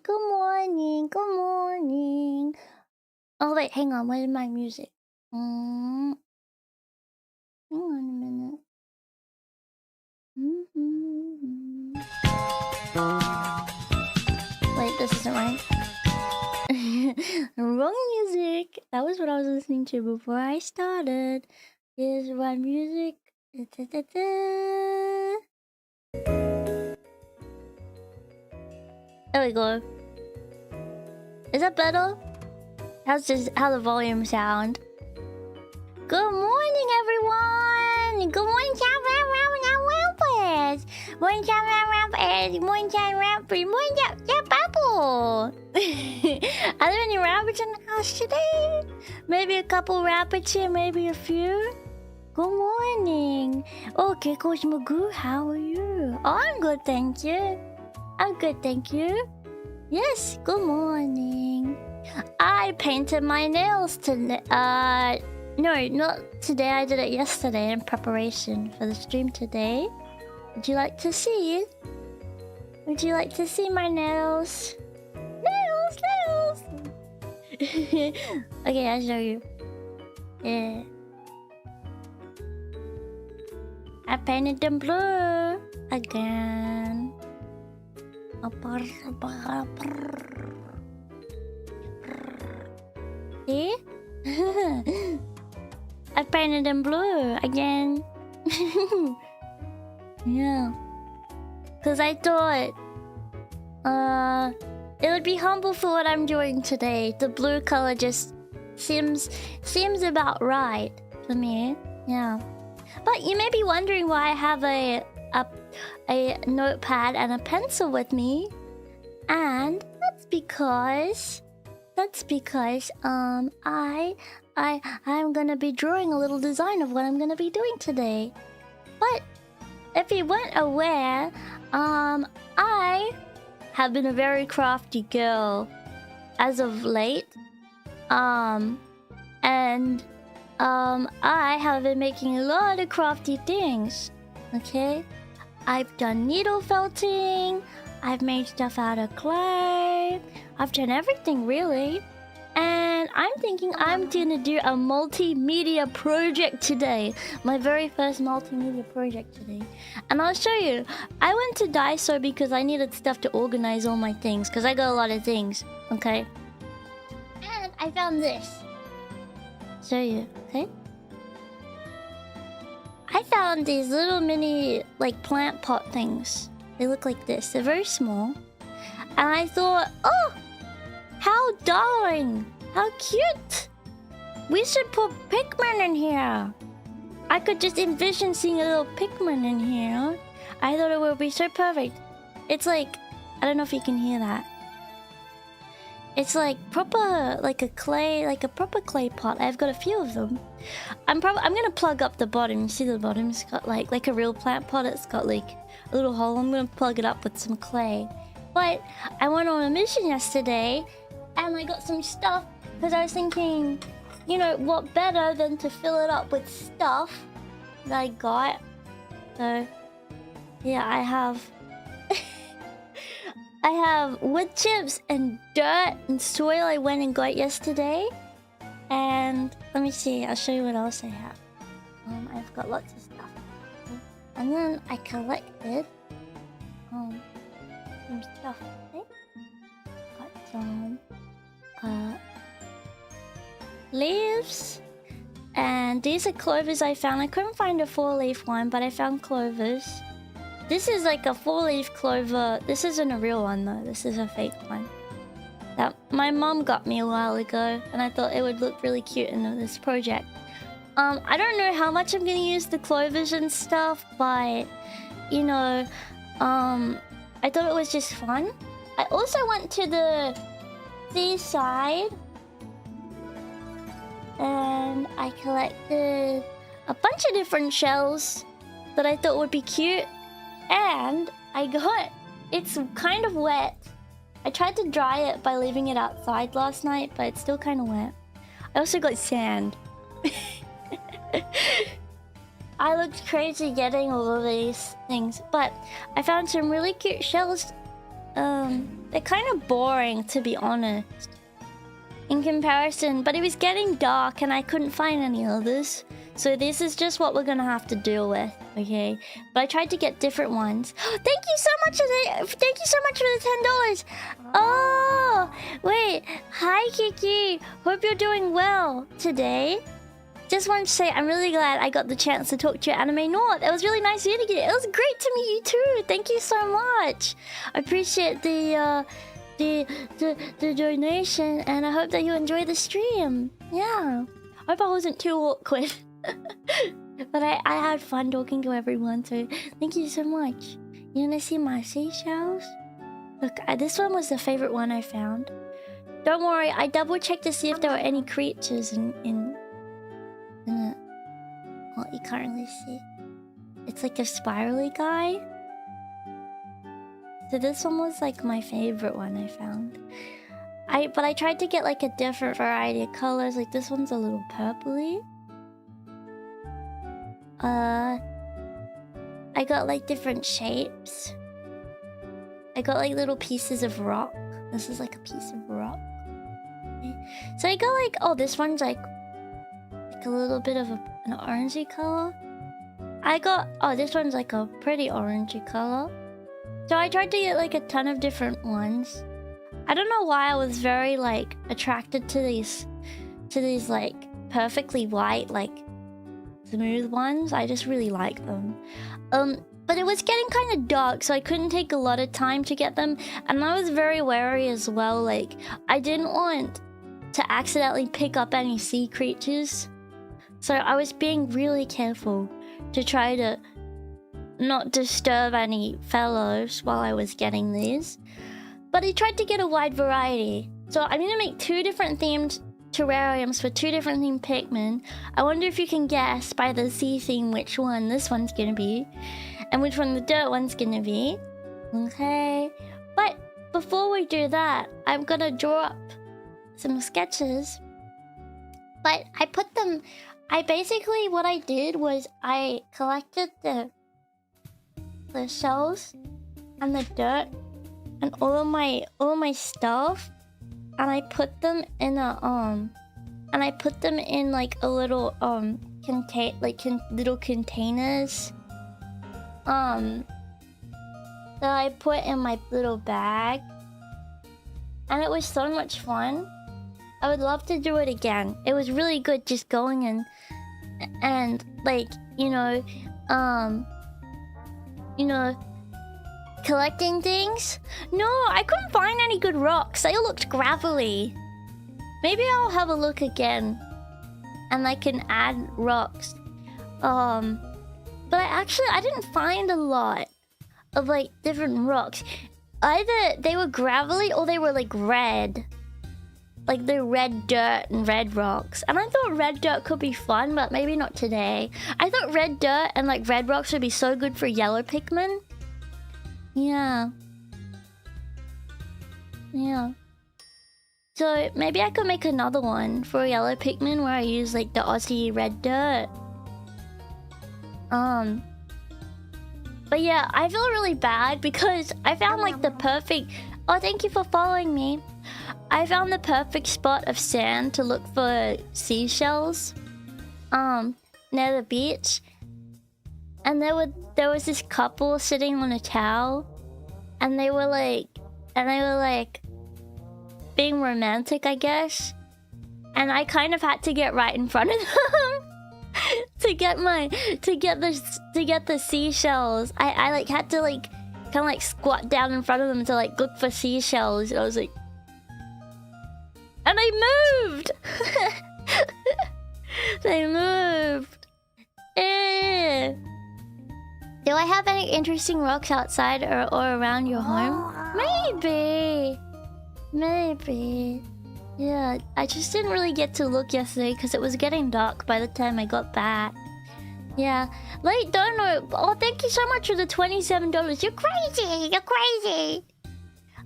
good morning, good morning. Oh wait, hang on, where's my music? Hang on a minute. Wait, this isn't right. Wrong music. That was what I was listening to before I started. Here's my music. There we go. Is that better? How's the volume sound? Good morning, everyone. Good morning, Champyons. Morning, Champyons. Morning, Champyons. Morning, Apple. Are there any rabbits in the house today? Maybe a couple rabbits here, maybe a few. Good morning. Oh, Keiko's Magoo, how are you? Oh, I'm good, thank you. I'm good, thank you. Yes, good morning. I painted my nails today. No, not today. I did it yesterday in preparation for the stream today. Would you like to see? Would you like to see my nails? Nails! Okay, I'll show you. Yeah. I painted them blue again. See? I painted them blue again. Yeah. Cause I thought it would be humble for what I'm doing today. The blue color just seems about right for me. Yeah. But you may be wondering why I have a notepad and a pencil with me. And that's because I'm gonna be drawing a little design of what I'm gonna be doing today. But if you weren't aware, I have been a very crafty girl as of late. I have been making a lot of crafty things. Okay? I've done needle felting, I've made stuff out of clay, I've done everything really. And I'm thinking I'm gonna do a multimedia project today. My very first multimedia project today. And I'll show you. I went to Daiso because I needed stuff to organize all my things. Because I got a lot of things. Okay? And I found this. Show you. Okay? I found these little mini, like, plant pot things. They look like this. They're very small. And I thought, oh! How darling! How cute! We should put Pikmin in here. I could just envision seeing a little Pikmin in here. I thought it would be so perfect. It's like, I don't know if you can hear that. It's like proper, like a proper clay pot. I've got a few of them. I'm gonna plug up the bottom. You see the bottom? It's got like a real plant pot. It's got like a little hole. I'm gonna plug it up with some clay. But I went on a mission yesterday. And I got some stuff because I was thinking, you know, what better than to fill it up with stuff that I got. So, yeah, I have I have wood chips and dirt and soil I went and got yesterday. And let me see, I'll show you what else I have. I've got lots of stuff. And then I collected some stuff. Okay? Got some leaves, and these are clovers I found. I couldn't find a 4-leaf one, but I found clovers. This is like a 4-leaf clover. This isn't a real one though. This is a fake one that my mom got me a while ago, and I thought it would look really cute in this project. I don't know how much I'm gonna use the clovers and stuff, but you know, I thought it was just fun. I also went to the seaside and I collected a bunch of different shells that I thought would be cute, and it's kind of wet. I tried to dry it by leaving it outside last night, but it's still kind of wet. I also got sand. I looked crazy getting all of these things, but I found some really cute shells They're kind of boring, to be honest, in comparison. But it was getting dark and I couldn't find any others. So this is just what we're gonna have to deal with, okay? But I tried to get different ones. Thank you so much for the $10. Oh, wait. Hi, Kiki. Hope you're doing well today. Just wanted to say I'm really glad I got the chance to talk to you, Anime North. It was really nice meeting you. It was great to meet you too. Thank you so much. I appreciate the donation, and I hope that you enjoy the stream. Yeah. I hope I wasn't too awkward. But I had fun talking to everyone, so thank you so much. You wanna see my seashells? Look, this one was the favorite one I found. Don't worry, I double checked to see if there were any creatures in it. Well, you can't really see. It's like a spirally guy. So this one was like my favorite one I found. But I tried to get like a different variety of colors. Like this one's a little purpley. I got like different shapes. I got like little pieces of rock. This is like a piece of rock. Okay. So I got like, oh, this one's like a little bit of an orangey color. I got, oh, this one's like a pretty orangey color. So I tried to get like a ton of different ones. I don't know why I was very like attracted to these like perfectly white, like smooth ones. I just really like them. But it was getting kind of dark, so I couldn't take a lot of time to get them. And I was very wary as well. Like, I didn't want to accidentally pick up any sea creatures. So I was being really careful to try to not disturb any fellows while I was getting these. But I tried to get a wide variety. So I'm going to make 2 different themed terrariums for 2 different themed Pikmin. I wonder if you can guess by the sea theme which one this one's going to be. And which one the dirt one's going to be. Okay. But before we do that, I'm going to draw up some sketches. But I put them... basically what I did was I collected the shells and the dirt and all of my stuff, and I put them in a like a little little containers that I put in my little bag, and it was so much fun. I would love to do it again. It was really good just going and like, you know, collecting things. No, I couldn't find any good rocks. They all looked gravelly. Maybe I'll have a look again and I can add rocks. But I didn't find a lot of like different rocks. Either they were gravelly or they were like red. Like the red dirt and red rocks. And I thought red dirt could be fun, but maybe not today. I thought red dirt and like red rocks would be so good for yellow Pikmin. Yeah. Yeah. So maybe I could make another one for yellow Pikmin where I use like the Aussie red dirt. But yeah, I feel really bad because I found like the perfect... Oh, thank you for following me. I found the perfect spot of sand to look for seashells. Near the beach. And there was this couple sitting on a towel. And they were like being romantic, I guess. And I kind of had to get right in front of them to get the seashells. I like had to like kind of like squat down in front of them to like look for seashells. And I was like, and they moved. They moved. Do I have any interesting rocks outside or around your home? Maybe. Yeah, I just didn't really get to look yesterday because it was getting dark by the time I got back. Yeah, late donor. Oh, thank you so much for the $27. You're crazy.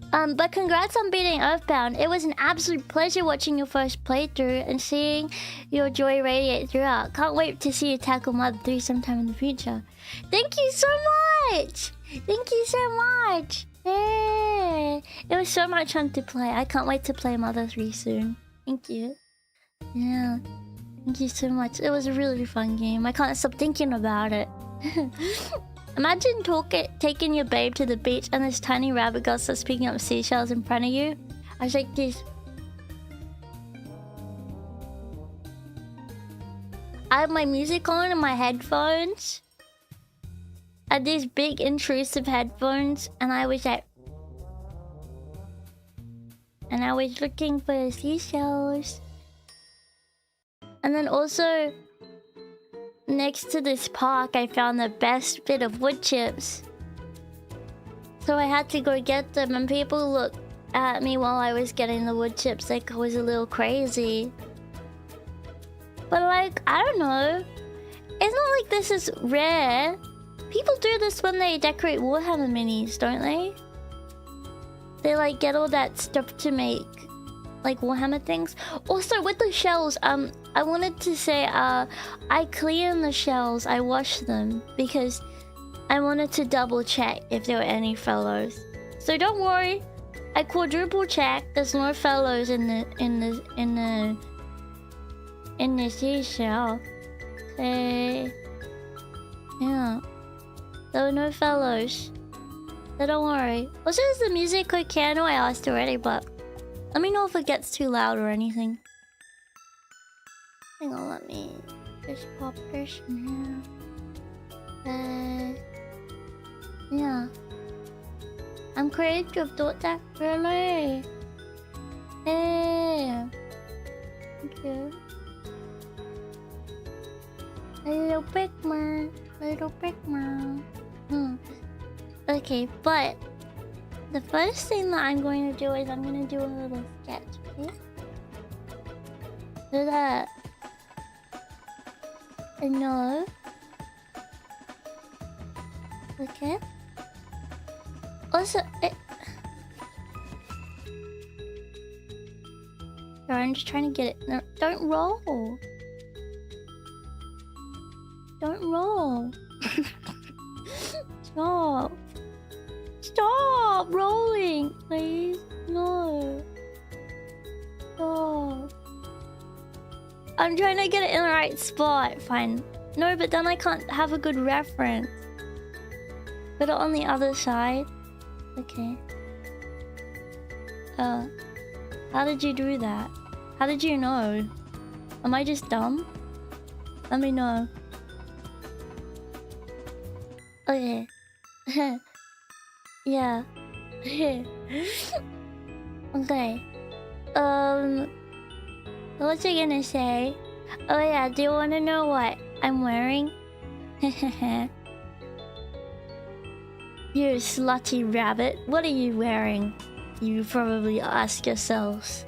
But congrats on beating Earthbound. It was an absolute pleasure watching your first playthrough and seeing your joy radiate throughout. Can't wait to see you tackle Mother 3 sometime in the future. Thank you so much. Hey. It was so much fun to play. I can't wait to play Mother 3 soon. Thank you. Yeah. Thank you so much. It was a really fun game. I can't stop thinking about it. Imagine taking your babe to the beach and this tiny rabbit girl starts picking up seashells in front of you. I was like this. I have my music on in my headphones. I had these big intrusive headphones and I was like... And I was looking for seashells. And then also... Next to this park, I found the best bit of wood chips. So I had to go get them, and people looked at me while I was getting the wood chips like I was a little crazy. But like, I don't know. It's not like this is rare. People do this when they decorate Warhammer minis, don't they? They like get all that stuff to make like Warhammer things. Also with the shells, I wanted to say I cleaned the shells, I washed them because I wanted to double check if there were any fellows. So don't worry, I quadruple checked. There's no fellows in the seashell. Okay. Yeah. There were no fellows. So don't worry. Also, is the music okay? I know I asked already, but let me know if it gets too loud or anything. Hang on, let me just pop this in here. Yeah. I'm creative to have thought that really. Hey. Thank you. Little Pikmin. Little Pikmin. Okay, but the first thing that I'm going to do is I'm going to do a little sketch, okay? So that I know. Okay. Also, sorry, I'm just trying to get it. No, don't roll. Don't roll. Stop. Stop rolling, please. No. Stop. I'm trying to get it in the right spot. Fine. No, but then I can't have a good reference. Put it on the other side. Okay. How did you do that? How did you know? Am I just dumb? Let me know. Okay. Yeah. Okay. What was I gonna say? Oh yeah, do you wanna know what I'm wearing? You slutty rabbit. What are you wearing? You probably ask yourselves.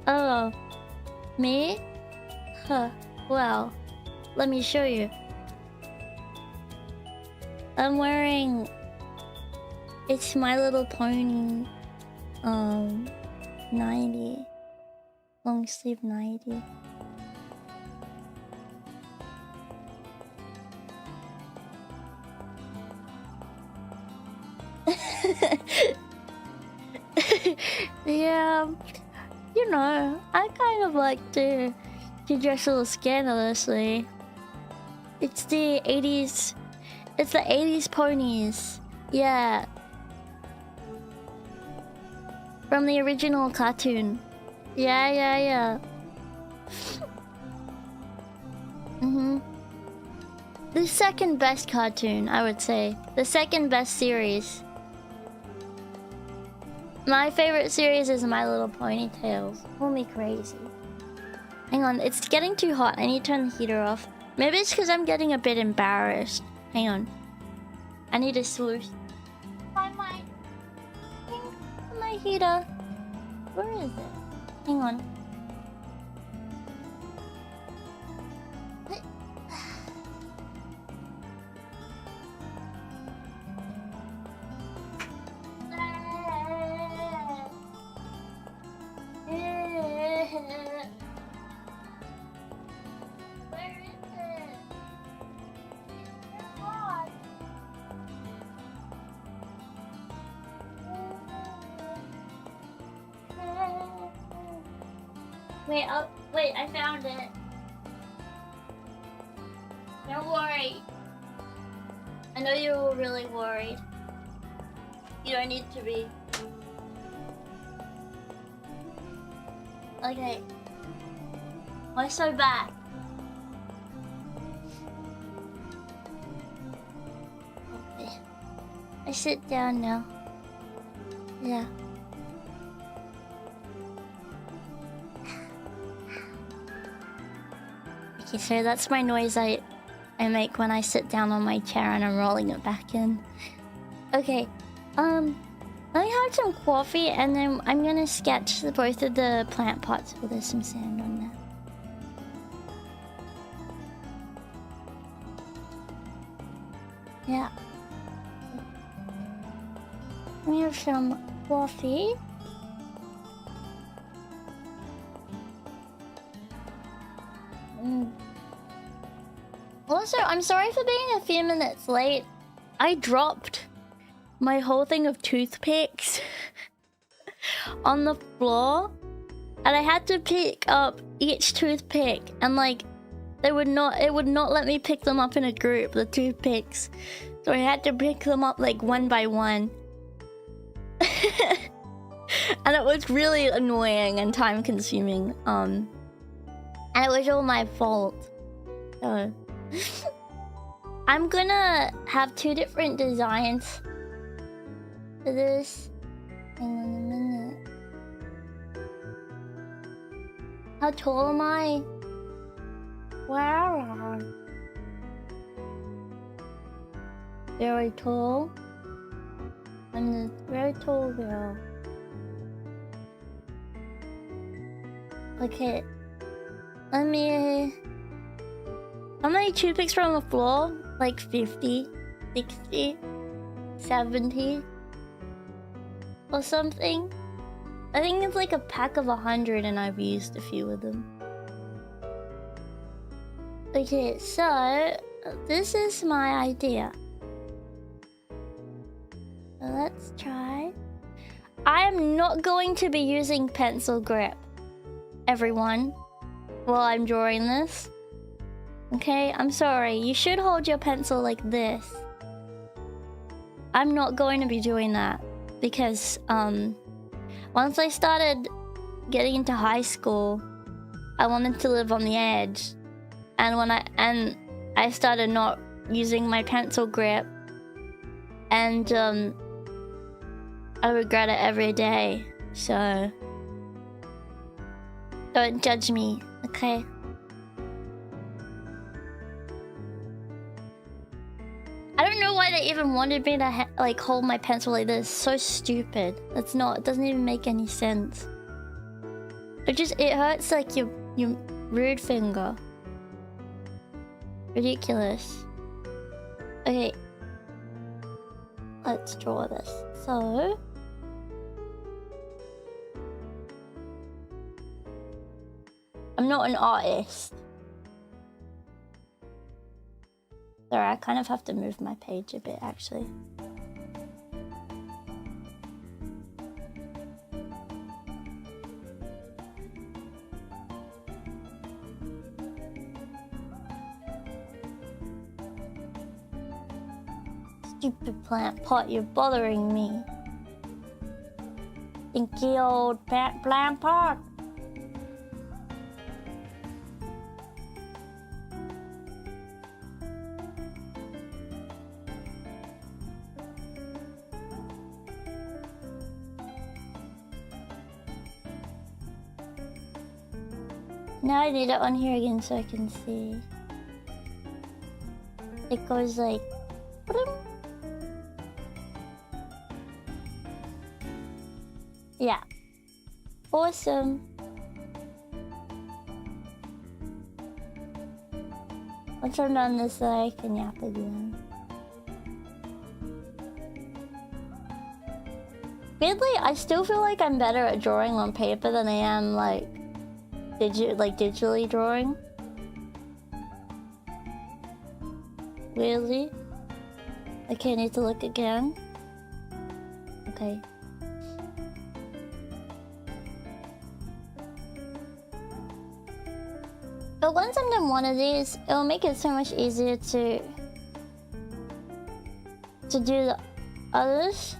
Oh. Me? Huh. Well, let me show you. I'm wearing... It's My Little Pony... 90. Long sleeve 90. Yeah, you know, I kind of like to dress a little scandalously. It's the 80s. It's the 80s ponies. Yeah. From the original cartoon. Yeah. The second best cartoon, I would say. The second best series. My favorite series is My Little Ponytails. Call me crazy. Hang on, it's getting too hot. I need to turn the heater off. Maybe it's because I'm getting a bit embarrassed. Hang on. I need to swoosh. Find my heater. Where is it? Hang on. Wait, wait, I found it. Don't worry. I know you're all really worried. You don't need to be. Okay. Why so bad? Okay. I sit down now. Yeah. Okay, so that's my noise I make when I sit down on my chair and I'm rolling it back in. Okay, let me have some coffee and then I'm gonna sketch both of the plant pots where there's some sand on there. Yeah. Let me have some coffee. Also, I'm sorry for being a few minutes late. I dropped my whole thing of toothpicks on the floor, and I had to pick up each toothpick, and like it would not let me pick them up in a group, the toothpicks. So I had to pick them up like one by one. And it was really annoying and time consuming. And it was all my fault. So I'm gonna have two different designs for this. Hang on a minute. How tall am I? Wow. Very tall. I'm a very tall girl. Okay. Let me... How many toothpicks from the floor? Like 50, 60, 70 or something? I think it's like a pack of 100 and I've used a few of them. Okay, so this is my idea. So let's try. I am not going to be using pencil grip, everyone, while I'm drawing this. Okay, I'm sorry. You should hold your pencil like this. I'm not going to be doing that because once I started getting into high school, I wanted to live on the edge, and I started not using my pencil grip, and I regret it every day. So don't judge me, okay? I don't know why they even wanted me to like hold my pencil like this. So stupid. It doesn't even make any sense. It hurts like your rude finger. Ridiculous. Okay. Let's draw this. So I'm not an artist. Sorry, I kind of have to move my page a bit, actually. Stupid plant pot, you're bothering me. Stinky old plant pot. Now I need it on here again so I can see. It goes like... Yeah. Awesome. I'll turn on this so I can yap again. Weirdly, I still feel like I'm better at drawing on paper than I am like digitally drawing. Really? Okay, I need to look again. Okay. But once I'm done one of these, it will make it so much easier to do the others.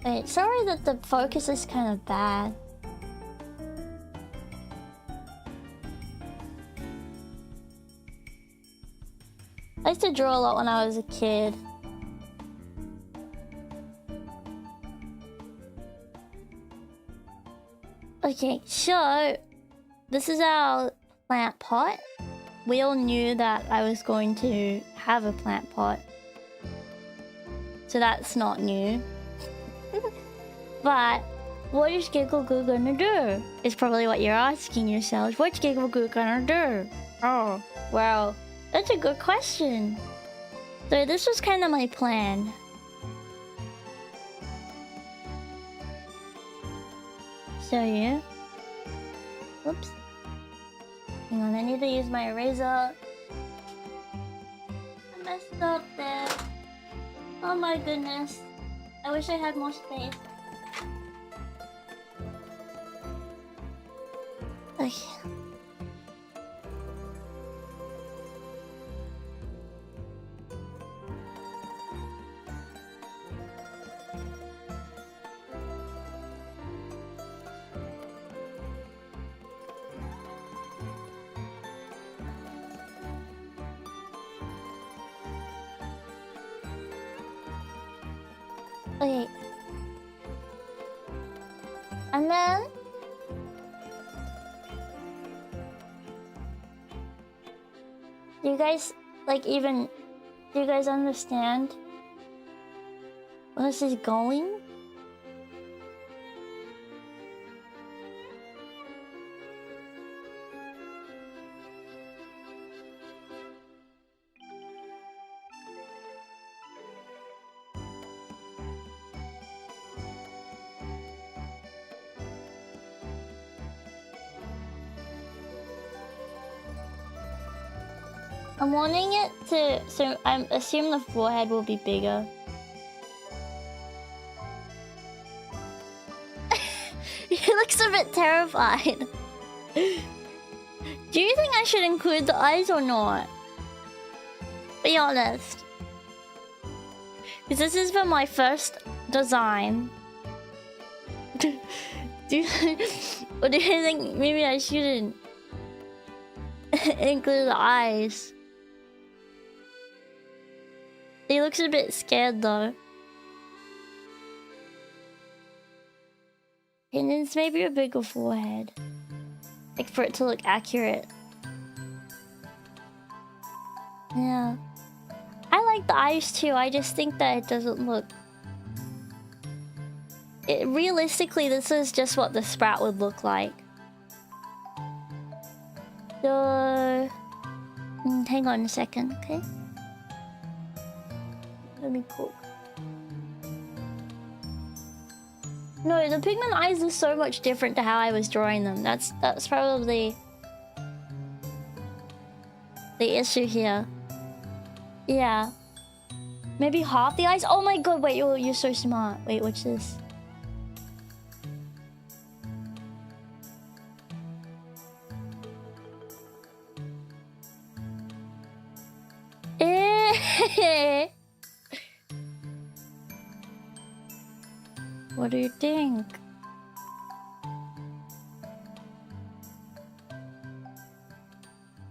Wait, sorry that the focus is kind of bad. I used to draw a lot when I was a kid. Okay, so this is our plant pot. We all knew that I was going to have a plant pot, so that's not new. But what is Giggle Goo gonna do? Is probably what you're asking yourselves. What's Giggle Goo gonna do? Oh, well, that's a good question. So this was kind of my plan. So yeah. Whoops. Hang on, I need to use my eraser. I messed up there. Oh my goodness. I wish I had more space. Okay. Okay. And then do you guys do you guys understand where this is going? I'm wanting it to, so I assume the forehead will be bigger. He looks a bit terrified. Do you think I should include the eyes or not? Be honest. Because this is for my first design. Or do you think maybe I shouldn't include the eyes? He looks a bit scared though. And it's maybe a bigger forehead. Like for it to look accurate. Yeah. I like the eyes too, I just think that it doesn't look... realistically, this is just what the sprout would look like. So... hang on a second, okay? Let me cook. No, the Pikmin eyes are so much different to how I was drawing them. That's probably the issue here. Yeah. Maybe half the eyes? Oh my god, wait, you're so smart. Wait, what's this? What do you think?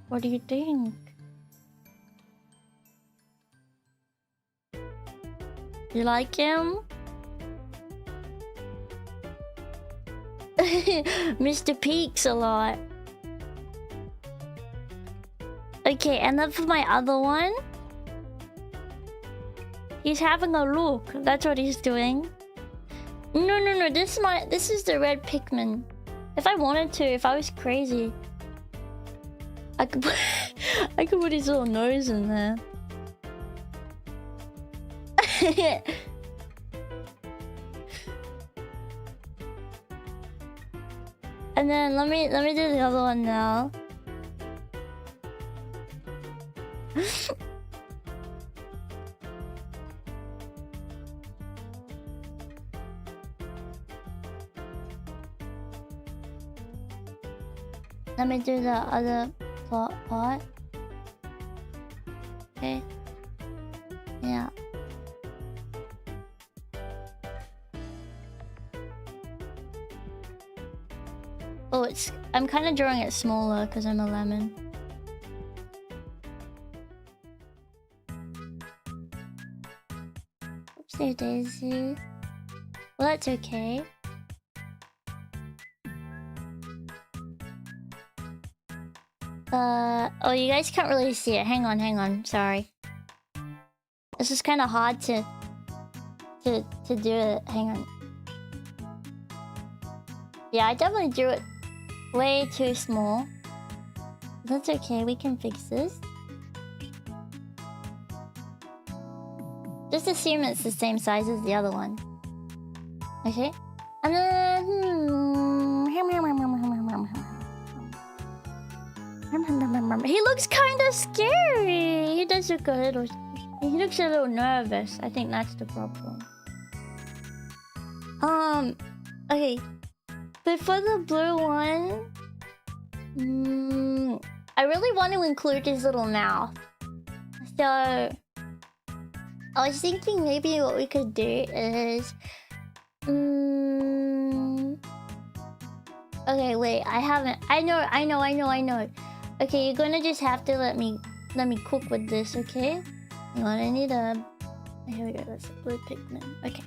What do you think? You like him? Mr. Peaks a lot. Okay, and then for my other one, he's having a look. That's what he's doing. No. This is the red Pikmin. If I wanted to, if I was crazy, I could put his little nose in there. And then let me do the other one now. Let me do the other pot. Okay. Yeah. Oh, I'm kind of drawing it smaller because I'm a lemon. Oopsie daisy. Well, that's okay. Oh, you guys can't really see it. Hang on. Sorry. This is kind of hard to do it. Hang on. Yeah, I definitely drew it way too small. That's okay. We can fix this. Just assume it's the same size as the other one. Okay. And then... He looks kind of scary. He does look a little... He looks a little nervous. I think that's the problem. Okay. But for the blue one... I really want to include his little mouth. So... I was thinking maybe what we could do is... Okay, wait. I haven't... I know. Okay, you're gonna just have to let me cook with this, okay? Hang on, I need a... Here we go, that's a blue Pikmin. Okay.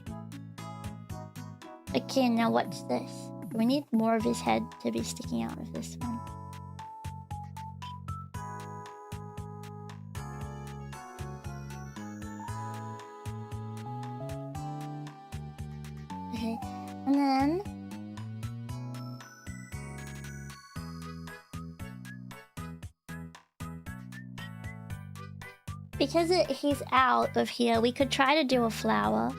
Okay, now what's this? We need more of his head to be sticking out of this one. Okay, and then... Because he's out of here, we could try to do a flower.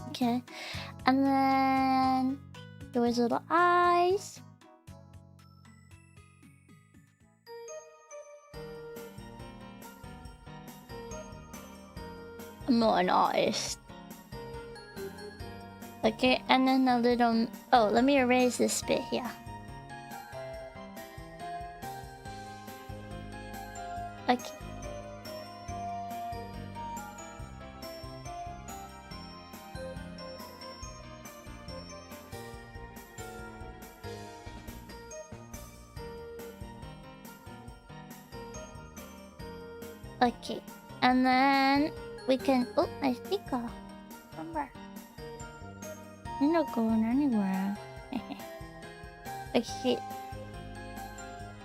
Okay, and then do his little eyes. I'm not an artist. Okay, and then a little... Oh, let me erase this bit here. Okay. Okay, and then we can... Oh, my sticker. Remember. You're not going anywhere. Okay.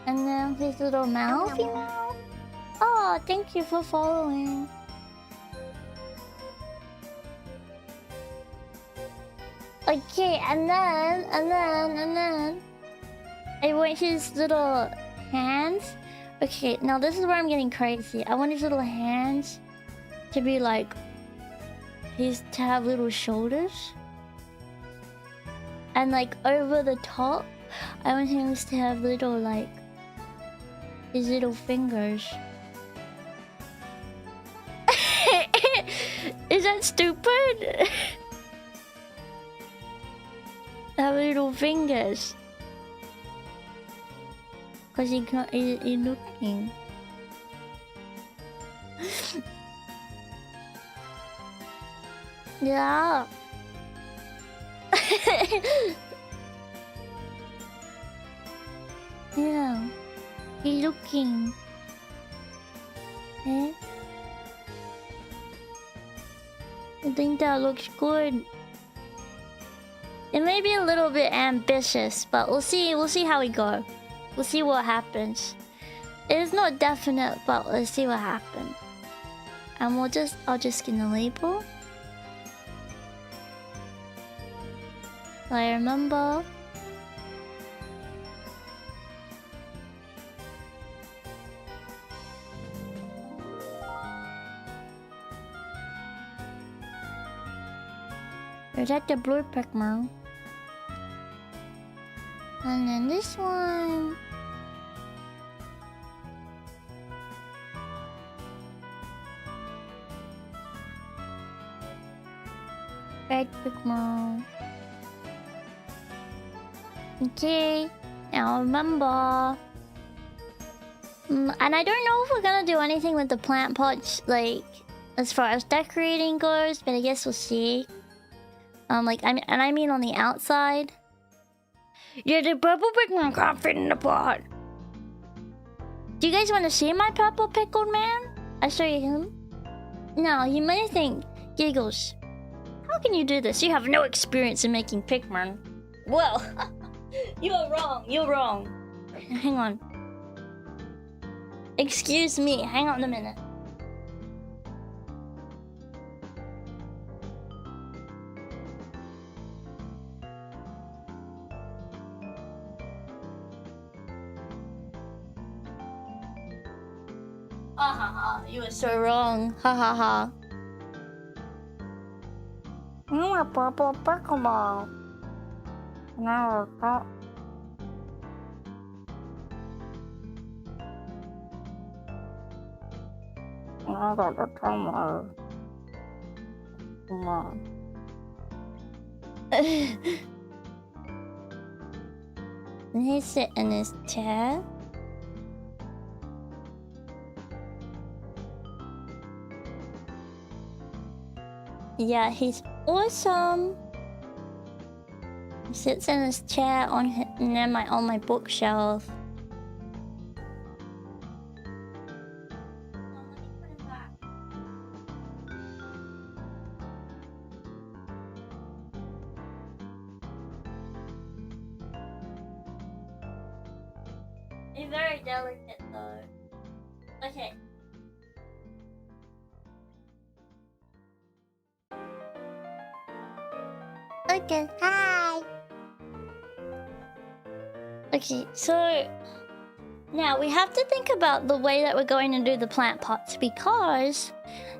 And then his little mouthy mouth. Oh, thank you for following. Okay, and then I want his little hands. Okay, now this is where I'm getting crazy. I want his little hands to be like... to have little shoulders. And like over the top, I want him to have little like... his little fingers. Is that stupid? Have little fingers. Cause he's looking. Yeah. Yeah. He's looking. Eh? I think that looks good. It may be a little bit ambitious, but we'll see how we go. We'll see what happens. It is not definite, but let's see what happens. And I'll just skin the label. So I remember. Is that the blue Pikmin? And then this one. Red Pikmin. Okay, now remember. And I don't know if we're gonna do anything with the plant pots, like as far as decorating goes, but I guess we'll see. I mean on the outside. Yeah, the purple Pikmin can't fit in the pot. Do you guys want to see my purple pickled man? I show you him. No, you might think, Giggles, how can you do this? You have no experience in making Pikmin. Well, you're wrong. You're wrong. Hang on. Excuse me. Hang on a minute. Ha ha ha. You were so wrong. Ha ha ha. I'm a purple Pokemon. No, no. I got the timer. Come on. And he sit in his chair. Yeah, he's awesome. He sits in his chair on my bookshelf. He's very delicate though. Okay. Okay, hi. Okay, so now we have to think about the way that we're going to do the plant pots, because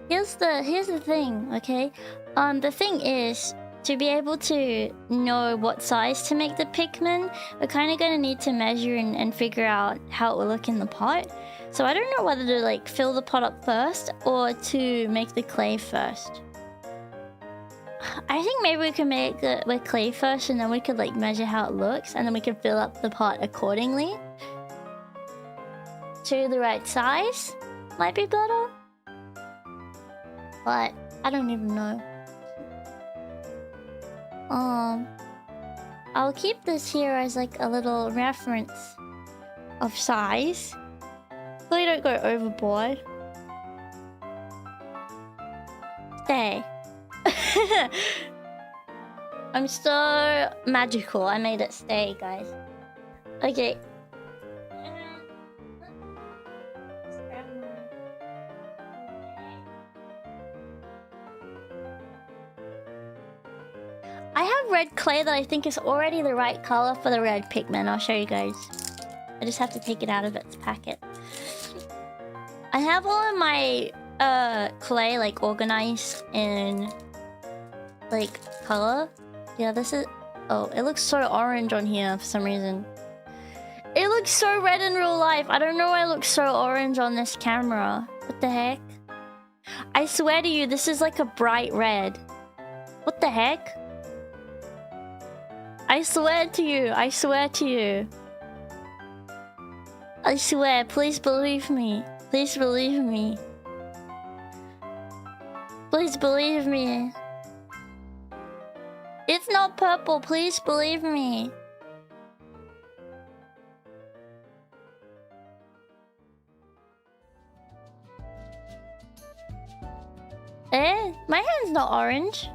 here's the thing, okay? The thing is, to be able to know what size to make the Pikmin, we're kind of going to need to measure and figure out how it will look in the pot. So I don't know whether to like fill the pot up first or to make the clay first. I think maybe we can make it with clay first, and then we could like measure how it looks, and then we can fill up the pot accordingly to the right size. Might be better, but I don't even know. I'll keep this here as like a little reference of size, so you don't go overboard. Stay. I'm so magical. I made it stay, guys. Okay. I have red clay that I think is already the right color for the red Pikmin. I'll show you guys. I just have to take it out of its packet. I have all of my clay like organized in like color. Yeah, this is... Oh, it looks so orange on here for some reason. It looks so red in real life. I don't know why it looks so orange on this camera. What the heck? I swear to you, this is like a bright red. What the heck? I swear to you. I swear to you. I swear. Please believe me. Please believe me. Please believe me. It's not purple. Please believe me. Eh? My hand's not orange.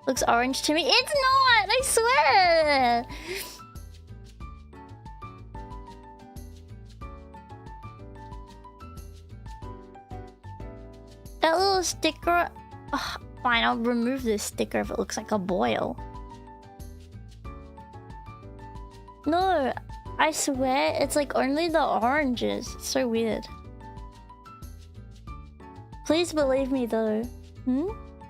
Looks orange to me. It's not! I swear! That little sticker... Oh, fine, I'll remove this sticker if it looks like a boil. No, I swear it's like only the oranges. It's so weird. Please believe me though.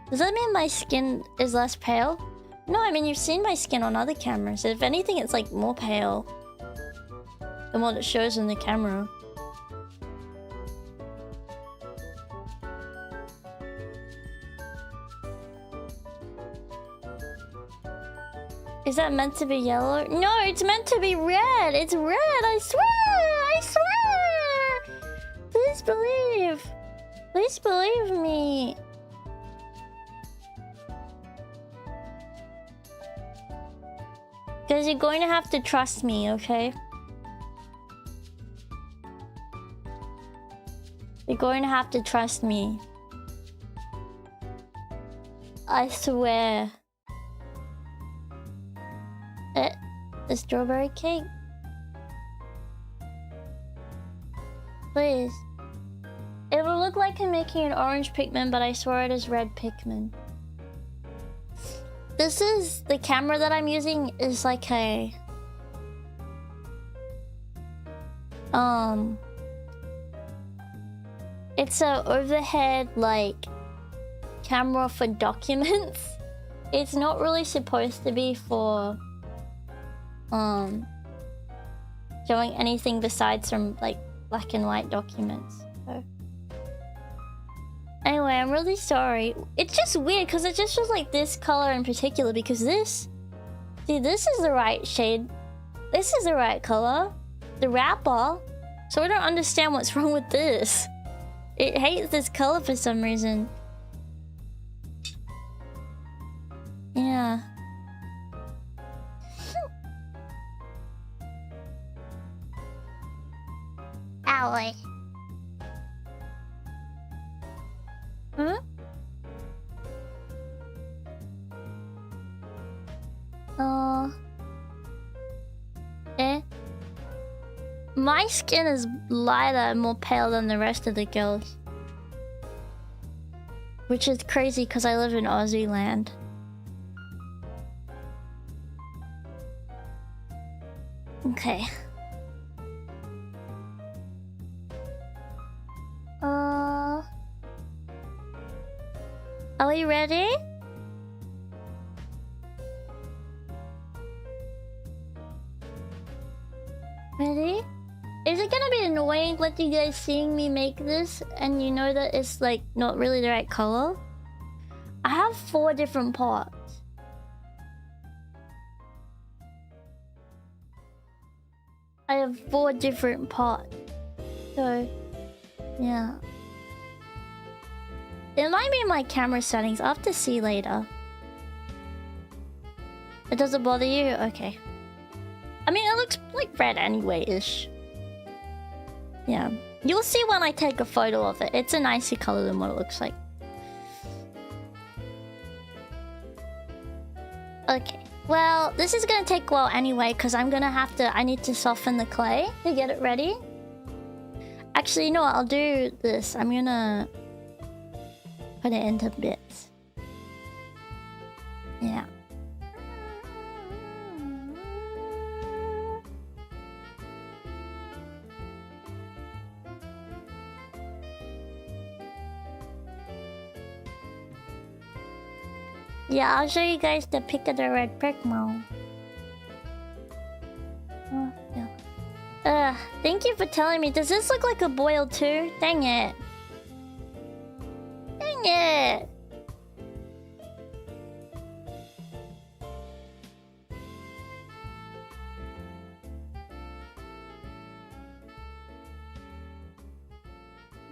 Does that mean my skin is less pale? No, I mean you've seen my skin on other cameras. If anything, it's like more pale than what it shows in the camera. Is that meant to be yellow? No, it's meant to be red. It's red. I swear. I swear. Please believe. Please believe me. Because you're going to have to trust me, okay? You're going to have to trust me. I swear. The strawberry cake. Please. It will look like I'm making an orange Pikmin, but I swear it is red Pikmin. This is... the camera that I'm using is like a... it's a overhead, like, camera for documents. It's not really supposed to be for... showing anything besides some, like, black and white documents. So... anyway, I'm really sorry. It's just weird because it just feels like this color in particular, because this... see, this is the right shade. This is the right color. The wrapper. So I don't understand what's wrong with this. It hates this color for some reason. Yeah. Owie. Huh? My skin is lighter and more pale than the rest of the girls. Which is crazy because I live in Aussie land. Okay. Are we ready? Ready? Is it gonna be annoying with you guys seeing me make this and you know that it's like not really the right color? I have 4 different pots. I have 4 different pots. So, yeah. It might be my camera settings. I'll have to see later. It doesn't bother you? Okay. I mean, it looks like red anyway-ish. Yeah. You'll see when I take a photo of it. It's a nicer color than what it looks like. Okay. Well, this is gonna take a while anyway, because I'm gonna have to... I need to soften the clay to get it ready. Actually, you know what? I'll do this. I'm gonna... put it into bits. Yeah. Yeah, I'll show you guys the pic of the red Pikmin. Oh, yeah. Thank you for telling me. Does this look like a boil too? Dang it. Dang it.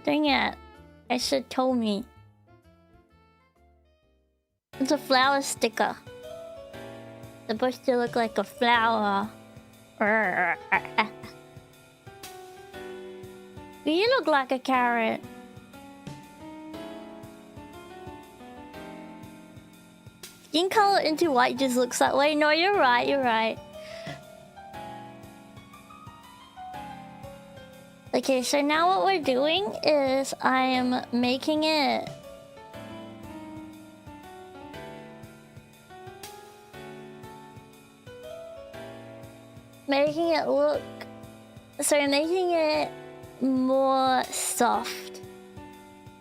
Dang it. I should have told me. It's a flower sticker. It's supposed to look like a flower. You look like a carrot. Skin color into white just looks that way. No, you're right, you're right. Okay, so now what we're doing is I am making it... making it look... so we're making it more soft.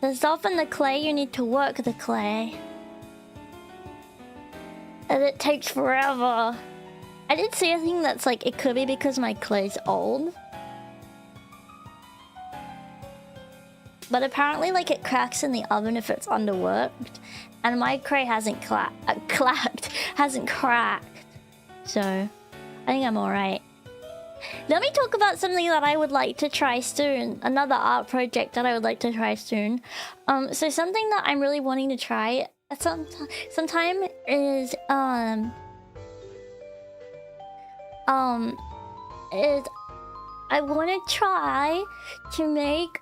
To soften the clay, you need to work the clay. And it takes forever. I did see a thing that's like, it could be because my clay's old. But apparently, like, it cracks in the oven if it's underworked. And my clay hasn't hasn't cracked. So I think I'm alright. Let me talk about something that I would like to try soon. Another art project that I would like to try soon. So something that I'm really wanting to try sometime is is I want to try to make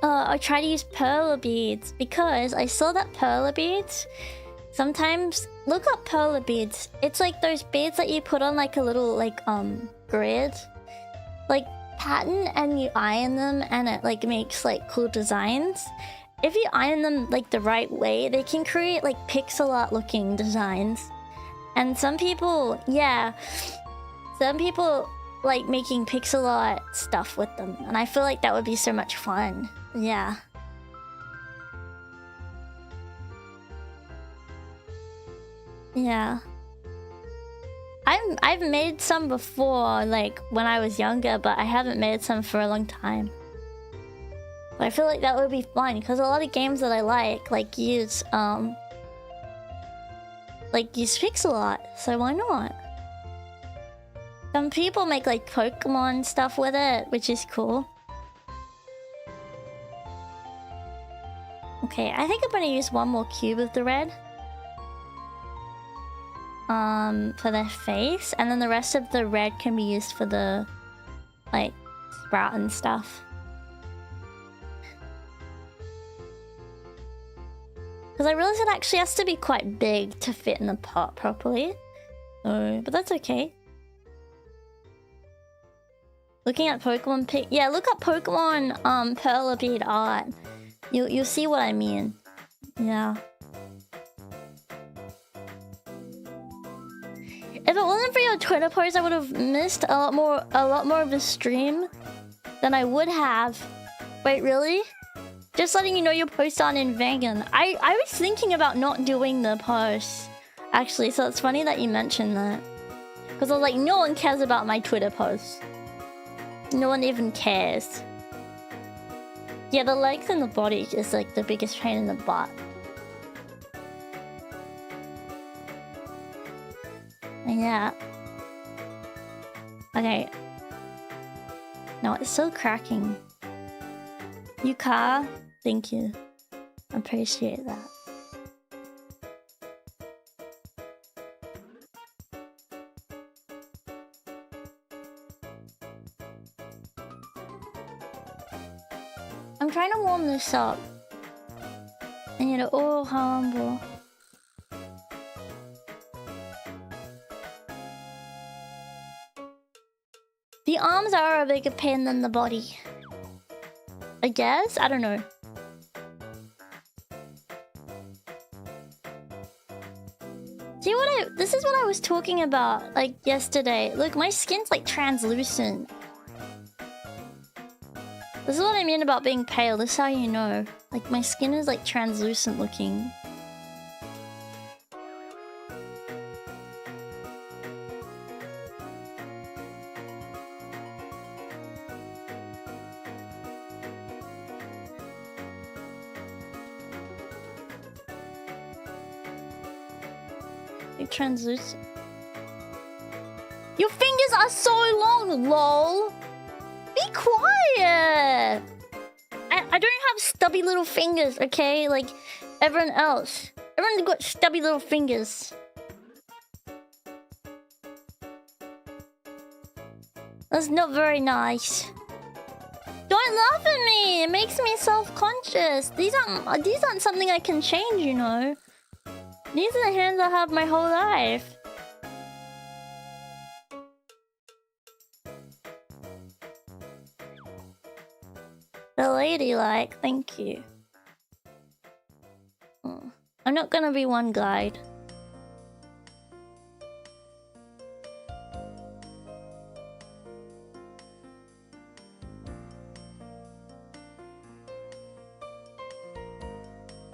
I try to use perler beads because I saw that perler beads sometimes. Look up perler beads. It's like those beads that you put on like a little like grid like pattern, and you iron them and it like makes like cool designs. If you iron them like the right way, they can create like pixel art looking designs. And some people like making pixel art stuff with them, and I feel like that would be so much fun. Yeah. Yeah. I've made some before, like when I was younger, but I haven't made some for a long time. But I feel like that would be fun because a lot of games that I like use pixel art, so why not? Some people make like Pokemon stuff with it, which is cool. Okay, I think I'm gonna use one more cube of the red. For their face, and then the rest of the red can be used for the like sprout and stuff. Because I realized it actually has to be quite big to fit in the pot properly. But that's okay. Looking at Pokemon yeah, look up Pokemon perler bead art. You'll see what I mean. Yeah. If it wasn't for your Twitter post, I would have missed a lot more of the stream than I would have. Wait, really? Just letting you know your posts aren't in vegan. I was thinking about not doing the post, actually, so it's funny that you mentioned that. Because I was like, no one cares about my Twitter posts. No one even cares. Yeah, the legs and the body is like the biggest pain in the butt. Yeah. Okay. No, it's still cracking. Yuka, thank you. Appreciate that. I'm trying to warm this up. And you know, oh, how humble. The arms are a bigger pain than the body. I guess? I don't know. See what this is what I was talking about, like, yesterday. Look, my skin's, like, translucent. This is what I mean about being pale. This is how you know. Like, my skin is, like, translucent looking. Translucent. Your fingers are so long, lol. Be quiet. I don't have stubby little fingers, okay? Like everyone else. Everyone's got stubby little fingers. That's not very nice. Don't laugh at me. It makes me self-conscious. These aren't something I can change, you know. These are the hands I have my whole life. The ladylike, thank you. I'm not gonna be one guide.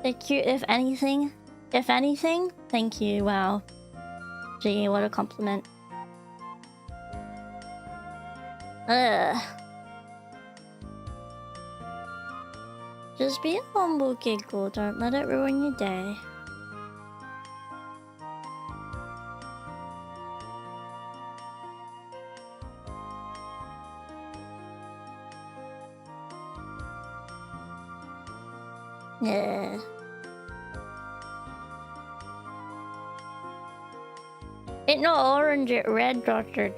They're cute if anything. If anything, thank you. Wow. Gee, what a compliment. Just be a humble giggle. Don't let it ruin your day. Yeah. It's not orange, it's red dotted.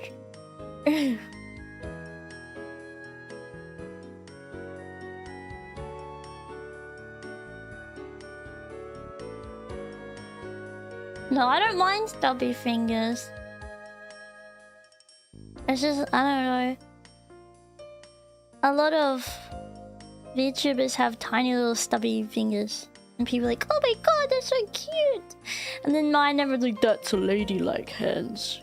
No, I don't mind stubby fingers. It's just, I don't know. A lot of VTubers have tiny little stubby fingers. And people are like, oh my god, they're so cute! And then mine never like, that's a ladylike hands.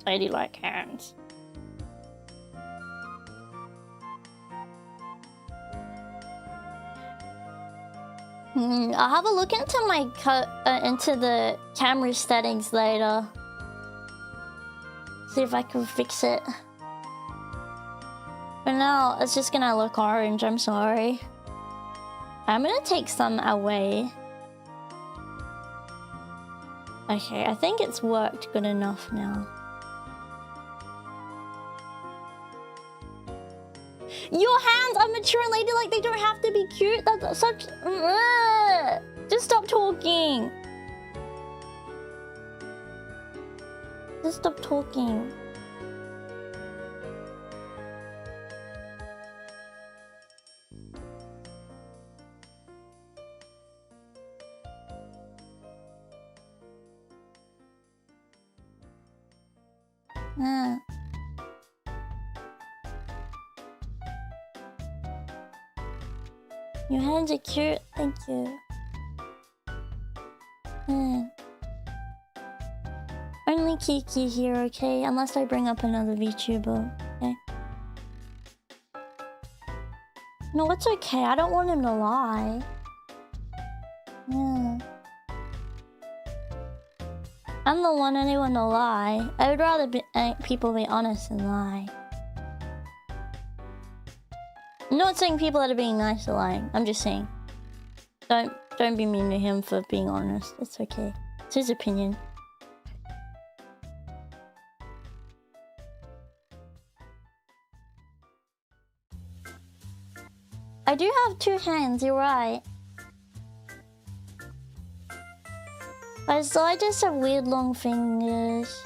Ladylike hands. I'll have a look into my into the camera settings later. See if I can fix it. For now, it's just gonna look orange, I'm sorry. I'm gonna take some away. Okay, I think it's worked good enough now. Your hands are mature and ladylike, they don't have to be cute. That's such... Just stop talking. Just stop talking. Your hands are cute, thank you. Only Kiki here, okay? Unless I bring up another VTuber, okay? No, it's okay, I don't want him to lie. I'm the one anyone to lie. I would rather people be honest than lie. I'm not saying people that are being nice are lying. I'm just saying, don't be mean to him for being honest. It's okay. It's his opinion. I do have two hands. You're right. So I just have weird long fingers.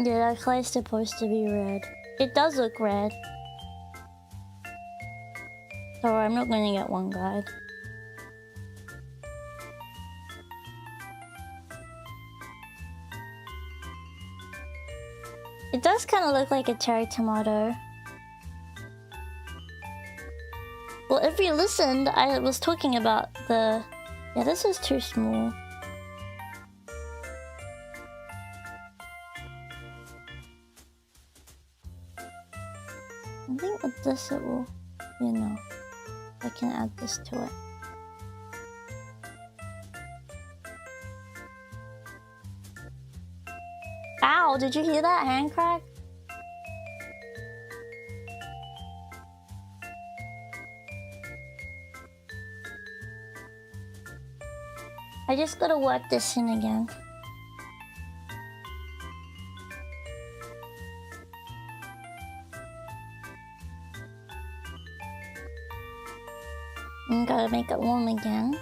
Yeah, that clay's supposed to be red. It does look red. So I'm not going to get one guide. It does kind of look like a cherry tomato. Well, if you listened, I was talking about the... Yeah, this is too small. I think with this it will, you know, I can add this to it. Ow, did you hear that hand crack? I just gotta work this in again. And gotta make it warm again.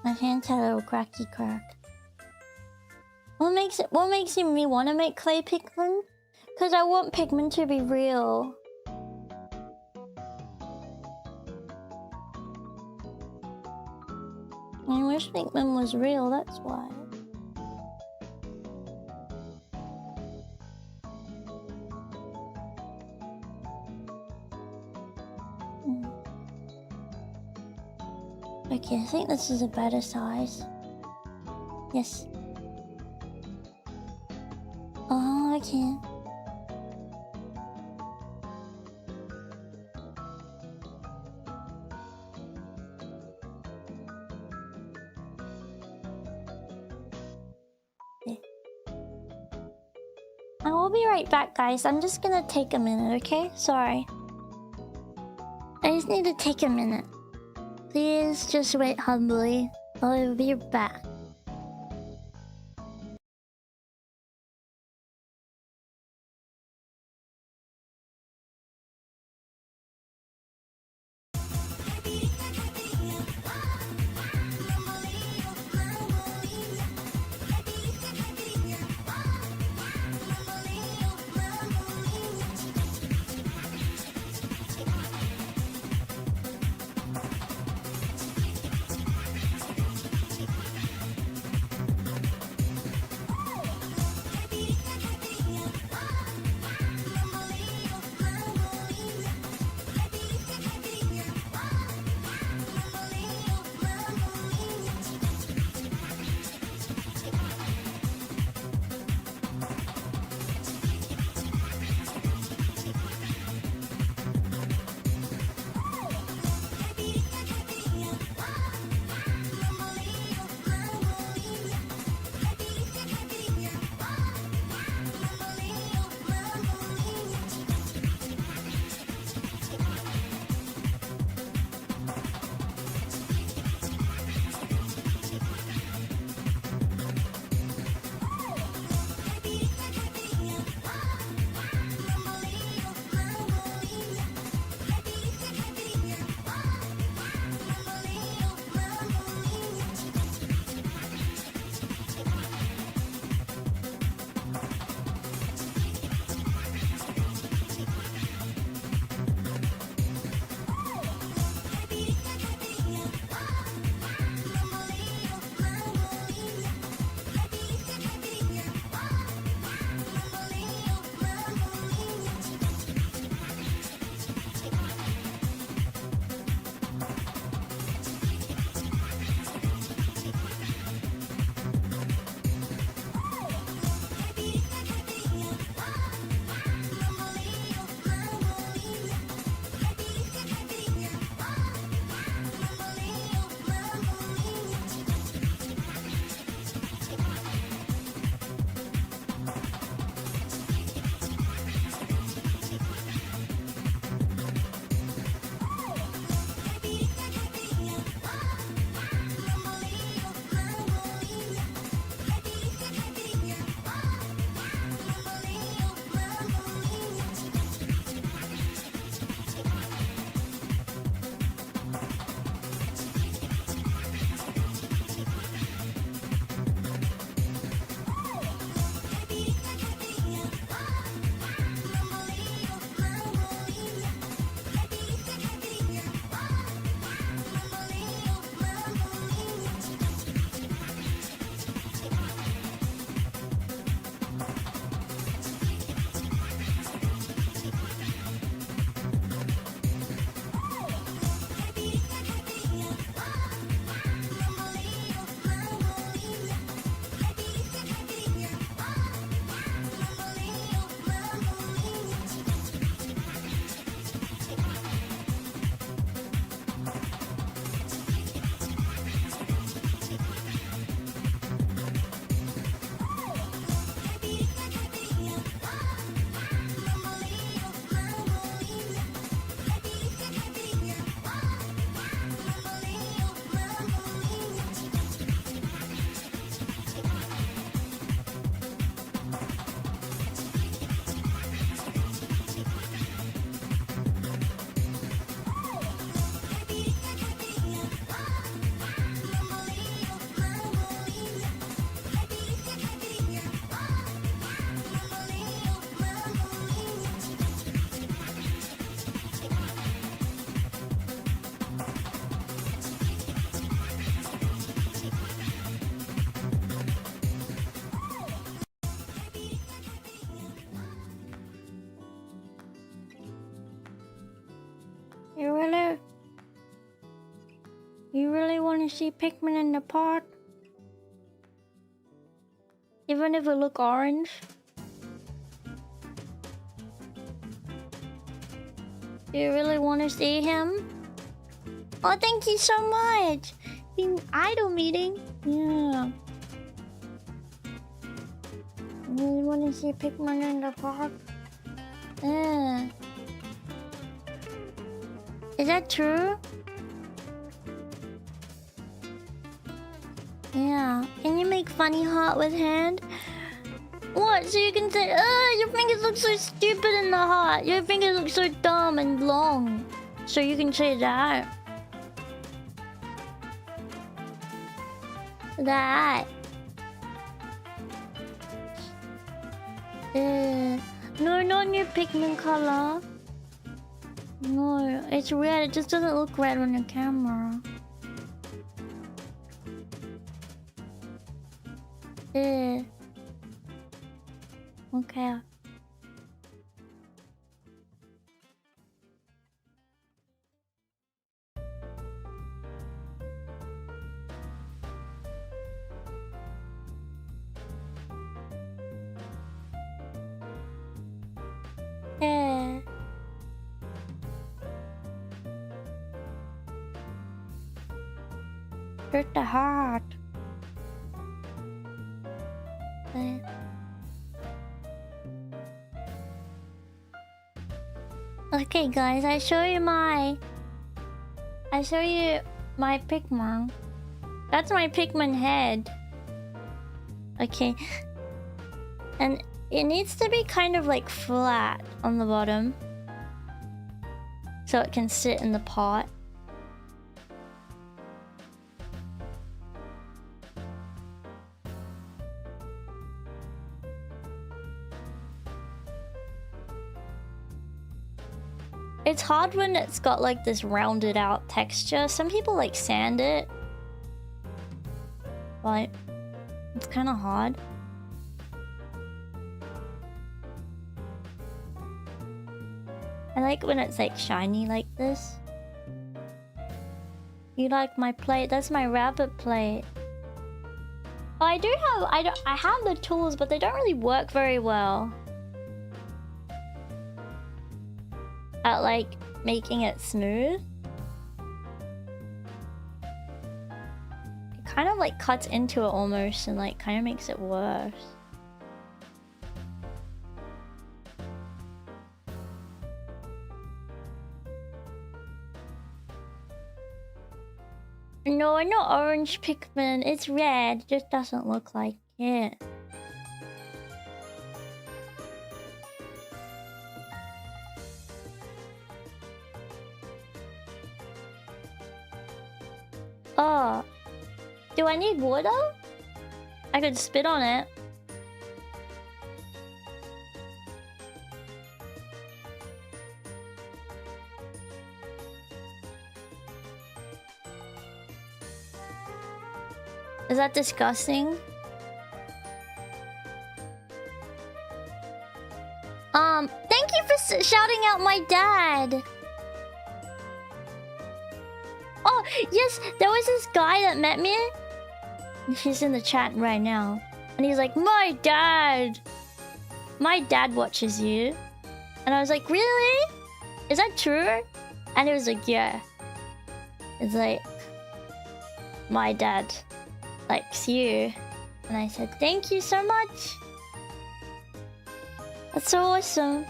My hands had a little cracky crack. What makes me want to make clay Pikmin? Because I want Pikmin to be real. I wish Pikmin was real, that's why. Okay, I think this is a better size. Yes. I can't. I will be right back, guys. I'm just gonna take a minute, okay? Sorry. I just need to take a minute. Please just wait humbly. I'll be back. You really want to see Pikmin in the pot? Even if it look orange? Do you really want to see him? Oh, thank you so much. Being idol meeting. Yeah. You want to see Pikmin in the park? Yeah. Is that true? Yeah. Can you make funny heart with hand? What? So you can say, your fingers look so stupid in the heart. Your fingers look so dumb and long. So you can say that. That. No, not your Pikmin color. No, it's red. It just doesn't look red on the camera. Okay. Hurt the heart. Okay, guys, I show you my Pikmin. That's my Pikmin head. Okay. And it needs to be kind of like flat on the bottom, so it can sit in the pot. It's hard when it's got like this rounded out texture. Some people like sand it, but it's kind of hard. I like when it's like shiny like this. You like my plate? That's my rabbit plate. Oh, I have the tools, but they don't really work very well at like making it smooth. It kind of like cuts into it almost and like kind of makes it worse. No, not orange Pikmin. It's red. It just doesn't look like it. Oh. Do I need water? I could spit on it. Is that disgusting? Thank you for shouting out my dad. Oh, yes, there was this guy that met me. He's in the chat right now. And he's like, my dad watches you. And I was like, really? Is that true? And he was like, yeah. It's like, my dad likes you. And I said, thank you so much. That's so awesome.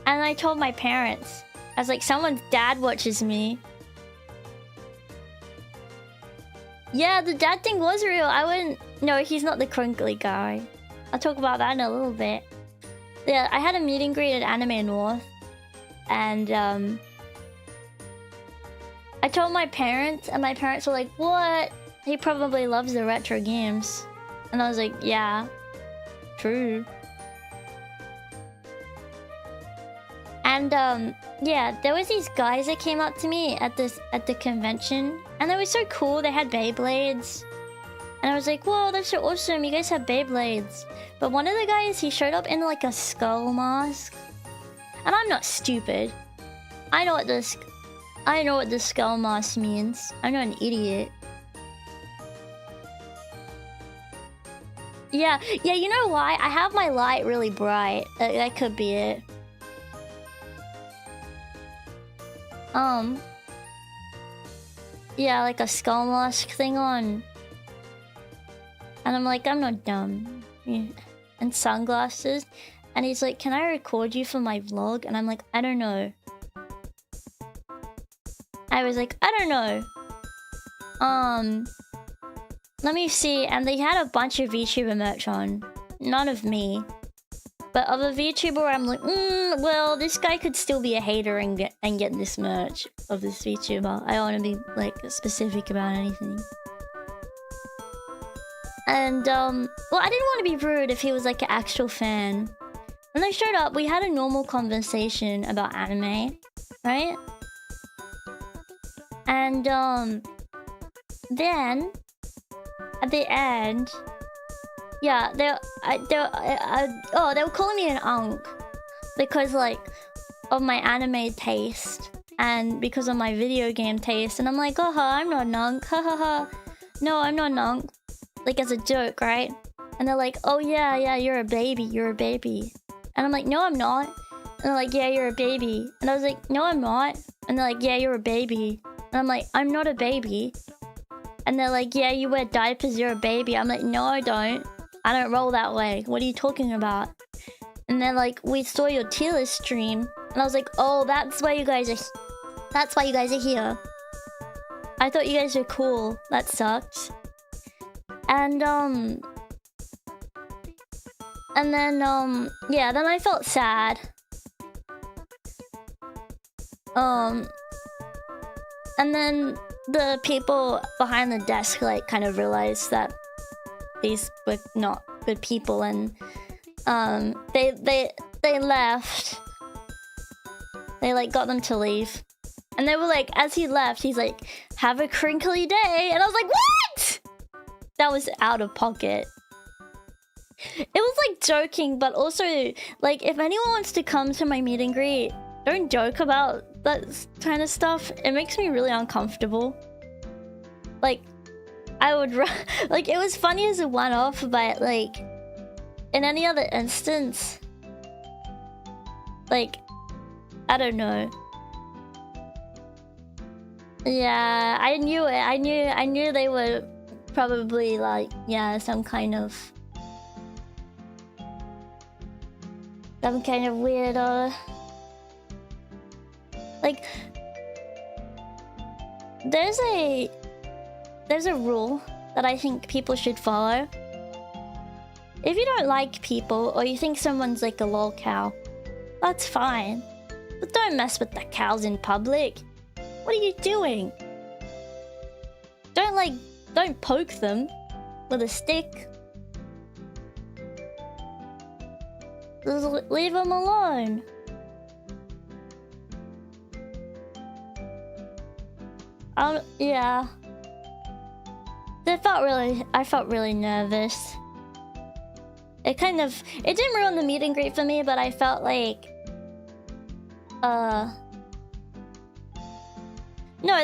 And I told my parents. I was like, someone's dad watches me. Yeah, the dad thing was real. I wouldn't... No, he's not the crinkly guy. I'll talk about that in a little bit. Yeah, I had a meet and greet at Anime North. And, I told my parents, and my parents were like, what? He probably loves the retro games. And I was like, yeah, true. And yeah, there was these guys that came up to me at the convention, and they were so cool. They had Beyblades, and I was like, whoa, that's so awesome, you guys have Beyblades. But one of the guys, he showed up in like a skull mask, and I'm not stupid. I know what the skull mask means. I'm not an idiot. Yeah, you know why? I have my light really bright. That could be it. Yeah, like a skull mask thing on. And I'm like, I'm not dumb. Yeah. And sunglasses. And he's like, can I record you for my vlog? And I'm like, I don't know. I was like, I don't know. Let me see. And they had a bunch of VTuber merch on. None of me. But of a VTuber, I'm like, well, this guy could still be a hater and get this merch of this VTuber. I don't want to be, like, specific about anything. And, well, I didn't want to be rude if he was, like, an actual fan. When they showed up, we had a normal conversation about anime, right? And, then, at the end... Yeah, they were calling me an unk because, like, of my anime taste and because of my video game taste. And I'm like, I'm not an unk, ha ha ha. No, I'm not an unk. Like, as a joke, right? And they're like, oh yeah, you're a baby. And I'm like, no, I'm not. And they're like, yeah, you're a baby. And I was like, no, I'm not. And they're like, yeah, you're a baby. And I'm like, I'm not a baby. And they're like, yeah, you wear diapers, you're a baby. I'm like, no, I don't. I don't roll that way. What are you talking about? And they're like, we saw your tier list stream. And I was like, oh, that's why you guys are here. I thought you guys were cool. That sucks. And yeah, then I felt sad. And then the people behind the desk, like, kind of realized that these were not good people, and they left. They, like, got them to leave. And they were like, as he left, he's like, have a crinkly day. And I was like, what? That was out of pocket. It was like joking, but also, like, if anyone wants to come to my meet and greet, don't joke about that kind of stuff. It makes me really uncomfortable. Like, I would like, it was funny as a one-off, but, like, in any other instance, like, I don't know. Yeah, I knew it. I knew they were probably, like, yeah, some kind of weirdo. Like, there's a rule that I think people should follow. If you don't like people, or you think someone's like a lol cow, that's fine. But don't mess with the cows in public. What are you doing? Don't poke them with a stick. Just leave them alone. Yeah. I felt really nervous. It didn't ruin the meet and greet for me, but I felt like... No,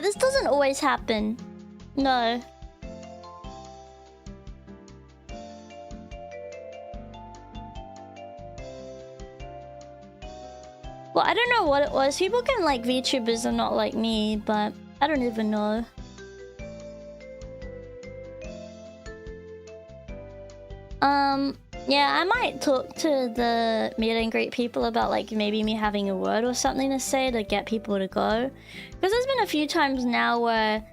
this doesn't always happen. No. Well, I don't know what it was. People can like VTubers and not like me, but I don't even know. Yeah, I might talk to the meet and greet people about, like, maybe me having a word or something to say to get people to go. Because there's been a few times now where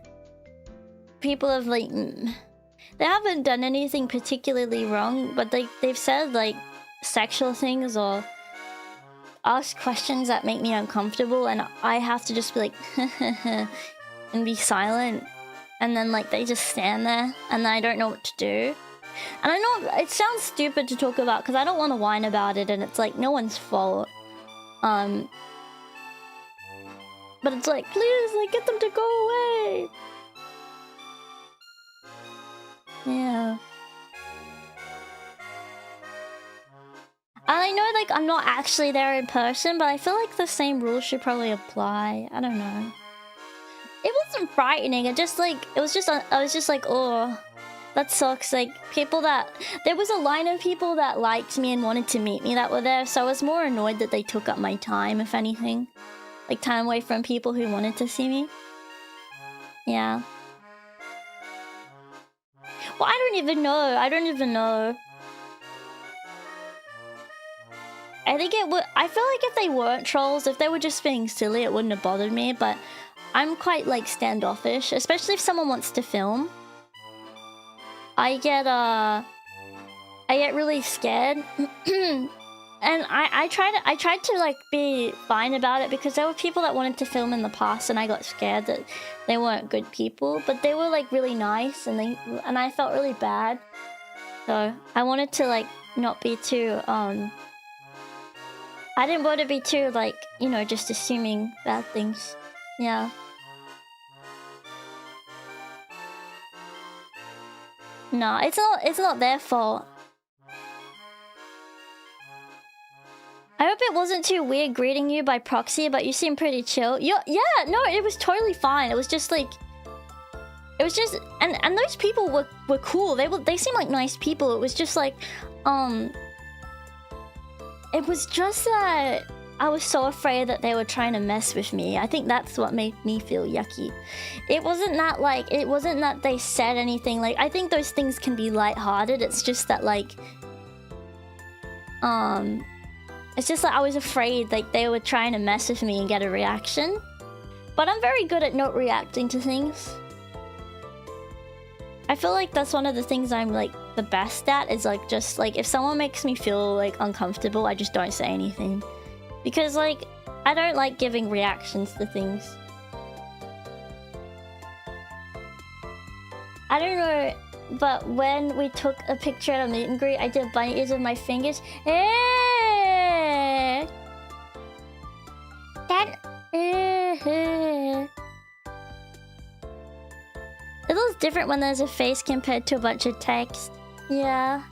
people have, like, they haven't done anything particularly wrong, but they've said, like, sexual things or asked questions that make me uncomfortable, and I have to just be like, and be silent. And then, like, they just stand there, and I don't know what to do. And I know it sounds stupid to talk about because I don't want to whine about it, and it's like no one's fault. But it's like, please, like, get them to go away. Yeah. And I know, like, I'm not actually there in person, but I feel like the same rules should probably apply. I don't know. It wasn't frightening. I was just like, oh, that sucks. Like, there was a line of people that liked me and wanted to meet me that were there, so I was more annoyed that they took up my time, if anything. like time away from people who wanted to see me. Yeah. Well, I don't even know. I don't even know. I think it would. I feel like if they weren't trolls, if they were just being silly, it wouldn't have bothered me. But I'm quite like standoffish, especially if someone wants to film. I get really scared. And I tried to like be fine about it because there were people that wanted to film in the past and I got scared that they weren't good people, but they were like really nice and I felt really bad. So I wanted to like not be too I didn't want to be too like, you know, just assuming bad things. Yeah. No, it's not their fault. I hope it wasn't too weird greeting you by proxy, but you seem pretty chill. Yeah, no, it was totally fine. It was just like... It was just... And those people were cool. They seemed like nice people. It was just like... It was just that... I was so afraid that they were trying to mess with me. I think that's what made me feel yucky. It wasn't that like... It wasn't that they said anything. Like, I think those things can be lighthearted. It's just that like... It's just that I was afraid like they were trying to mess with me and get a reaction. But I'm very good at not reacting to things. I feel like that's one of the things I'm like the best at is like just like if someone makes me feel like uncomfortable, I just don't say anything. Because like I don't like giving reactions to things. I don't know, but when we took a picture at a meet and greet, I did bunny ears with my fingers. Hey! That... It looks different when there's a face compared to a bunch of text. Yeah.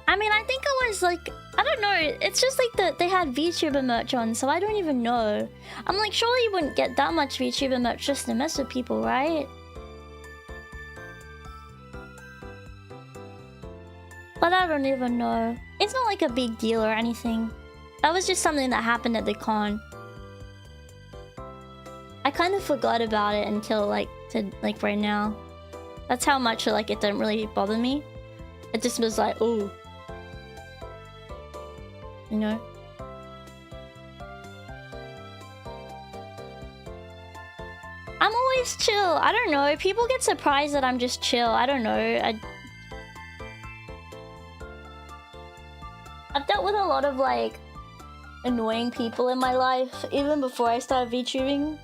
I mean, I think I was like... I don't know. It's just like they had VTuber merch on, so I don't even know. I'm like, surely you wouldn't get that much VTuber merch just to mess with people, right? But I don't even know. It's not like a big deal or anything. That was just something that happened at the con. I kind of forgot about it until like right now. That's how much like it didn't really bother me. It just was like, ooh. You know? I'm always chill. I don't know. People get surprised that I'm just chill. I don't know. I've dealt with a lot of like annoying people in my life even before I started VTubing.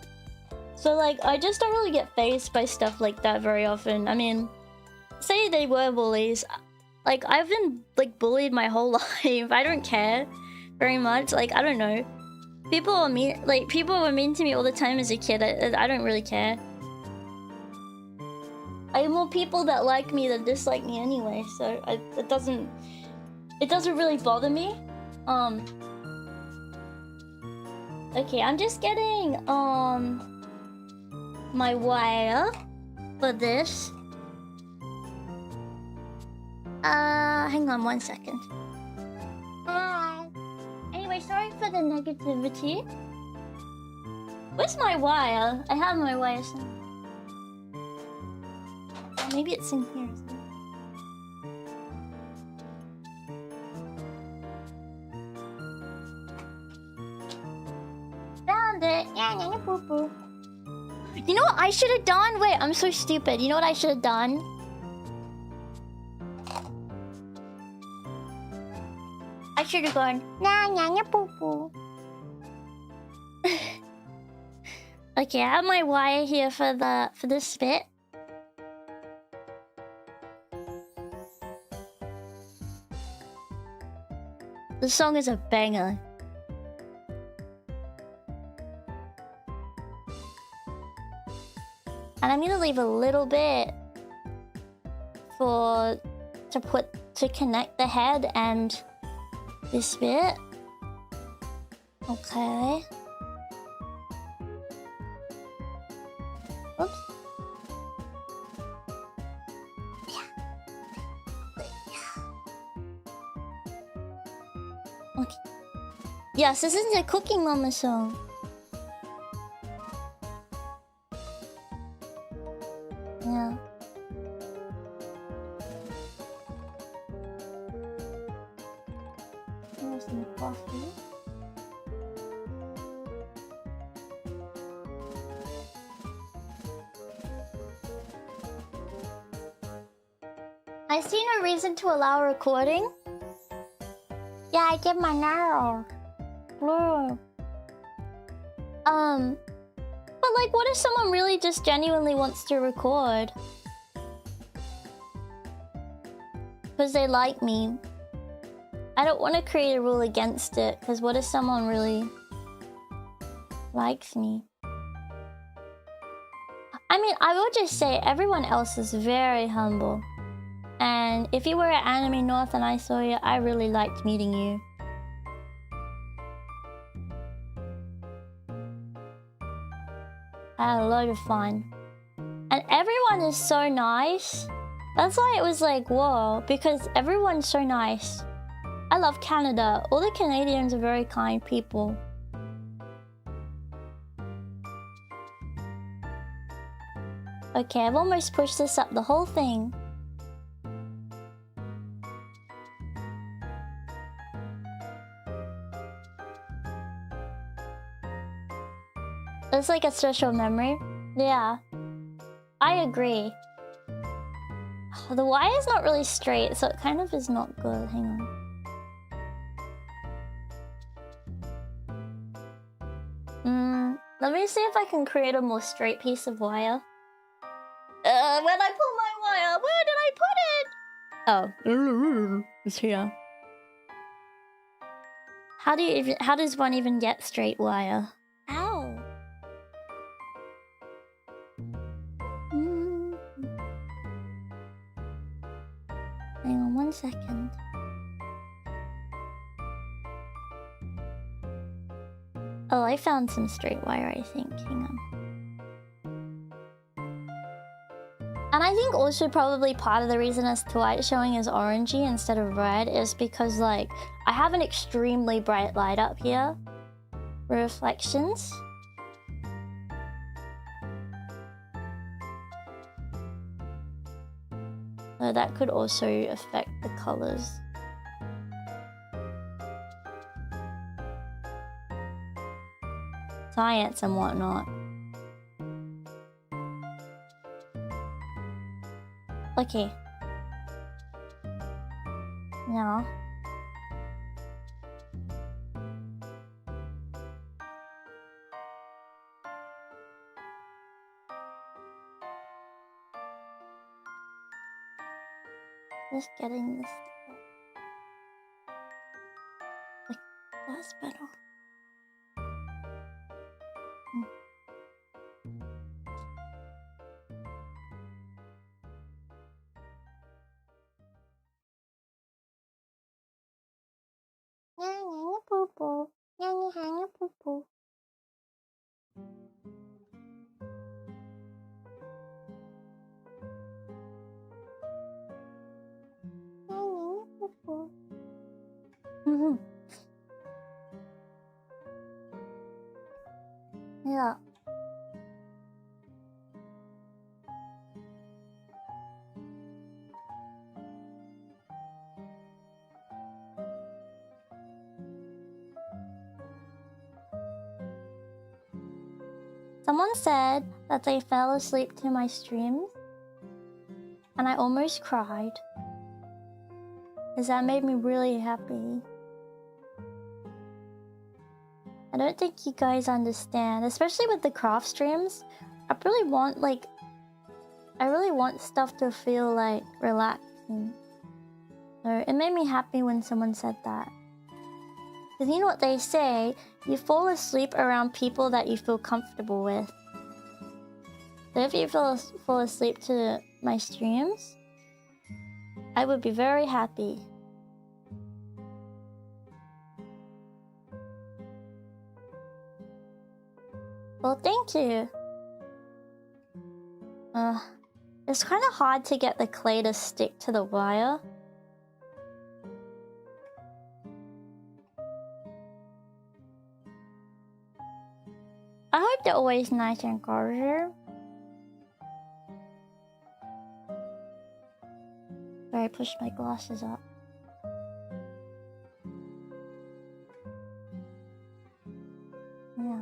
So like I just don't really get fazed by stuff like that very often. I mean, say they were bullies. Like I've been like bullied my whole life. I don't care very much. Like I don't know. People were mean. Like people were mean to me all the time as a kid. I don't really care. I have more people that like me than dislike me anyway. So it doesn't really bother me. Okay, I'm just getting my wire for this. Hang on 1 second. Anyway, sorry for the negativity. Where's my wire? I have my wire somewhere. Oh, maybe it's in here. Found it. Yeah, boo boo. You know what I should have done? Wait, I'm so stupid. You know what I should have done? I should have gone, nah, poo poo. Okay, I have my wire here for this bit. The song is a banger. And I'm gonna leave a little bit to connect the head and this bit. Okay. Oops. Okay. Yes, this is the cooking mama song. Yeah. Here's some coffee. I see no reason to allow recording. Yeah, I did my nails. Blue. But like, what if someone really just genuinely wants to record? Because they like me. I don't want to create a rule against it, because what if someone really likes me? I mean, I will just say everyone else is very humble. And if you were at Anime North and I saw you, I really liked meeting you. I had a lot of fun. And everyone is so nice. That's why it was like, whoa, because everyone's so nice. I love Canada. All the Canadians are very kind people. Okay, I've almost pushed this up the whole thing. It's like a special memory. Yeah. I agree. The wire is not really straight, so it kind of is not good. Hang on. Let me see if I can create a more straight piece of wire. When I pull my wire, where did I put it? Oh. It's here. How does one even get straight wire? Ow. Hang on 1 second. Oh, I found some straight wire, I think. Hang on. And I think also probably part of the reason as to why it's showing as orangey instead of red is because, like, I have an extremely bright light up here. Reflections. So that could also affect the colors. Science and whatnot. Okay. Now. Just getting this. Like, that's better. Poo-poo. Poo-poo. Yeah. Someone said that they fell asleep to my streams, and I almost cried, because that made me really happy. I don't think you guys understand, especially with the craft streams. I really want stuff to feel like relaxing. So it made me happy when someone said that. Because you know what they say, you fall asleep around people that you feel comfortable with. So if you fall asleep to my streams, I would be very happy. Well, thank you. It's kind of hard to get the clay to stick to the wire. hope they're always nice and kosher. Sorry, I pushed my glasses up. Yeah.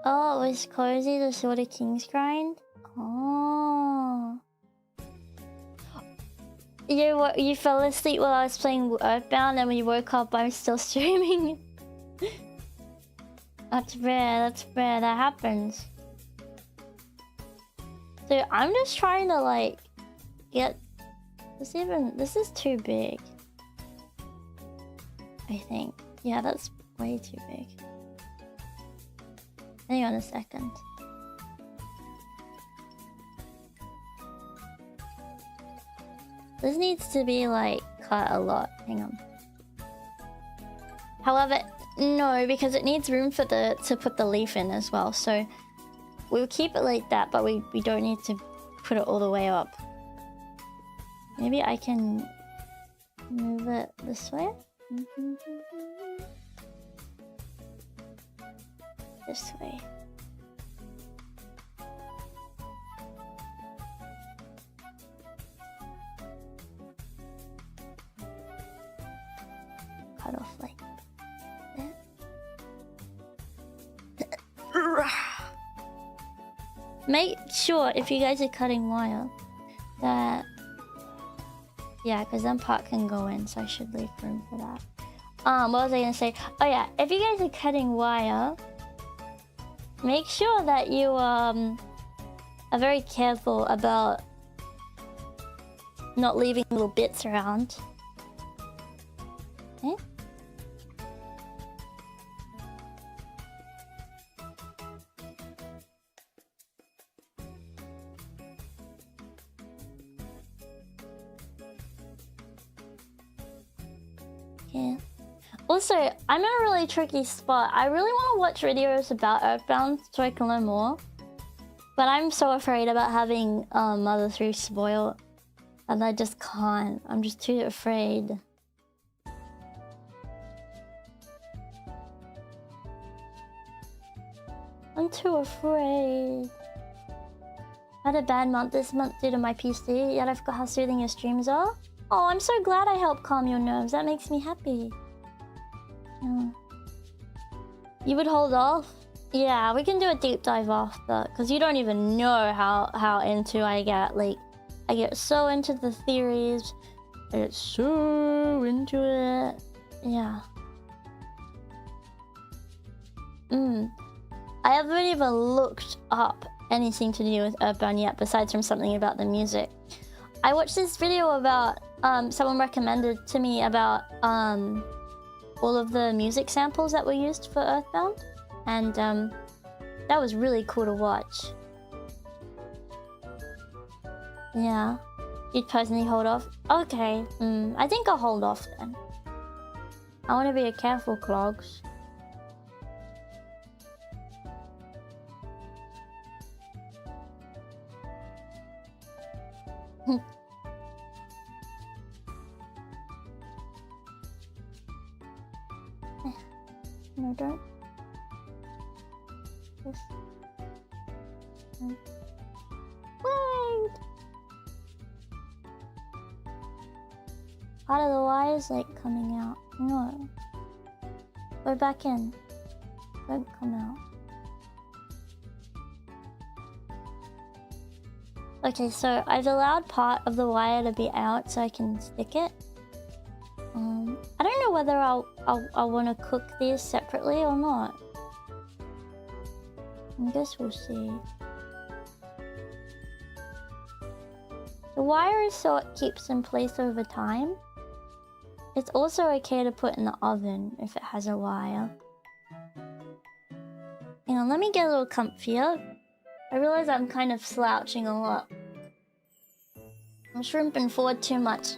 Oh, it was cozy, the sort of King's Grind? Oh. You fell asleep while I was playing Earthbound, and when you woke up, I'm still streaming. That's rare, that happens. So I'm just trying to like get this is too big. I think. Yeah, that's way too big. Hang on a second. This needs to be like cut a lot. Hang on. However, no, because it needs room for to put the leaf in as well. So we'll keep it like that, but we don't need to put it all the way up. Maybe I can move it this way. This way. Cut off like that. Make sure if you guys are cutting wire that, yeah, because then part can go in, so I should leave room for that. What was I gonna say? Oh yeah, if you guys are cutting wire, make sure that you are very careful about not leaving little bits around. Okay? Yeah. Also, I'm in a really tricky spot. I really want to watch videos about Earthbound so I can learn more. But I'm so afraid about having Mother 3 spoil. And I just can't. I'm just too afraid. I'm too afraid. I had a bad month this month due to my PC, yet I forgot how soothing your streams are. Oh, I'm so glad I helped calm your nerves. That makes me happy. Yeah. You would hold off? Yeah, we can do a deep dive after, because you don't even know how into I get. Like, I get so into the theories. I get so into it. Yeah. I haven't even looked up anything to do with Earthbound yet, besides from something about the music. I watched this video about, someone recommended to me about, all of the music samples that were used for Earthbound. And, that was really cool to watch. Yeah. You'd personally hold off? Okay. I think I'll hold off then. I want to be a careful clogs. No, don't. This. Wait! Part of the wire is like coming out. No. Go back in. Don't come out. Okay, so I've allowed part of the wire to be out so I can stick it. I don't know whether I'll want to cook these separately or not. I guess we'll see. The wire is so it keeps in place over time. It's also okay to put in the oven if it has a wire. Hang on, let me get a little comfier. I realize I'm kind of slouching a lot. I'm shrimping forward too much.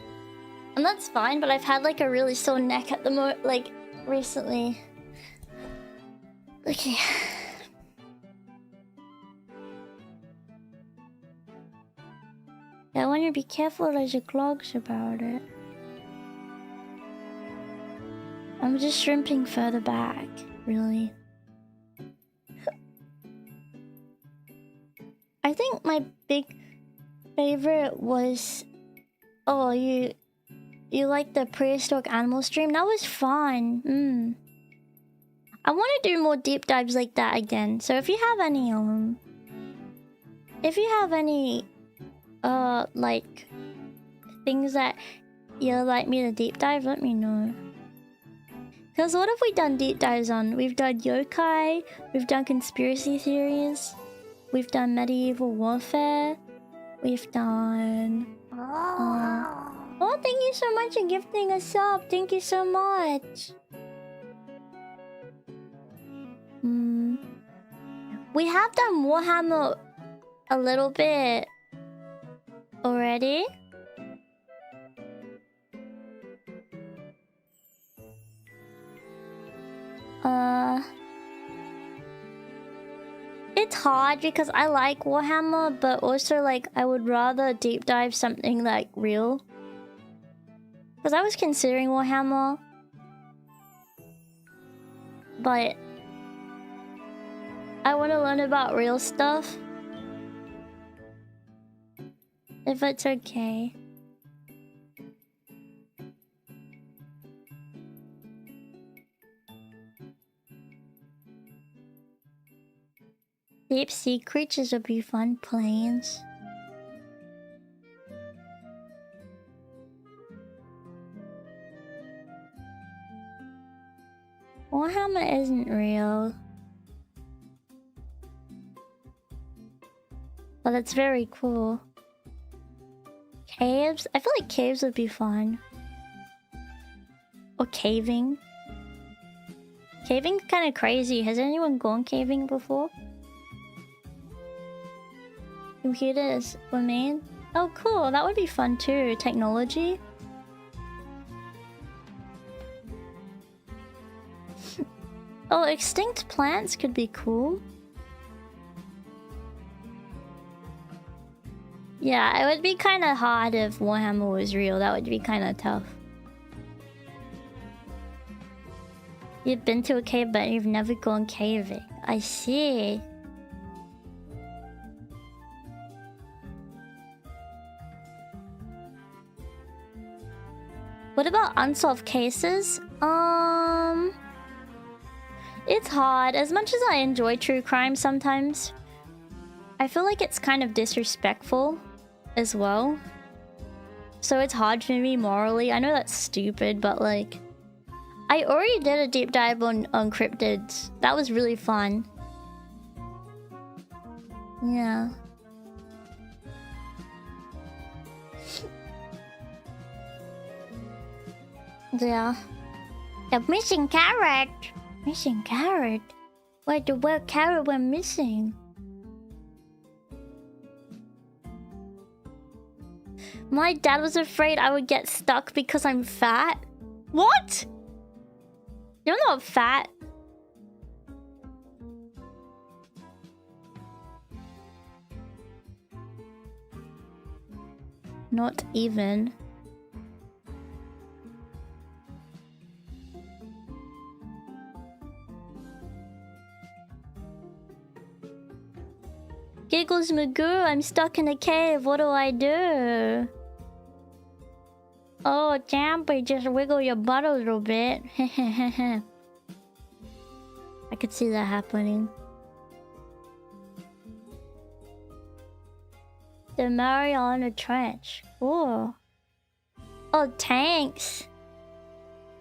And that's fine, but I've had like a really sore neck at the moment, like recently. Okay. Yeah, I want you to be careful, there's your clogs about it. I'm just shrimping further back, really. I think my big favorite was... Oh, you like the prehistoric animal stream? That was fun. I want to do more deep dives like that again. So if you have any like things that you'd like me to deep dive, let me know. Because what have we done deep dives on? We've done yokai, we've done conspiracy theories, we've done medieval warfare, we've done... Oh, thank you so much for gifting a sub. Thank you so much. We have done Warhammer a little bit already. It's hard because I like Warhammer, but also like I would rather deep dive something like real. Because I was considering Warhammer, but I want to learn about real stuff. If it's okay. Deep sea creatures would be fun. Planes. Warhammer isn't real. But it's very cool. Caves? I feel like caves would be fun. Or caving. Caving's kind of crazy. Has anyone gone caving before? Computers were made? Oh cool, that would be fun too. Technology. Oh, extinct plants could be cool. Yeah, it would be kind of hard if Warhammer was real. That would be kind of tough. You've been to a cave, but you've never gone caving. I see. What about unsolved cases? It's hard. As much as I enjoy true crime sometimes, I feel like it's kind of disrespectful as well. So it's hard for me morally. I know that's stupid, but like... I already did a deep dive on cryptids. That was really fun. Yeah. Yeah. The missing carrot! Missing carrot? Why the word carrot went missing? My dad was afraid I would get stuck because I'm fat. What? You're not fat. Not even. Giggles Magoo, I'm stuck in a cave. What do I do? Oh, Champy, just wiggle your butt a little bit. I could see that happening. The Mariana Trench. Oh. Oh, tanks.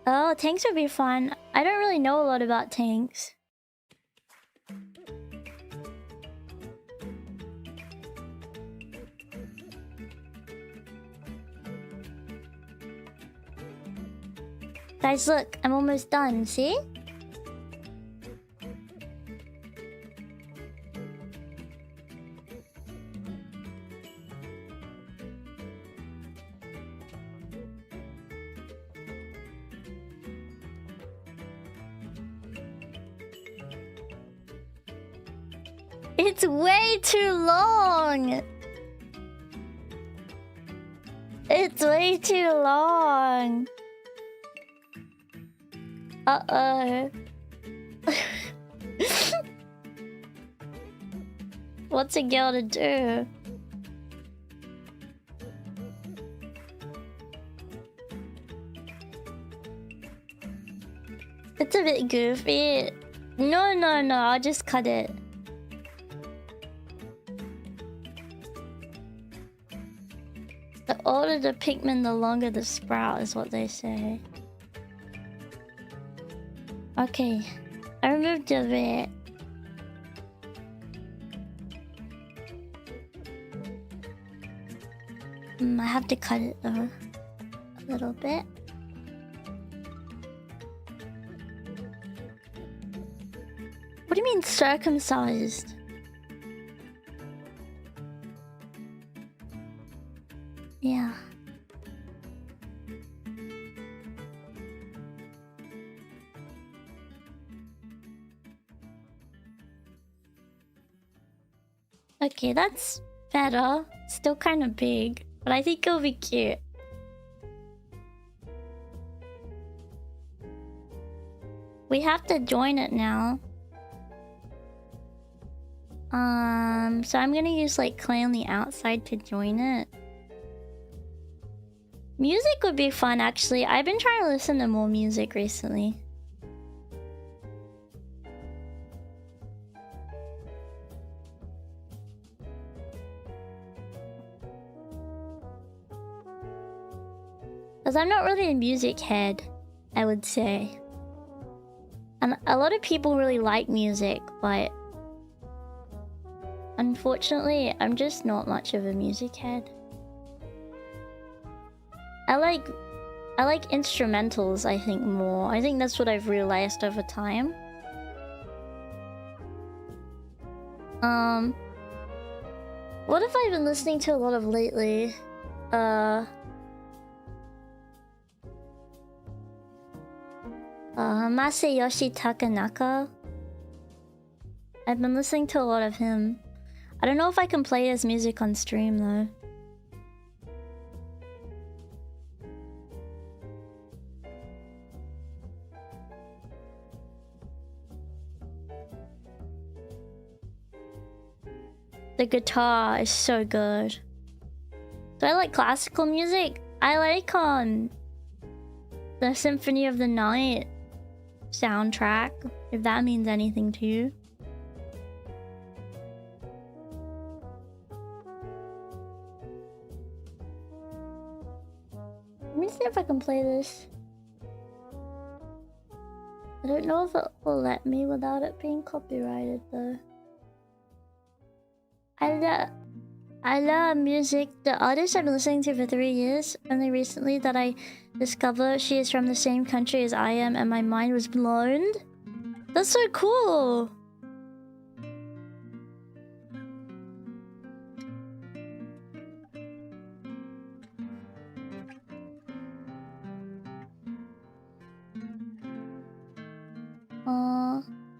Oh, tanks would be fun. I don't really know a lot about tanks. Guys, look, I'm almost done, see? It's way too long! It's way too long! Uh-oh. What's a girl to do? It's a bit goofy. No, I'll just cut it. The older the Pikmin, the longer the sprout is what they say. Okay, I removed the bit. I have to cut it though. A little bit. What do you mean circumcised? Yeah. Okay, that's better. Still kind of big, but I think it'll be cute. We have to join it now. So I'm gonna use like clay on the outside to join it. Music would be fun actually. I've been trying to listen to more music recently. Because I'm not really a music head, I would say. And a lot of people really like music, but unfortunately, I'm just not much of a music head. I like instrumentals, I think, more. I think that's what I've realized over time. What have I been listening to a lot of lately? Masayoshi Takanaka. I've been listening to a lot of him. I don't know if I can play his music on stream though. The guitar is so good. Do I like classical music? I like the Symphony of the Night soundtrack, if that means anything to you. Let me see if I can play this. I don't know if it will let me without it being copyrighted though. I love music. The artist I've been listening to for 3 years, only recently that I discovered she is from the same country as I am, and my mind was blown. That's so cool.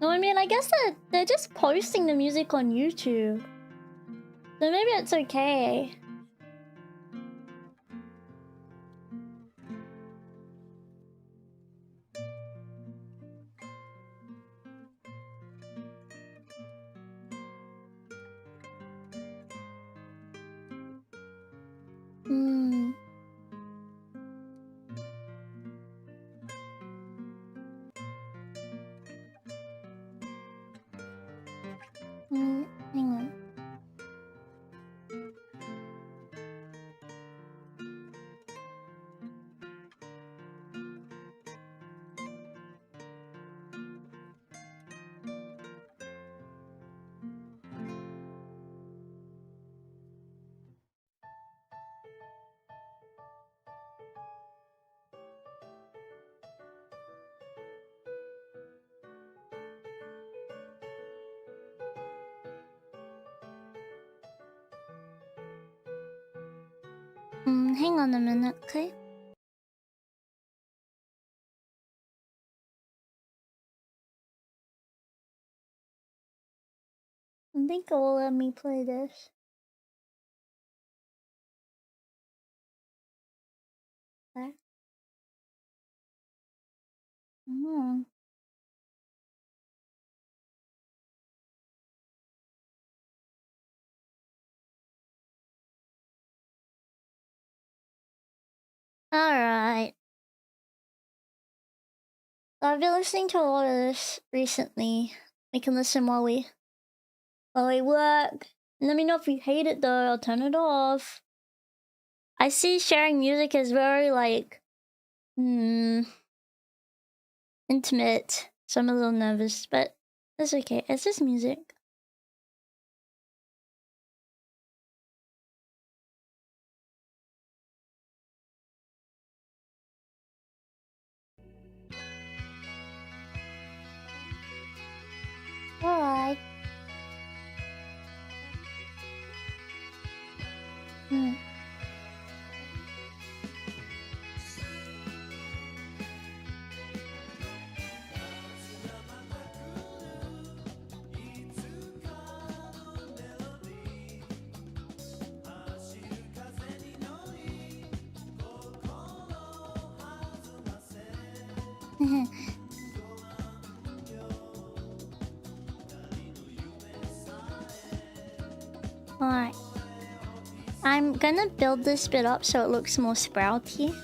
No, I mean, I guess they're just posting the music on YouTube. So maybe it's okay. Hang on. Hang on a minute, okay? I think it will let me play this. Okay. Mm. Alright. I've been listening to a lot of this recently. We can listen while we work. Let me know if you hate it though, I'll turn it off. I see sharing music is very like intimate. So I'm a little nervous, but that's okay. It's just music. Alright. Alright. I'm gonna build this bit up so it looks more sprouty.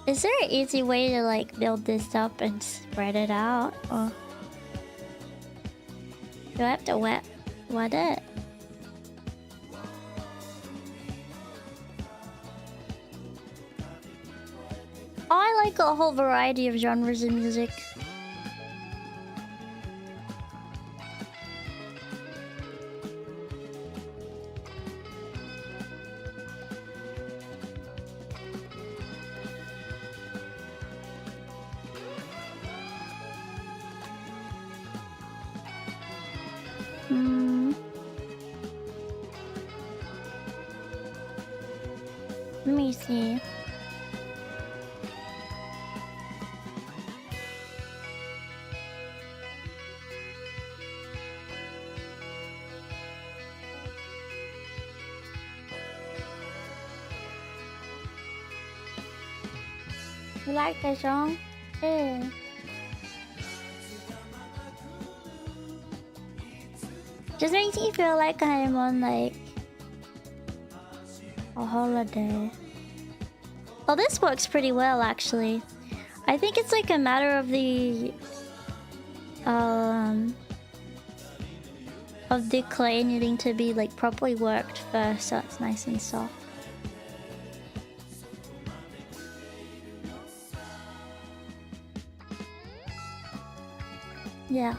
Is there an easy way to like build this up and spread it out, or do I have to wet it? Oh, I like a whole variety of genres of music. Let me see. You like that song? Yeah. Just makes me feel like I'm on like a holiday. Well, this works pretty well actually. I think it's like a matter of the clay needing to be like properly worked first, so it's nice and soft. Yeah.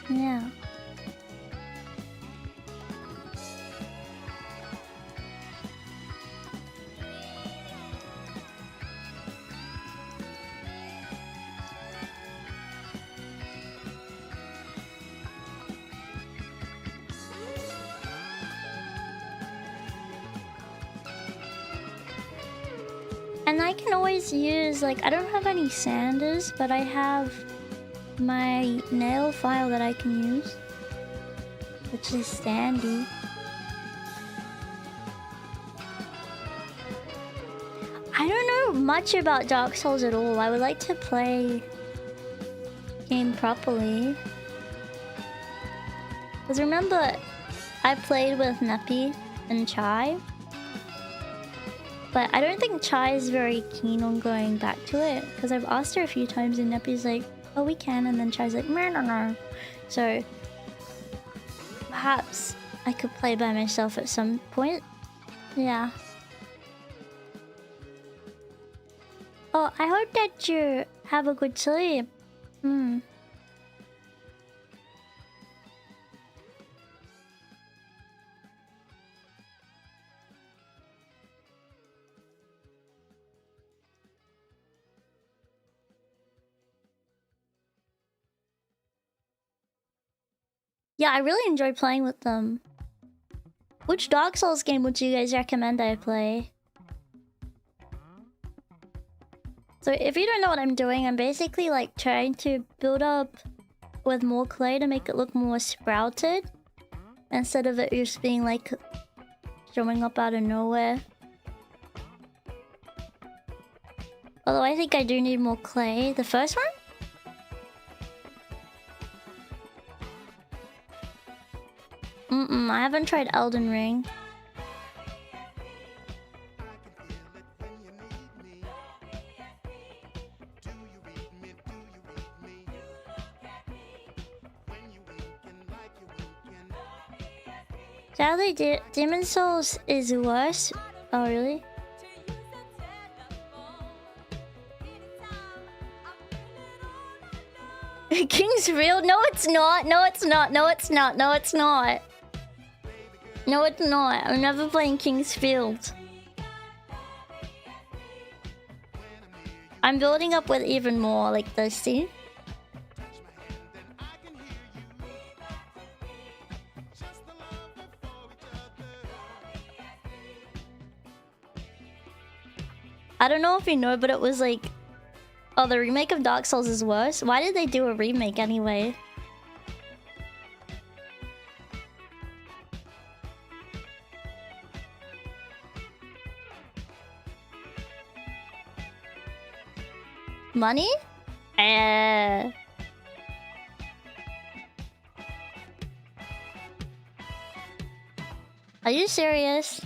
Yeah. And I can always use, like, I don't have any sanders, but I have my nail file that I can use, which is Sandy. I don't know much about Dark Souls at all. I would like to play the game properly. Because remember, I played with Neppy and Chai. But I don't think Chai is very keen on going back to it. Because I've asked her a few times and Neppy's like, oh, we can. And then Chai's like, no. So perhaps I could play by myself at some point. Yeah. Oh, I hope that you have a good sleep. Yeah, I really enjoy playing with them. Which Dark Souls game would you guys recommend I play? So if you don't know what I'm doing, I'm basically like trying to build up with more clay to make it look more sprouted. Instead of it just being like showing up out of nowhere. Although I think I do need more clay. The first one? I haven't tried Elden Ring. Sadly, Demon Souls is worse. Oh, really? Kingsfield? No, it's not. No, it's not. No, it's not. No, it's not. No, it's not. I'm never playing Kingsfield. I'm building up with even more like this, see? I don't know if you know, but it was like... Oh, the remake of Dark Souls is worse? Why did they do a remake anyway? Money? Are you serious?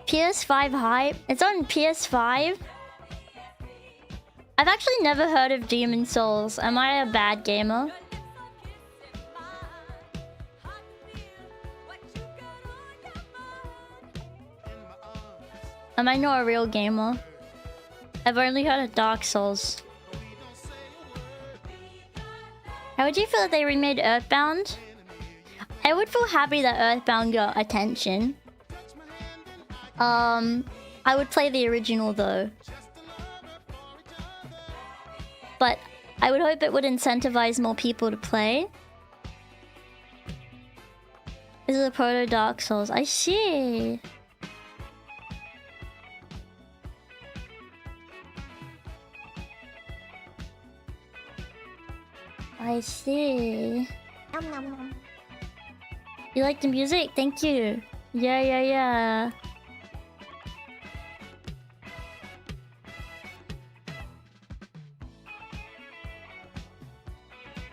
PS5 hype? It's on PS5? I've actually never heard of Demon Souls. Am I a bad gamer? Am I not a real gamer? I've only heard of Dark Souls. How would you feel if they remade Earthbound? I would feel happy that Earthbound got attention. I would play the original though. But I would hope it would incentivize more people to play. This is a proto Dark Souls. I see. I see. You like the music? Thank you. Yeah.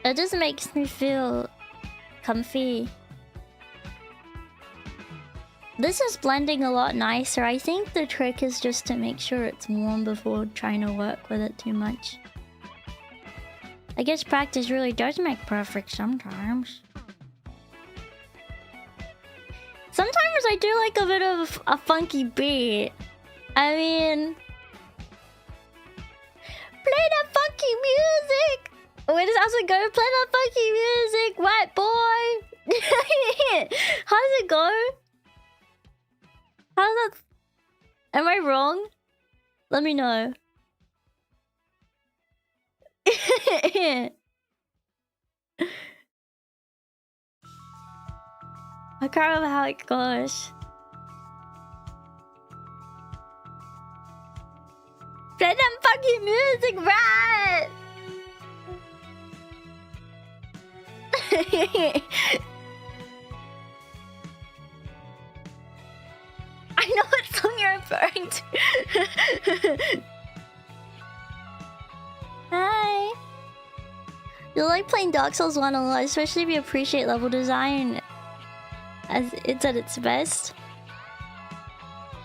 It just makes me feel comfy. This is blending a lot nicer. I think the trick is just to make sure it's warm before trying to work with it too much. I guess practice really does make perfect sometimes. Sometimes I do like a bit of a funky beat. I mean... Play that funky music! Where does it go? Play that funky music, white boy! How does it go? How does that... Am I wrong? Let me know. I can't remember how it goes. Play that fucking music, right? I know what song you're referring to. Hi. You like playing Dark Souls 1 a lot, especially if you appreciate level design as it's at its best.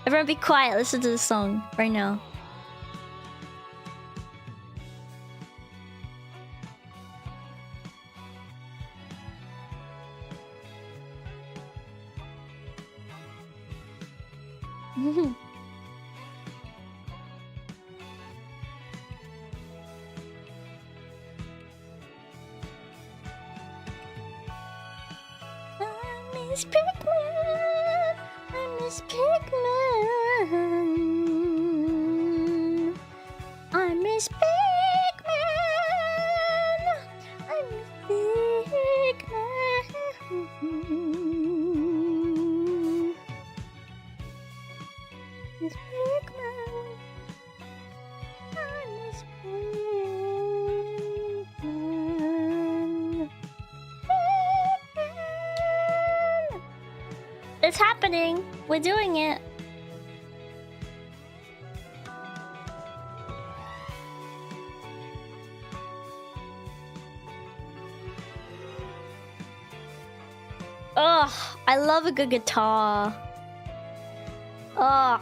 Everyone be quiet, listen to the song right now. Pikmin. I miss Pikmin. I miss Pikmin. Miss Pikmin. I miss Pikmin. Pikmin. It's happening. We're doing it. Ugh, I love a good guitar. Ugh.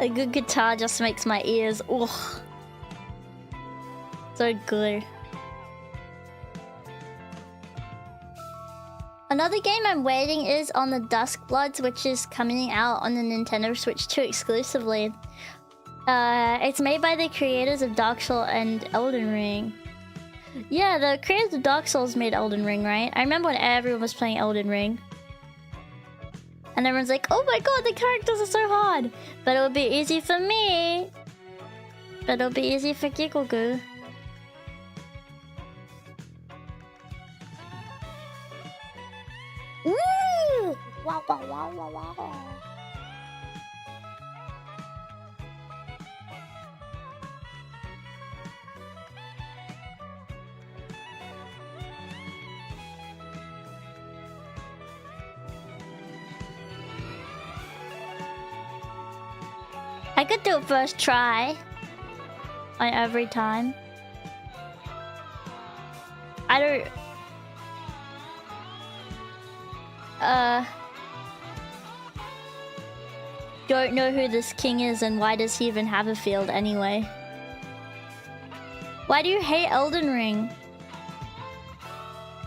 A good guitar just makes my ears, ugh. So good. Another game I'm waiting is on the Duskbloods, which is coming out on the Nintendo Switch 2 exclusively. It's made by the creators of Dark Souls and Elden Ring. Yeah, the creators of Dark Souls made Elden Ring, right? I remember when everyone was playing Elden Ring. And everyone's like, oh my god, the characters are so hard! But it'll be easy for me! But it'll be easy for Gigglegoo. Woo! Wow, wow, wow, wow, wow. I could do it first try on every time. I don't know who this king is and why does he even have a field anyway? Why do you hate Elden Ring?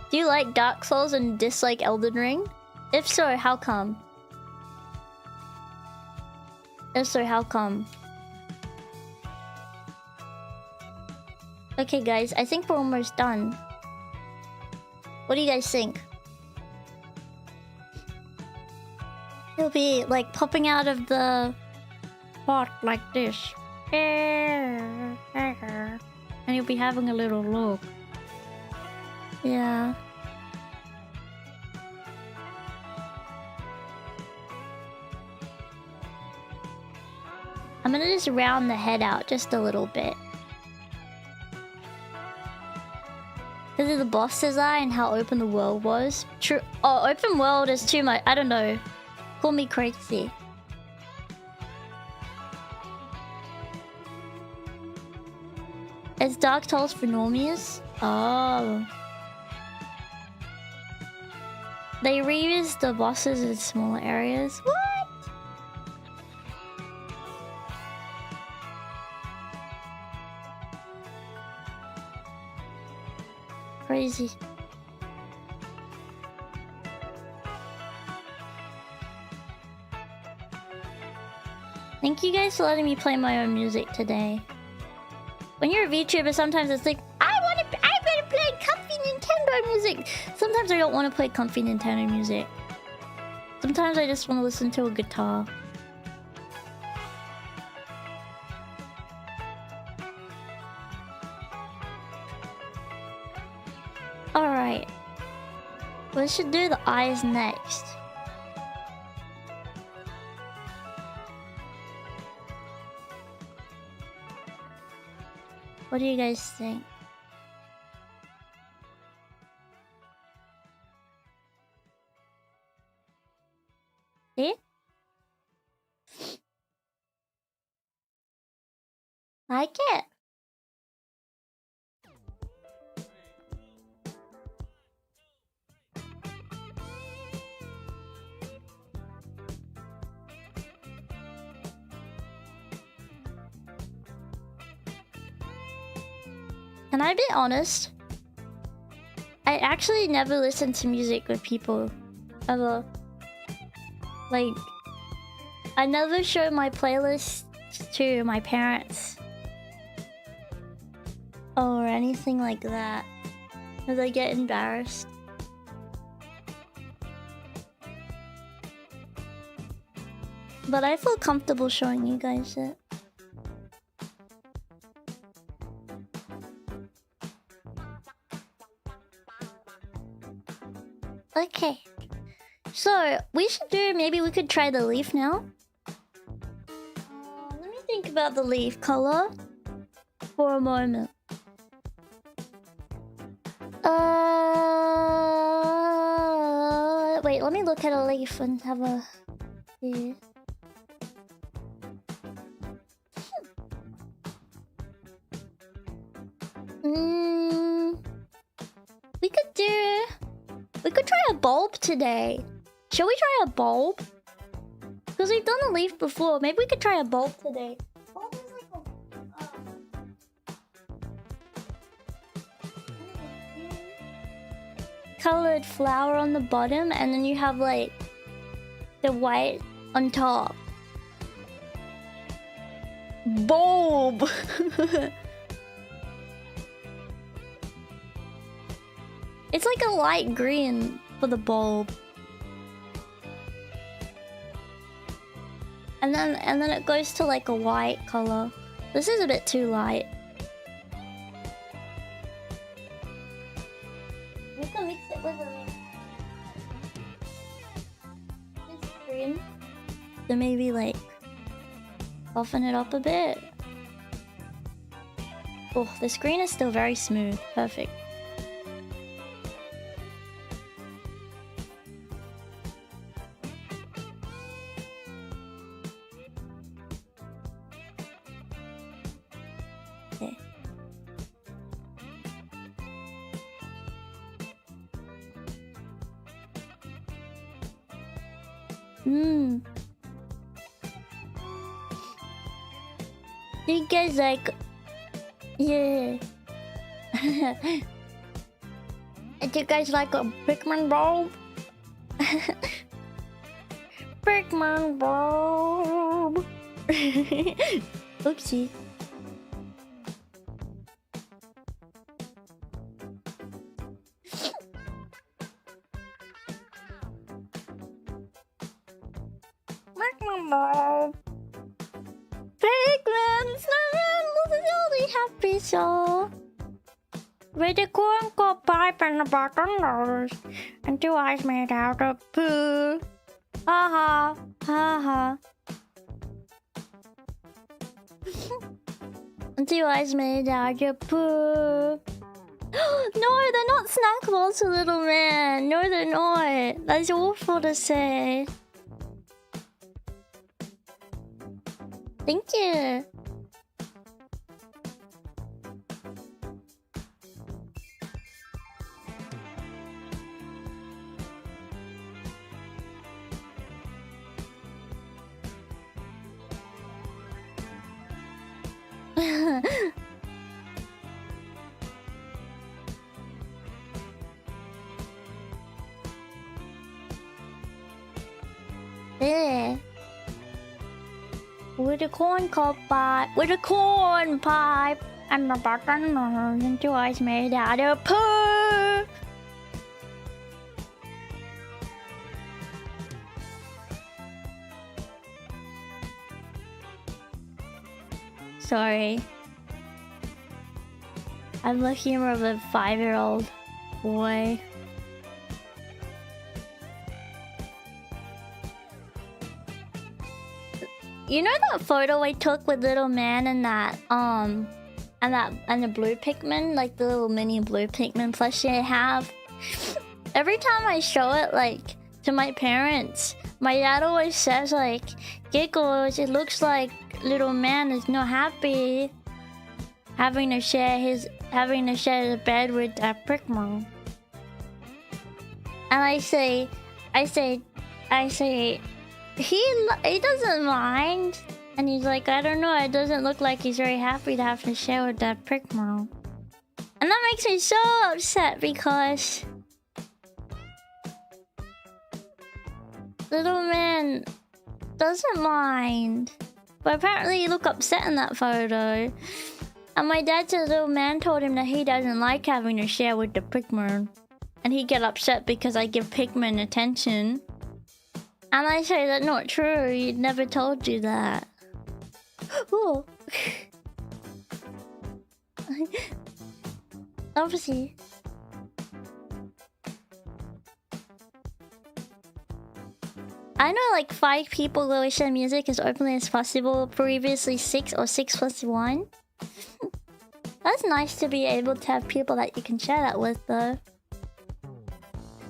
Do you like Dark Souls and dislike Elden Ring? If so, how come? If so, how come? Okay guys, I think we're almost done. What do you guys think? He'll be like popping out of the pot like this. And he'll be having a little look. Yeah. I'm gonna just round the head out just a little bit. Because of the boss design and how open the world was. True. Oh, open world is too much. I don't know. Call me crazy. It's Dark Souls for normies? Oh. They reuse the bosses in smaller areas? What? Crazy. Thank you guys for letting me play my own music today. When you're a VTuber, sometimes it's like, I want to play comfy Nintendo music. Sometimes I don't want to play comfy Nintendo music. Sometimes I just want to listen to a guitar. Alright. We should do the eyes next. What do you guys think? See? Like it? Can I be honest? I actually never listen to music with people. Ever. Like, I never show my playlist to my parents. Or anything like that. Because I get embarrassed. But I feel comfortable showing you guys it. Okay. So, we should do... Maybe we could try the leaf now. Let me think about the leaf color for a moment. Wait, let me look at a leaf and have a... Yeah. We could try a bulb today. Shall we try a bulb? Because we've done a leaf before. Maybe we could try a bulb today. Bulb is like a colored flower on the bottom, and then you have like the white on top. Bulb. It's like a light green for the bulb. And then it goes to like a white color. This is a bit too light. We can mix it with this green. So maybe like soften it up a bit. Oh, the screen is still very smooth. Perfect. You guys like... Yeah. Do you guys like a Pikmin bulb? Pikmin bulb. Oopsie. Pikmin bulb. Pikmin, snowman, this is only happy show. With a corn-cob pipe and a button nose, and 2 eyes made out of poo. Ha ha, ha ha. And 2 eyes made out of poo. No, they're not snack balls, little man. No, they're not. That's awful to say. Thank you. Yeah. With a corn cob pipe, with a corn pipe, and a button nose, and 2 eyes made out of poo. Sorry. I'm the humor of a 5-year-old boy. You know that photo I took with little man and the blue Pikmin, like the little mini blue Pikmin plushie I have? Every time I show it like to my parents, my dad always says like, "Giggles, it looks like little man is not happy having to share the bed with that Pikmin." And I say he doesn't mind, and he's like, I don't know, it doesn't look like he's very happy to have to share with that Pikmin. And that makes me so upset because little man doesn't mind, but apparently you look upset in that photo. And my dad said little man told him that he doesn't like having to share with the Pikmin, and he get upset because I give Pikmin attention. And I say that's not true. He never told you that. Oh. Obviously. I know like 5 people who share music as openly as possible. Previously 6 or 6 plus 1. That's nice to be able to have people that you can share that with though.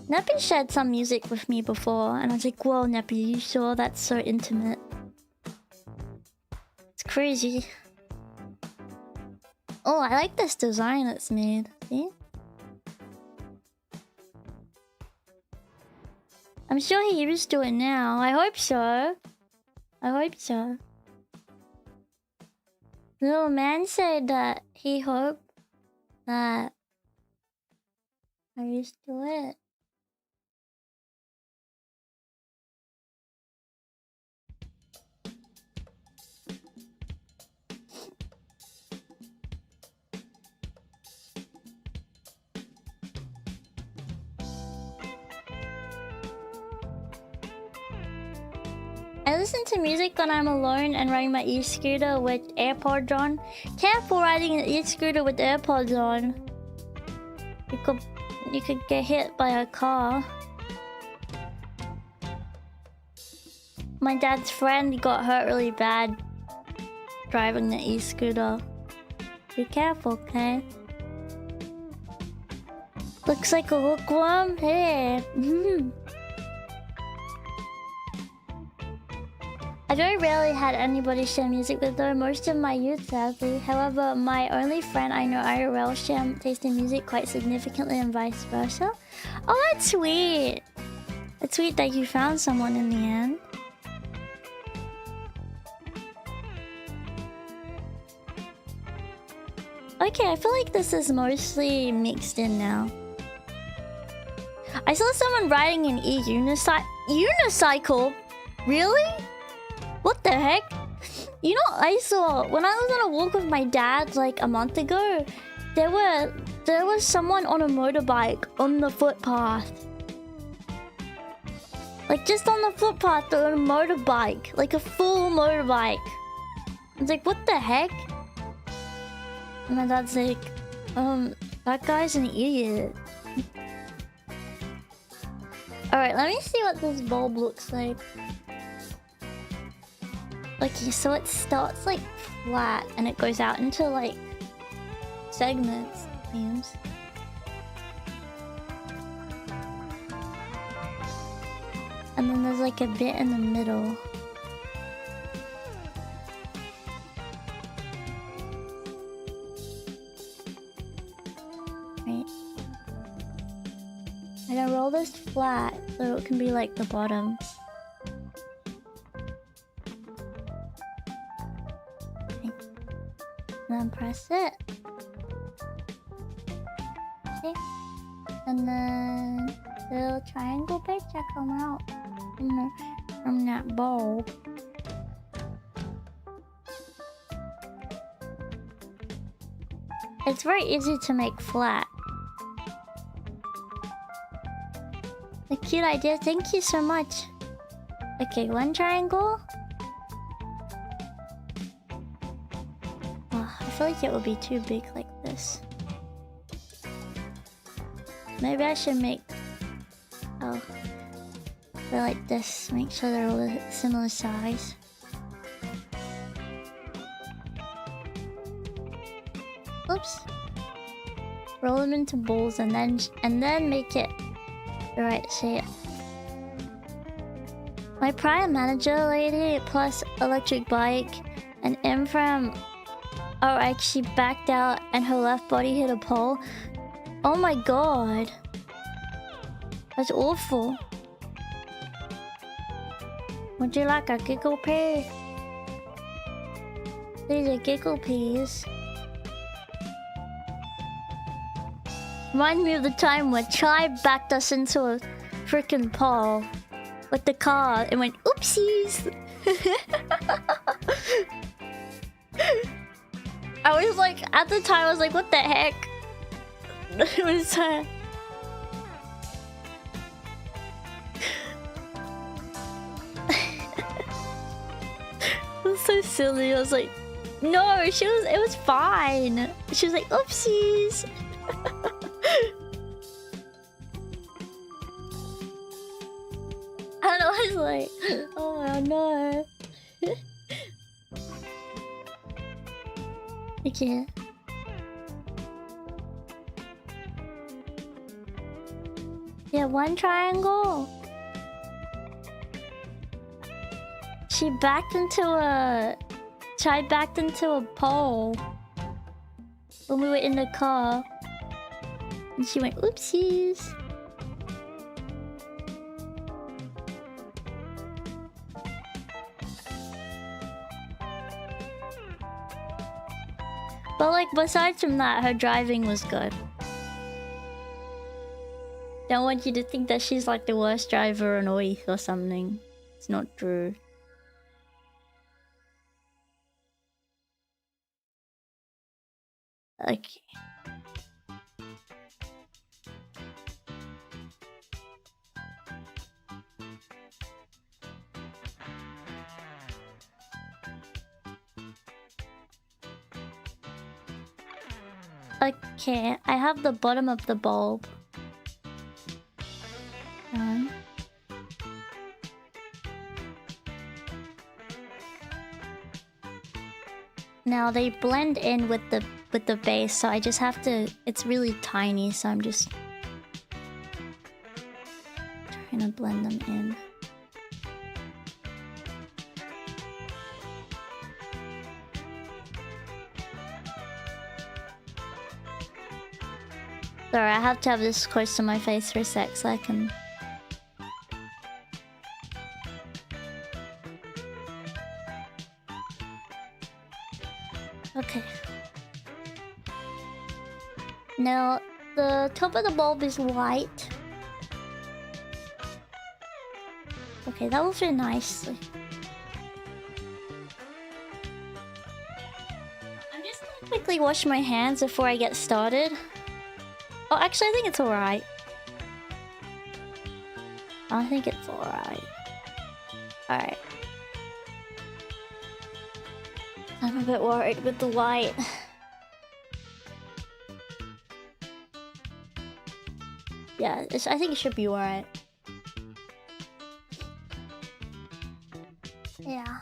Neppy shared some music with me before and I was like, whoa Neppy, you sure? That's so intimate. It's crazy. Oh, I like this design it's made. See? I'm sure he used to it now. I hope so. I hope so. Little man said that he hoped that I used to it. I listen to music when I'm alone and riding my e-scooter with AirPods on. Careful riding an e-scooter with AirPods on. You could get hit by a car. My dad's friend got hurt really bad driving the e-scooter. Be careful, okay? Looks like a hookworm. Hey. I very rarely had anybody share music with though, most of my youth sadly. However, my only friend I know IRL share taste in music quite significantly and vice versa. Oh, that's sweet. It's sweet that you found someone in the end. Okay, I feel like this is mostly mixed in now. I saw someone riding an unicycle. Really? What the heck? You know, I saw when I was on a walk with my dad like a month ago, there was someone on a motorbike on the footpath. Like just on the footpath on a motorbike, like a full motorbike. I was like, what the heck? And my dad's like, that guy's an idiot. Alright, let me see what this bulb looks like. Okay, so it starts like flat and it goes out into like segments, it seems. And then there's like a bit in the middle. Right. I'm gonna roll this flat so it can be like the bottom. And then press it. Okay. And then the little triangle picture come out from that bulb. It's very easy to make flat. A cute idea, thank you so much. Okay, one triangle. I feel like it would be too big like this. Maybe I should make... Oh. Or like this. Make sure they're all a similar size. Oops. Roll them into balls and then make it the right shape. My prior manager lady plus electric bike and M from... Oh, right, she backed out and her left body hit a pole. Oh my god. That's awful. Would you like a giggle pea? These are giggle peas. Remind me of the time when Chai backed us into a freaking pole with the car and went oopsies. I was like, at the time, I was like, what the heck? It was so silly. I was like, no, it was fine. She was like, oopsies. I don't know, I was like, oh no. Okay. Yeah, one triangle. She backed into a pole when we were in the car. And she went, oopsies. But like, besides from that, her driving was good. Don't want you to think that she's like the worst driver on Earth or something. It's not true. Okay. Okay, I have the bottom of the bulb. Now they blend in with the base, so I just have to. It's really tiny, so I'm just trying to blend them in. Sorry, I have to have this close to my face for a sec so I can. Okay. Now, the top of the bulb is white. Okay, that will fit nicely. I'm just gonna quickly wash my hands before I get started. Oh, actually, I think it's alright. I think it's alright. Alright. I'm a bit worried with the light. Yeah, I think it should be alright. Yeah.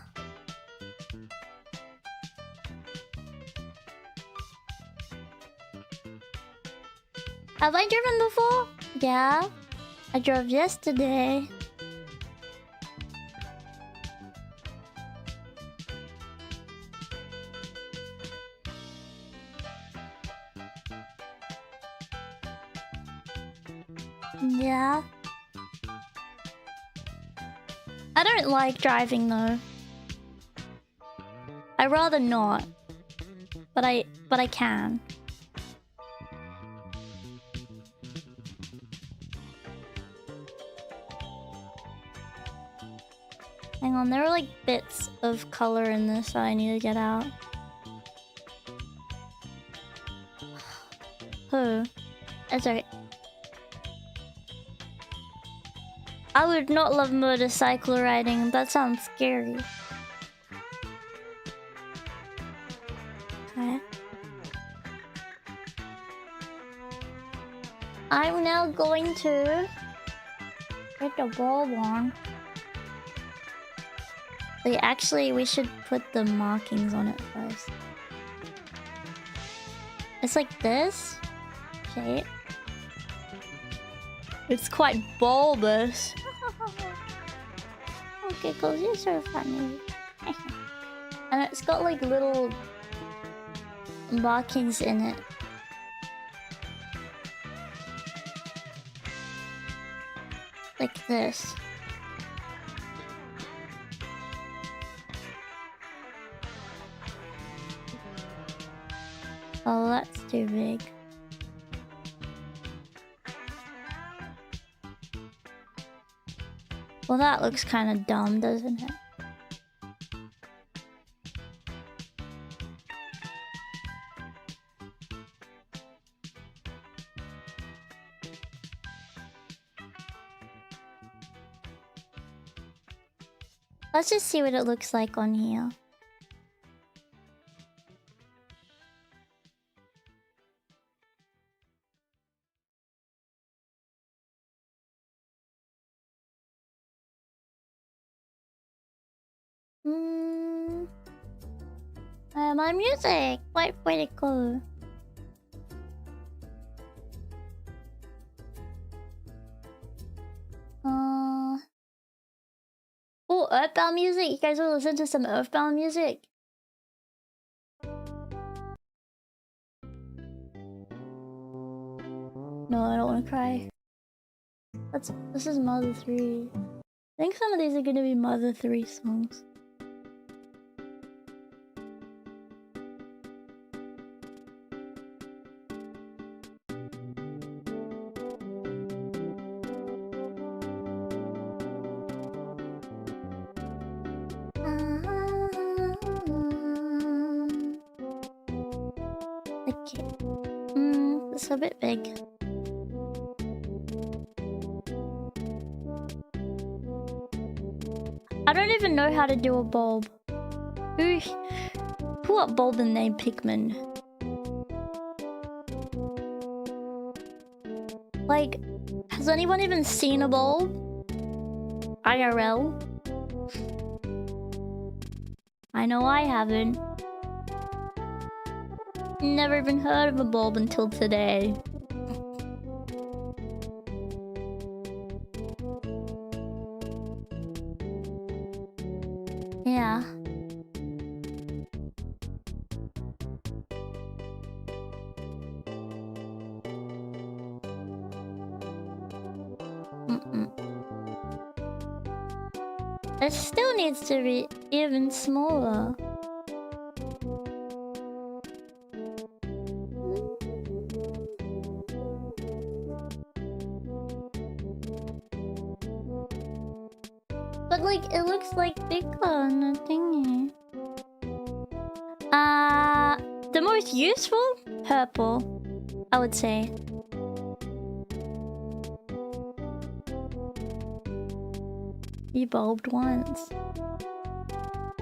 Have I driven before? Yeah. I drove yesterday. Yeah. I don't like driving though. I'd rather not. But I can. Hang on, there are like bits of color in this that I need to get out. Oh, that's alright. I would not love motorcycle riding. That sounds scary. Okay. I'm now going to put the bulb on. Wait, actually, we should put the markings on it first. It's like this shape. It's quite bulbous. Okay, cause you're so funny. And it's got like little markings in it. Like this. Oh, that's too big. Well, that looks kind of dumb, doesn't it? Let's just see what it looks like on here. My music, quite pretty cool. Oh, Earthbound music. You guys will listen to some Earthbound music. No, I don't want to cry. This is Mother 3. I think some of these are gonna be Mother 3 songs. Okay. It's a bit big. I don't even know how to do a bulb. Who up bulb and name Pikmin? Like, has anyone even seen a bulb? IRL? I know I haven't. Never even heard of a bulb until today. Yeah. It still needs to be even smaller. But like, it looks like bigger on the thingy. The most useful? Purple, I would say. You bulbed once.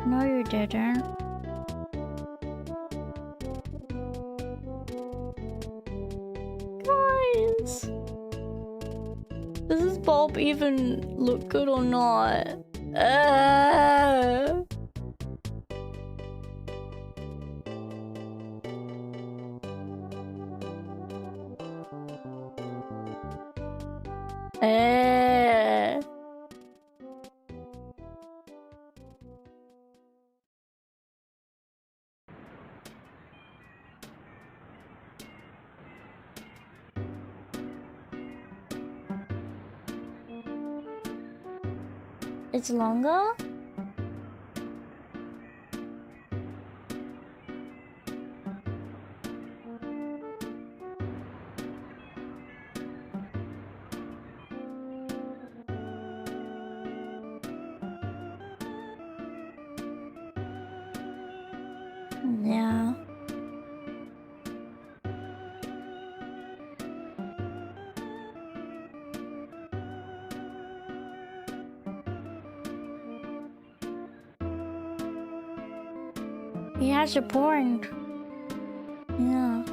No, you didn't. Guys! Does this bulb even look good or not? It's longer? Yeah. He has a point. Yeah.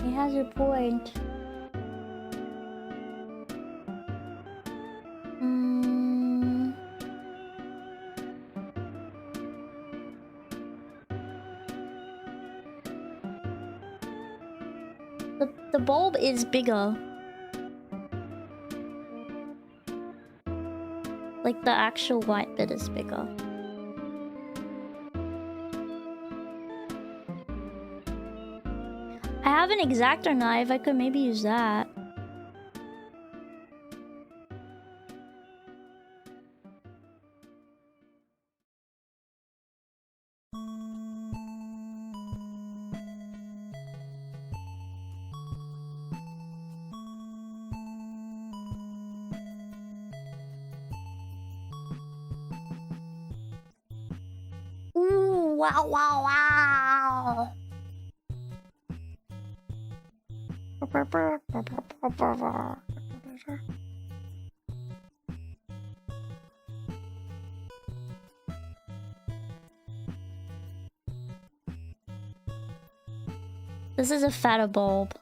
He has a point. The bulb is bigger. Like the actual white bit is bigger. I have an X-Acto knife, I could maybe use that. Ooh, wow, wow, wow. This is a fatter bulb.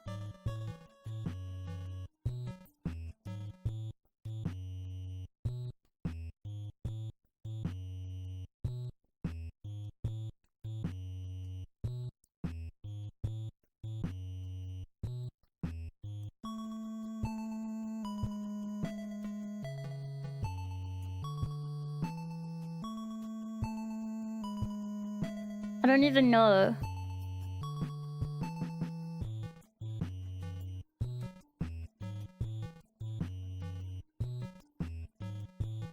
I don't even know.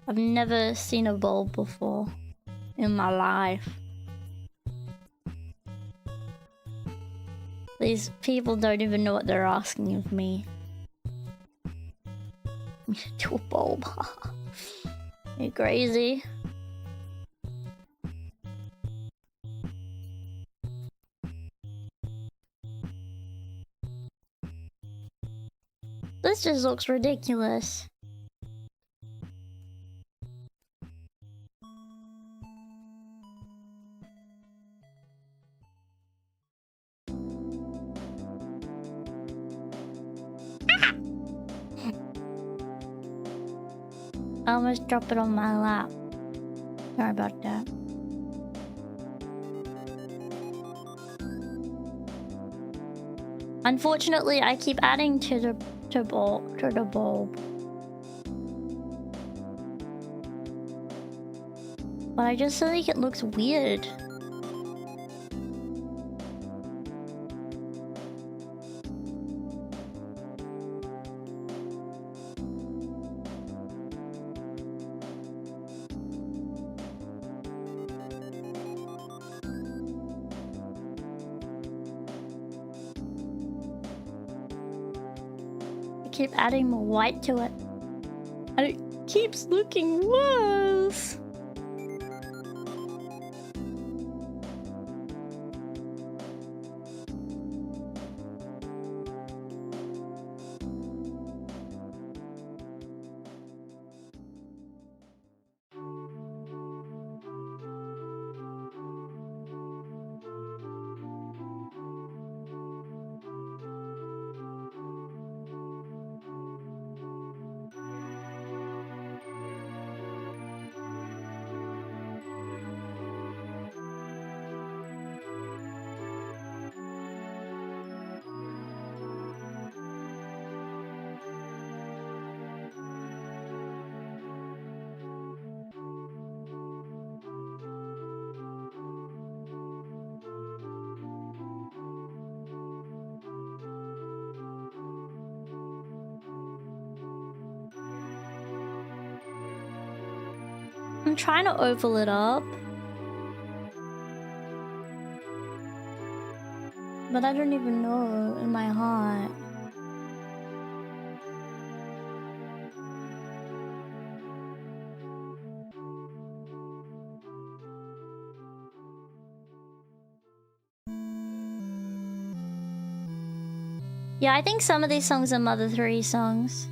I've never seen a bulb before in my life. These people don't even know what they're asking of me. To a bulb. You're crazy. This just looks ridiculous. I almost dropped it on my lap. Sorry about that. Unfortunately, I keep adding to the bulb. But I just think it looks weird. Keep adding more white to it, and it keeps looking worse. I'm trying to oval it up, but I don't even know in my heart. Yeah, I think some of these songs are Mother 3 songs.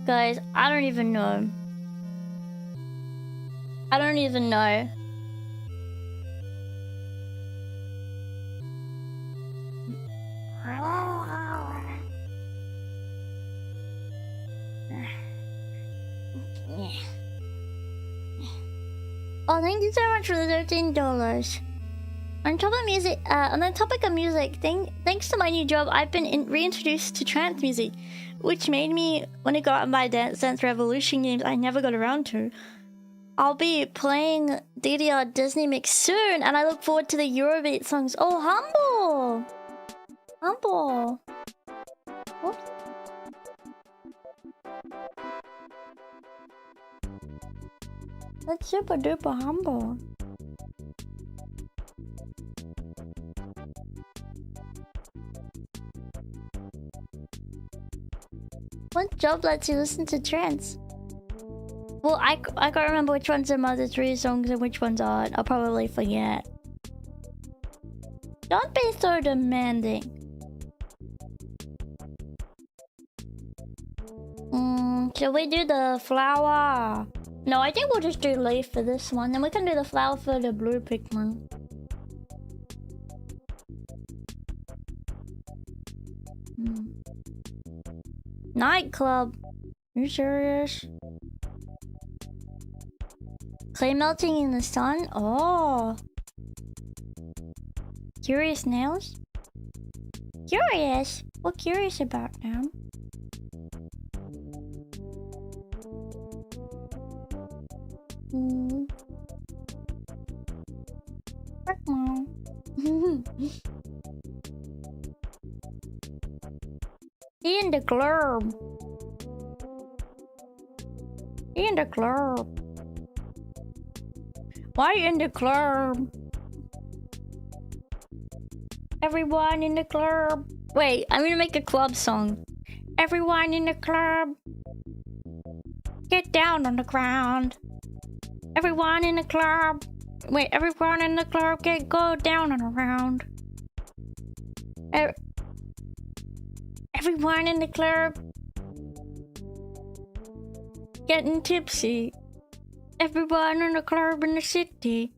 Guys, I don't even know. I don't even know. Oh, thank you so much for the $13. On top of music, on the topic of music, thanks to my new job, I've been reintroduced to trance music, which made me want to go out and buy Dance Dance Revolution games I never got around to. I'll be playing DDR Disney Mix soon, and I look forward to the Eurobeat songs. Oh, Humble! Humble! Whoops. That's super duper humble. What job lets you listen to trance? Well, I can't remember which ones are Mother 3 songs and which ones aren't. I'll probably forget. Don't be so demanding. Should we do the flower? No, I think we'll just do leaf for this one. Then we can do the flower for the blue Pikmin. Nightclub. Are you serious? Clay melting in the sun? Oh. Curious nails? Curious? What curious about now? He in the club. He in the club. Why in the club? Everyone in the club. Wait, I'm gonna make a club song. Everyone in the club. Get down on the ground. Everyone in the club. Wait, everyone in the club go down and around. Everyone in the club getting tipsy. Everyone in the club in the city.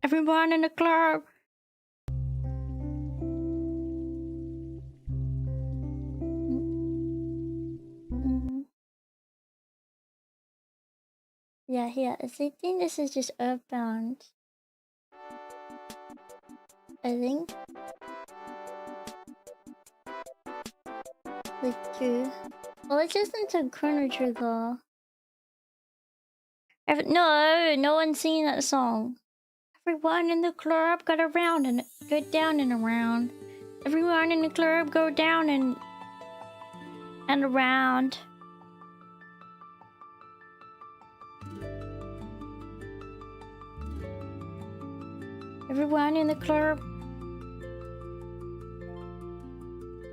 Everyone in the club. Yeah, here. I think this is just Earthbound. I think. Like 2. Well, let's listen to Chrono Trigger. No one's singing that song. Everyone in the club go around and go down and around. Everyone in the club go down and around. Everyone in the club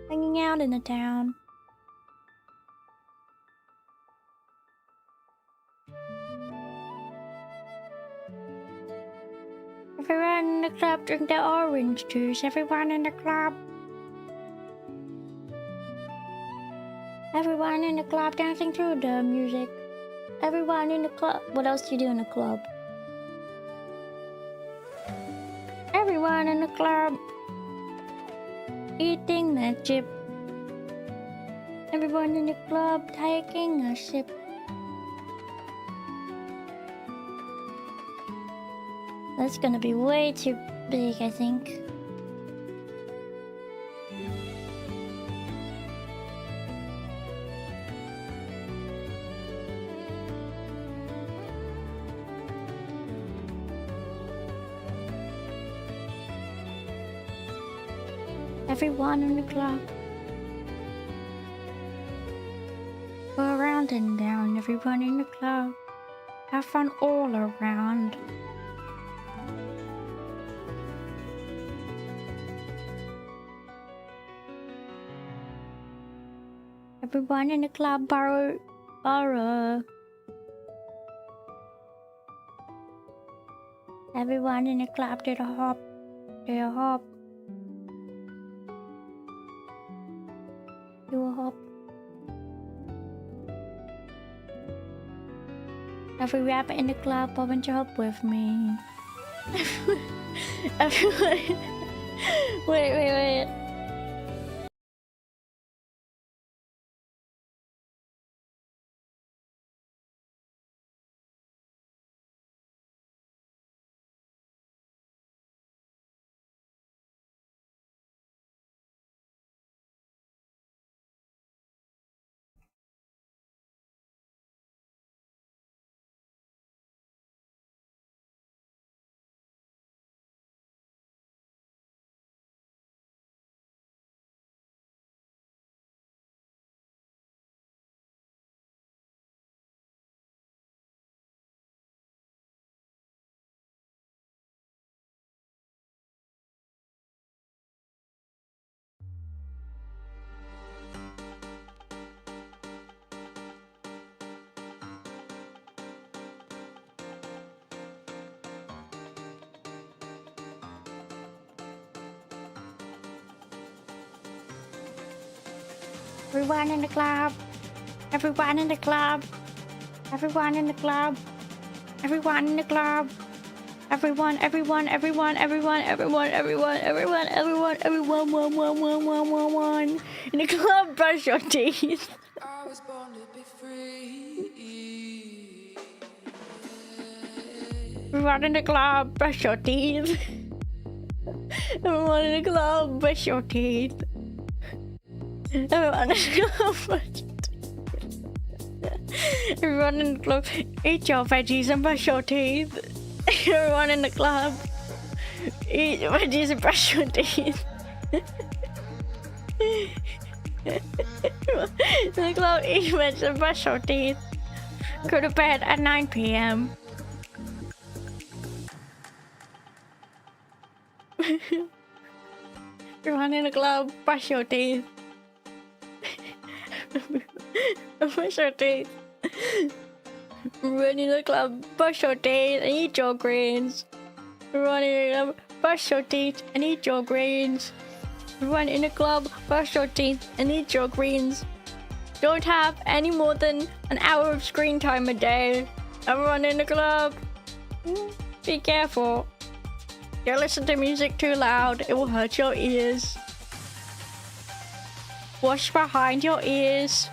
hanging out in the town. Everyone in the club drink the orange juice. Everyone in the club. Everyone in the club dancing to the music. Everyone in the club. What else do you do in the club? Everyone in the club eating the chip. Everyone in the club taking a sip. That's gonna be way too big, I think. Everyone in the club. Go around and down, everyone in the club. Have fun all around. Everyone in the club borrow. Everyone in the club did a hop. Do a hop. Do a hop. Every rapper in the club popping to hop with me. Everyone. Wait. Everyone in the club. Everyone in the club. Everyone in the club. Everyone in the club. Everyone in the club, brush your teeth. I was born to be free. Everyone in the club, brush your teeth. Everyone in the club, brush your teeth. Everyone in the club, brush your teeth. Everyone in the club, eat your veggies and brush your teeth. Everyone in the club, Eat veggies and brush your teeth. The club, eat veggies and brush your teeth. Go to bed at 9 p.m. Run in the club, brush your teeth. Brush your teeth. Run in the club, brush your teeth, and eat your greens. Run in the club, brush your teeth, and eat your greens. Run in the club, brush your teeth, and eat your greens. Don't have any more than an hour of screen time a day. Everyone in the club, be careful. Don't listen to music too loud, it will hurt your ears. Wash behind your ears,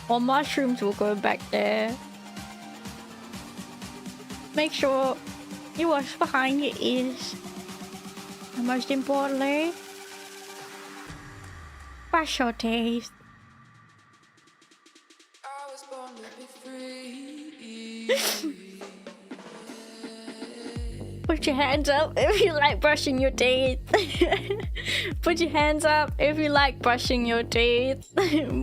or mushrooms will go back there. Make sure you wash behind your ears. And most importantly, brush your teeth. I was born to be free. Put your hands up if you like brushing your teeth. Put your hands up if you like brushing your teeth.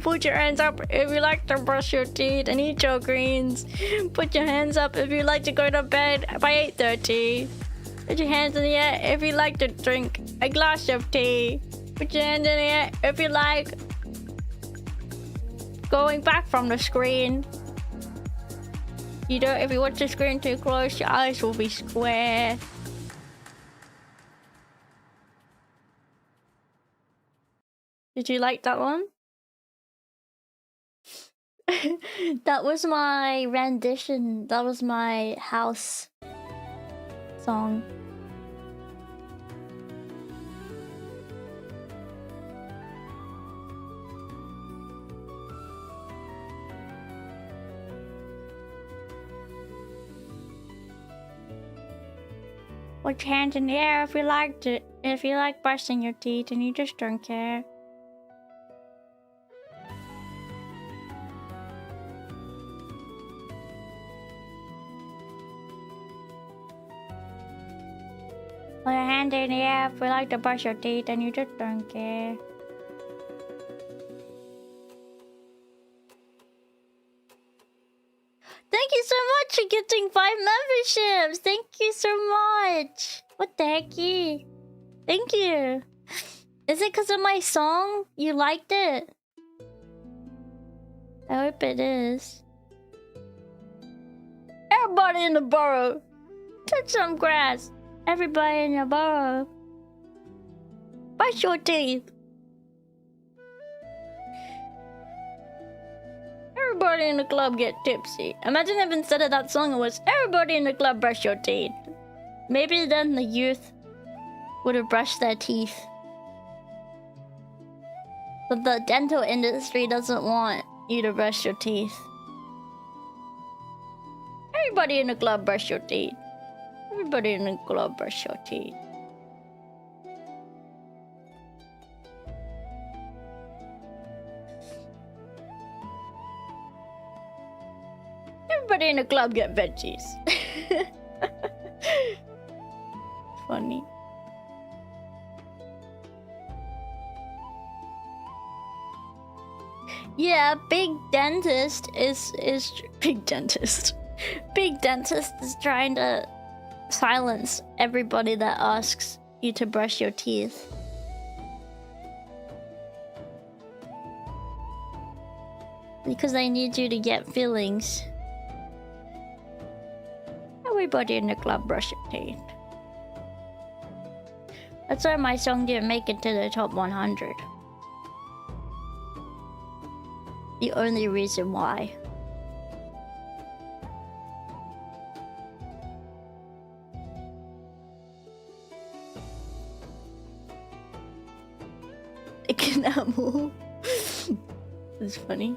Put your hands up if you like to brush your teeth and eat your greens. Put your hands up if you like to go to bed by 8:30. Put your hands in the air if you like to drink a glass of tea. Put your hands in the air if you like going back from the screen. You know, if you watch the screen too close, your eyes will be square. Did you like that one? That was my rendition. That was my house song. Put your hands in the air if you liked it. If you like brushing your teeth and you just don't care. Put your hand in the air if you like to brush your teeth and you just don't care. Thank you so much for getting 5 memberships. Thank you so much. What the hecky? Thank you. Is it because of my song? You liked it? I hope it is. Everybody in the borough, touch some grass. Everybody in the borough, brush your teeth. Everybody in the club get tipsy. Imagine if instead of that song it was everybody in the club brush your teeth. Maybe then the youth would have brushed their teeth. But the dental industry doesn't want you to brush your teeth. Everybody in the club brush your teeth. Everybody in the club brush your teeth. Everybody in the club get veggies. Funny. Yeah, big dentist is big dentist. Big dentist is trying to silence everybody that asks you to brush your teeth. Because they need you to get fillings. Everybody in the club brush your teeth. That's why my song didn't make it to the top 100. The only reason why. Enamel. That's funny.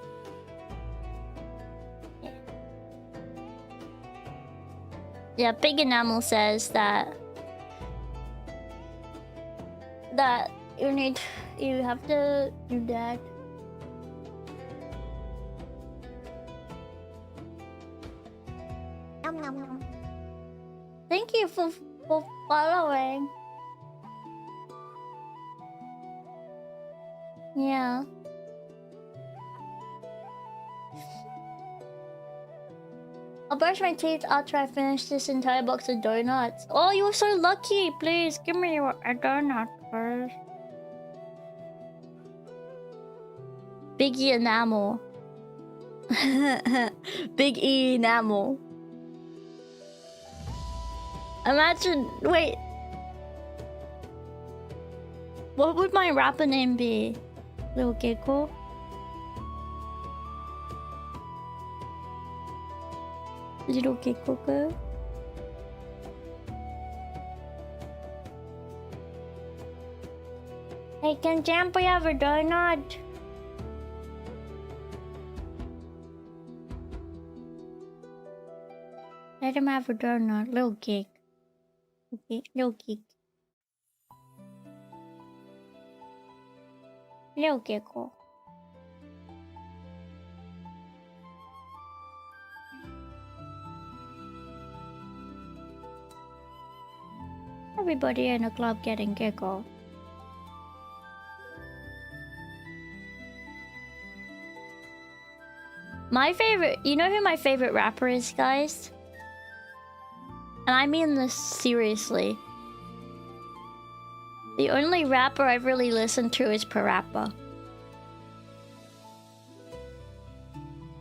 Yeah, Big Enamel says that you have to do that. Thank you for following. Yeah. I'll brush my teeth after I finish this entire box of donuts. Oh, you were so lucky. Please give me a donut first. Big E enamel. Big E enamel. Imagine, wait. What would my rapper name be? Little Gecko? Little Gecko girl? Hey, can Jambo have a donut? Let him have a donut, little cake. Okay, little cake. Little gecko. Everybody in the club getting gecko. My favorite, you know who my favorite rapper is, guys? And I mean this seriously. The only rapper I've really listened to is Parappa.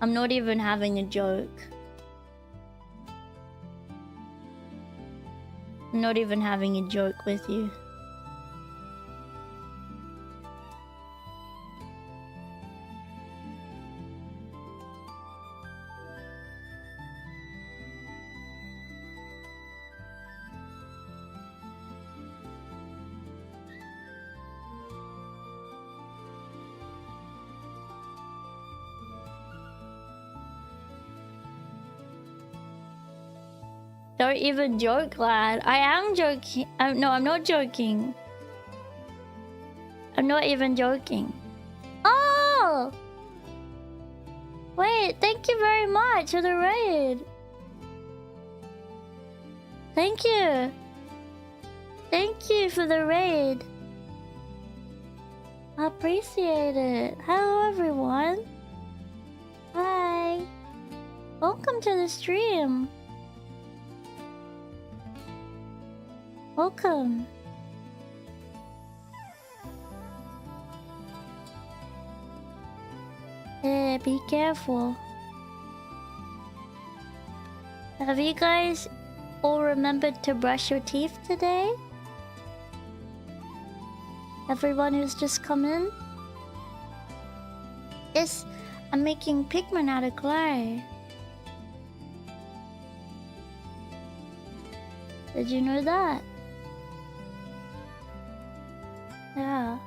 I'm not even having a joke. I'm not even having a joke with you. Don't even joke, lad. I am joking. No, I'm not joking. I'm not even joking. Oh! Wait, thank you very much for the raid. Thank you. Thank you for the raid. I appreciate it. Hello, everyone. Hi. Welcome to the stream. Welcome. Yeah, be careful. Have you guys all remembered to brush your teeth today? Everyone who's just come in? Yes, I'm making Pikmin out of clay. Did you know that? Yeah.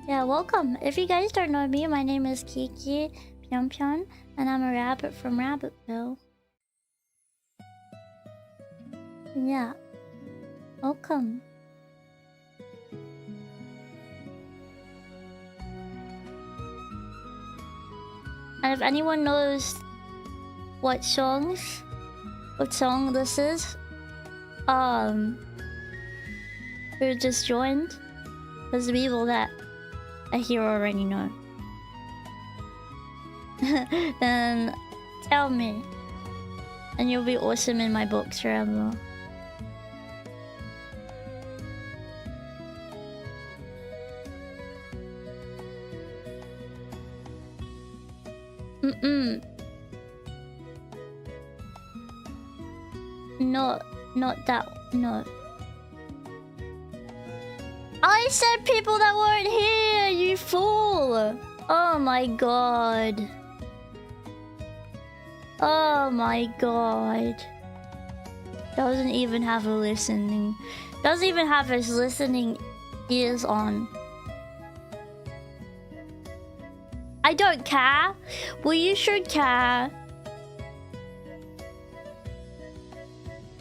Yeah, welcome. If you guys don't know me, my name is Kiki Pyon, and I'm a rabbit from Rabbitville. Yeah. Welcome. And if anyone knows what song this is, who just joined, because the people that I hear already know, then tell me, and you'll be awesome in my books forever. Not that, no. I said people that weren't here, you fool! Oh my god. Oh my god. Doesn't even have a listening. Doesn't even have his listening ears on. I don't care. Well, you should care.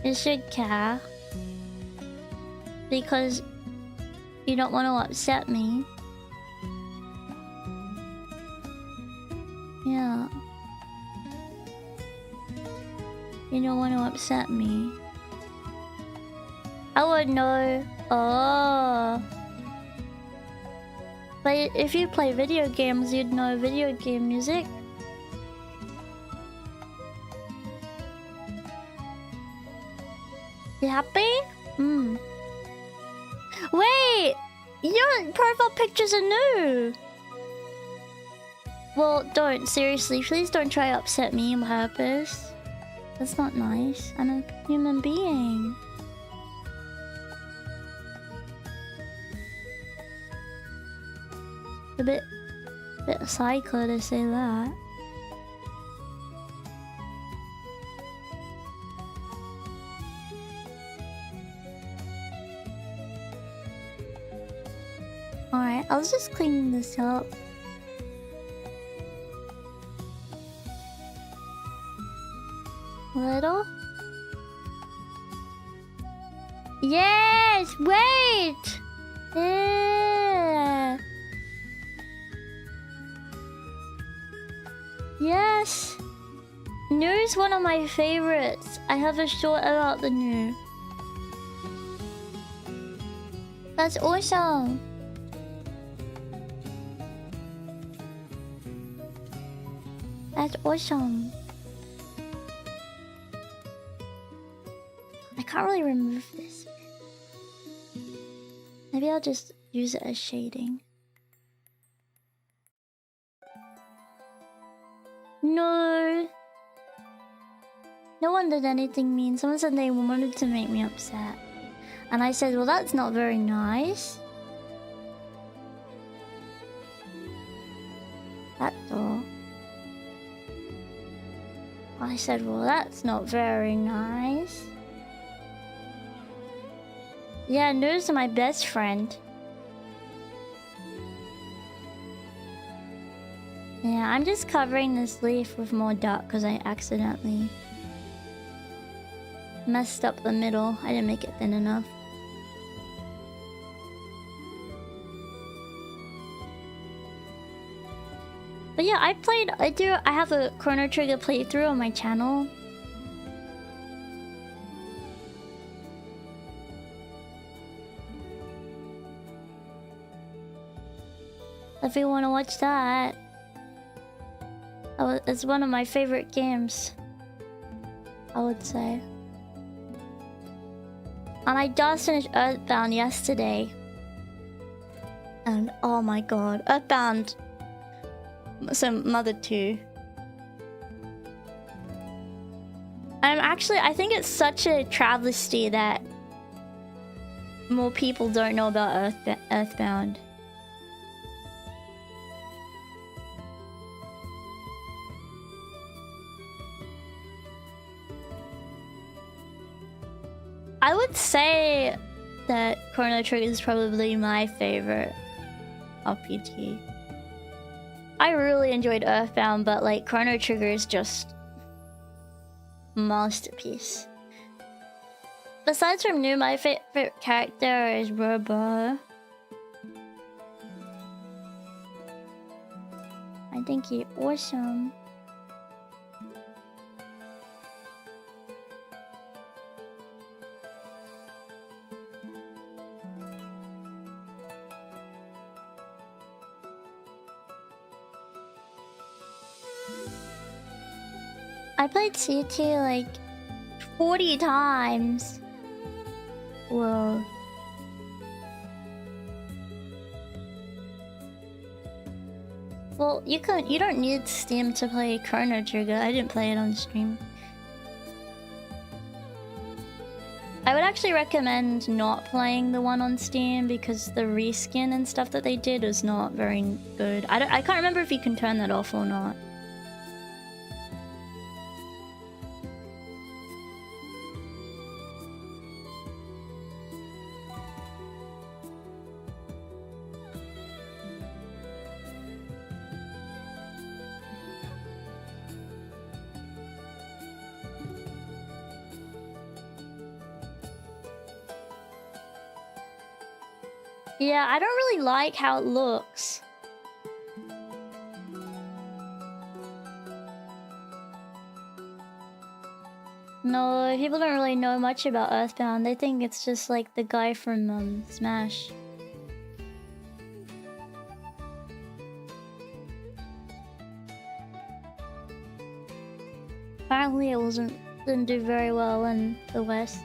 You should care. Because you don't want to upset me. Yeah. You don't want to upset me. I would know. Oh. But if you play video games, you'd know video game music. You happy? Wait! Your profile pictures are new! Well, don't. Seriously, please don't try to upset me on purpose. That's not nice. I'm a human being. A bit psycho to say that. Alright, I'll just clean this up. Little? Yes! Wait! Yeah! Yes! New is one of my favorites. I have a short about the new. That's awesome! That's awesome. I can't really remove this. Maybe I'll just use it as shading. No. No one did anything mean. Someone said they wanted to make me upset. And I said, well, that's not very nice. That's all. I said, well, that's not very nice. Yeah, Noodle's my best friend. Yeah, I'm just covering this leaf with more dark because I accidentally messed up the middle. I didn't make it thin enough. But yeah, I have a Chrono Trigger playthrough on my channel. If you want to watch that. It's one of my favorite games, I would say. And I just finished Earthbound yesterday. And oh my god, Earthbound. So Mother 2. I think it's such a travesty that more people don't know about Earthbound. I would say that Chrono Trigger is probably my favorite RPG. I really enjoyed Earthbound, but like Chrono Trigger is just masterpiece. Besides from New, my favorite character is Rabba. I think he's awesome. I played CT like 40 times. Whoa. Well, you don't need Steam to play Chrono Trigger. I didn't play it on stream. I would actually recommend not playing the one on Steam because the reskin and stuff that they did was not very good. I can't remember if you can turn that off or not. Yeah, I don't really like how it looks. No, people don't really know much about Earthbound. They think it's just like the guy from Smash. apparently it didn't do very well in the West.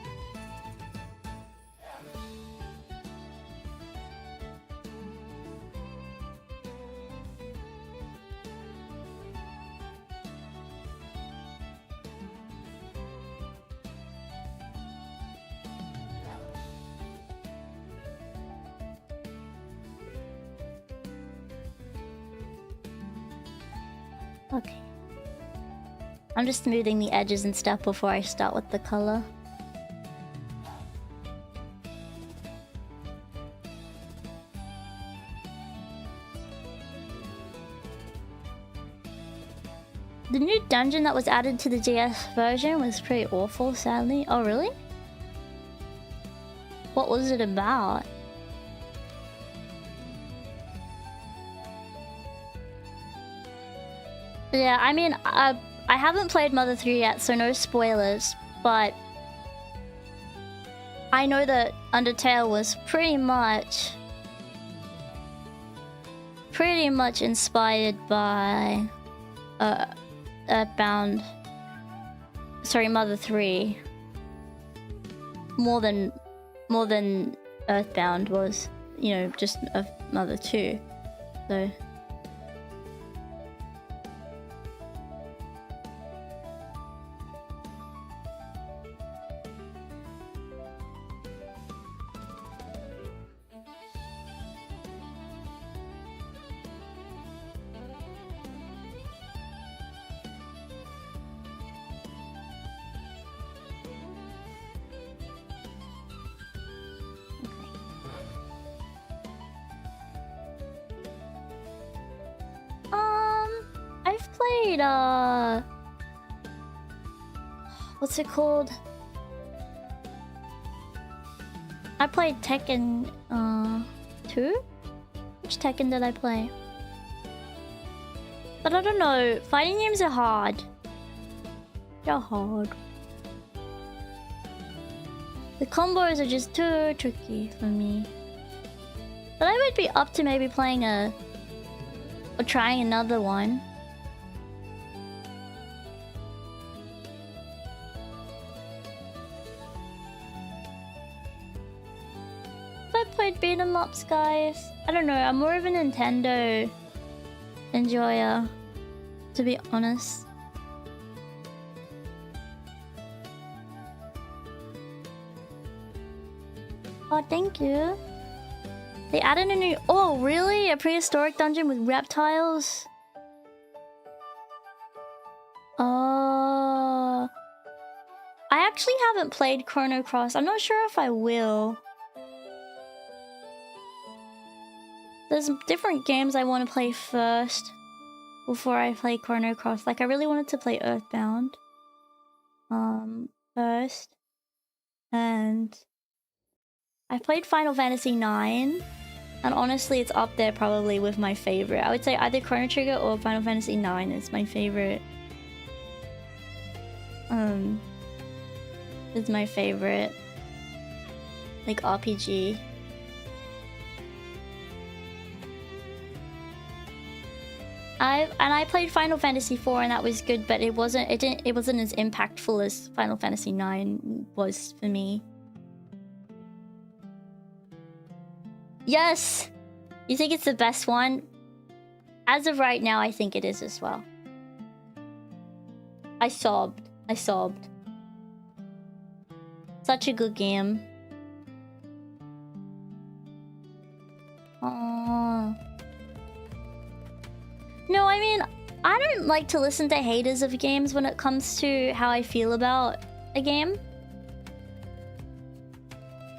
Okay. I'm just smoothing the edges and stuff before I start with the color. The new dungeon that was added to the DS version was pretty awful, sadly. Oh, really? What was it about? Yeah, I mean, I haven't played Mother 3 yet, so no spoilers, but I know that Undertale was pretty much inspired by Earthbound. Sorry, Mother 3. More than Earthbound was, you know, just Mother 2. So I've played what's it called? I played Tekken 2? Which Tekken did I play? But I don't know, fighting games are hard. They're hard. The combos are just too tricky for me. But I would be up to maybe playing or trying another one. I played beat 'em ups, guys. I don't know, I'm more of a Nintendo enjoyer, to be honest. Oh, thank you. They added a new... Oh, really? A prehistoric dungeon with reptiles? Oh... I actually haven't played Chrono Cross. I'm not sure if I will. There's different games I want to play first before I play Chrono Cross. Like, I really wanted to play Earthbound first. And I played Final Fantasy IX. And honestly, it's up there probably with my favorite. I would say either Chrono Trigger or Final Fantasy IX is my favorite. Is my favorite, like, RPG. I played Final Fantasy IV and that was good, but it wasn't as impactful as Final Fantasy IX was for me. Yes! You think it's the best one? As of right now, I think it is as well. I sobbed. Such a good game. Aww. No, I mean, I don't like to listen to haters of games when it comes to how I feel about a game.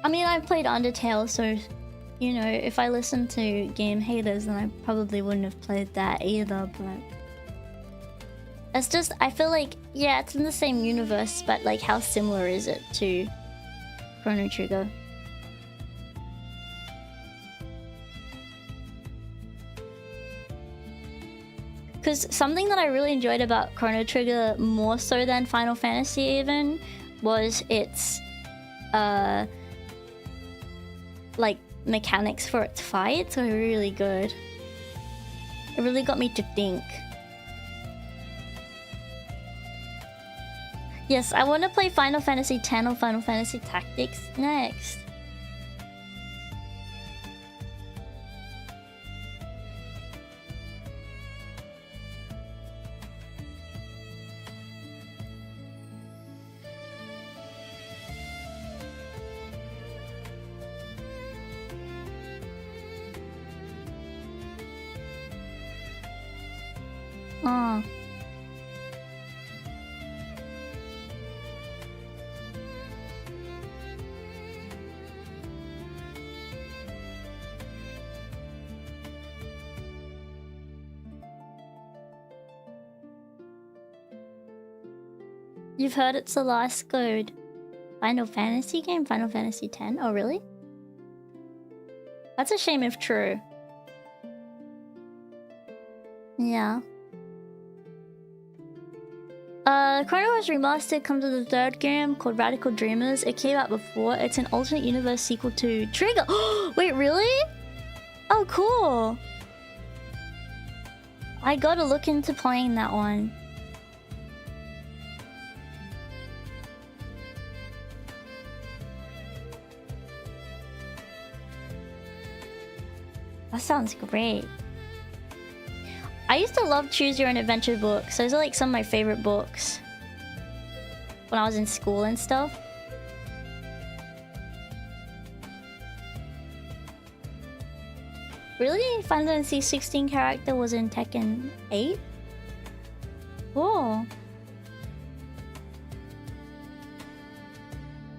I mean, I've played Undertale, so... You know, if I listened to game haters, then I probably wouldn't have played that either, but... It's just, I feel like, yeah, it's in the same universe, but like, how similar is it to Chrono Trigger? Because something that I really enjoyed about Chrono Trigger, more so than Final Fantasy even, was its, like, mechanics for its fights are really good. It really got me to think. Yes, I want to play Final Fantasy X or Final Fantasy Tactics next. Oh. You've heard it's the last good Final Fantasy game? Final Fantasy X? Oh, really? That's a shame if true. Yeah. Chrono Cross Remastered comes with a third game called Radical Dreamers. It came out before. It's an alternate universe sequel to Trigger. Wait, really? Oh, cool. I gotta look into playing that one. That sounds great. I used to love Choose Your Own Adventure books. Those are like some of my favorite books when I was in school and stuff. Really? Final Fantasy 16 character was in Tekken 8? Cool.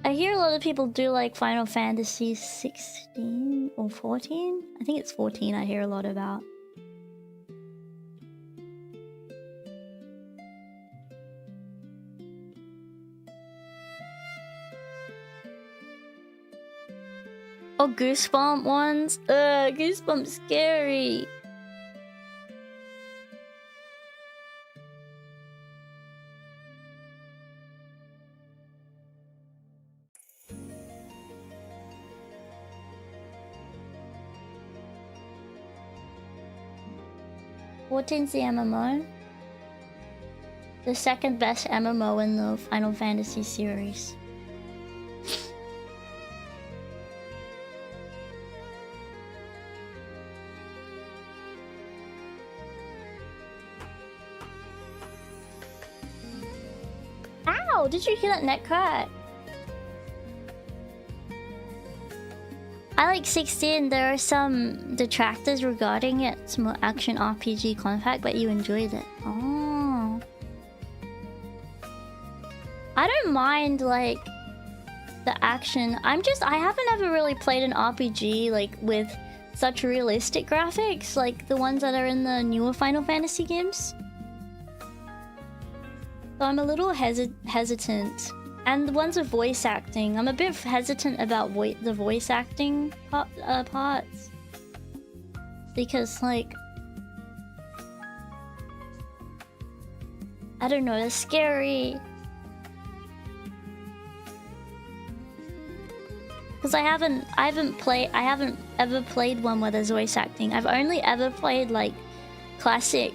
I hear a lot of people do like Final Fantasy 16 or 14. I think it's 14 I hear a lot about. Oh, Goosebump ones? Goosebump scary. Fourteen's the MMO. The second best MMO in the Final Fantasy series. Ow! Did you hear that net crack? I like 16. There are some detractors regarding it. It's more action RPG contact, but you enjoyed it. Oh. I don't mind like the action. I haven't ever really played an RPG like with such realistic graphics, like the ones that are in the newer Final Fantasy games. So I'm a little hesitant. And the ones with voice acting, I'm a bit hesitant about the voice acting parts. Because, like... I don't know, they're scary. Because I haven't ever played one where there's voice acting. I've only ever played, like, classic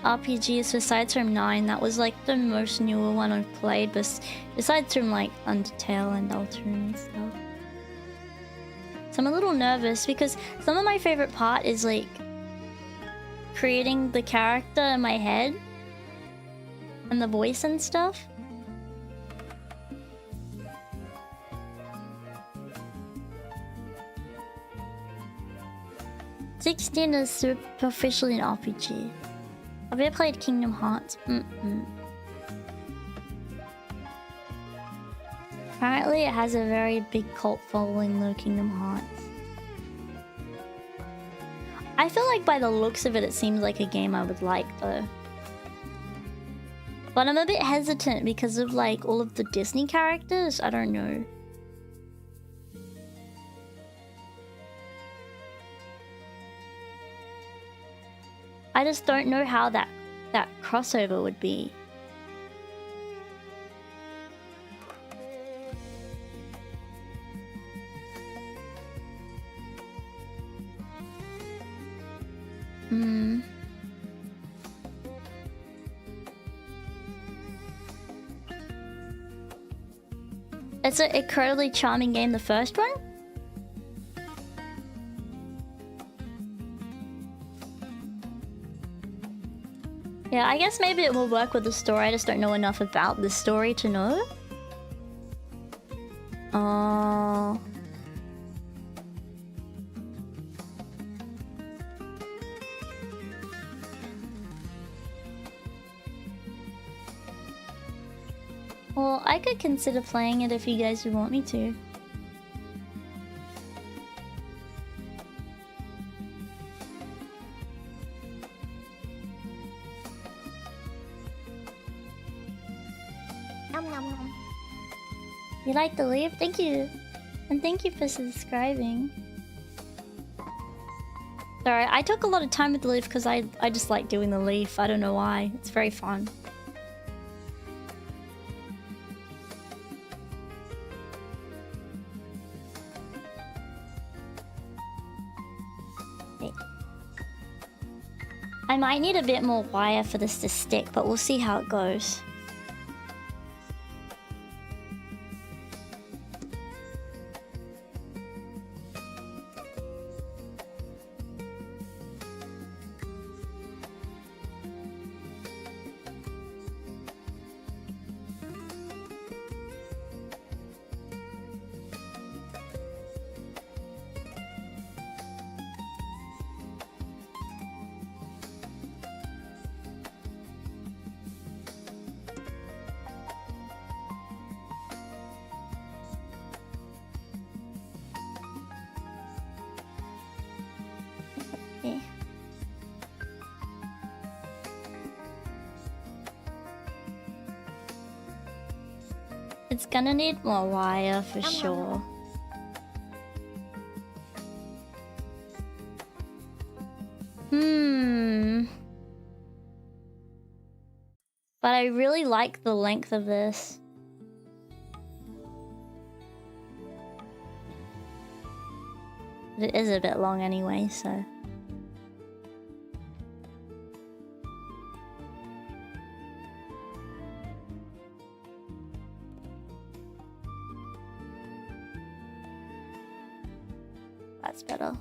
RPGs besides from 9. That was like the most newer one I've played, besides from like Undertale and Deltarune and stuff. So I'm a little nervous because some of my favorite part is like creating the character in my head and the voice and stuff. "16 is superficially an RPG. Have you ever played Kingdom Hearts?" Apparently it has a very big cult following though, Kingdom Hearts. I feel like by the looks of it, it seems like a game I would like though. But I'm a bit hesitant because of like all of the Disney characters. I don't know. I just don't know how that crossover would be. It's an incredibly charming game, the first one. Yeah, I guess maybe it will work with the story. I just don't know enough about the story to know. Well, I could consider playing it if you guys would want me to. Nom nom nom. You like the leaf? Thank you. And thank you for subscribing. Sorry, I took a lot of time with the leaf because I just like doing the leaf. I don't know why. It's very fun. I might need a bit more wire for this to stick, but we'll see how it goes. It's gonna need more wire for sure. But I really like the length of this. It is a bit long anyway, so... That's better.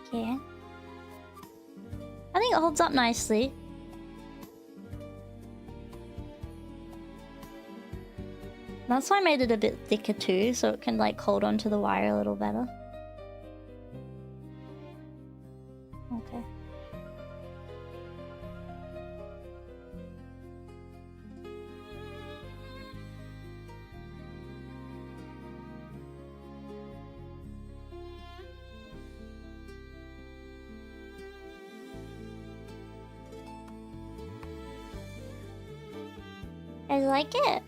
Okay. I think it holds up nicely. That's why I made it a bit thicker too, so it can like hold onto the wire a little better. Okay. I like it.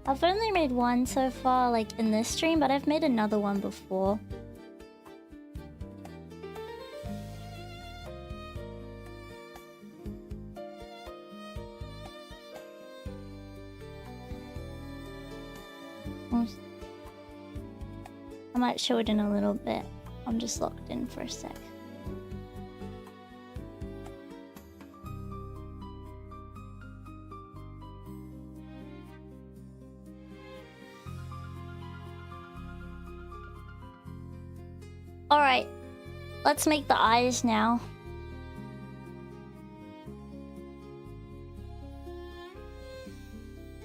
I've only made one so far, like in this stream, but I've made another one before. I might show it in a little bit. I'm just locked in for a sec. Alright, let's make the eyes now.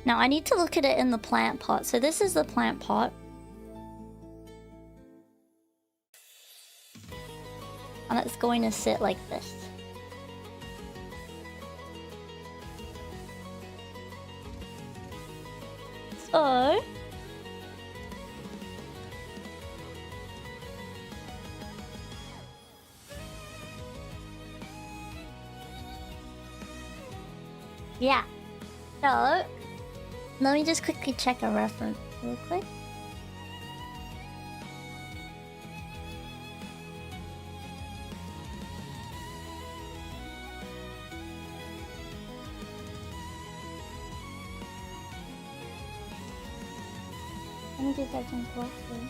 Now I need to look at it in the plant pot. So this is the plant pot. And it's going to sit like this. So... yeah. So... Let me just quickly check a reference real quick. Let me do that in closely.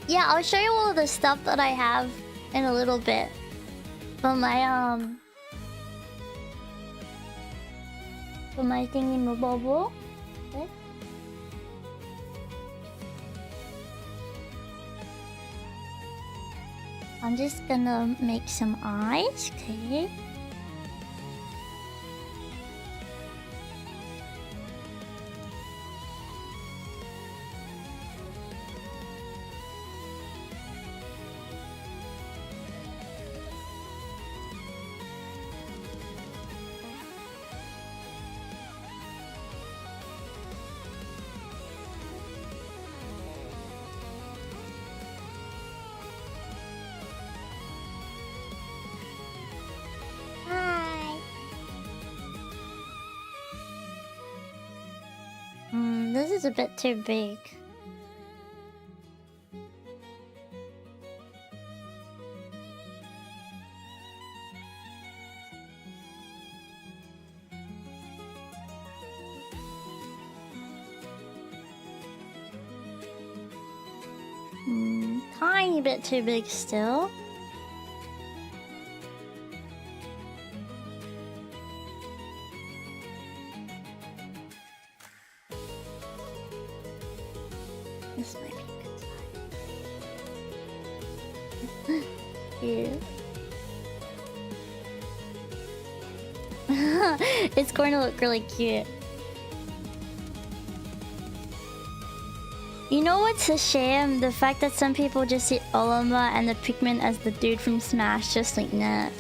Yeah, I'll show you all of the stuff that I have in a little bit. For my thingy-mabobble. Okay. I'm just gonna make some eyes, okay? This is a bit too big. Tiny bit too big still. This might be a good size. Cute. It's going to look really cute. You know what's a shame? The fact that some people just see Olama and the Pikmin as the dude from Smash, just like that.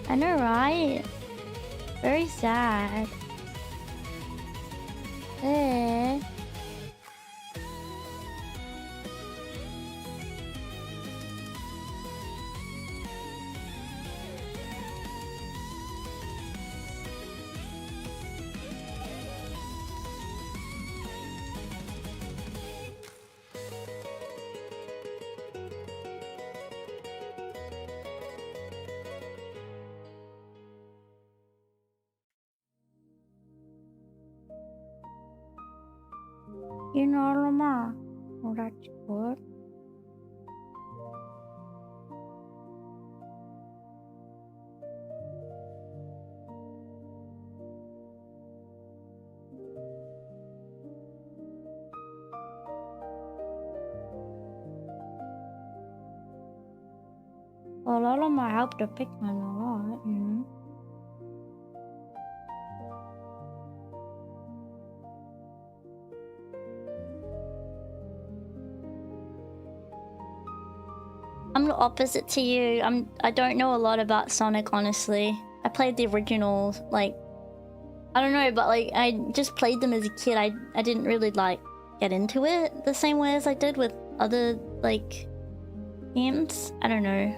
I know, right? Very sad. Eh. You know, Lama. Oh, that's good. Well, Lama helped the Pikmin a lot, you know. I'm the opposite to you. I don't know a lot about Sonic, honestly. I played the originals, like, I don't know, but like I just played them as a kid. I didn't really like get into it the same way as I did with other like games. I don't know.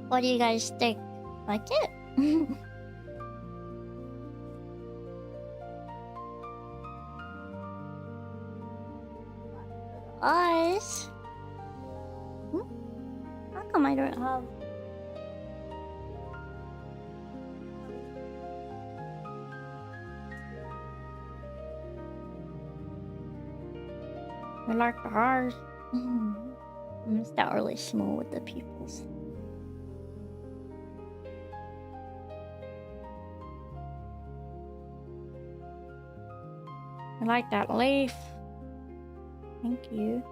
What do you guys think? Like it? Eyes? How come I don't have... I like the eyes. I'm gonna start really small with the pupils. I like that leaf. Thank you.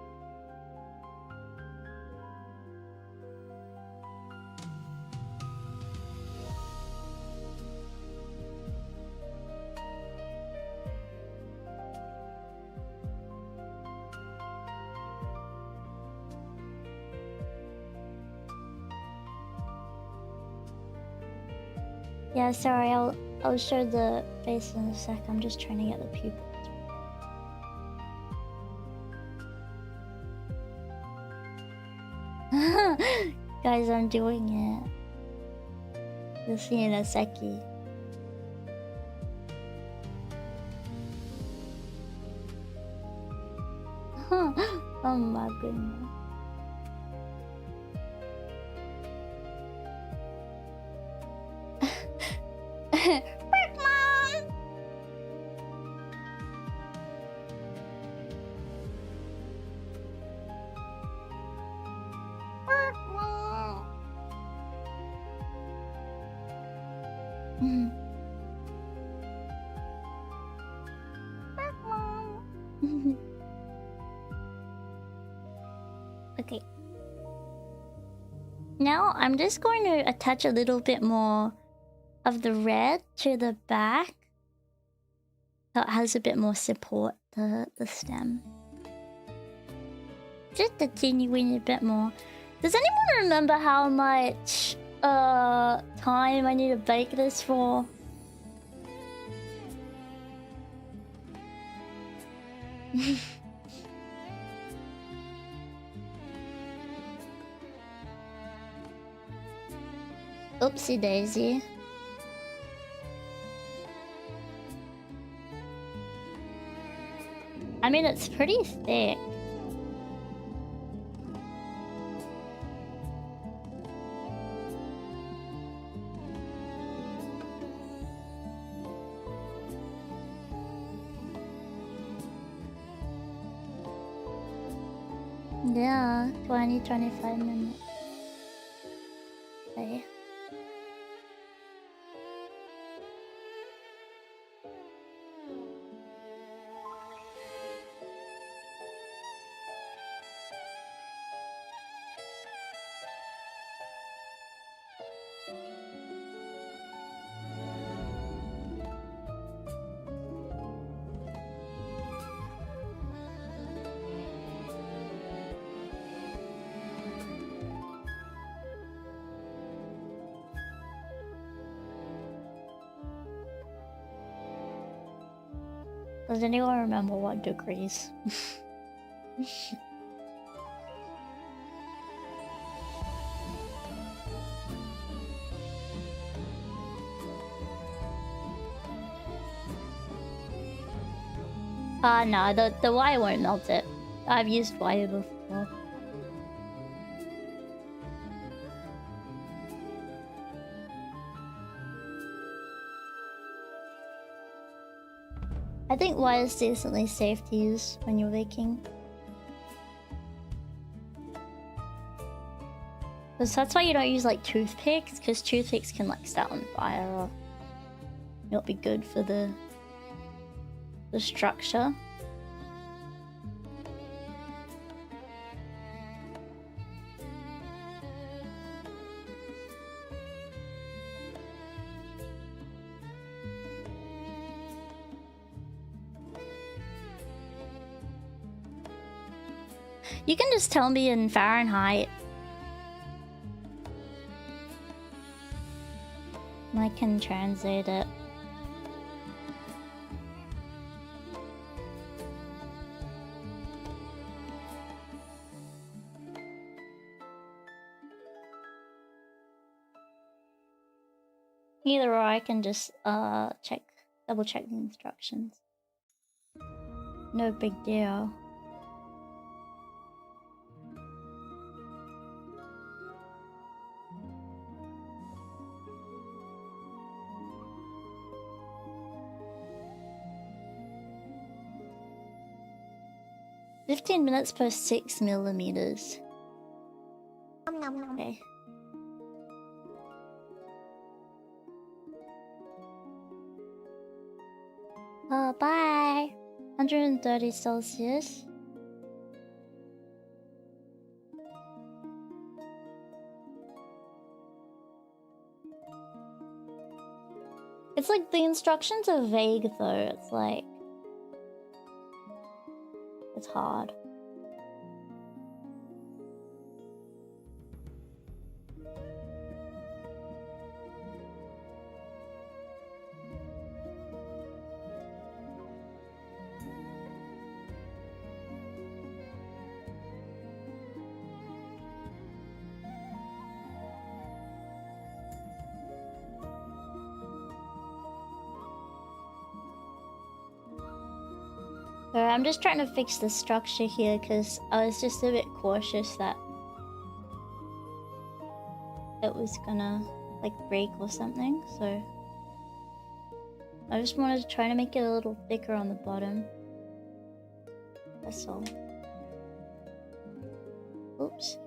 Yeah, sorry, I'll show the face in a sec. I'm just trying to get the pupils. Guys, I'm doing it. You'll see in a secchi. Oh my goodness. Okay. Now I'm just going to attach a little bit more of the red to the back so it has a bit more support, the stem. Just a teeny weeny bit more. Does anyone remember how much time I need to bake this for? Oopsie daisy. I mean, it's pretty thick. Yeah, 25 minutes. Okay. Does anyone remember what degrees? No, the wire won't melt it. I've used wire before. I think wire is decently safe to use when you're baking. Because that's why you don't use like toothpicks, because toothpicks can like start on fire or not be good for the structure. You can just tell me in Fahrenheit. I can translate it. Either or I can just double check the instructions. No big deal. $15 per 6 millimeters. Okay. Bye. 130 Celsius. It's like the instructions are vague though. It's like it's hard. So I'm just trying to fix the structure here because I was just a bit cautious that it was gonna like break or something, so I just wanted to try to make it a little thicker on the bottom. That's all. Oops.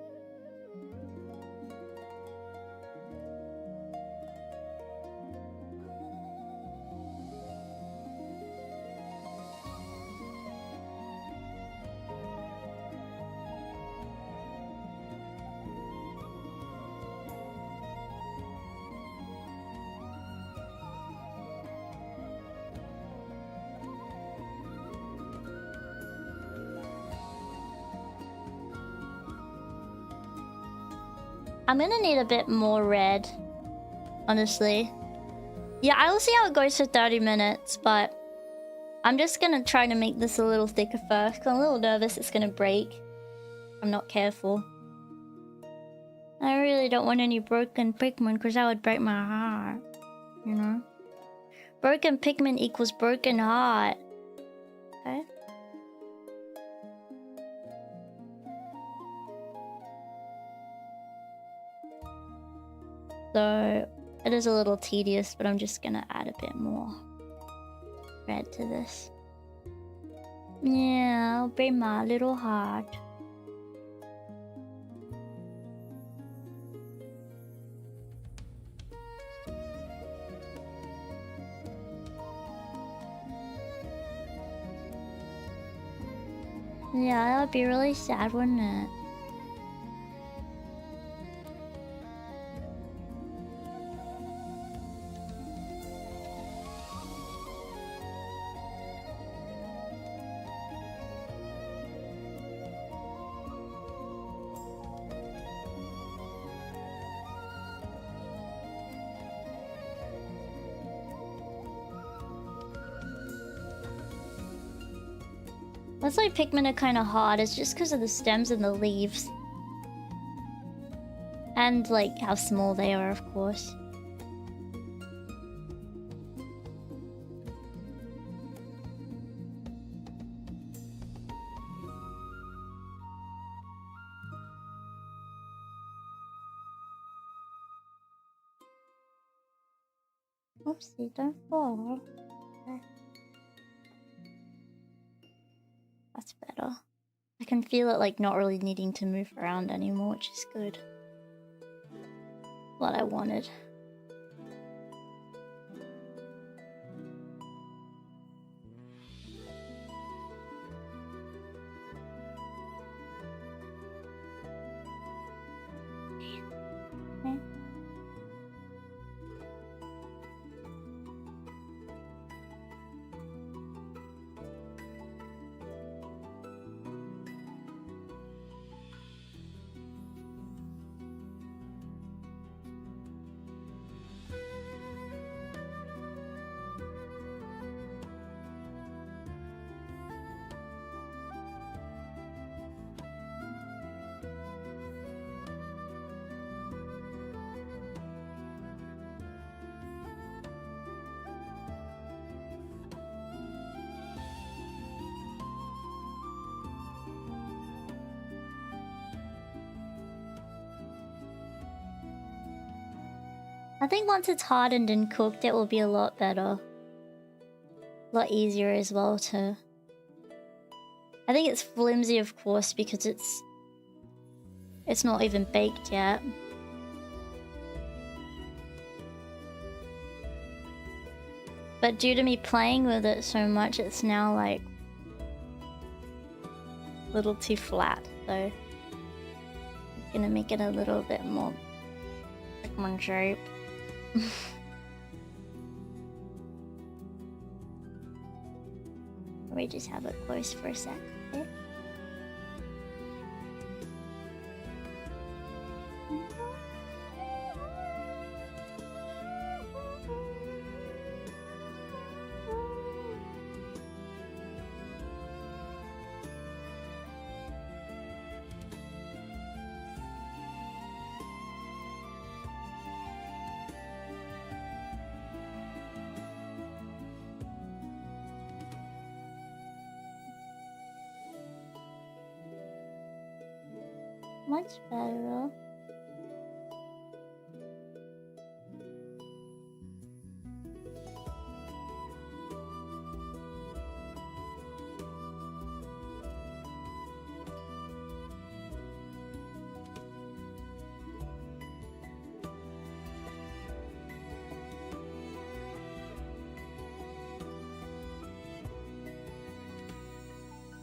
I'm gonna need a bit more red, honestly. Yeah, I'll see how it goes for 30 minutes, but I'm just gonna try to make this a little thicker first, because I'm a little nervous it's gonna break if I'm not careful. I really don't want any broken Pikmin, because that would break my heart, you know? Broken Pikmin equals broken heart. Okay? So it is a little tedious, but I'm just gonna add a bit more red to this. Yeah, I'll break my little heart. Yeah, that would be really sad, wouldn't it? That's why Pikmin are kind of hard. It's just because of the stems and the leaves. And like how small they are, of course. Oopsie, don't fall. Okay. That's better. I can feel it like not really needing to move around anymore, which is good. What I wanted. Okay. I think once it's hardened and cooked, it will be a lot better. A lot easier as well to... I think it's flimsy, of course, because it's not even baked yet. But due to me playing with it so much, it's now like little too flat, so I'm gonna make it a little bit more Pikmin shape. We just have it close for a sec. Okay? Much better.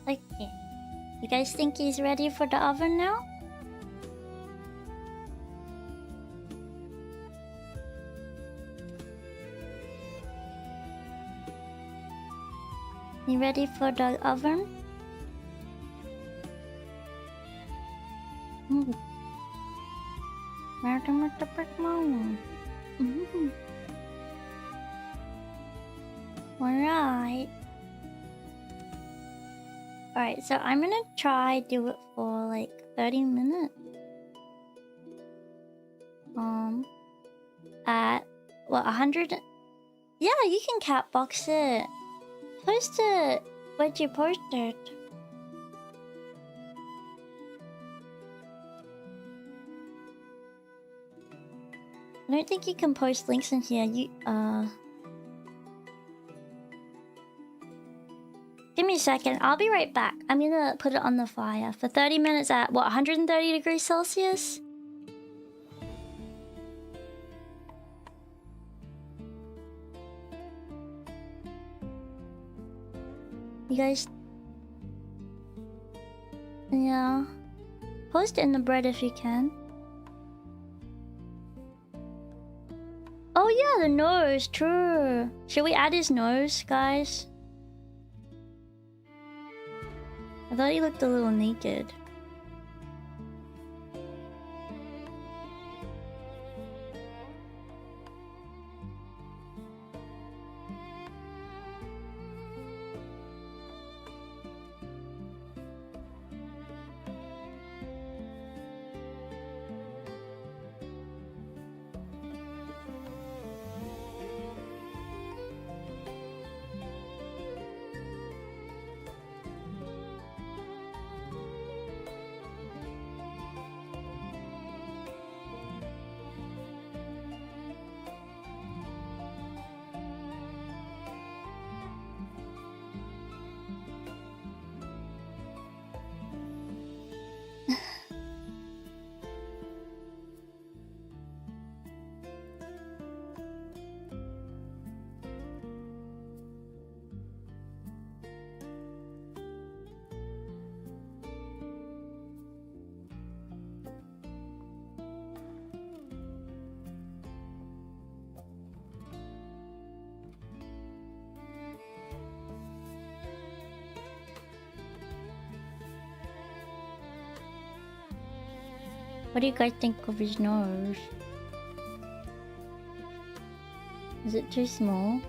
Okay. You guys think he's ready for the oven now? You ready for the oven? Where to make the Pikmin? Alright. Alright, so I'm gonna try do it for like 30 minutes. At what, 100? Yeah, you can cat box it. Post it. Where'd you post it? I don't think you can post links in here. Give me a second. I'll be right back. I'm gonna put it on the fire for 30 minutes at what, 130 degrees Celsius? You guys... Yeah. Post it in the bread if you can. Oh yeah, the nose, true. Should we add his nose, guys? I thought he looked a little naked. What do you guys think of his nose? Is it too small?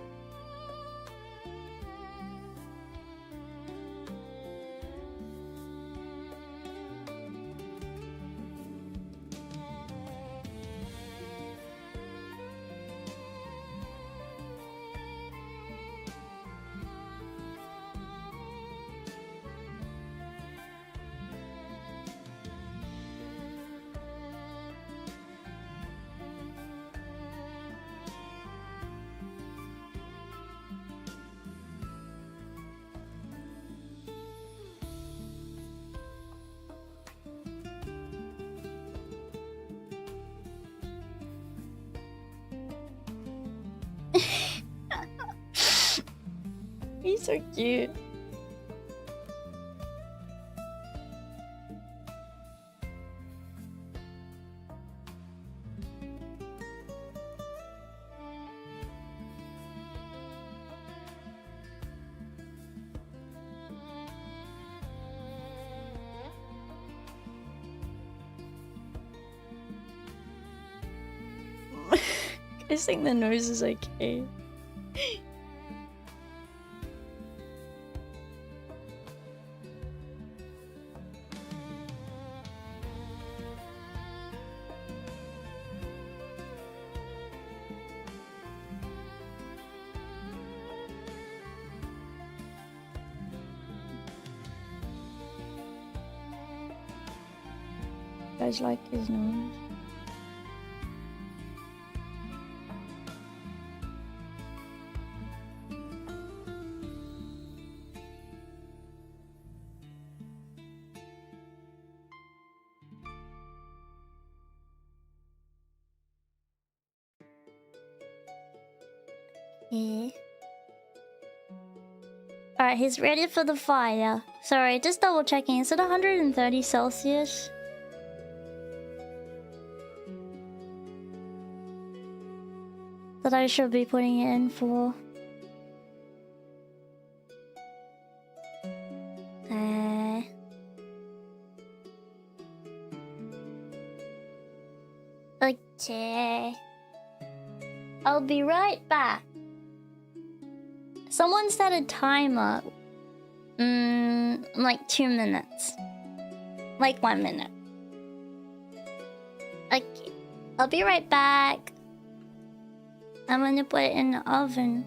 He's so cute. I think the nose is okay. Guys like his nose. Yeah. Alright, he's ready for the fire. Sorry, just double checking. Is it 130 Celsius? That I should be putting it in for. Okay. I'll be right back. Someone set a timer. Like 2 minutes. Like 1 minute. Okay. I'll be right back. I'm gonna put it in the oven.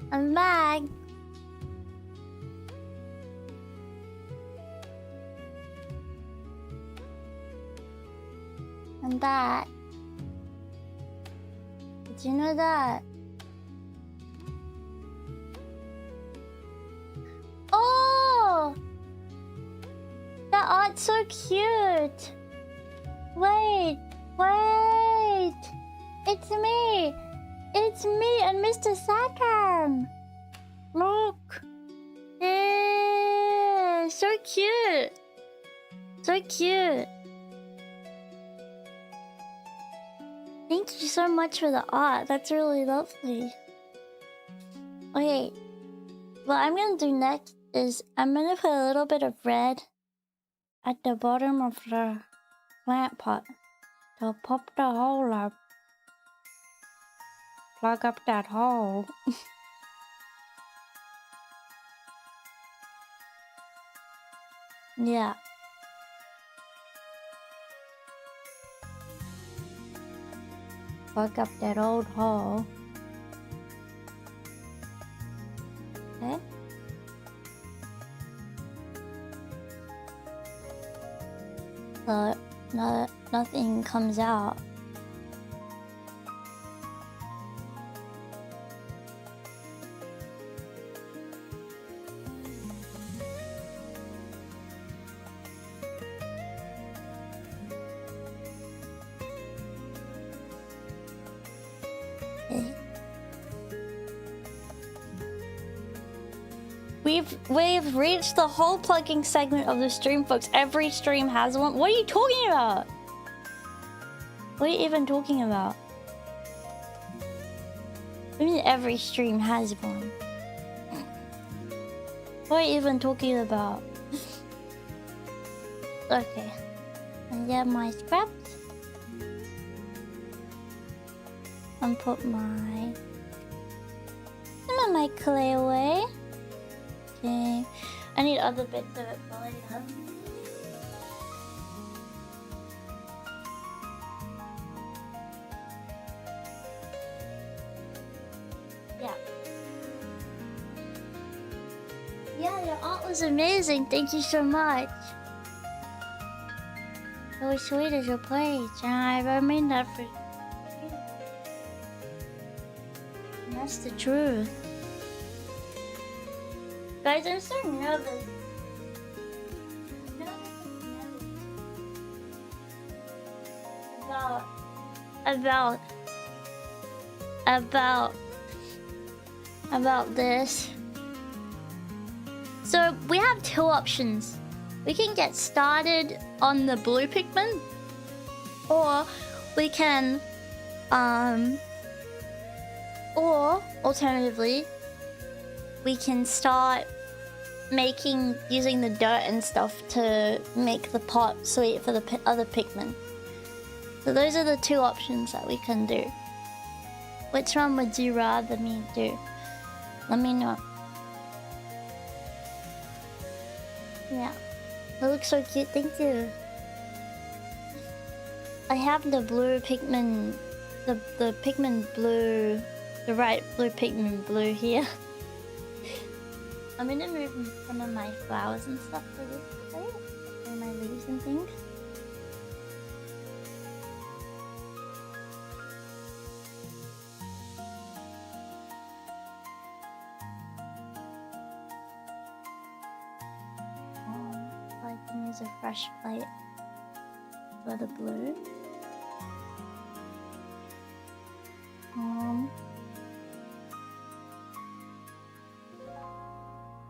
I'm back. I'm back. Do you know that? Oh! That art's so cute! Wait! Wait! It's me! It's me and Mr. Saturn! Look! Yeah! So cute! So cute! Thank you so much for the art. That's really lovely. Okay. What I'm gonna do next is I'm gonna put a little bit of red at the bottom of the plant pot to pop the hole up. Plug up that hole. Yeah. Plug up that old hole. Okay. So nothing comes out. We've reached the whole plugging segment of the stream, folks. Every stream has one. What are you talking about? What are you even talking about? I mean, every stream has one. What are you even talking about? Okay. And get my scraps. And put my clay away. Okay. I need other bits of it for later. Yeah. Yeah, your art was amazing. Thank you so much. So sweet as your page, and I mean that for. And that's the truth. Guys, I'm so nervous. About this. So we have two options. We can get started on the blue Pikmin, or we can or alternatively we can start using the dirt and stuff to make the pot sweet for the other Pikmin. So those are the two options that we can do. Which one would you rather me do? Let me know. Yeah. It looks so cute, thank you. I have the blue Pikmin, the Pikmin blue, the right blue Pikmin blue here. I'm gonna move some of my flowers and stuff to this plate, and my leaves and things. So I can use a fresh plate for the blue.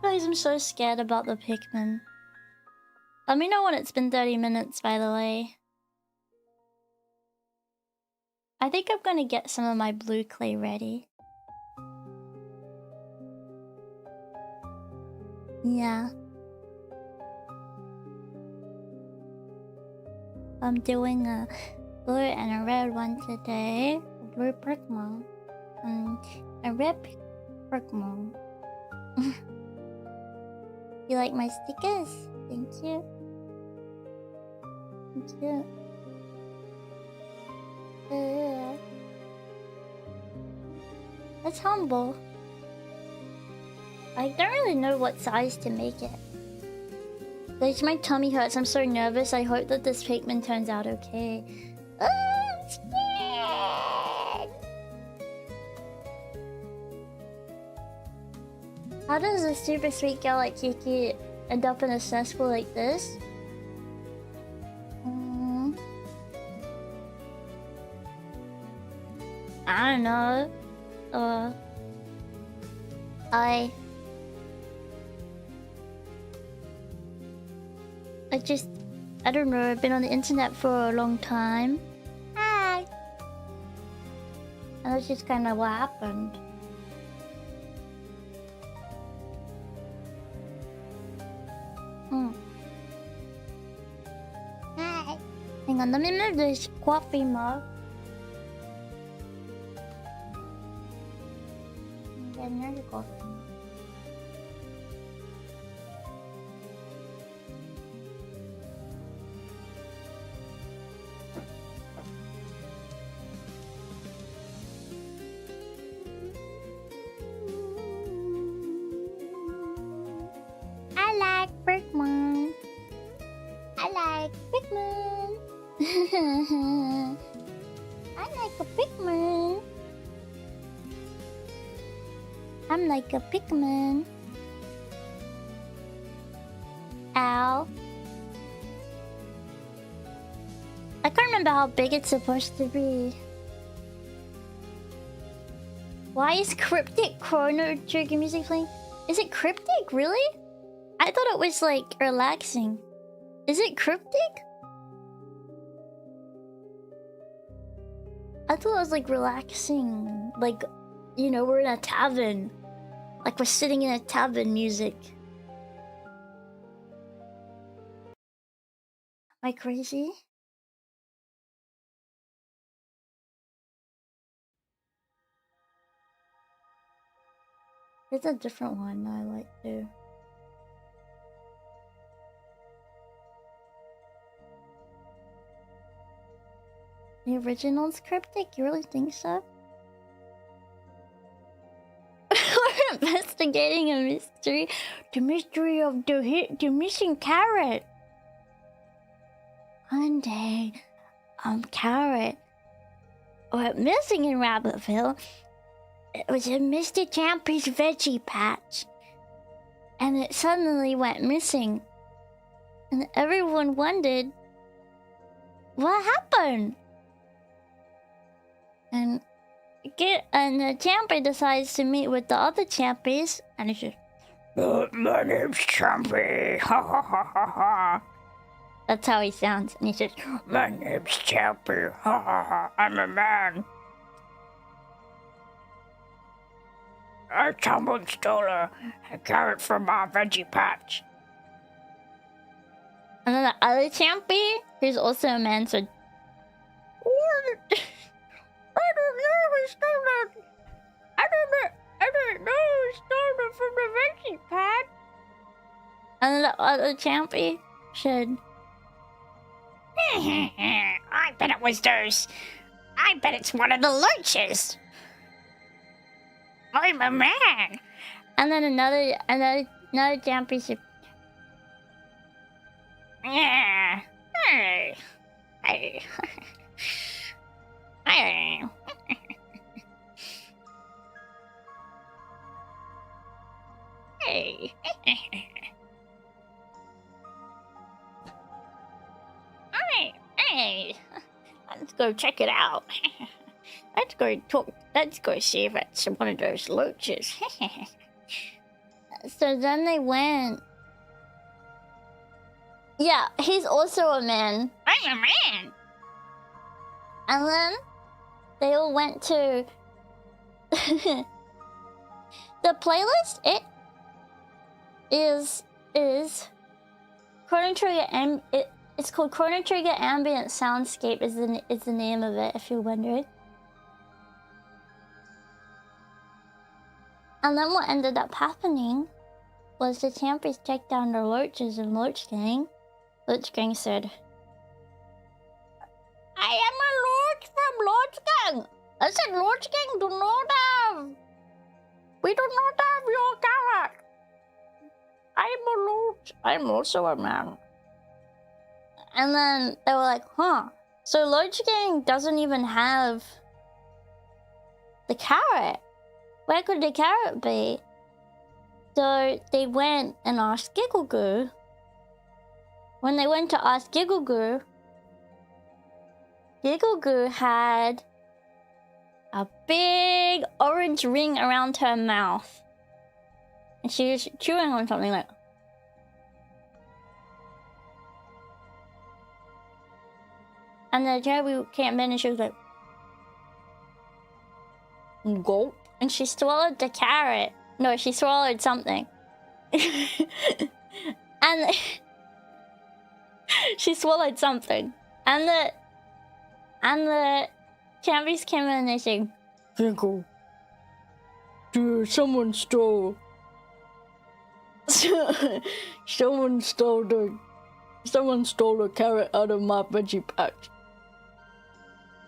Guys, I'm so scared about the Pikmin. Let me know when it's been 30 minutes, by the way. I think I'm gonna get some of my blue clay ready. Yeah. I'm doing a blue and a red one today. A blue Pikmin. And a red Pikmin. You like my stickers? Thank you. Thank you. That's humble. I don't really know what size to make it. Like, my tummy hurts. I'm so nervous. I hope that this Pikmin turns out okay. Oh, I'm scared. How does a super sweet girl like Kiki end up in a cesspool like this? I don't know. I don't know. I've been on the internet for a long time. Hi. And that's just kind of what happened. Hi. Hang on, let me move this coffee mug. Okay, there's a coffee mug. I like Pikmin. I like Pikmin. I like a Pikmin. I'm like a Pikmin. Ow. I can't remember how big it's supposed to be. Why is cryptic chrono trigger music playing? Is it cryptic? Really? I thought it was like relaxing. Is it cryptic? I thought it was like relaxing. Like, you know, we're in a tavern. Like we're sitting in a tavern music. Am I crazy? There's a different one I like too. The original's cryptic? You really think so? We're investigating a mystery. The mystery of the missing carrot. One day, carrot went missing in Rabbitville. It was in Mr. Champyons' veggie patch. And it suddenly went missing. And everyone wondered, what happened? And the Champy decides to meet with the other Champies, and he says, "My name's Champy." Ha ha ha ha ha. That's how he sounds, and he says, "My name's Champy. Ha ha ha. I'm a man. Someone stole a carrot from our veggie patch." And then the other Champy, who's also a man, said, "What? I don't know who stole it. I don't know who stole it from the veggie patch." And then the other Champy said, "I bet it was those. I bet it's one of the lurches. I'm a man." And then another Champy said, "Yeah, hey, hey." Hey. Hey. Hey. Let's go check it out. Let's go see if it's one of those lurches. So then they went. Yeah, he's also a man. I'm a man. And then they all went to the playlist. It is Chrono Trigger it's called Chrono Trigger Ambient Soundscape is the name of it, if you're wondering. And then what ended up happening was the Champions checked down the lurches and Lurch Gang. Lurch Gang said, "I am a lurch from Lurch Gang. I said Lurch Gang we do not have your carrot. I'm a lurch. I'm also a man." And then they were like, huh. So Lurch Gang doesn't even have the carrot. Where could the carrot be? So they went and asked Giggle Goo. When they went to ask Giggle Goo had a big orange ring around her mouth. And she was chewing on something like... And the cherry came in and she was like... Gulp. And she swallowed the carrot. No, she swallowed something. And... she swallowed something. And the Champyons came in and they said, Giggle. Dude, someone stole a carrot out of my veggie patch.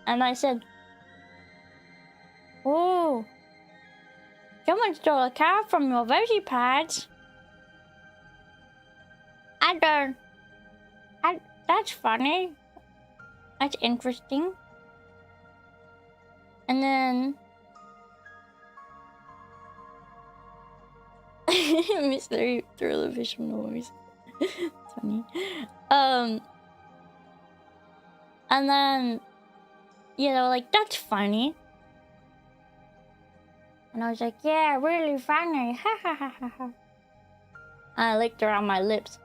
And I said, oh, someone stole a carrot from your veggie patch? That's funny. That's interesting. And then Mystery threw the fish from the movies. It's funny. And then yeah, they were like, that's funny. And I was like, yeah, really funny. Ha ha ha ha ha. And I licked around my lips.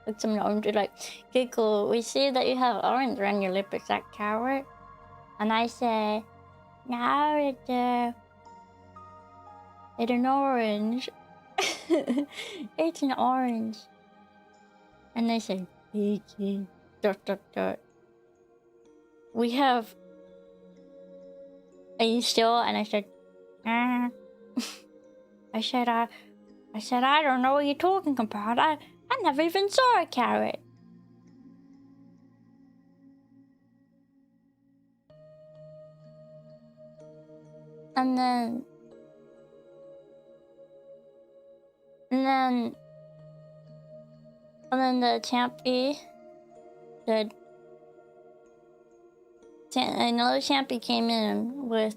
Looked some orange, like, Giggle, we see that you have orange around your lip. Is that carrot? And I say, no, it's an orange. It's an orange. And they say, Giggle, ... We have... Are you sure? And I said, I said, I don't know what you're talking about. I never even saw a carrot. And then the Champy said, another Champy came in with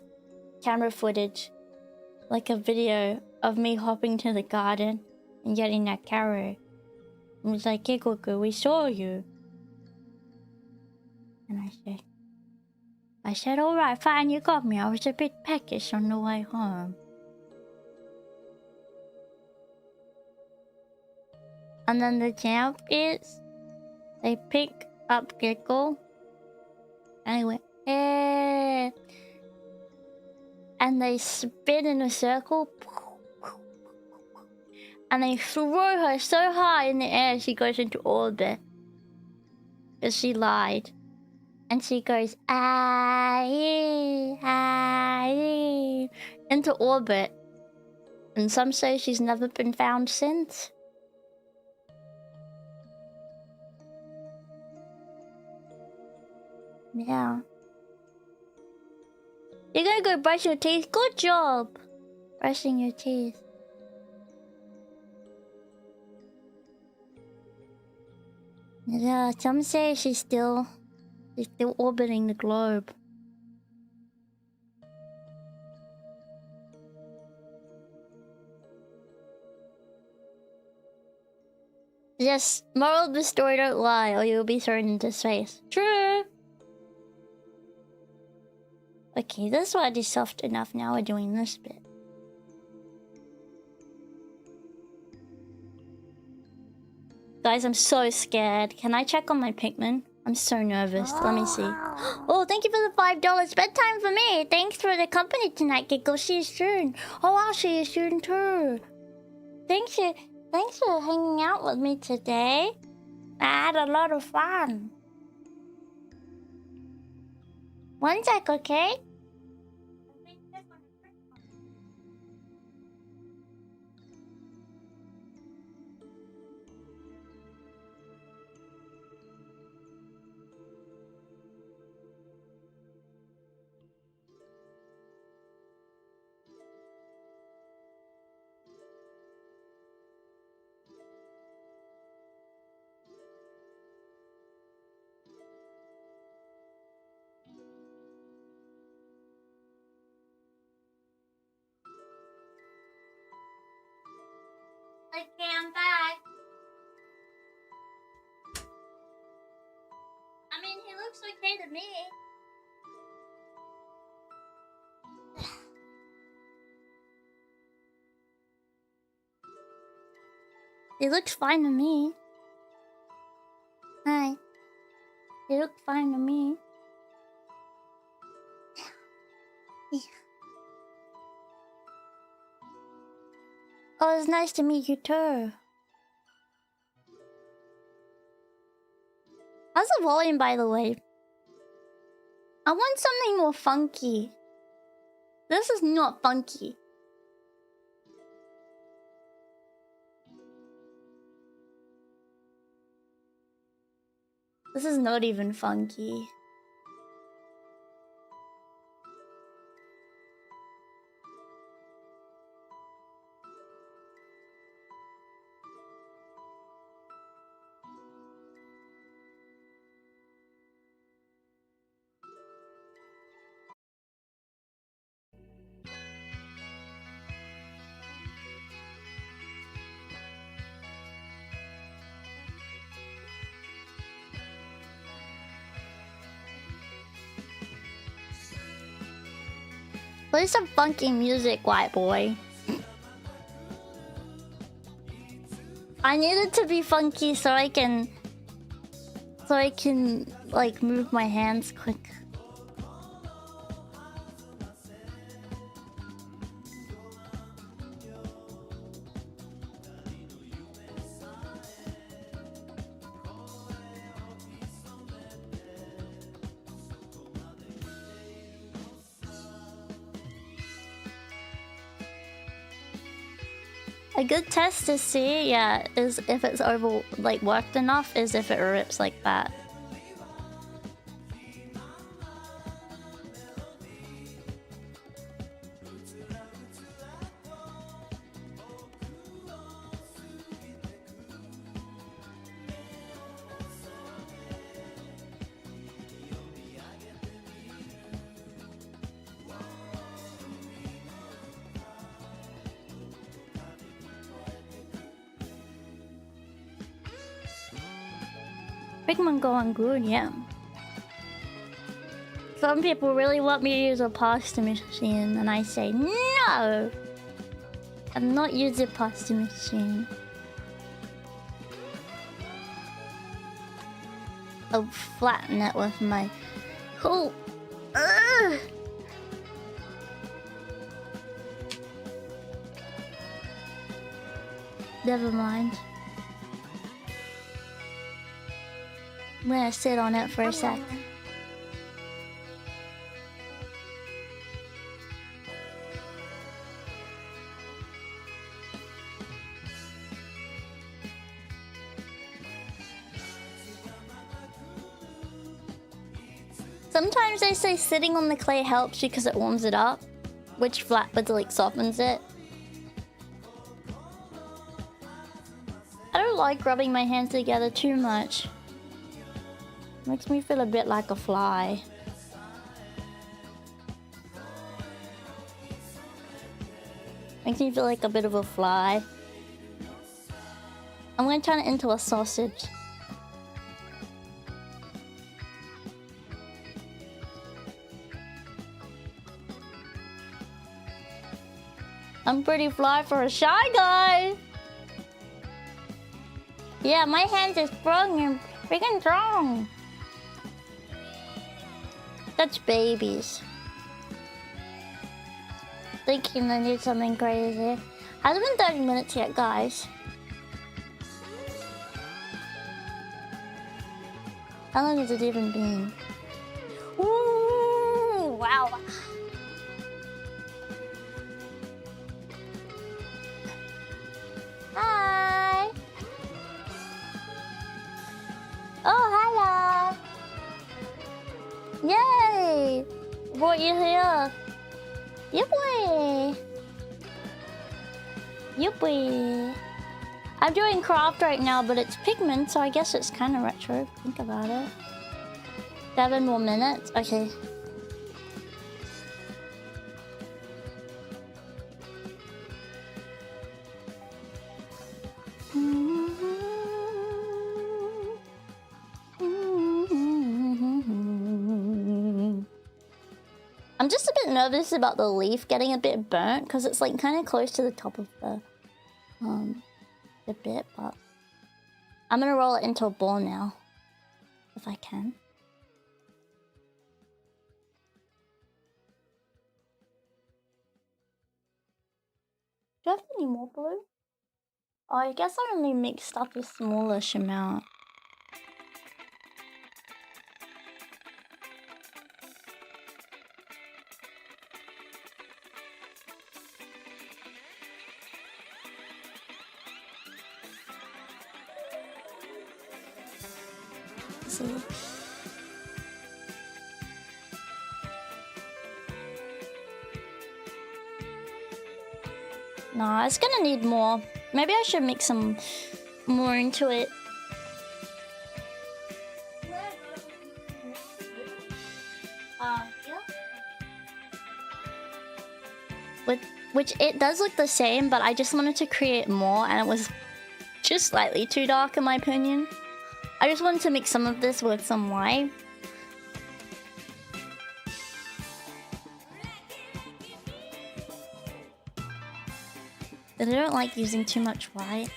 camera footage, like a video of me hopping to the garden and getting that carrot. It was like, Giggle Goo, we saw you. And I said, alright, fine, you got me. I was a bit peckish on the way home. And then the Champyons, they pick up Giggle and they went, eh. And they spin in a circle. And they throw her so high in the air she goes into orbit. Because she lied. And she goes, aye, into orbit. And some say she's never been found since. Yeah. You're gonna go brush your teeth? Good job! Brushing your teeth. Yeah, some say she's still orbiting the globe. Yes, moral of the story, don't lie or you'll be thrown into space. True! Okay, this one is soft enough. Now we're doing this bit. Guys, I'm so scared. Can I check on my Pikmin? I'm so nervous. Let me see. Oh, thank you for the $5. Bedtime for me. Thanks for the company tonight, Giggle. See you soon. Oh, I'll see you soon too. Thanks for hanging out with me today. I had a lot of fun. One sec, okay? to me. It looks fine to me. Hi. It looks fine to me. Yeah. Oh, it's nice to meet you too. How's the volume, by the way? I want something more funky. This is not funky. This is not even funky. Play some funky music, white boy. I need it to be funky so I can like move my hands quick. A good test to see, yeah, is if it's worked enough, is if it rips like that. Pikmin going good, yeah. Some people really want me to use a pasta machine, and I say no! I'm not using a pasta machine. I'll flatten it with my... Oh! Ugh. Never mind. I'm gonna sit on it for a sec. Sometimes they say sitting on the clay helps because it warms it up, which like softens it. I don't like rubbing my hands together too much. Makes me feel a bit like a fly. Makes me feel like a bit of a fly. I'm gonna turn it into a sausage. I'm pretty fly for a shy guy. Yeah, my hands are strong and freaking strong. That's babies. Thinking I need something crazy. Hasn't been 30 minutes yet, guys. How long has it even been? Ooh, wow. Hi. Oh, hello. Yay! Brought you here. Yippee! Yippee! I'm doing craft right now, but it's Pikmin, so I guess it's kind of retro. Think about it. 7 more minutes? Okay. I'm just a bit nervous about the leaf getting a bit burnt because it's like kind of close to the top of the bit, but I'm gonna roll it into a ball now if I can. Do I have any more blue? Oh, I guess I only mixed up a smallish amount. Let's see. No, it's gonna need more. Maybe I should mix some more into it. Yeah. Which it does look the same, but I just wanted to create more, and it was just slightly too dark in my opinion. I just wanted to mix some of this with some white. But I don't like using too much white.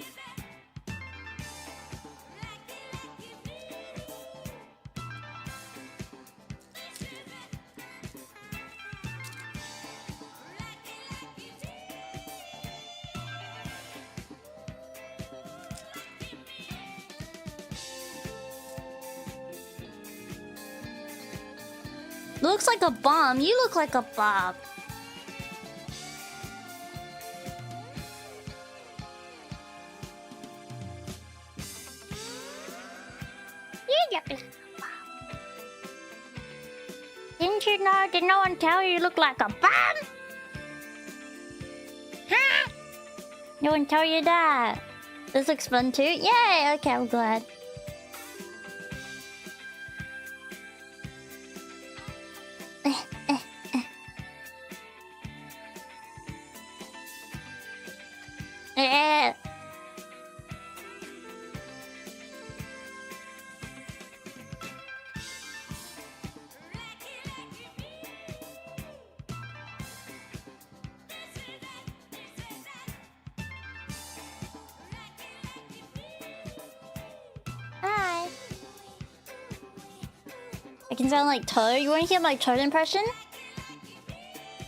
Looks like a bomb. You look like a bomb. Didn't you know? Did no one tell you look like a bomb? Huh? No one tell you that. This looks fun too. Yay! Okay, I'm glad. Hi. I can sound like Toad. You want to hear my Toad impression?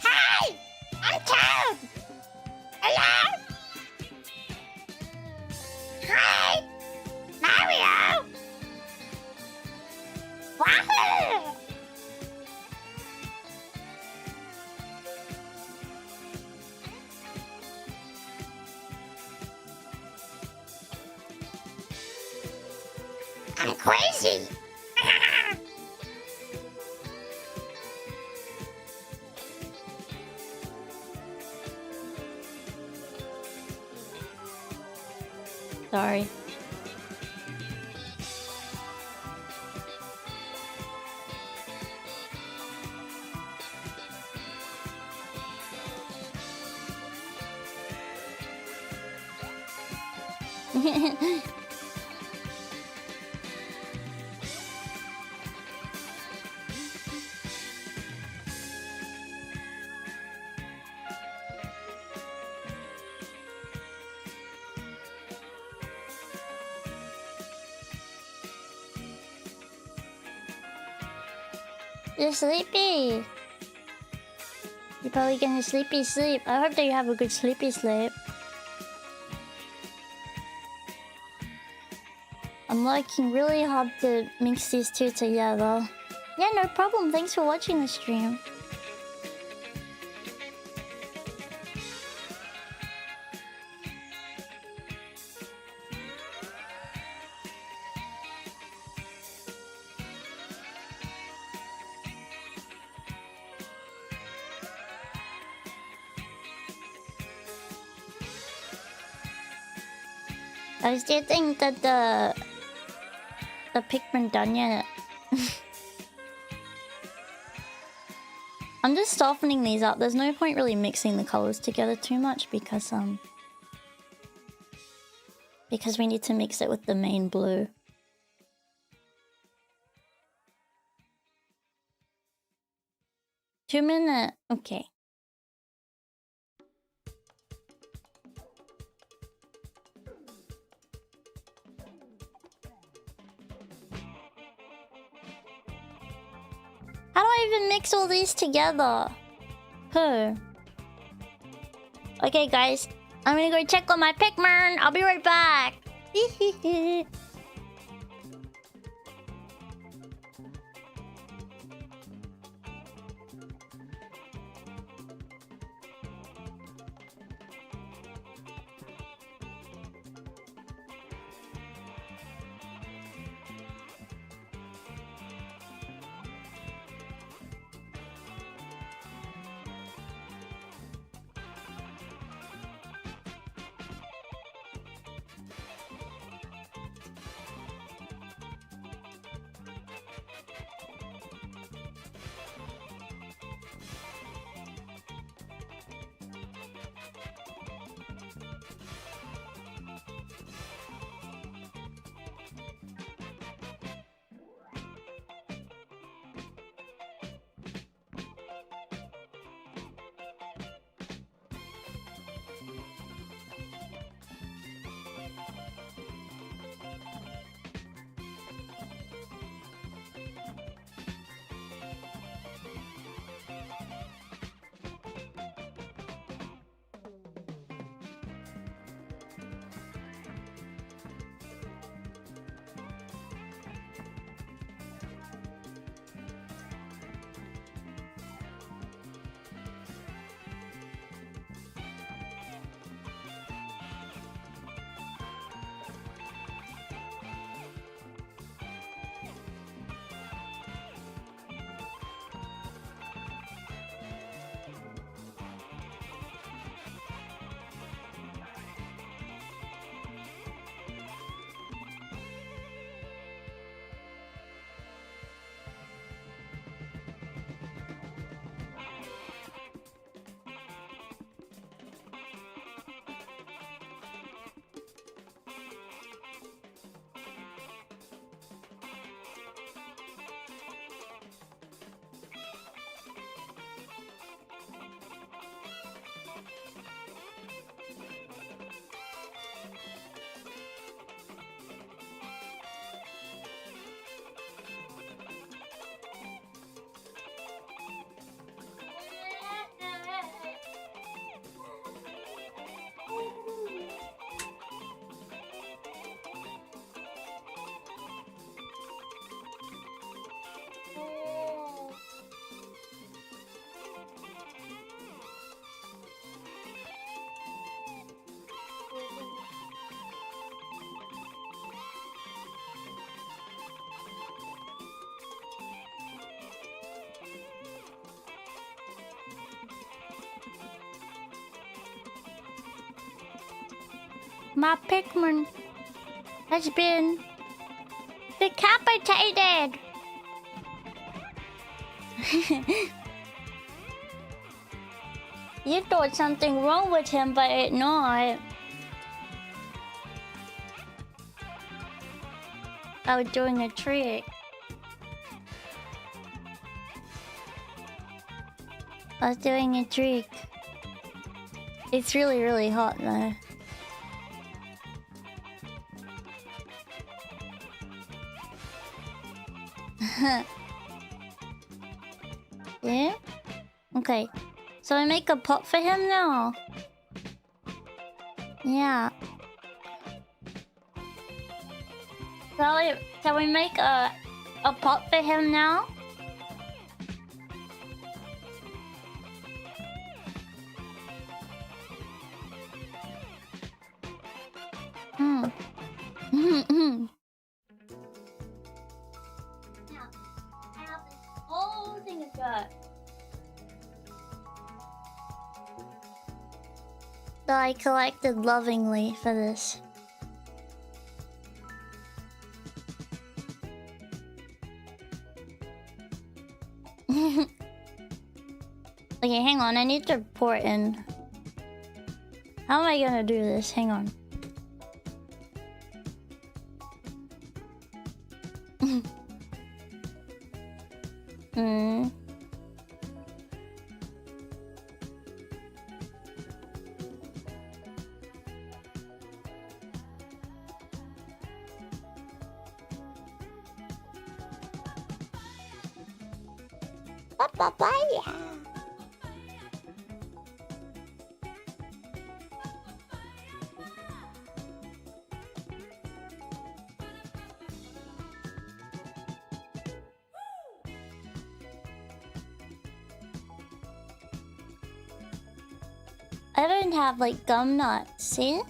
Hi! I'm Toad! Hello? Hi! Mario! Wahoo! I'm crazy! Sorry. You're sleepy. You're probably getting a sleepy sleep. I hope that you have a good sleepy sleep. I'm working really hard to mix these two together. Yeah, no problem. Thanks for watching the stream. I still think that the Pikmin done yet. I'm just softening these up. There's no point really mixing the colors together too much because we need to mix it with the main blue. 2 minute. Okay. How do I even mix all these together? Huh. Okay, guys. I'm gonna go check on my Pikmin. I'll be right back. My Pikmin has been decapitated. You thought something wrong with him, but it's not. I was doing a trick. I was doing a trick. It's really, really hot though. Yeah? Okay. So I make a pot for him now? Yeah. Shall we make a pot for him now? Hmm. Now, I have this whole thing of dirt that I collected lovingly for this. Okay, hang on. I need to pour it in. How am I gonna do this? Hang on. Papaya. I don't have like gum nuts, see?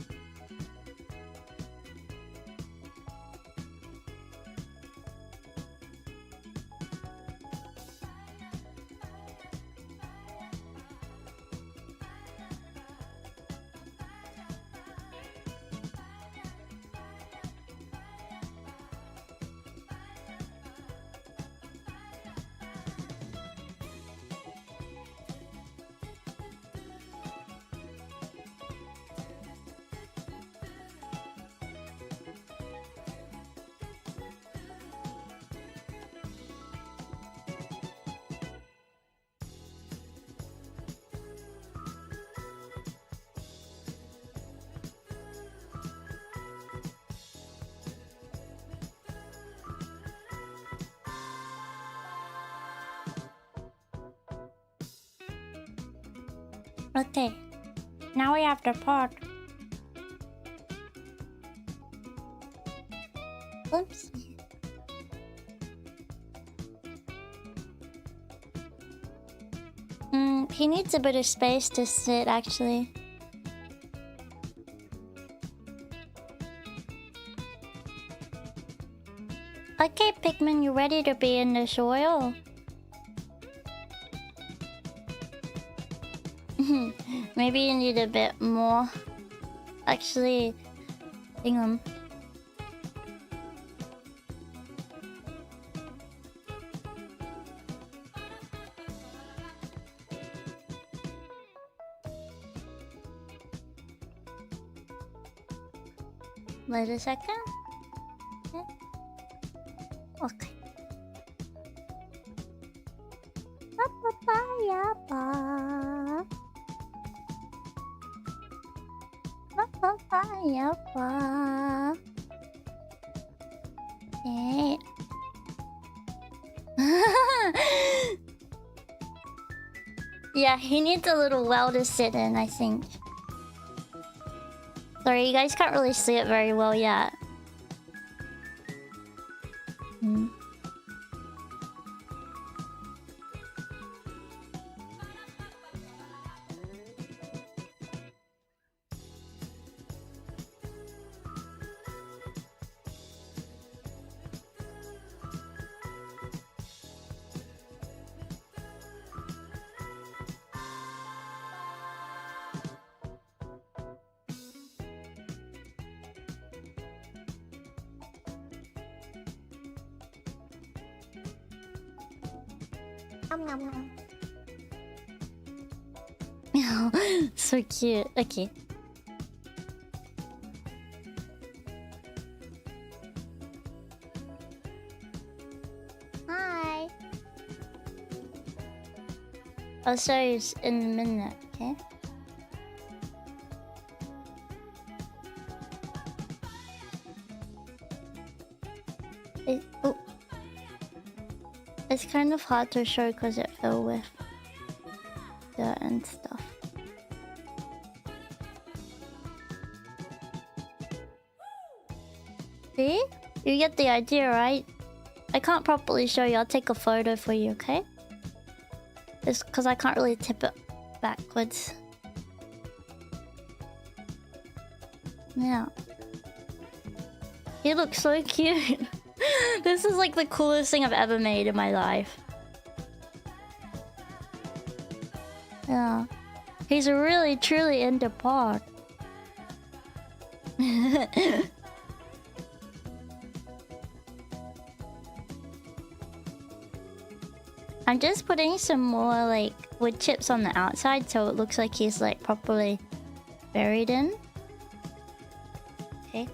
Okay, now we have the pot. Oops. He needs a bit of space to sit, actually. Okay, Pikmin, you ready to be in the soil? Maybe you need a bit more. Actually, hang on. Wait a second. Okay. Okay. Yeah, he needs a little well to sit in, I think. Sorry, you guys can't really see it very well yet. So cute. Okay. Hi. I'll show you in a minute, okay? Oh. It's kind of hard to show because it filled with dirt and stuff. See? You get the idea, right? I can't properly show you. I'll take a photo for you, okay? It's because I can't really tip it backwards. Yeah. He looks so cute. This is like the coolest thing I've ever made in my life. Yeah. He's really truly into pot. I'm just putting some more like wood chips on the outside so it looks like he's like properly buried in. Okay.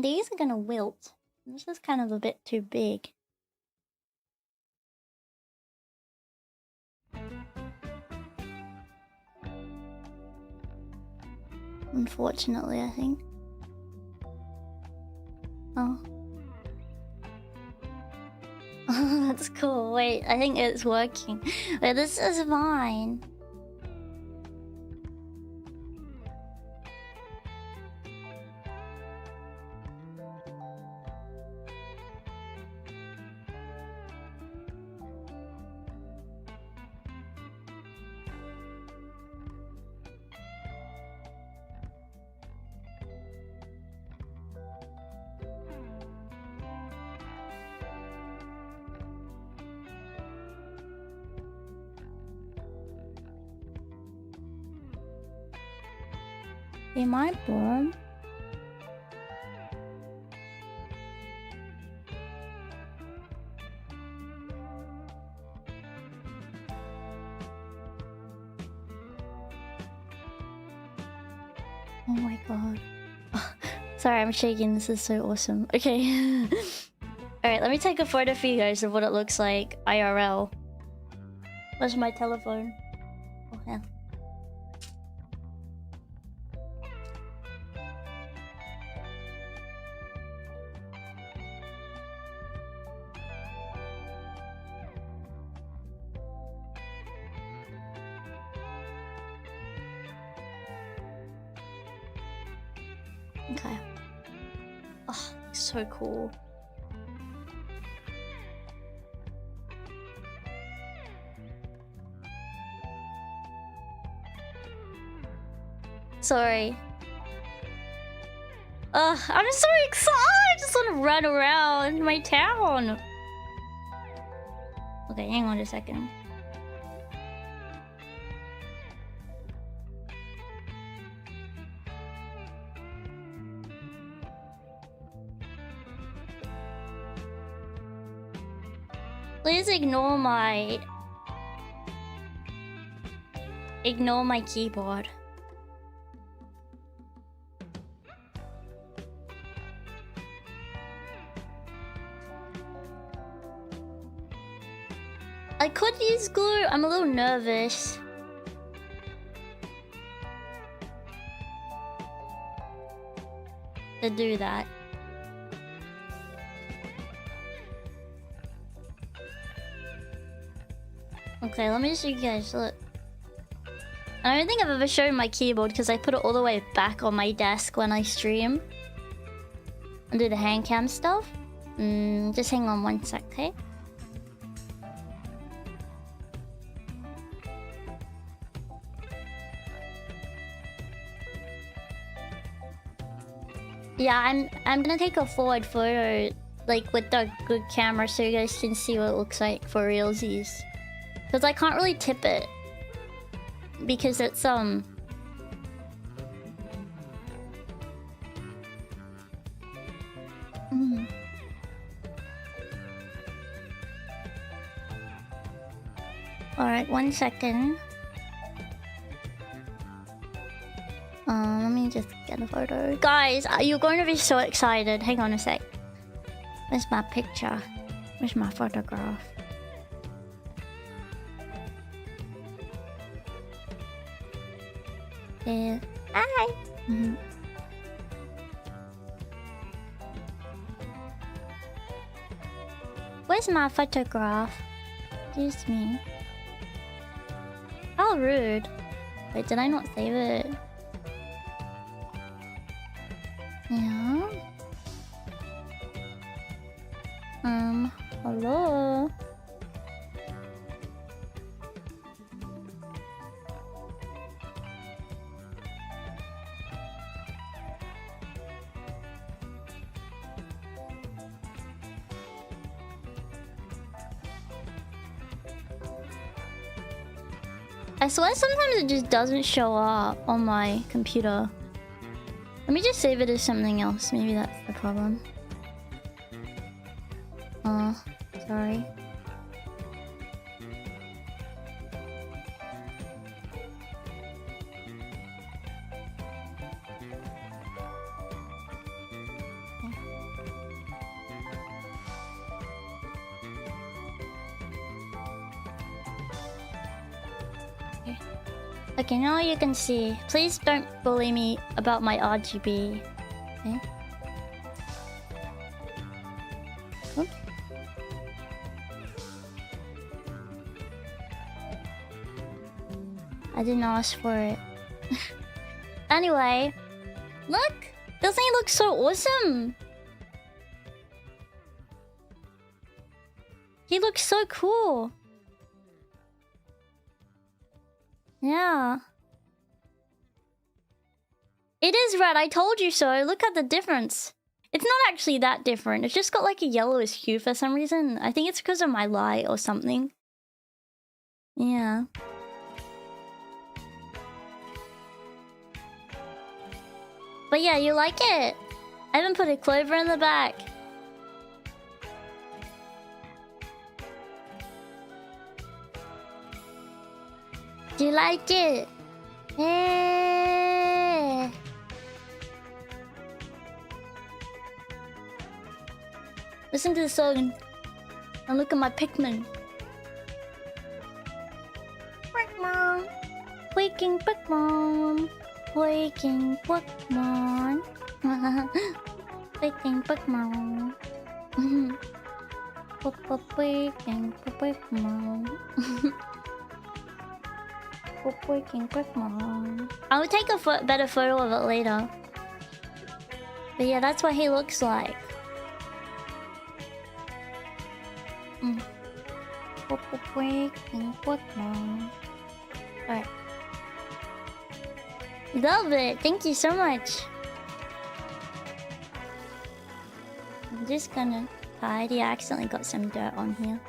These are gonna wilt. This is kind of a bit too big. Unfortunately, I think. Oh. Oh, that's cool. Wait, I think it's working. Wait, this is fine. Be mindful. Oh my god. Sorry, I'm shaking. This is so awesome. Okay. Alright, let me take a photo for you guys of what it looks like IRL. Where's my telephone? Oh, hell. Okay. Oh, so cool. Sorry. I'm so excited! I just want to run around my town. Okay, hang on a second. Please ignore my keyboard. I could use glue. I'm a little nervous. To do that. Okay, let me show you guys. Look. I don't think I've ever shown my keyboard because I put it all the way back on my desk when I stream and do the handcam stuff. Just hang on one sec, okay? Yeah, I'm gonna take a forward photo, like with the good camera, so you guys can see what it looks like for realsies. Because I can't really tip it because it's Alright, one second. Let me just get a photo. Guys, you're going to be so excited. Hang on a sec. Where's my picture? Where's my photograph? Yeah. Hi. Where's my photograph? Excuse me. How rude. Wait, did I not save it? Yeah. Hello? I swear sometimes it just doesn't show up on my computer. Let me just save it as something else. Maybe that's the problem. Sorry. Okay, now you can see. Please don't bully me about my RGB. Okay. Oops. I didn't ask for it. Anyway, look! Doesn't he look so awesome? He looks so cool. Yeah. It is red, I told you so. Look at the difference. It's not actually that different. It's just got like a yellowish hue for some reason. I think it's because of my light or something. Yeah. But yeah, you like it. I even put a clover in the back. Do you like it? Hey. Listen to the song and look at my Pikmin. Pikmin. Waking Pikmin. Waking Pikmin. Waking Pikmin. Waking Pikmin. Waking Pikmin. I will take a better photo of it later. But yeah, that's what he looks like. Waking Pikmin. Alright. Love it! Thank you so much! I'm just gonna hide. I accidentally got some dirt on here.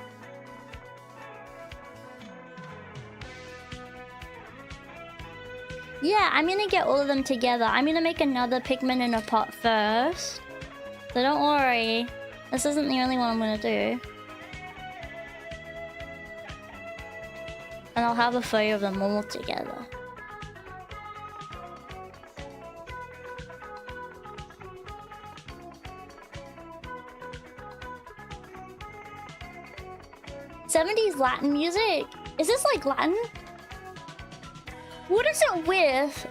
Yeah, I'm gonna get all of them together. I'm gonna make another Pikmin in a pot first. So don't worry. This isn't the only one I'm gonna do. And I'll have a photo of them all together. '70s Latin music? Is this like Latin? What is it with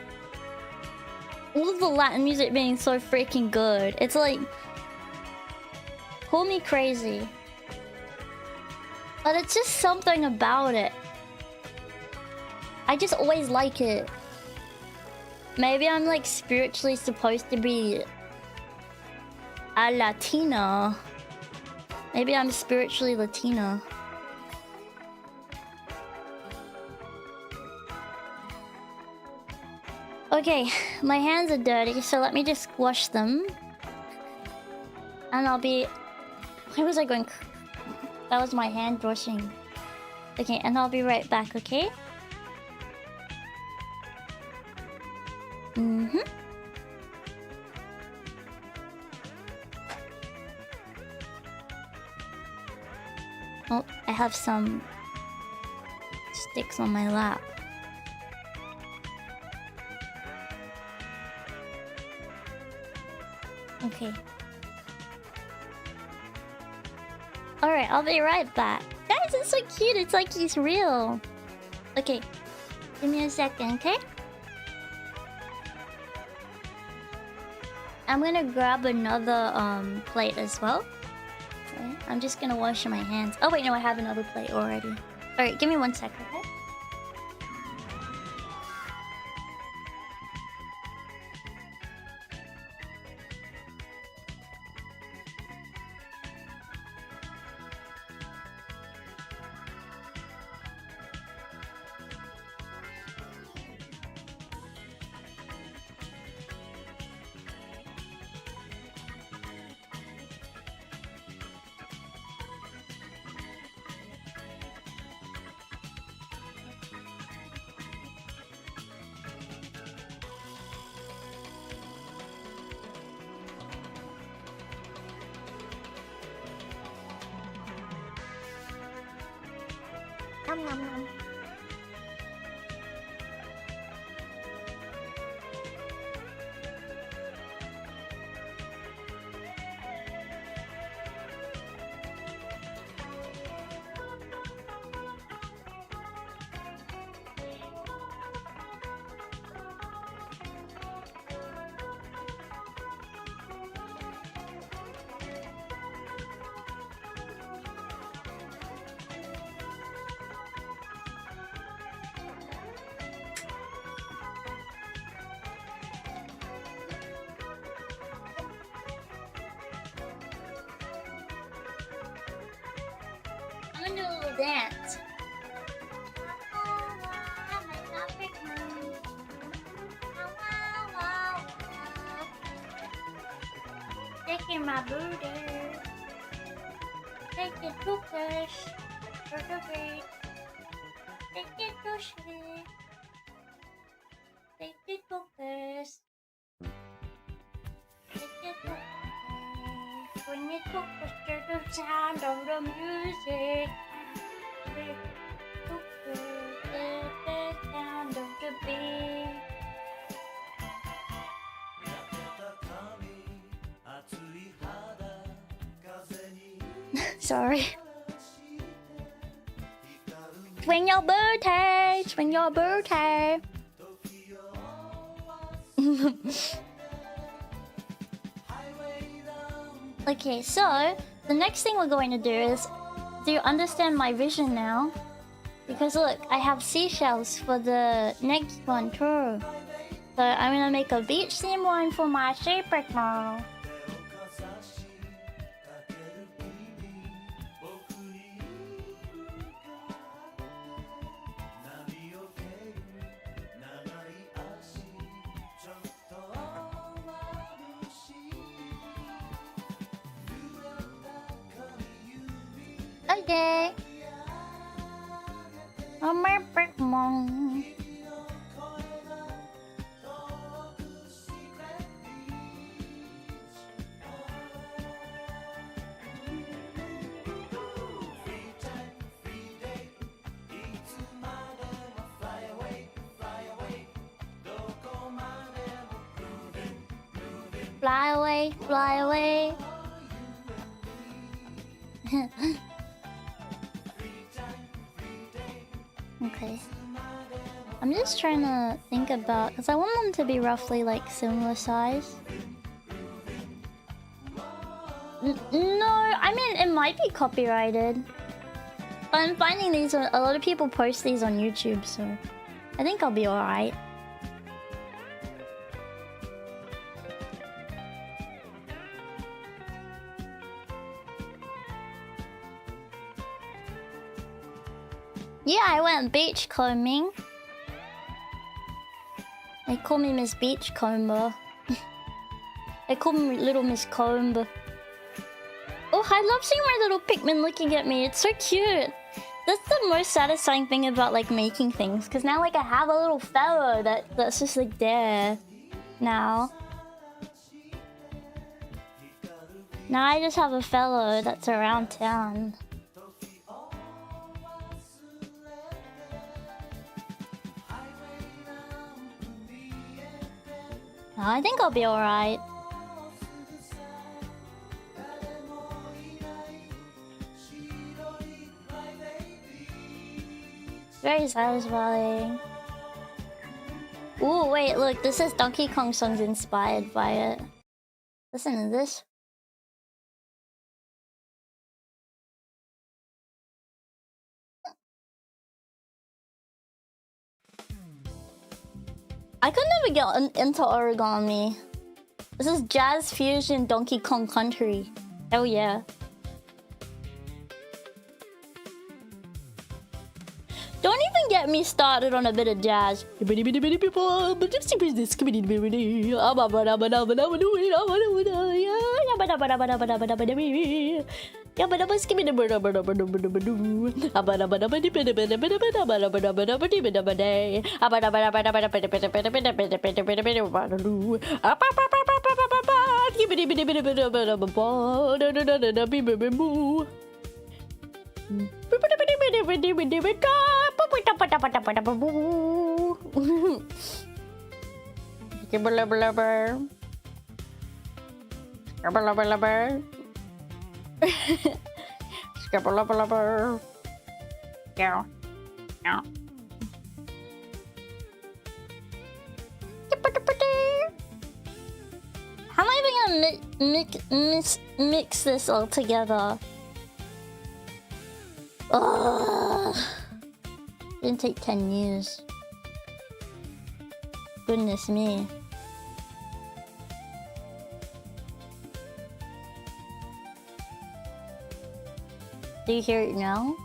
all of the Latin music being so freaking good? It's like... Call me crazy. But it's just something about it. I just always like it. Maybe I'm like spiritually supposed to be a Latina. Maybe I'm spiritually Latina. Okay, my hands are dirty, so let me just wash them. And I'll be... Where was I going? That was my hand washing. Okay, and I'll be right back, okay? Oh, I have some sticks on my lap. Okay. Alright, I'll be right back. Guys, it's so cute. It's like he's real. Okay. Give me a second, okay? I'm gonna grab another plate as well. Okay. I'm just gonna wash my hands. Oh wait, no, I have another plate already. Alright, give me 1 second, okay? Nom nom nom. dance. Taking my booty. Take it to fish. For the beach. Take it to sleep. Take it to fish. Take it to fish. When you took us to the sound of the music. Take it to fish. The sound of the beat. Sorry. Swing your booty, swing your booty. Okay, so the next thing we're going to do is, do you understand my vision now? Because look, I have seashells for the next one too. So I'm gonna make a beach theme one for my sea Pikmin. Okay. I'm a Pikmin. Fly away, fly away. Okay. I'm just trying to think about, because I want them to be roughly like similar size. No, I mean it might be copyrighted. But I'm finding these, a lot of people post these on YouTube, so I think I'll be alright. Yeah, I went beachcombing. They call me Miss Beachcomber. They call me Little Miss Comb. Oh, I love seeing my little Pikmin looking at me. It's so cute. That's the most satisfying thing about like making things, because now like I have a little fellow that's just like there now. Now I just have a fellow that's around town. I think I'll be alright. Very satisfying. Ooh, wait, look, this is Donkey Kong songs inspired by it. Listen to this. I could never get into origami. This is jazz fusion Donkey Kong Country. Hell yeah. Don't even get me started on a bit of jazz. How am I even gonna mix this all together? Ugh. Didn't take 10 years. Goodness me. Do you hear it now?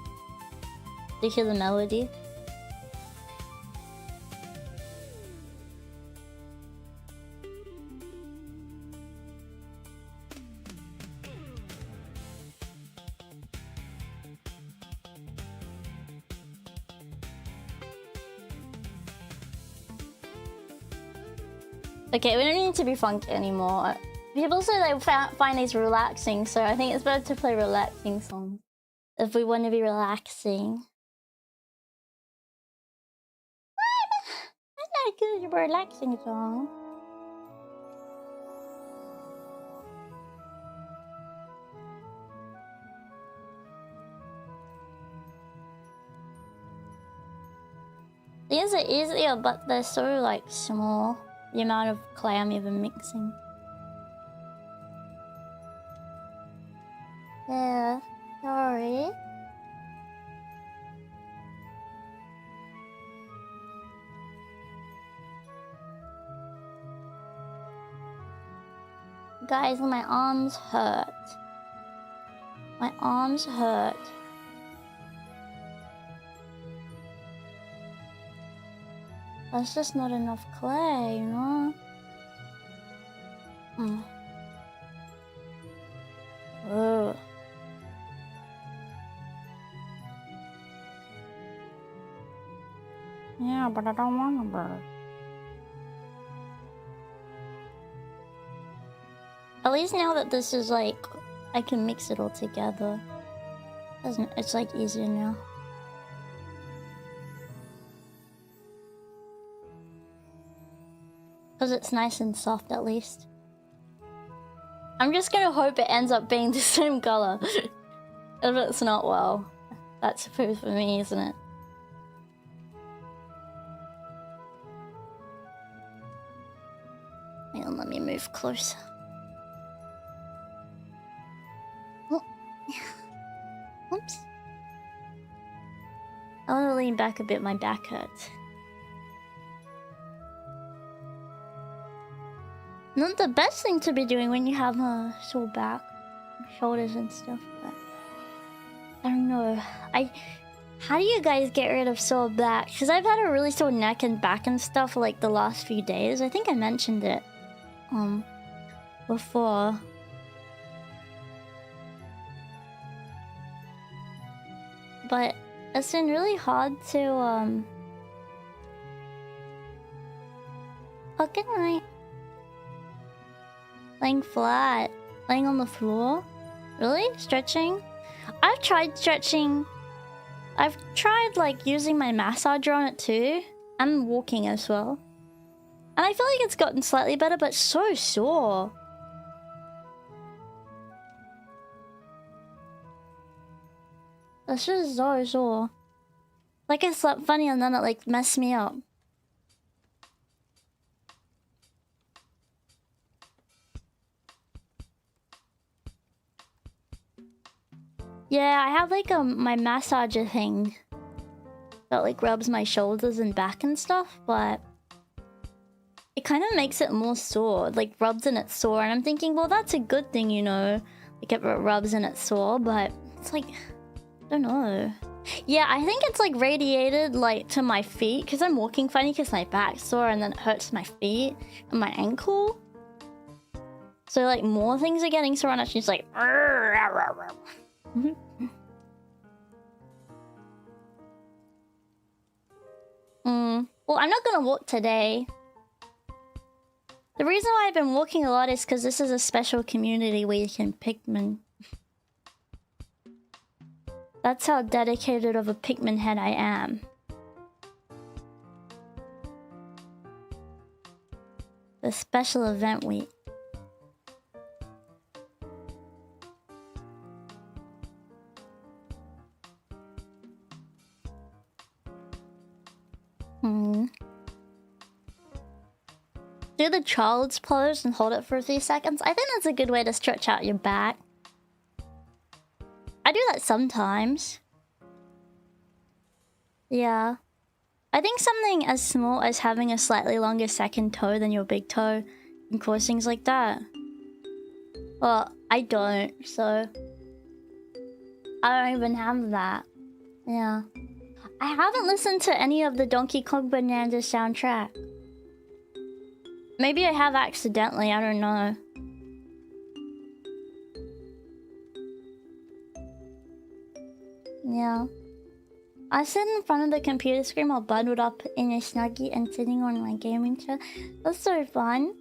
Do you hear the melody? Okay, we don't need to be funky anymore. People say they find these relaxing, so I think it's better to play relaxing songs if we want to be relaxing. I'm not good at a relaxing song. These are easier, but they're so like small. The amount of clay I'm even mixing. Yeah, sorry. Guys, my arms hurt. My arms hurt. That's just not enough clay, you know? Ugh. Yeah, but I don't want a bird. At least now that this is like, I can mix it all together. It's like easier now. Because it's nice and soft at least. I'm just gonna hope it ends up being the same color. If it's not, well, that's proof for me, isn't it? Hang on, let me move closer. Oh. Oops. I want to lean back a bit, my back hurts. Not the best thing to be doing when you have a sore back, shoulders and stuff, but I don't know. How do you guys get rid of sore back? Because I've had a really sore neck and back and stuff for like the last few days. I think I mentioned it before. But it's been really hard to oh, good night. Laying flat. Laying on the floor? Really? Stretching? I've tried stretching. I've tried like using my massager on it too. And walking as well. And I feel like it's gotten slightly better, but so sore. It's just so sore. Like I slept funny and then it like messed me up. Yeah, I have like my massager thing that like rubs my shoulders and back and stuff, but it kind of makes it more sore, like rubs and it's sore, and I'm thinking, well, that's a good thing, you know, like it rubs and it's sore, but it's like, I don't know. Yeah, I think it's like radiated like to my feet because I'm walking funny because my back's sore and then it hurts my feet and my ankle. So like more things are getting sore and it's just like Well, I'm not gonna walk today. The reason why I've been walking a lot is because this is a special community week in Pikmin. That's how dedicated of a Pikmin head I am. The special event week. Do the child's pose and hold it for a few seconds. I think that's a good way to stretch out your back. I do that sometimes. Yeah. I think something as small as having a slightly longer second toe than your big toe can cause things like that. Well, I don't, so I don't even have that. Yeah. I haven't listened to any of the Donkey Kong Bonanza soundtrack. Maybe I have accidentally, I don't know. Yeah. I sit in front of the computer screen all bundled up in a snuggie and sitting on my gaming chair. That's so fun.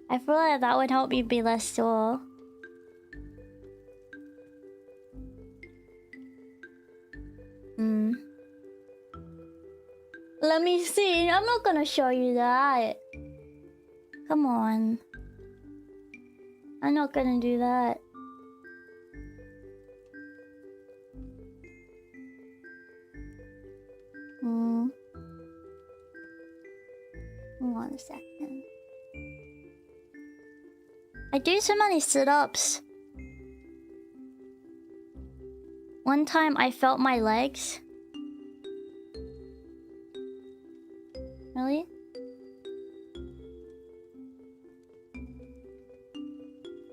I feel like that would help you be less sore. Let me see. I'm not gonna show you that. Come on. I'm not gonna do that. Hold on a second. I do so many sit-ups. One time I felt my legs. Really?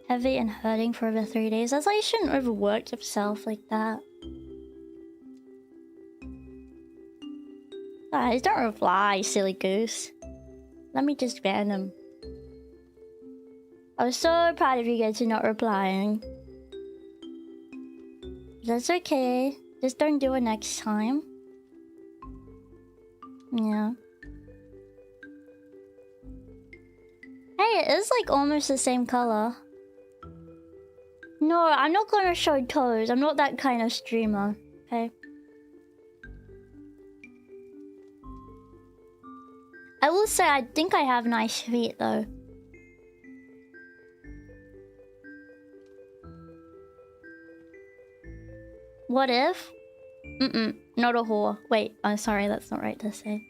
Heavy and hurting for over 3 days. That's why you shouldn't overwork yourself like that. Guys, don't reply, silly goose. Let me just ban him. I was so proud of you guys for not replying. That's okay. Just don't do it next time. Yeah. Hey, it is like almost the same color. No, I'm not gonna show toes. I'm not that kind of streamer. Okay. I will say I think I have nice feet though. What if? Not a whore. Wait, I'm sorry, that's not right to say.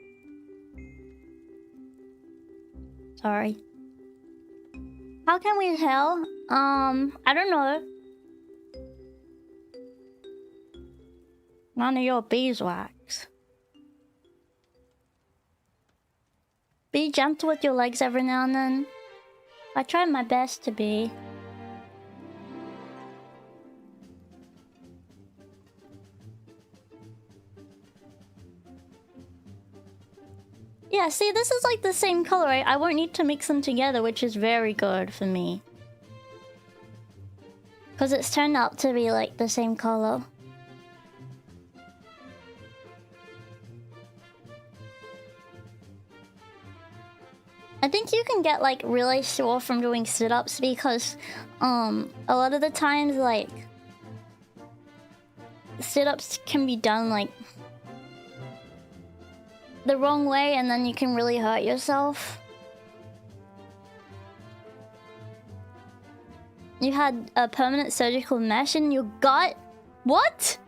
Sorry. How can we tell? I don't know. None of your beeswax. Be gentle with your legs every now and then. I try my best to be. Yeah, see, this is like the same color. I won't need to mix them together, which is very good for me. Because it's turned out to be like the same color. I think you can get like really sore from doing sit-ups because a lot of the times like sit-ups can be done like the wrong way and then you can really hurt yourself. You had a permanent surgical mesh in your gut? What?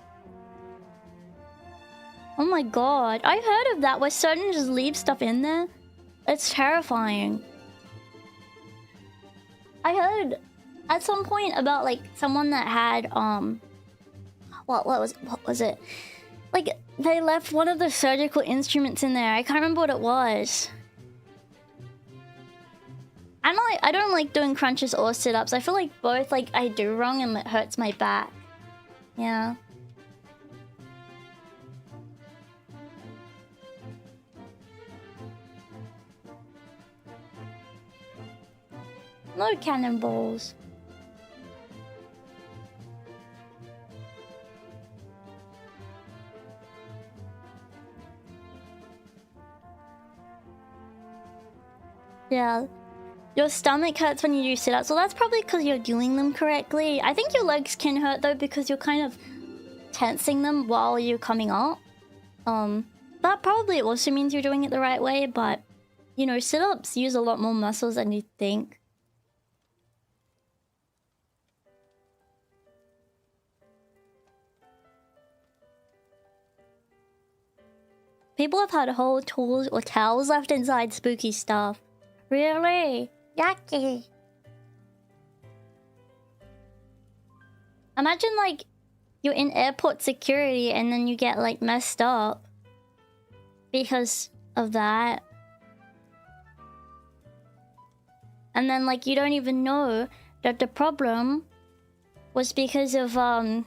Oh my god, I've heard of that where surgeons just leave stuff in there. It's terrifying. I heard at some point about like someone that had what was it? Like they left one of the surgical instruments in there. I can't remember what it was. I don't like doing crunches or sit-ups. I feel like both like I do wrong and it hurts my back. Yeah. No cannonballs. Yeah. Your stomach hurts when you do sit-ups. Well, that's probably because you're doing them correctly. I think your legs can hurt though because you're kind of tensing them while you're coming up. That probably also means you're doing it the right way, but you know, sit-ups use a lot more muscles than you think. People have had whole tools or towels left inside spooky stuff. Really? Yucky. Imagine like you're in airport security and then you get like messed up because of that. And then like you don't even know that the problem was because of a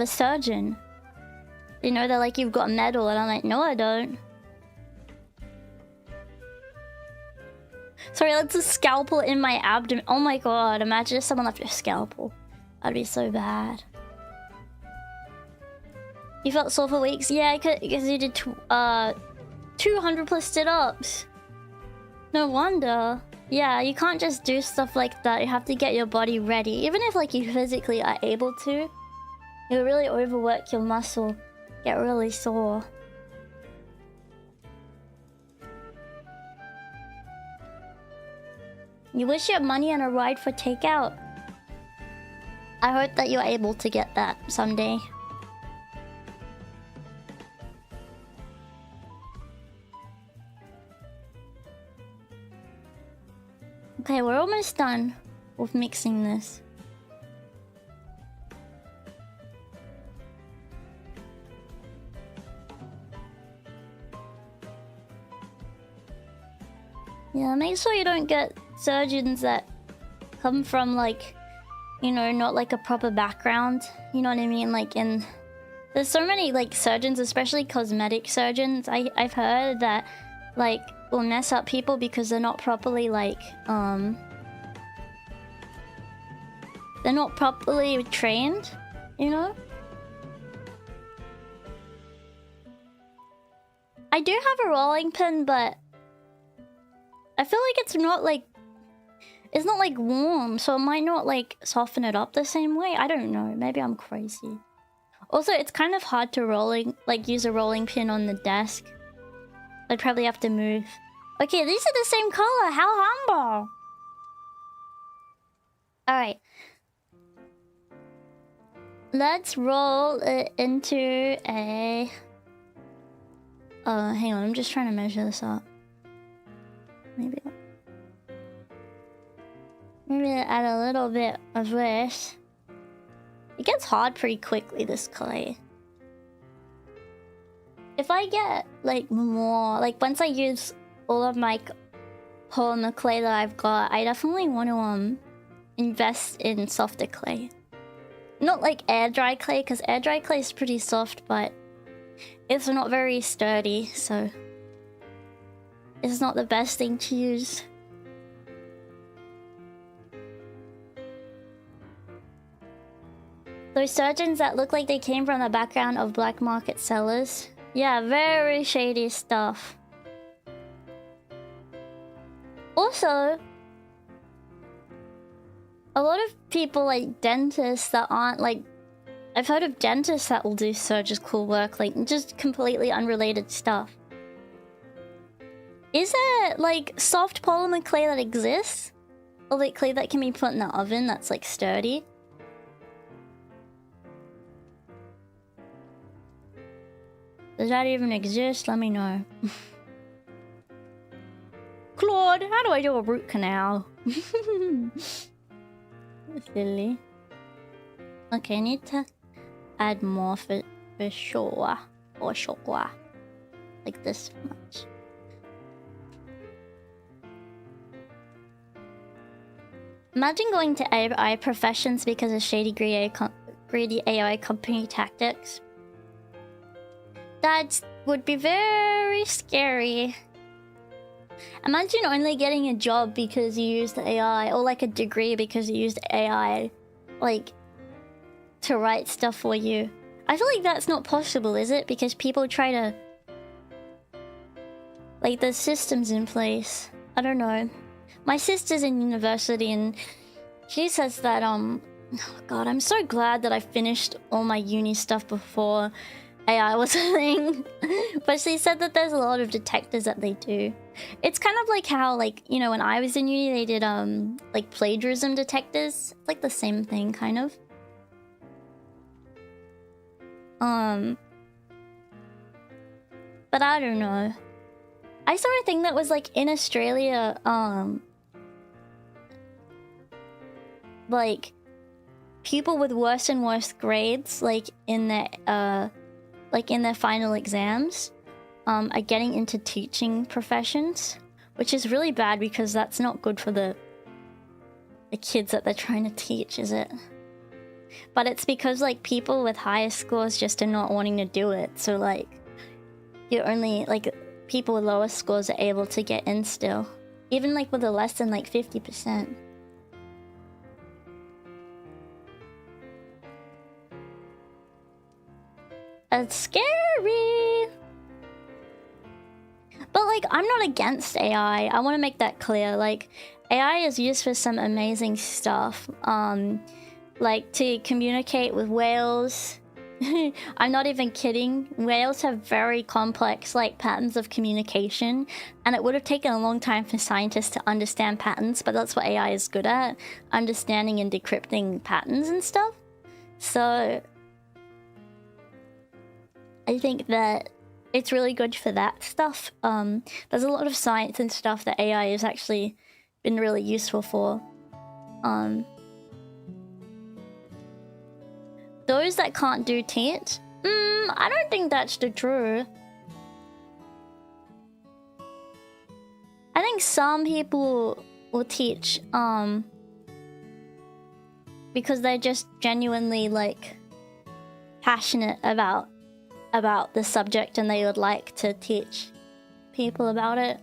surgeon. You know, they're like, you've got a medal, and I'm like, no, I don't. Sorry, that's a scalpel in my abdomen. Oh my god, imagine if someone left a scalpel. That'd be so bad. You felt sore for weeks? Yeah, because you did 200 plus sit-ups. No wonder. Yeah, you can't just do stuff like that. You have to get your body ready. Even if like you physically are able to, you'll really overwork your muscle. Get really sore. You wish you had money and a ride for takeout. I hope that you're able to get that someday. Okay, we're almost done with mixing this. Yeah, make sure you don't get surgeons that come from like, you know, not like a proper background. You know what I mean? Like there's so many like surgeons, especially cosmetic surgeons. I've heard that like will mess up people because they're not properly like they're not properly trained, you know? I do have a rolling pin, but I feel like it's not like warm, so it might not like soften it up the same way. I don't know, maybe I'm crazy. Also, it's kind of hard to use a rolling pin on the desk. I'd probably have to move. Okay, these are the same color. How humble. Alright. Let's roll it into a... hang on, I'm just trying to measure this up. Maybe add a little bit of this. It gets hard pretty quickly, this clay. If I get like more, like once I use all of my polymer clay that I've got, I definitely want to invest in softer clay. Not like air dry clay, because air dry clay is pretty soft, but it's not very sturdy, so it's not the best thing to use. Those surgeons that look like they came from the background of black market sellers. Yeah, very shady stuff. Also, a lot of people like dentists that aren't like... I've heard of dentists that will do surgical work, like just completely unrelated stuff. Is there like soft polymer clay that exists? Or like clay that can be put in the oven that's like sturdy? Does that even exist? Let me know. Claude, how do I do a root canal? Silly. Okay, I need to add more for sure. For sure. Like this much. Imagine going to AI professions because of shady greedy AI company tactics. That would be very scary. Imagine only getting a job because you used AI, or like a degree because you used AI, like, to write stuff for you. I feel like that's not possible, is it? Because people try to... Like, there's systems in place. I don't know. My sister's in university and she says that, oh god, I'm so glad that I finished all my uni stuff before AI was a thing. But she said that there's a lot of detectors that they do. It's kind of like how, like, you know, when I was in uni, they did, like, plagiarism detectors. It's like the same thing, kind of. But I don't know. I saw a thing that was, like, in Australia, like, people with worse and worse grades, like, in their final exams, are getting into teaching professions, which is really bad because that's not good for the kids that they're trying to teach, is it? But it's because like people with higher scores just are not wanting to do it. So like you're only like people with lower scores are able to get in still. Even like with a less than like 50%. That's scary. But like I'm not against AI. I want to make that clear. Like AI is used for some amazing stuff. Like to communicate with whales. I'm not even kidding. Whales have very complex like patterns of communication, and it would have taken a long time for scientists to understand patterns, but that's what AI is good at, understanding and decrypting patterns and stuff. So I think that it's really good for that stuff. There's a lot of science and stuff that AI has actually been really useful for. Those that can't do teach? I don't think that's the truth. I think some people will teach because they're just genuinely like passionate about the subject and they would like to teach people about it.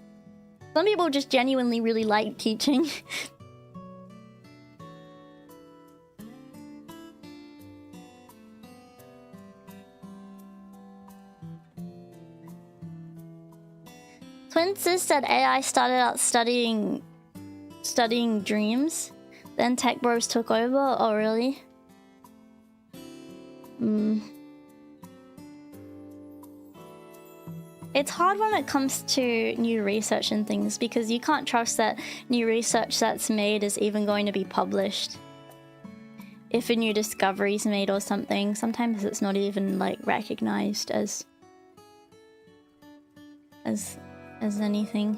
Some people just genuinely really like teaching. Twinsis said AI started out studying dreams, then tech bros took over. Oh really? It's hard when it comes to new research and things because you can't trust that new research that's made is even going to be published. If a new discovery is made or something, sometimes it's not even like recognized as anything.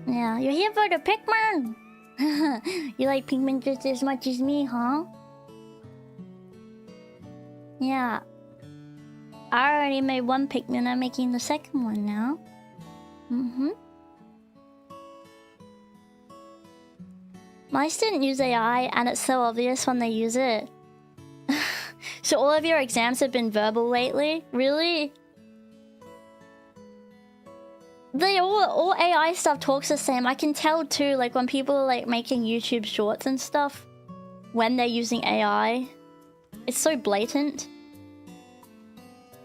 Yeah, you're here for the Pikmin! You like Pikmin just as much as me, huh? Yeah. I already made one Pikmin, I'm making the second one now. My student use AI and it's so obvious when they use it. So all of your exams have been verbal lately? Really? They all AI stuff talks the same. I can tell too, like when people are like making YouTube shorts and stuff, when they're using AI, it's so blatant.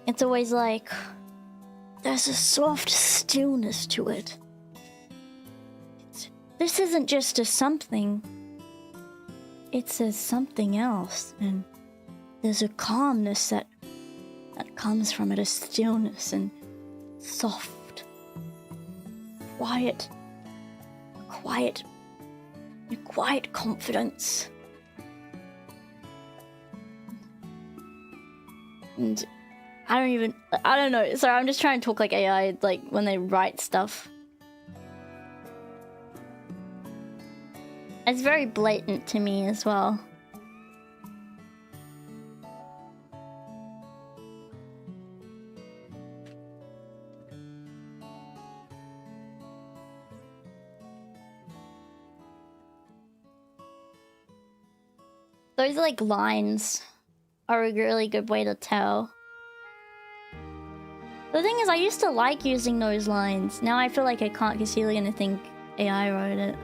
It's always like, there's a soft stillness to it. This isn't just a something. It's a something else, and there's a calmness that comes from it, a stillness and soft. Quiet confidence. And I don't know. Sorry, I'm just trying to talk like AI, like when they write stuff. It's very blatant to me as well. Those like lines are a really good way to tell. The thing is, I used to like using those lines. Now I feel like I can't because you're gonna think AI wrote it.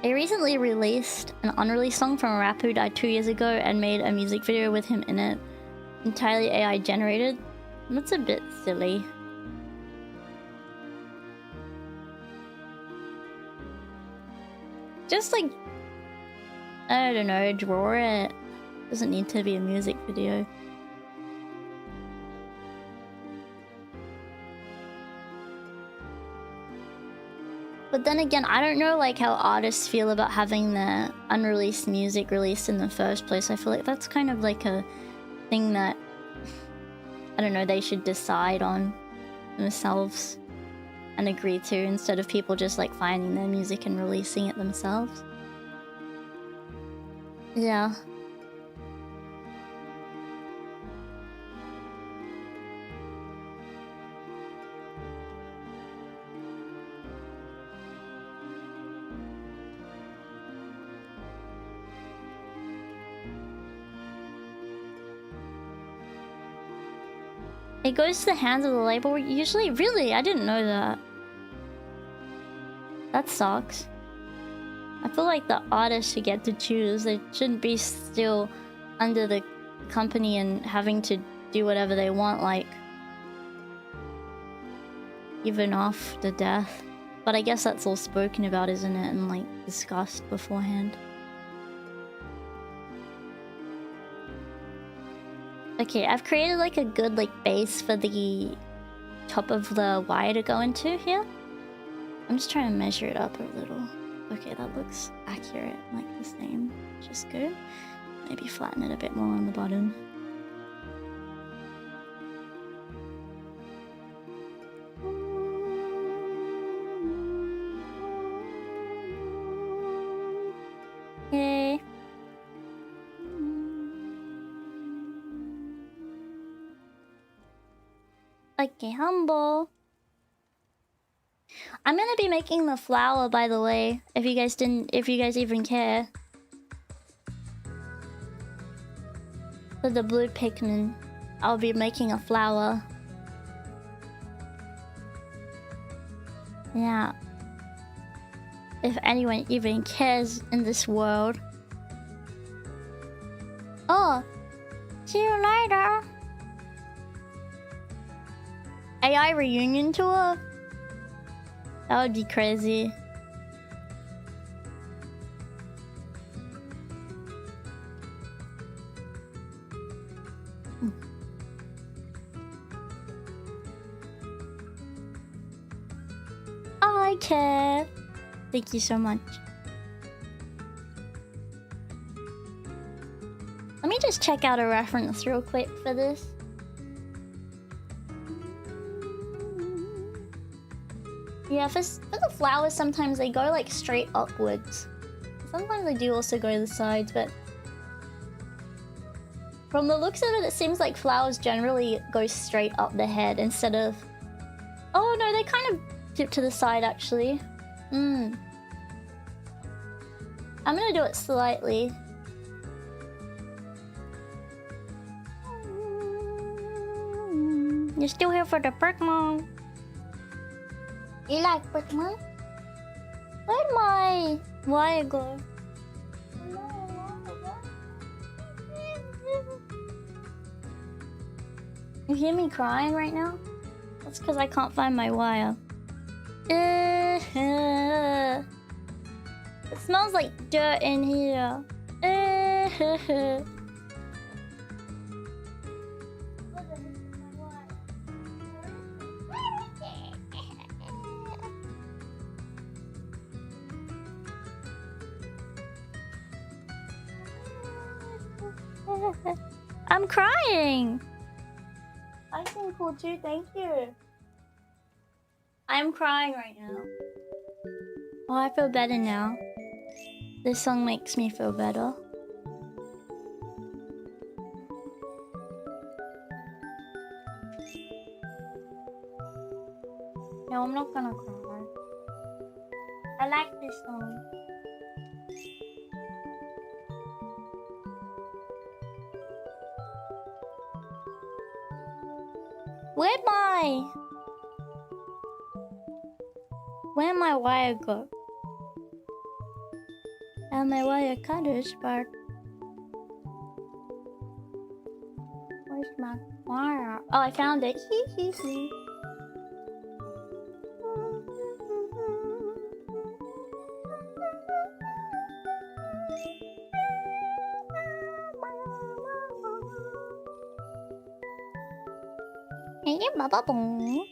I recently released an unreleased song from a rapper who died 2 years ago and made a music video with him in it. Entirely AI generated. That's a bit silly. Just like, I don't know, draw it. Doesn't need to be a music video. But then again, I don't know like how artists feel about having their unreleased music released in the first place. I feel like that's kind of like a thing that, I don't know, they should decide on themselves and agree to, instead of people just like finding their music and releasing it themselves. Yeah. It goes to the hands of the label usually? Really? I didn't know that. That sucks. I feel like the artists should get to choose. They shouldn't be still under the company and having to do whatever they want, like even after death. But I guess that's all spoken about, isn't it? And like discussed beforehand. Okay, I've created like a good like base for the top of the wire to go into here. I'm just trying to measure it up a little. Okay, that looks accurate, like the same, which is good. Maybe flatten it a bit more on the bottom. Okay. Okay, humble. I'm gonna be making the flower, by the way, if you guys even care. For the blue Pikmin, I'll be making a flower. Yeah. If anyone even cares in this world. Oh, see you later. AI reunion tour? That would be crazy. I care. Thank you so much. Let me just check out a reference real quick for this. Yeah, for the flowers, sometimes they go like straight upwards. Sometimes they do also go to the sides, but from the looks of it, it seems like flowers generally go straight up the head instead of... Oh no, they kind of tip to the side actually. I'm gonna do it slightly. You're still here for the Pikmin. You like Pikmin? Where'd my wire go? You hear me crying right now? That's because I can't find my wire. It smells like dirt in here. I'm crying. I seem cool too, thank you. I'm crying right now. Oh, I feel better now. This song makes me feel better. No, I'm not gonna cry. I like this song. Where'd my wire go? And my wire cutters, but where's my wire? Oh, I found it. Hee hee hee. Hey, baba boom.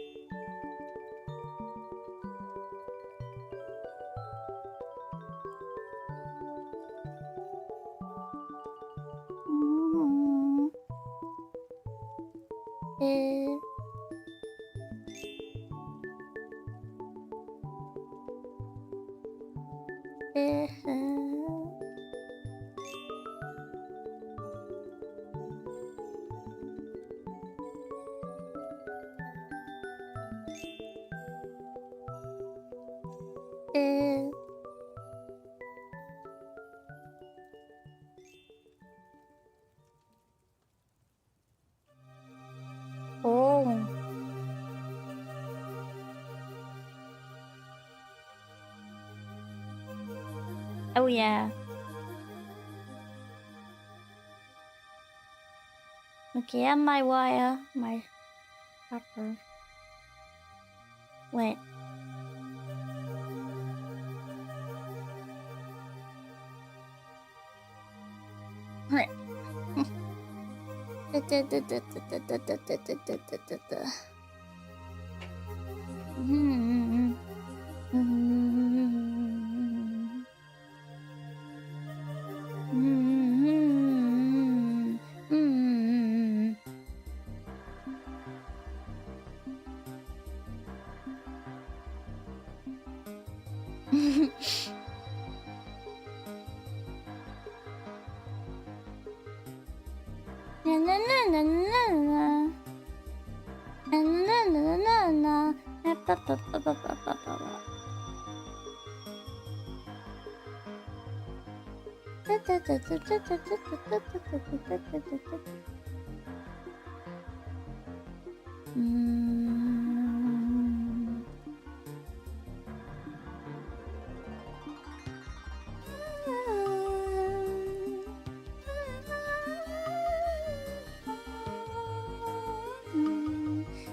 Oh cool. Oh yeah. Okay, and my wire, my copper. Wait. Wait.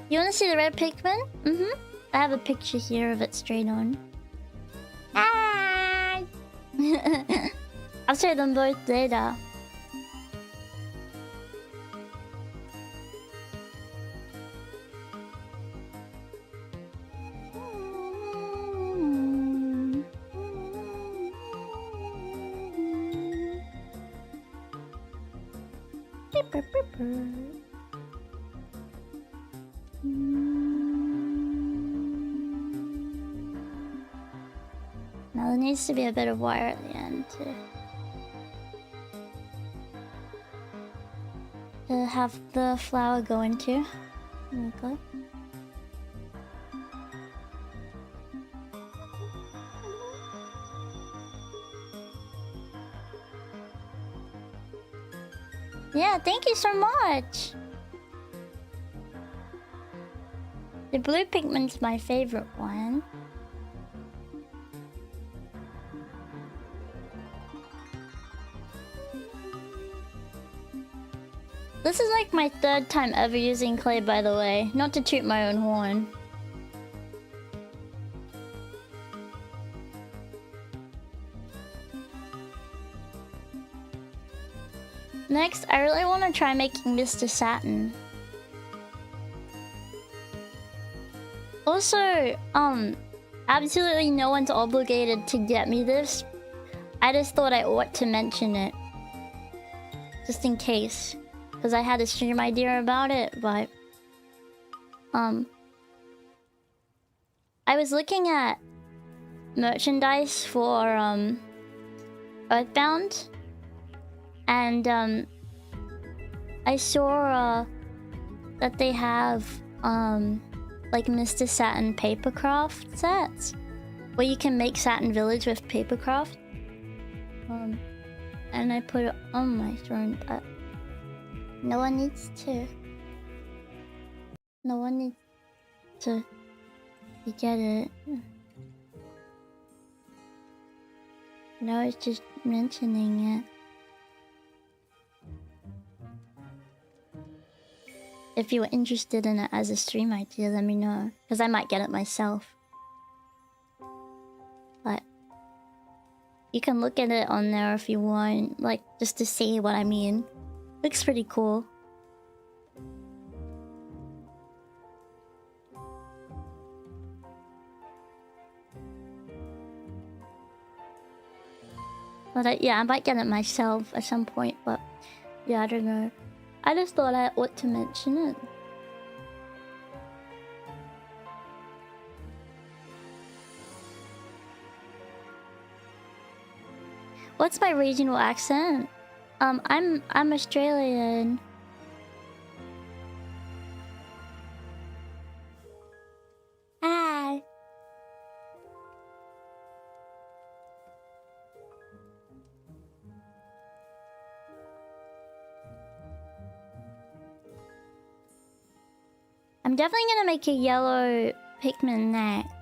You wanna see the red Pikmin? I have a picture here of it straight on. Hi! I'll show them both later. Now there needs to be a bit of wire at the end to have the flower go into. There we go. Yeah, thank you so much. The blue Pikmin's my favorite one. This is like my third time ever using clay, by the way. Not to toot my own horn. Next, I really want to try making Mr. Satin. Also, absolutely no one's obligated to get me this. I just thought I ought to mention it. Just in case. Because I had a stream idea about it, but... I was looking at merchandise for, Earthbound. And, I saw, that they have, like Mr. Satin papercraft sets. Where you can make Satin Village with papercraft. And I put it on my throne, but... No one needs to get it. No, I was just mentioning it. If you were interested in it as a stream idea, let me know. Because I might get it myself. But you can look at it on there if you want, like, just to see what I mean. Looks pretty cool. But yeah, I might get it myself at some point, but yeah, I don't know. I just thought I ought to mention it. What's my regional accent? I'm Australian. Hi. I'm definitely gonna make a yellow Pikmin next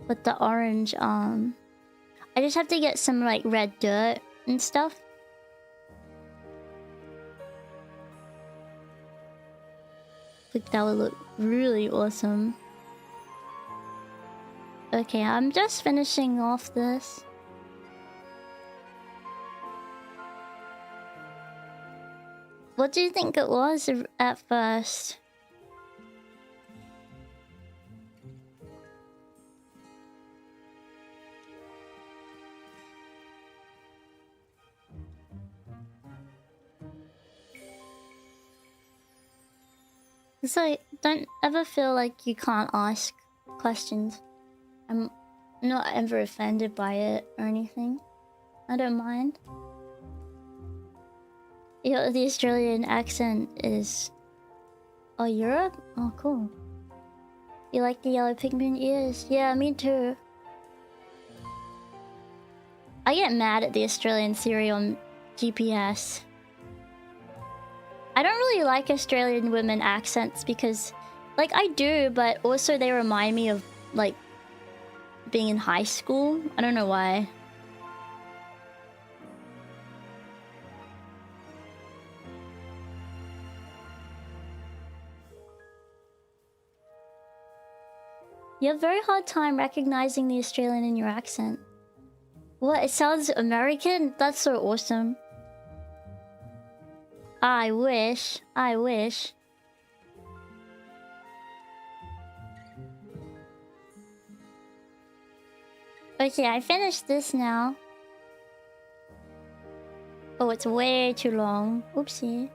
with the orange I just have to get some like red dirt and stuff. Like that would look really awesome. Okay, I'm just finishing off this. What do you think it was at first? It's like, don't ever feel like you can't ask questions. I'm not ever offended by it or anything. I don't mind. Yeah, the Australian accent is... Oh, Europe? Oh, cool. You like the yellow Pikmin ears? Yeah, me too. I get mad at the Australian Siri on GPS. I don't really like Australian women accents because, like, I do, but also they remind me of, like, being in high school. I don't know why. You have a very hard time recognizing the Australian in your accent. What? It sounds American? That's so awesome. I wish. I wish. Okay, I finished this now. Oh, it's way too long. Oopsie.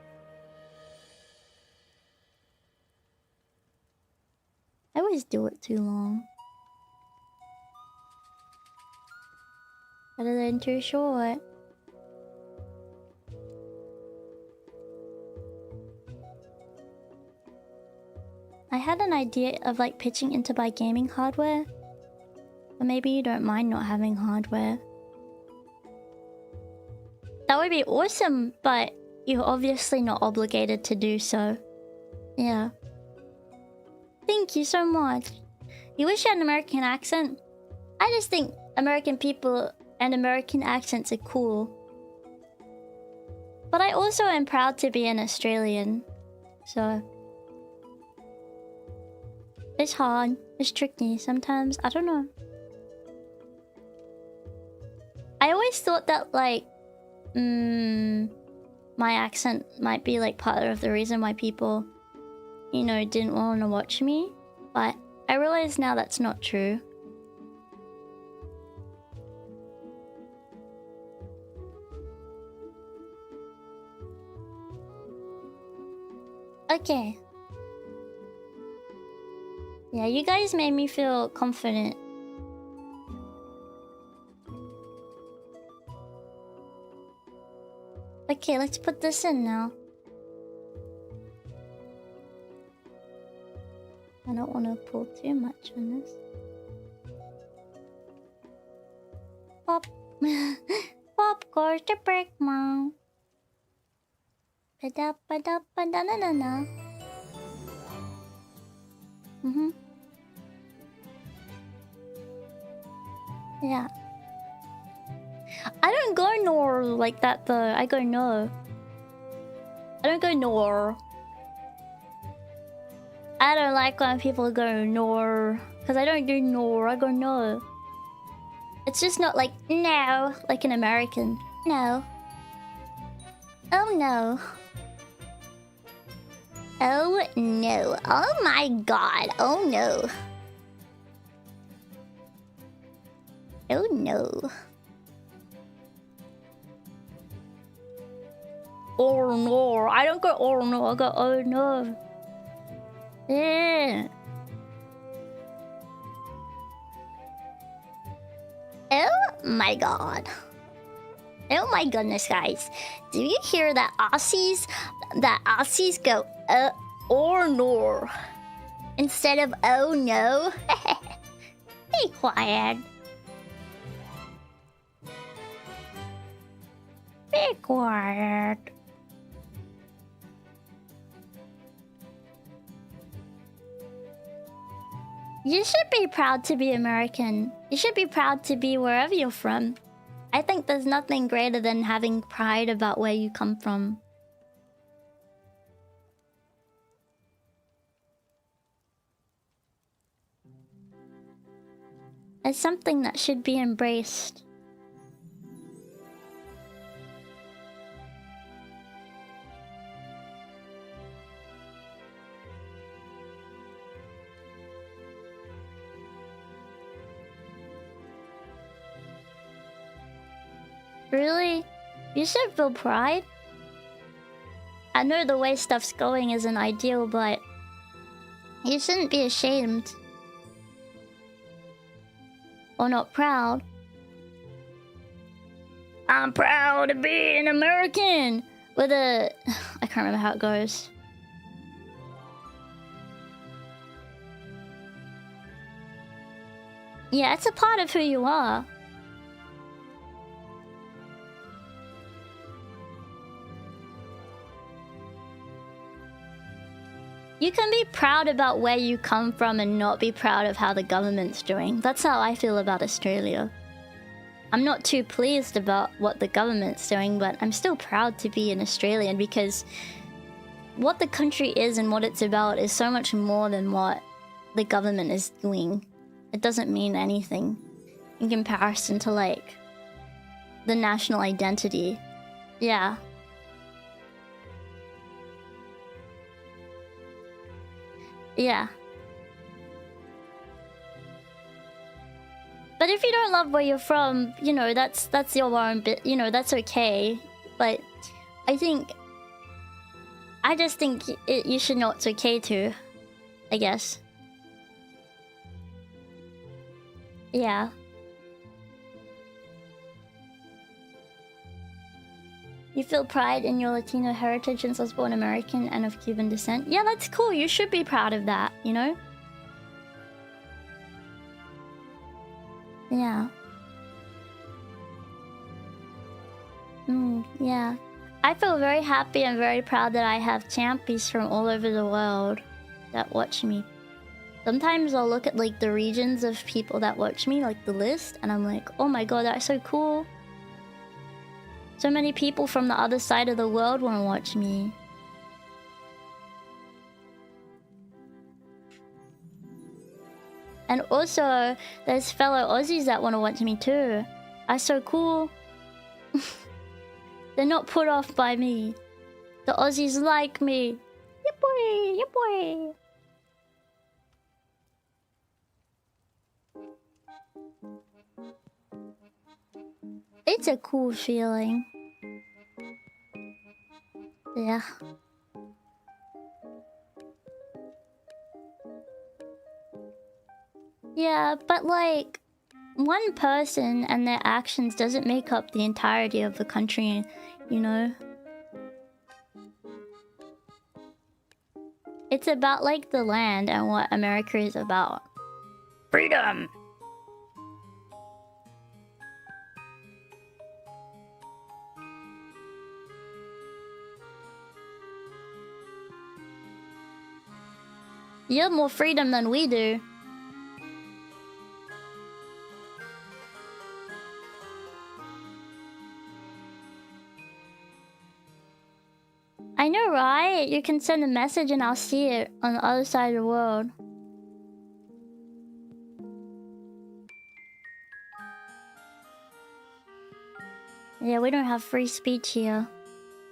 I always do it too long. Better than too short. I had an idea of like pitching in to buy gaming hardware. But maybe you don't mind not having hardware. That would be awesome, but you're obviously not obligated to do so. Yeah. Thank you so much. You wish you had an American accent? I just think American people and American accents are cool. But I also am proud to be an Australian. So... it's hard. It's tricky sometimes. I don't know. I always thought that, like... my accent might be, like, part of the reason why people... you know, didn't want to watch me. But I realize now that's not true. Okay. Yeah, you guys made me feel confident. Okay, let's put this in now. I don't want to pull too much on this. Pop. Pop goes to Pikmin. Pada-pada-pada-na-na-na. Yeah. I don't go nor like that though. I go no. I don't go nor. I don't like when people go nor. Because I don't do nor. I go no. It's just not like no. Like an American. No. Oh no. Oh no. Oh my god. Oh no. Oh no. Oh no. I don't go oh no. I go oh no. Yeah. Oh my god. Oh my goodness, guys. Do you hear that Aussies? That Aussies go or no instead of oh no? Be quiet. Be quiet. You should be proud to be American. You should be proud to be wherever you're from. I think there's nothing greater than having pride about where you come from. It's something that should be embraced. Really? You should feel pride. I know the way stuff's going isn't ideal, but you shouldn't be ashamed. Or not proud. I'm proud to be an American! With a... I can't remember how it goes. Yeah, it's a part of who you are. You can be proud about where you come from and not be proud of how the government's doing. That's how I feel about Australia. I'm not too pleased about what the government's doing, but I'm still proud to be an Australian because what the country is and what it's about is so much more than what the government is doing. It doesn't mean anything in comparison to, like, the national identity. Yeah. Yeah. But if you don't love where you're from, you know, that's your own bit, you know, that's okay. But I just think you should know it's okay too, I guess. Yeah. You feel pride in your Latino heritage since I was born American and of Cuban descent. Yeah, that's cool. You should be proud of that, you know? Yeah. Yeah. I feel very happy and very proud that I have champions from all over the world that watch me. Sometimes I'll look at, like, the regions of people that watch me, like the list, and I'm like, oh my god, that's so cool. So many people from the other side of the world want to watch me. And also, there's fellow Aussies that want to watch me too. That's so cool. They're not put off by me. The Aussies like me. Yeah boy, yeah boy. It's a cool feeling. Yeah. Yeah, but like, one person and their actions doesn't make up the entirety of the country, you know? It's about, like, the land and what America is about. Freedom! You have more freedom than we do. I know, right? You can send a message and I'll see it on the other side of the world. Yeah, we don't have free speech here.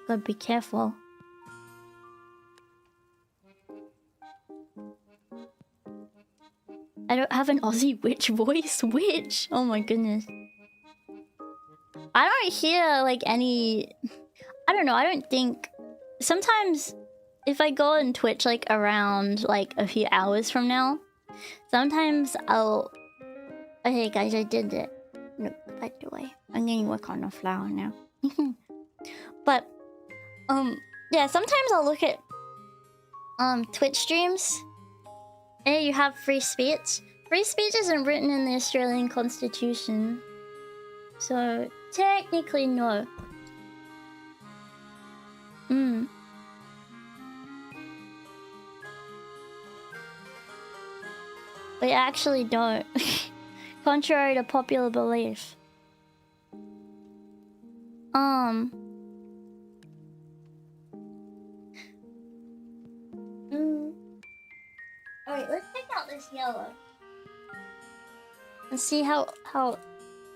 Gotta be careful. I don't have an Aussie witch voice. Witch? Oh my goodness. I don't hear, like, any... I don't know, I don't think... Sometimes, if I go on Twitch, like, around, like, a few hours from now, sometimes I'll... Okay, guys, I did it. No, by the way. I'm gonna work on the flower now. But, yeah, sometimes I'll look at, Twitch streams. Hey, you have free speech? Free speech isn't written in the Australian Constitution. So, technically, no. We actually don't. Contrary to popular belief. Alright, let's check out this yellow. And see how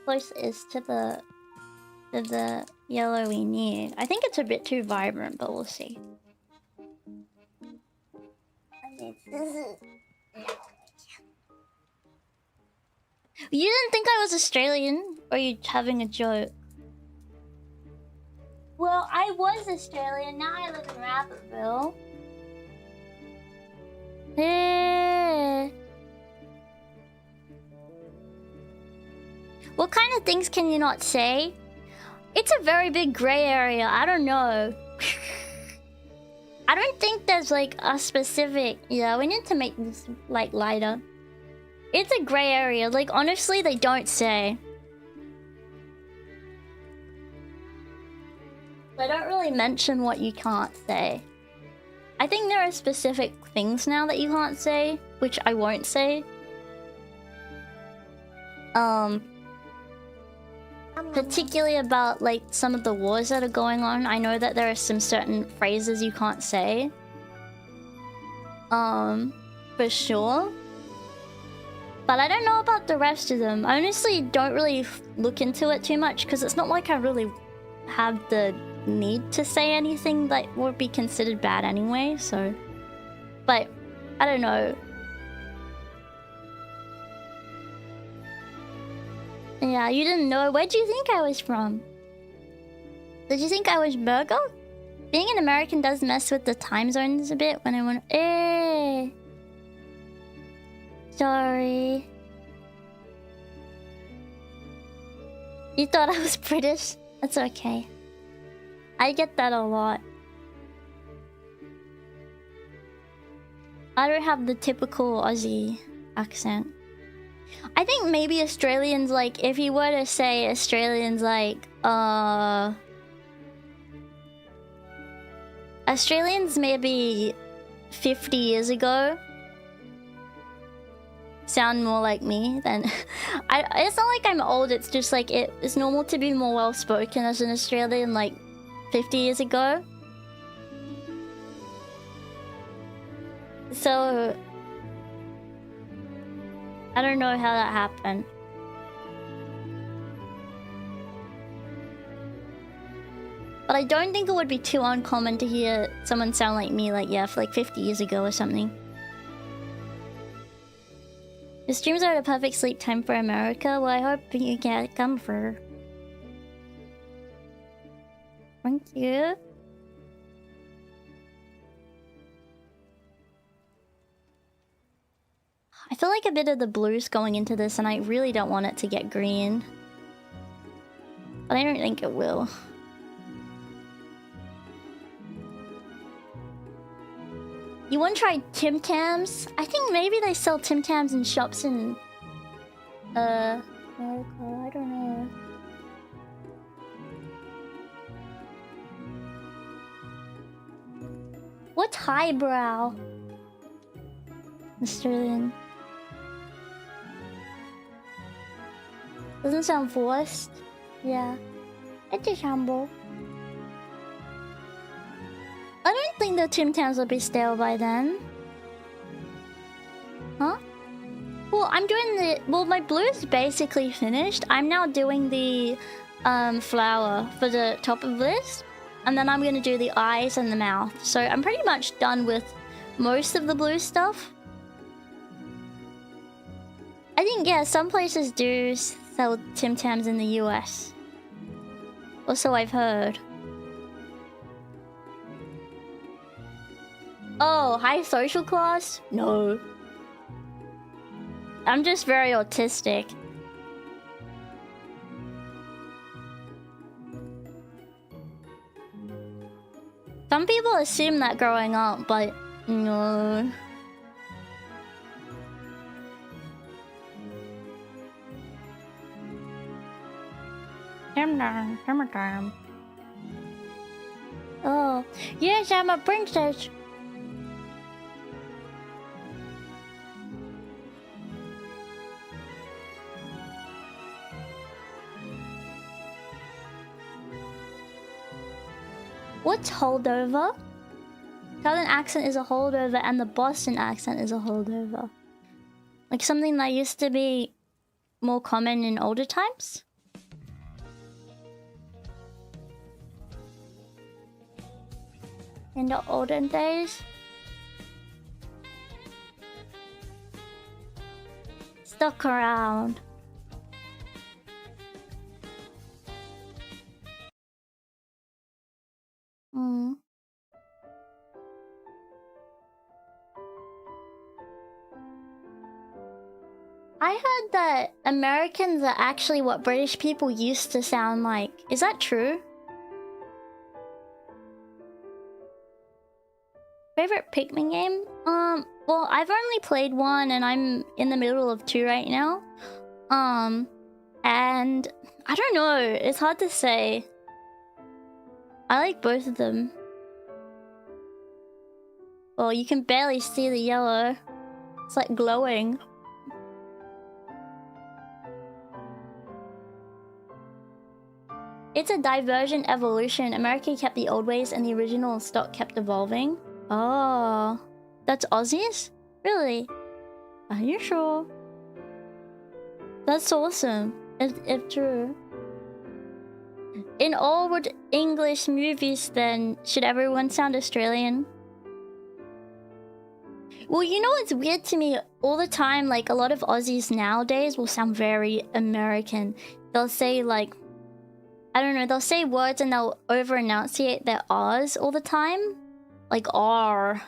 close it is to the yellow we need. I think it's a bit too vibrant, but we'll see. You didn't think I was Australian? Or are you having a joke? Well, I was Australian, now I live in Rabbitville. Hey. What kind of things can you not say? It's a very big gray area, I don't know. I don't think there's like a specific... Yeah, we need to make this like lighter. It's a gray area, like honestly they don't say. They don't really mention what you can't say. I think there are specific things now that you can't say, which I won't say. Particularly about like some of the wars that are going on. I know that there are some certain phrases you can't say. For sure. But I don't know about the rest of them. I honestly don't really look into it too much because it's not like I really have the need to say anything that would be considered bad anyway, so... But, I don't know. Yeah, you didn't know. Where'd you think I was from? Did you think I was Burger? Being an American does mess with the time zones a bit when I want... Eh. Sorry. You thought I was British? That's okay. I get that a lot. I don't have the typical Aussie accent. I think maybe Australians, like, if you were to say Australians, like, Australians maybe 50 years ago sound more like me than... it's not like I'm old, it's just like it's normal to be more well-spoken as an Australian, like, 50 years ago. So... I don't know how that happened. But I don't think it would be too uncommon to hear someone sound like me, like, yeah, for like 50 years ago or something. The streams are the perfect sleep time for America. Well, I hope you get comfort. Thank you. I feel like a bit of the blue's going into this and I really don't want it to get green. But I don't think it will. You want to try Tim Tams? I think maybe they sell Tim Tams in shops in... America, I don't know. What's highbrow? Australian. Doesn't sound forced. Yeah. It's a shamble. I don't think the Tim Tams will be stale by then. Huh? Well, I'm doing the... Well, my blue is basically finished. I'm now doing the flower for the top of this. And then I'm going to do the eyes and the mouth. So I'm pretty much done with most of the blue stuff. I think, yeah, some places do sell Tim Tams in the US. Or so I've heard. Oh, high social class? No. I'm just very autistic. Some people assume that growing up, but no. Oh, yes, I'm a princess. What's holdover? Southern accent is a holdover and the Boston accent is a holdover. Like something that used to be more common in older times? In the olden days? Stuck around. I heard that Americans are actually what British people used to sound like. Is that true? Favorite Pikmin game? Well, I've only played one and I'm in the middle of 2 right now. And I don't know, it's hard to say. I like both of them. Well, you can barely see the yellow. It's like glowing. It's a divergent evolution. America kept the old ways and the original stock kept evolving. Oh, that's Aussies? Really? Are you sure? That's awesome, if true. In old English movies then, should everyone sound Australian? Well, you know what's weird to me? All the time, like a lot of Aussies nowadays will sound very American. They'll say like, I don't know, they'll say words and they'll over-enunciate their R's all the time. Like R.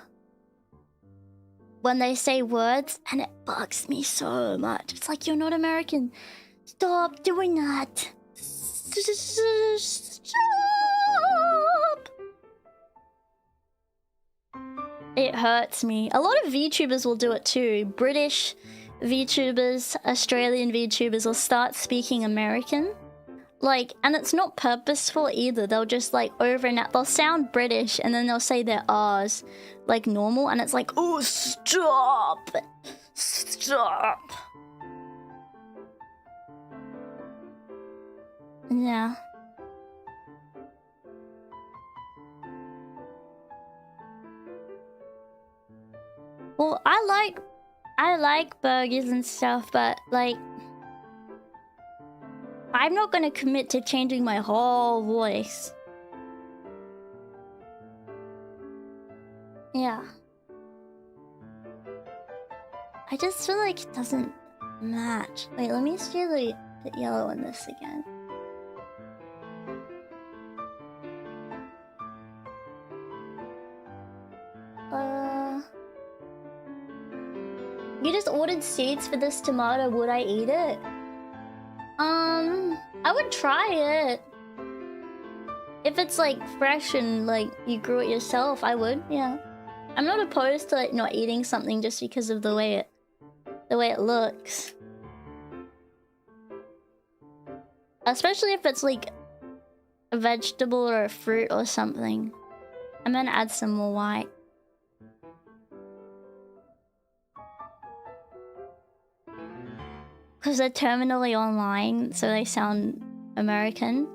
When they say words, and it bugs me so much. It's like, you're not American. Stop doing that. Stop. It hurts me. A lot of VTubers will do it too. British VTubers, Australian VTubers will start speaking American. Like, and it's not purposeful either. They'll just like they'll sound British and then they'll say their R's like normal and it's like, oh, stop. Stop. Yeah. Well, I like burgers and stuff, but like I'm not gonna commit to changing my whole voice. Yeah. I just feel like it doesn't match. Wait, let me see the yellow in this again. You just ordered seeds for this tomato. Would I eat it? I would try it. If it's like fresh and like you grew it yourself, I would, yeah. I'm not opposed to like not eating something just because of the way it looks. Especially if it's like a vegetable or a fruit or something. I'm gonna add some more white. Because they're terminally online, so they sound American.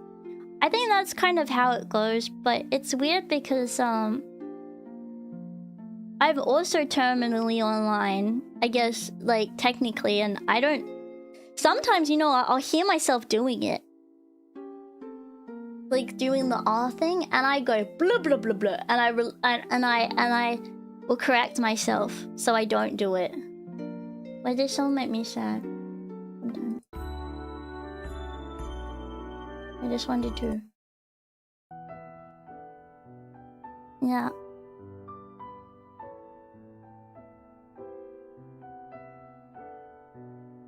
I think that's kind of how it goes, but it's weird because I'm also terminally online, I guess, like technically, and I don't. Sometimes, you know, I'll hear myself doing it, like doing the R thing, and I go blah blah blah blah, and I will correct myself so I don't do it. Why does someone make me sad? Sometimes. I just wanted to. Yeah.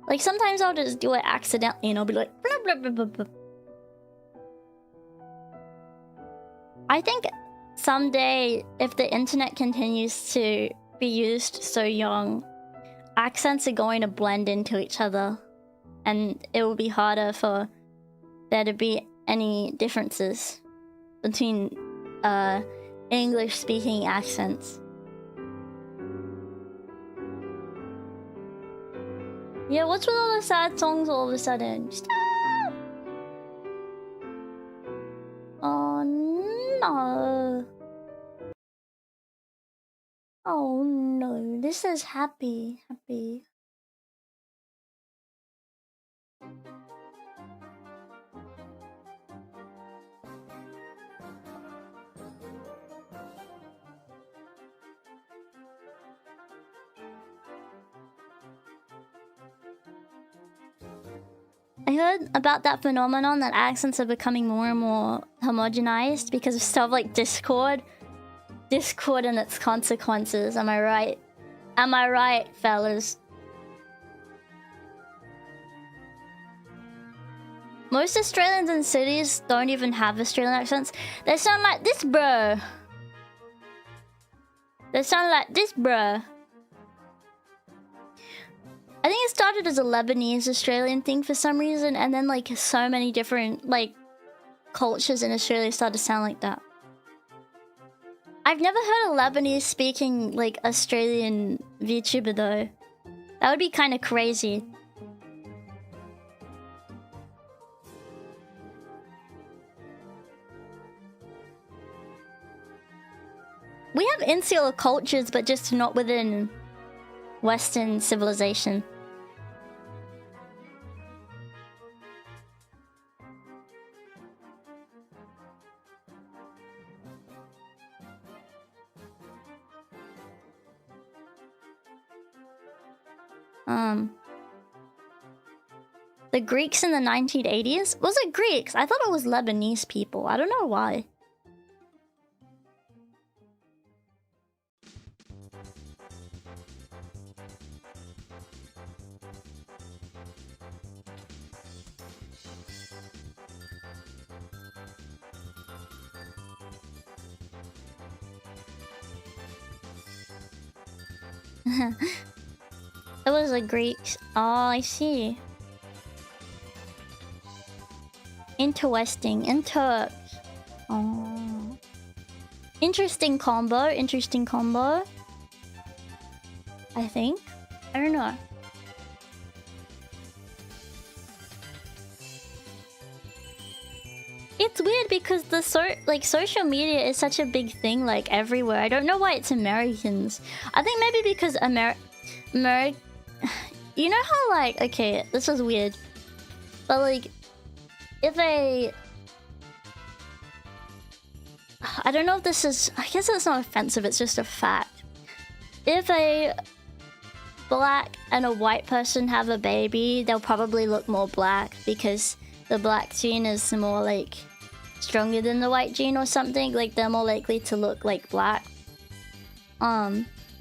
Like sometimes I'll just do it accidentally and I'll be like blah blah blah blah blah. I think someday if the internet continues to be used so young, accents are going to blend into each other and it will be harder for there to be any differences between English speaking accents. Yeah, what's with all the sad songs all of a sudden? Stop! Oh No. Oh no, this is happy. I heard about that phenomenon that accents are becoming more and more homogenized because of stuff like Discord. Discord and its consequences, am I right? Am I right, fellas? Most Australians in cities don't even have Australian accents. They sound like this, bro. They sound like this, bro. I think it started as a Lebanese Australian thing for some reason, and then like so many different like cultures in Australia started to sound like that. I've never heard a Lebanese speaking like Australian VTuber though. That would be kind of crazy. We have insular cultures, but just not within Western civilization. The Greeks in the 1980s? Was it Greeks? I thought it was Lebanese people. I don't know why. It was a Greeks. Oh, I see. Interesting. Oh. Interesting combo. I think. I don't know. It's weird because the social media is such a big thing like everywhere. I don't know why it's Americans. I think maybe because you know how like, okay, this is weird, but like if I don't know if this is, I guess it's not offensive, it's just a fact. If a black and a white person have a baby, they'll probably look more black because the black gene is more like stronger than the white gene or something. Like they're more likely to look like black.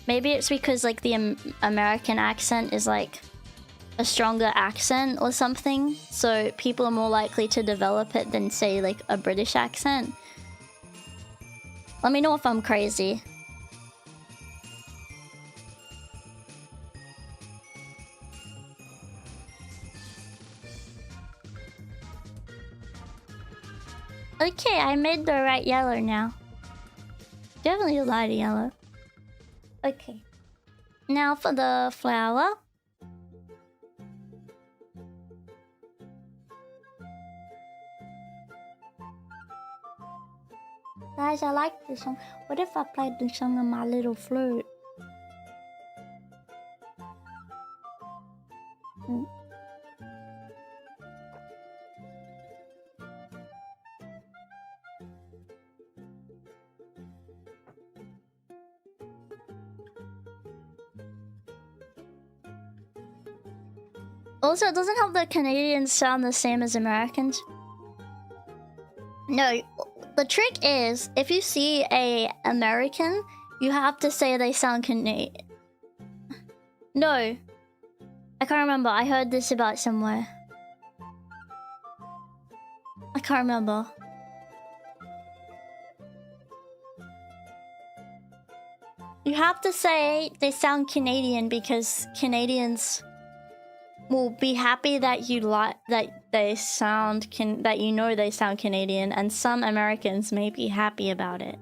Maybe it's because like the American accent is like a stronger accent or something, so people are more likely to develop it than say like a British accent. Let me know if I'm crazy. Okay, I made the right yellow now. Definitely a lighter yellow. Okay. Now for the flower. Guys, I like this song. What if I played this song on my little flute? Also, it doesn't have the Canadians sound the same as Americans. No, the trick is, if you see a American, you have to say they sound Canadian. No. I can't remember. I heard this about somewhere. I can't remember. You have to say they sound Canadian because Canadians will be happy that you like that they sound that you know they sound Canadian, and some Americans may be happy about it.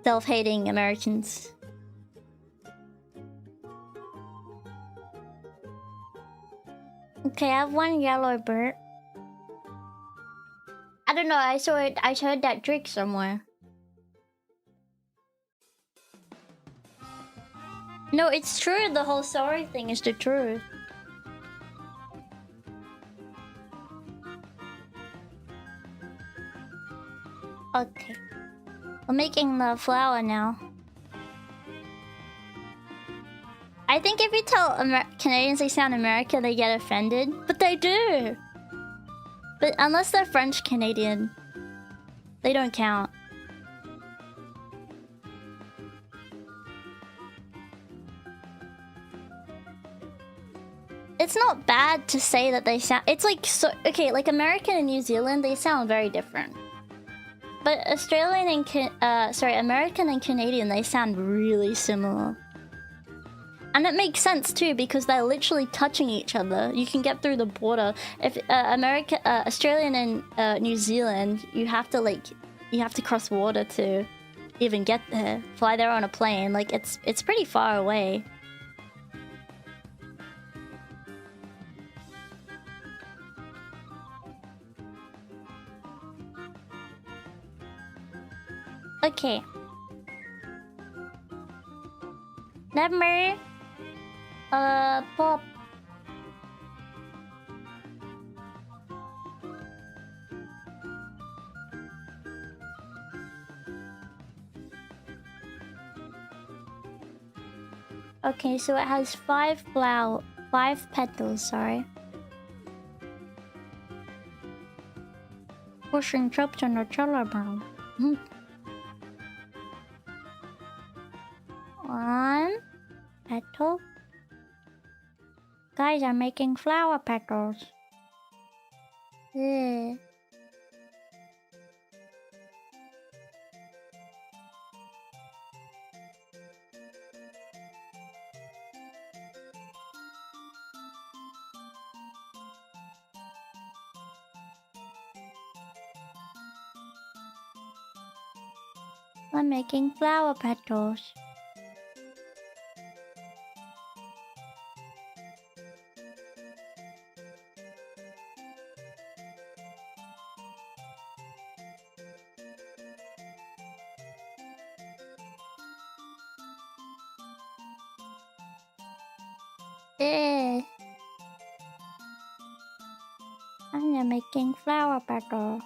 Self-hating Americans. Okay, I have one yellow bird. don't know. I saw it. I heard that trick somewhere. No, it's true. The whole sorry thing is the truth. Okay. We're making the flour now. I think if you tell Canadians they sound American, they get offended. But they do. But unless they're French Canadian, they don't count. It's not bad to say that they sound... It's like... so okay, like American and New Zealand, they sound very different. But Australian and... American and Canadian, they sound really similar. And it makes sense too, because they're literally touching each other. You can get through the border. If Australian and New Zealand, you have to cross water to even get there. Fly there on a plane. Like it's pretty far away. Okay. Number pop. Okay, so it has 5 petals, sorry. Pushing chops on a collarbone. 1 petal. Guys, I'm making flower petals. Yeah. I'm making flower petals. I'm making flower petal.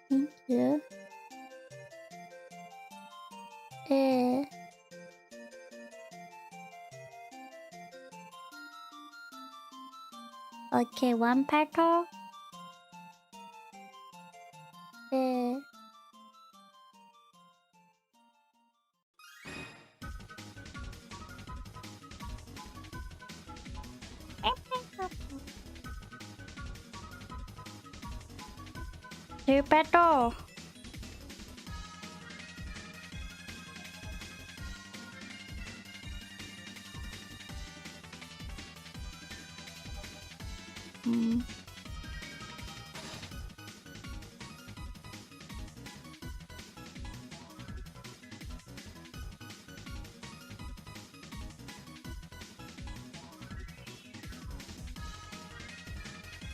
Thank you. Okay, 1 petal. Two petal.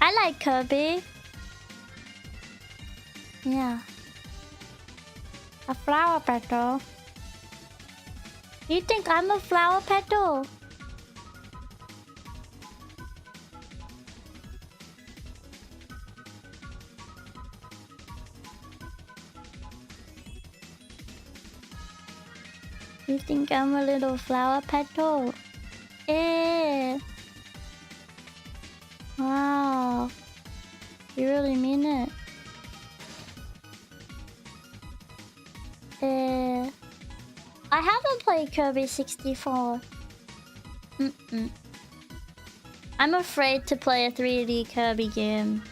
I like Kirby. Yeah. A flower petal. You think I'm a flower petal? You think I'm a little flower petal? Wow. You really mean it? I haven't played Kirby 64. I'm afraid to play a 3D Kirby game.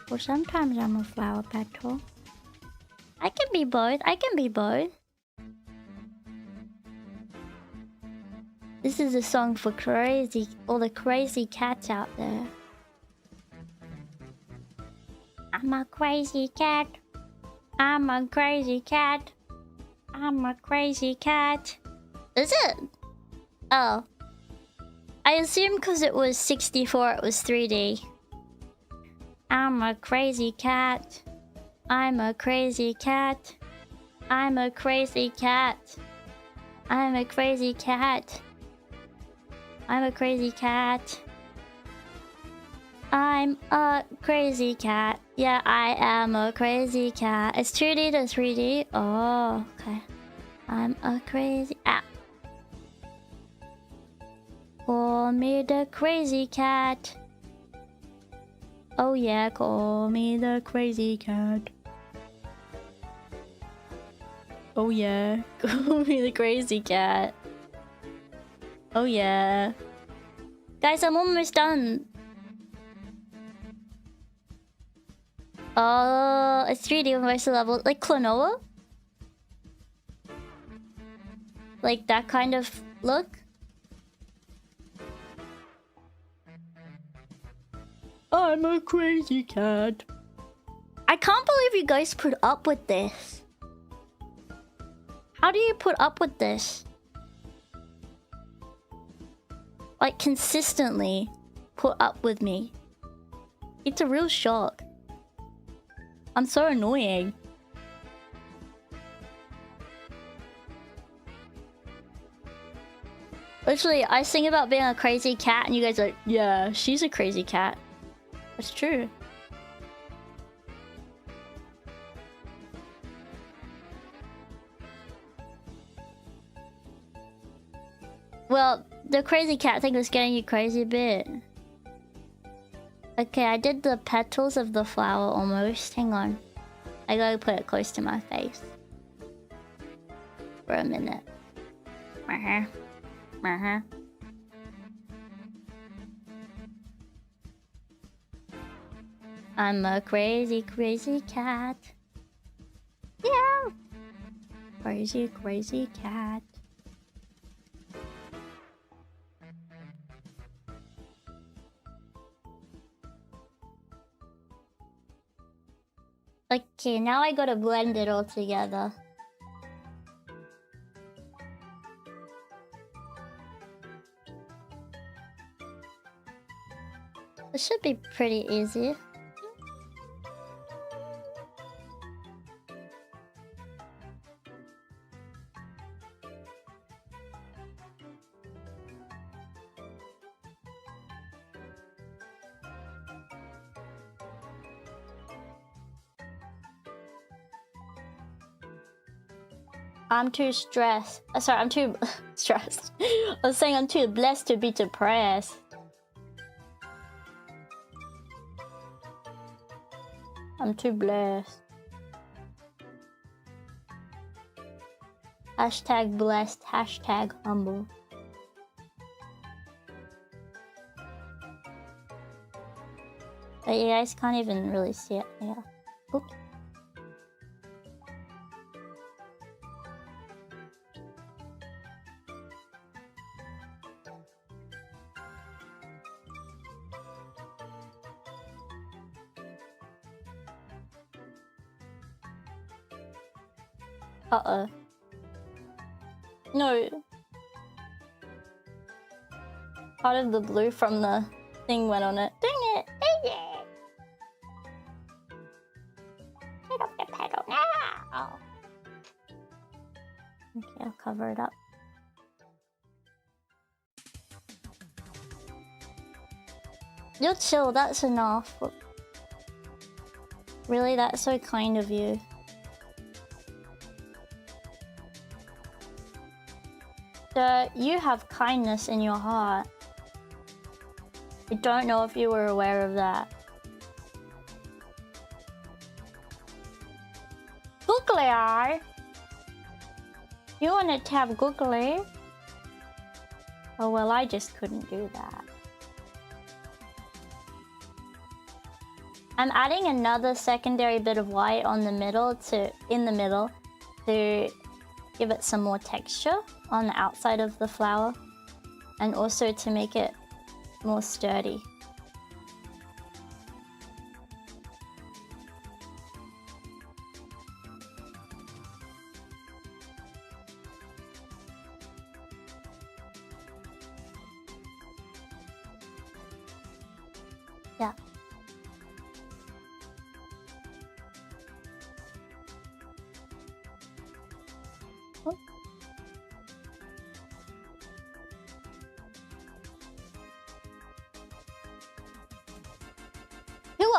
Well, sometimes I'm a flower petal. I can be both. I can be both. This is a song for all the crazy cats out there. I'm a crazy cat. I'm a crazy cat. I'm a crazy cat. Is it? Oh. I assume because it was 64, it was 3D. I'm a crazy cat. I'm a crazy cat. I'm a crazy cat. I'm a crazy cat. I'm a crazy cat. I'm a crazy cat. Yeah, I am a crazy cat. It's 2D to 3D. Oh, okay. I'm a crazy... Ah. Call me the crazy cat. Oh yeah, call me the crazy cat. Oh yeah, call me the crazy cat. Oh yeah. Guys, I'm almost done. Oh, it's 3D universal level. Like Klonoa? Like that kind of look? I'm a crazy cat. I can't believe you guys put up with this. How do you put up with this? Like consistently put up with me. It's a real shock. I'm so annoying. Literally, I sing about being a crazy cat and you guys are like, yeah, she's a crazy cat. That's true. Well, the crazy cat thing was getting you crazy a bit. Okay, I did the petals of the flower almost. Hang on. I gotta put it close to my face. For a minute. I'm a crazy, crazy cat. Yeah! Crazy, crazy cat. Okay, now I gotta blend it all together. This should be pretty easy. I'm too stressed. Sorry, I'm too stressed. I was saying I'm too blessed to be depressed. I'm too blessed. Hashtag blessed, hashtag humble. But you guys can't even really see it. Yeah. Oops. Uh-oh. No. Part of the blue from the thing went on it. Dang it! Dang it! Get off the pedal now! Okay, I'll cover it up. You're chill, that's enough. Really, that's so kind of you. So, you have kindness in your heart. I don't know if you were aware of that. Googly eye? You wanted to have googly? Oh well, I just couldn't do that. I'm adding another secondary bit of white on the middle in the middle to give it some more texture on the outside of the flower, and also to make it more sturdy.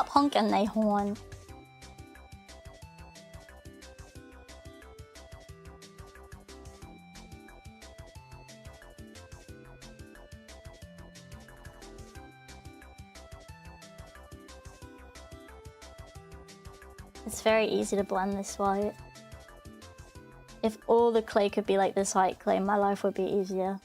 up Honkan horn. It's very easy to blend this white. If all the clay could be like this white clay, my life would be easier.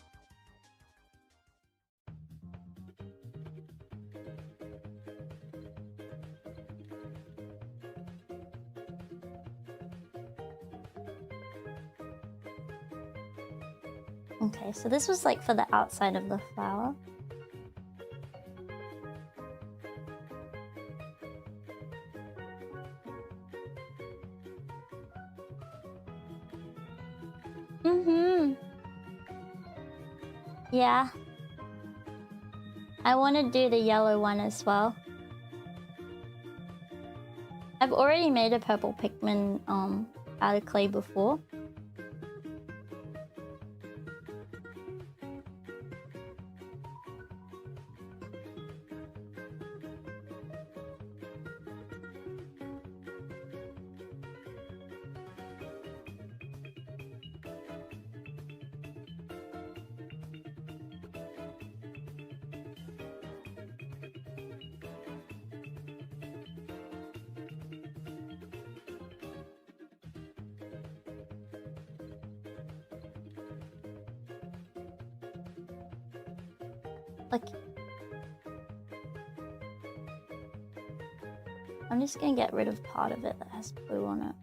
Okay, so this was like for the outside of the flower. Yeah. I want to do the yellow one as well. I've already made a purple Pikmin out of clay before. Like, I'm just gonna get rid of part of it that has blue on it.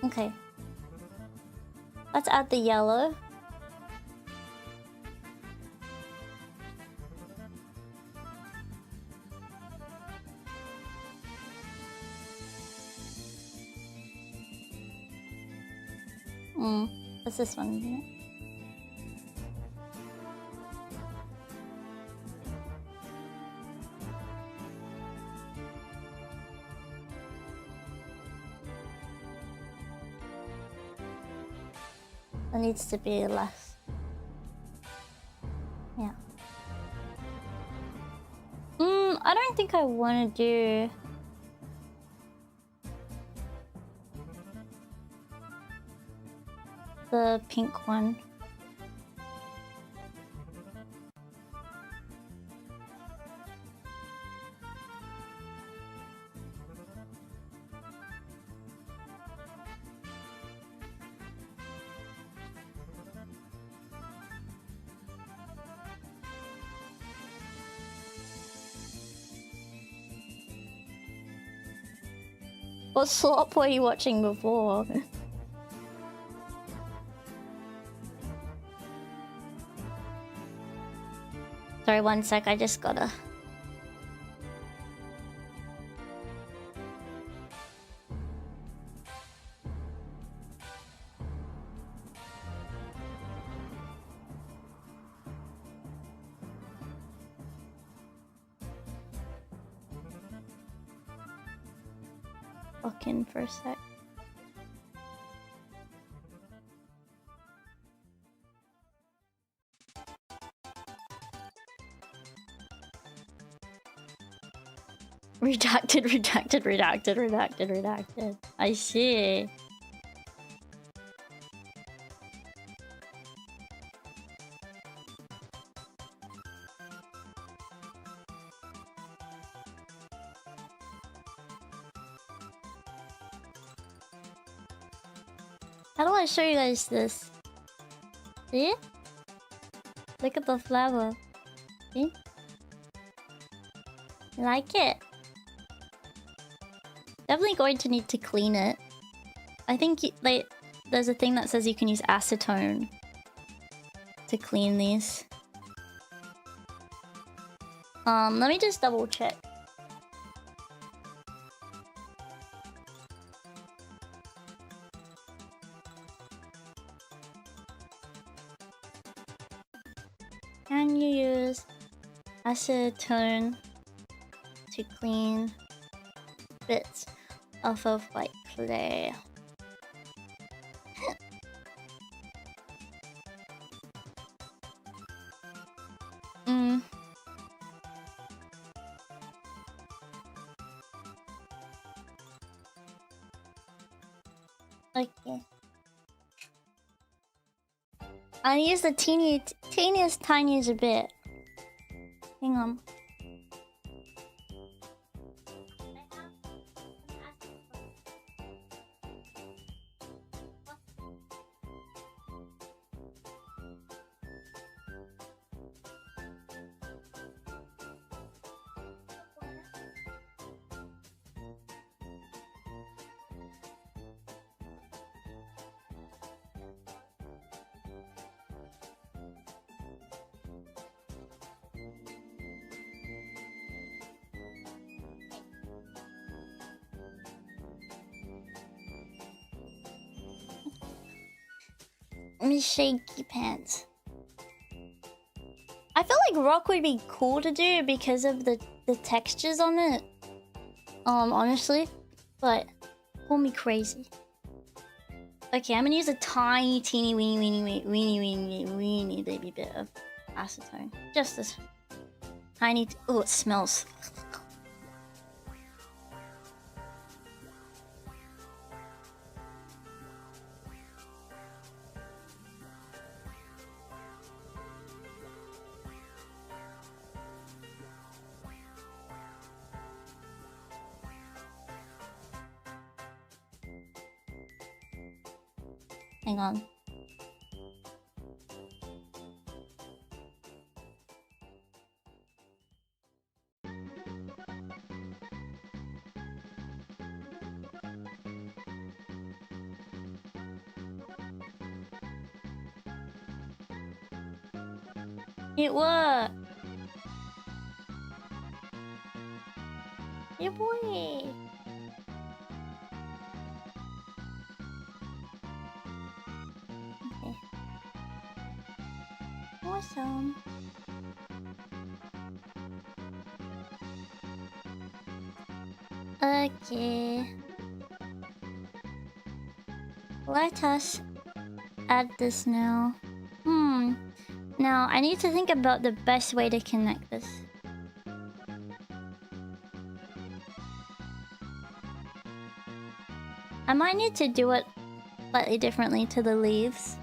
Okay. Let's add the yellow. What's this one here? It needs to be less. Yeah. I don't think I want to do... the pink one. What slop were you watching before? Sorry, one sec, I just gotta... Lock in for a sec. Redacted, redacted, redacted, redacted, redacted. I see. How do I show you guys this? See? Look at the flower. See? Like it? Definitely going to need to clean it. I think there's a thing that says you can use acetone to clean these. Let me just double check. Can you use acetone to clean bits off of white clay? Okay. I'll use the teeniest tiniest bit. Hang on. Me shaky pants. I feel like rock would be cool to do because of the textures on it. Honestly, but call me crazy. Okay, I'm gonna use a tiny, teeny, weeny baby bit of acetone. Just this tiny. Oh, it smells. Hang on. It worked. Yeah, boy. Okay. Awesome. Okay. Let us add this now. Now I need to think about the best way to connect this. I might need to do it slightly differently to the leaves.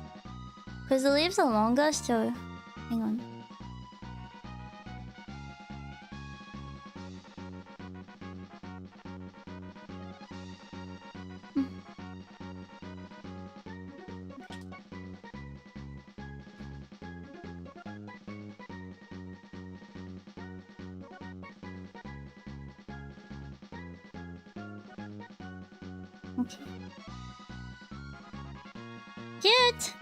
Because the leaves are longer, so... Hang on. Okay. Cute!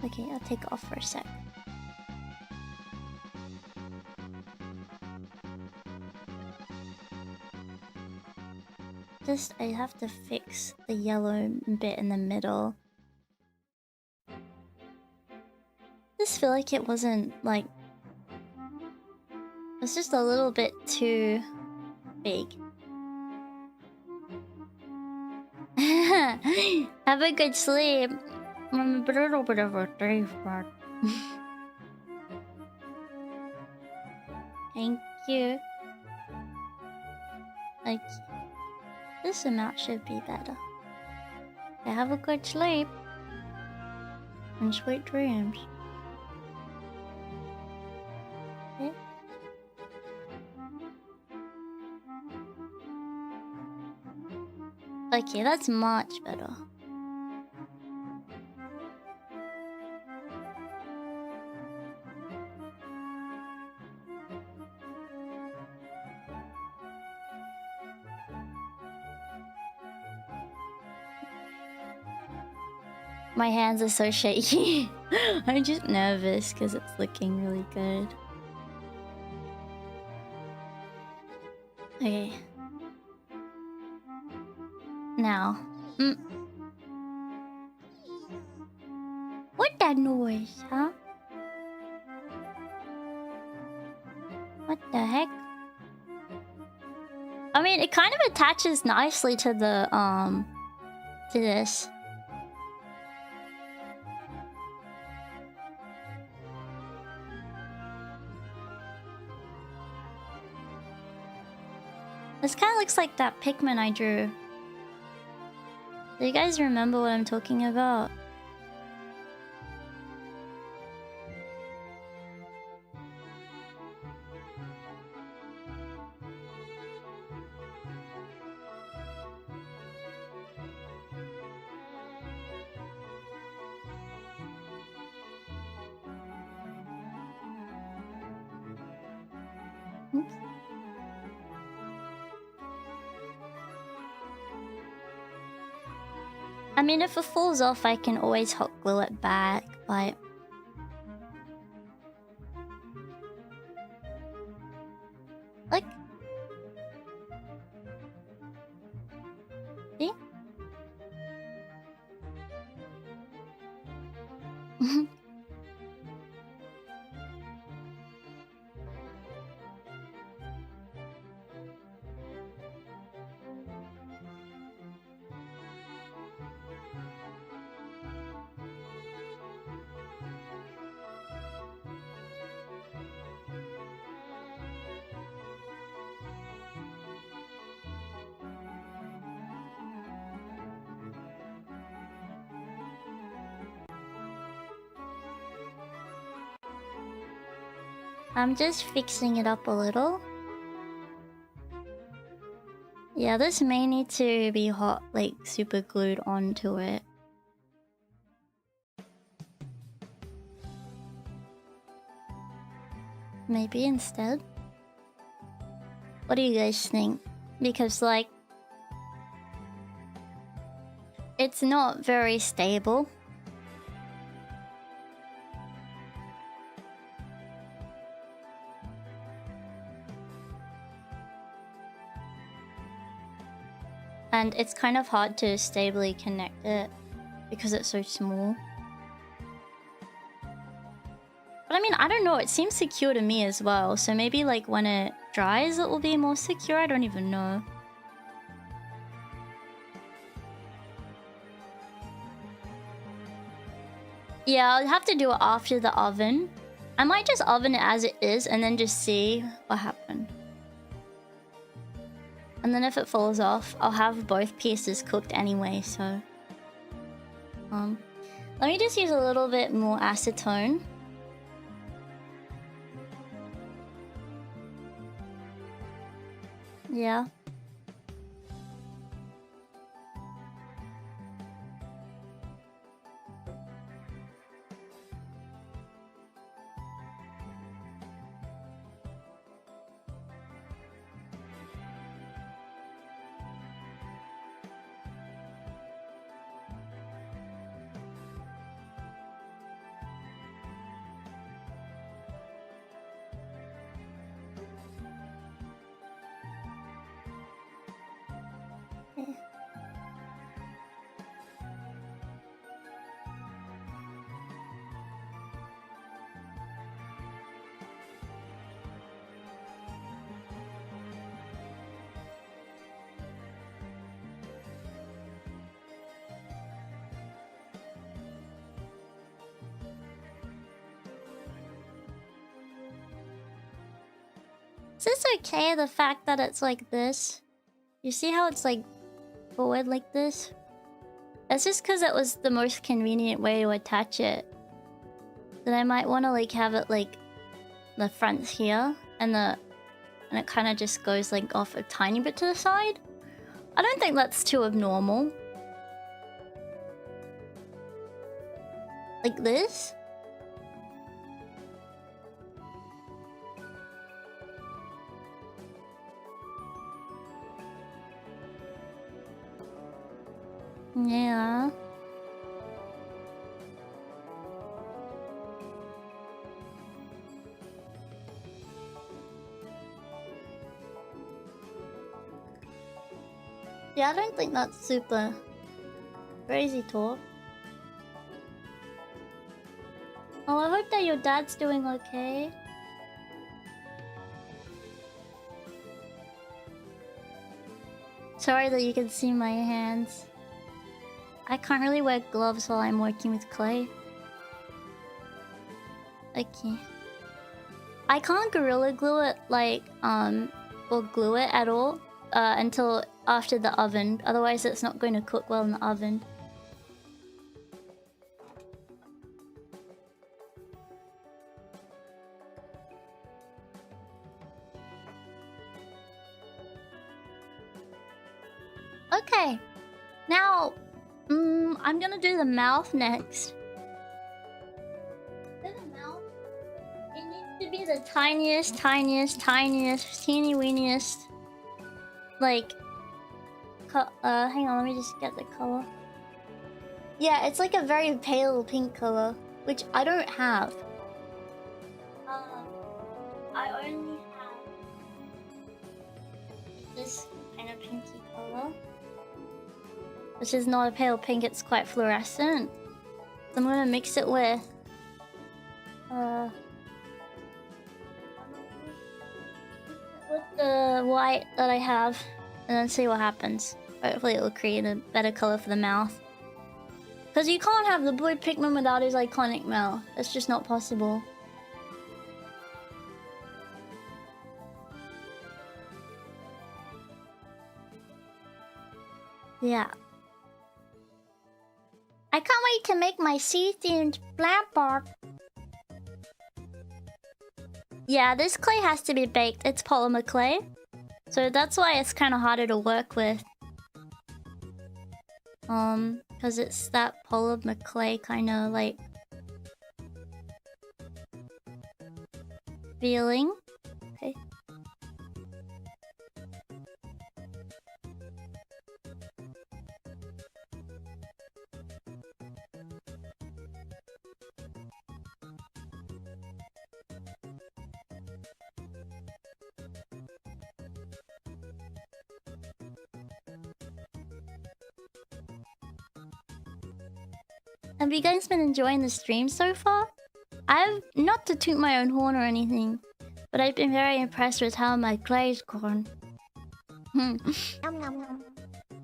Okay, I'll take off for a sec. Just, I have to fix the yellow bit in the middle. Just feel like it wasn't, like... It's just a little bit too big. Have a good sleep. I'm a little bit of a but thank you. Like, this amount should be better. Okay, have a good sleep. And sweet dreams. Okay. Okay, that's much better. My hands are so shaky. I'm just nervous because it's looking really good. Okay. Now. What that noise, huh? What the heck? I mean, it kind of attaches nicely to the, to this. This kind of looks like that Pikmin I drew. Do you guys remember what I'm talking about? Oops. I mean, if it falls off, I can always hot glue it back, but... Like... See? I'm just fixing it up a little. Yeah, this may need to be hot, like super glued onto it. Maybe instead. What do you guys think? Because like... it's not very stable. And it's kind of hard to stably connect it because it's so small. But I mean, I don't know, it seems secure to me as well. So maybe like when it dries it will be more secure, I don't even know. Yeah, I'll have to do it after the oven. I might just oven it as it is and then just see what happened. And then if it falls off, I'll have both pieces cooked anyway, so... let me just use a little bit more acetone. Yeah. Is this okay, the fact that it's like this? You see how it's like forward like this? It's just because it was the most convenient way to attach it. Then I might want to like have it like the front's here and it kind of just goes like off a tiny bit to the side. I don't think that's too abnormal. Like this? Yeah. Yeah, I don't think that's super crazy talk. Oh, I hope that your dad's doing okay. Sorry that you can see my hands. I can't really wear gloves while I'm working with clay. Okay. I can't gorilla glue it like or glue it at all until after the oven. Otherwise it's not going to cook well in the oven. Okay. Now I'm gonna do the mouth next. For the mouth, it needs to be the tiniest, teeny weeniest. Like, hang on, let me just get the color. Yeah, it's like a very pale pink color, which I don't have. I only have this kind of pinky color, which is not a pale pink, it's quite fluorescent. So I'm gonna mix it with the white that I have and then see what happens. Hopefully it'll create a better color for the mouth. Because you can't have the blue Pikmin without his iconic mouth. That's just not possible. Yeah. I can't wait to make my sea-themed plant pot. Yeah, this clay has to be baked. It's polymer clay. So that's why it's kind of harder to work with. Because it's that polymer clay kind of like feeling. Okay. Have you guys been enjoying the stream so far? I've not to toot my own horn or anything, but I've been very impressed with how my clay's gone.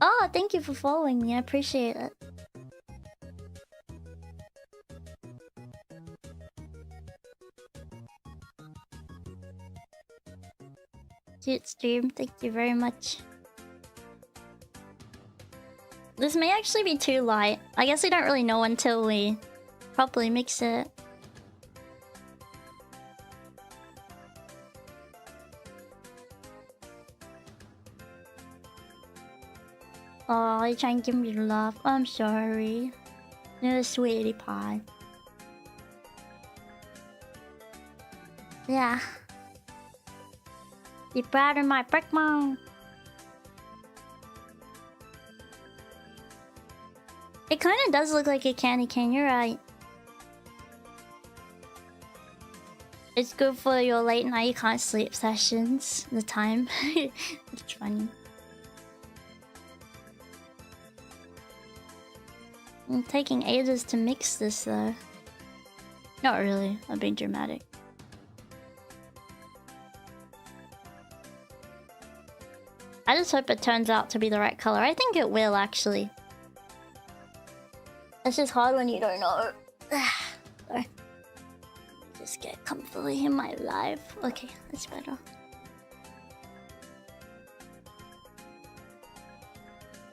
Oh, thank you for following me. I appreciate it. Cute stream. Thank you very much. This may actually be too light. I guess we don't really know until we properly mix it. Oh, you're trying to give me love. I'm sorry. You're a sweetie pie. Yeah. Be proud of my Pikmin. It kind of does look like a candy cane, you're right. It's good for your late night you can't sleep sessions. The time. It's funny. I'm taking ages to mix this though. Not really, I'm being dramatic. I just hope it turns out to be the right color. I think it will actually. It's just hard when you don't know. Sorry. Just get comfortably in my life. Okay, that's better.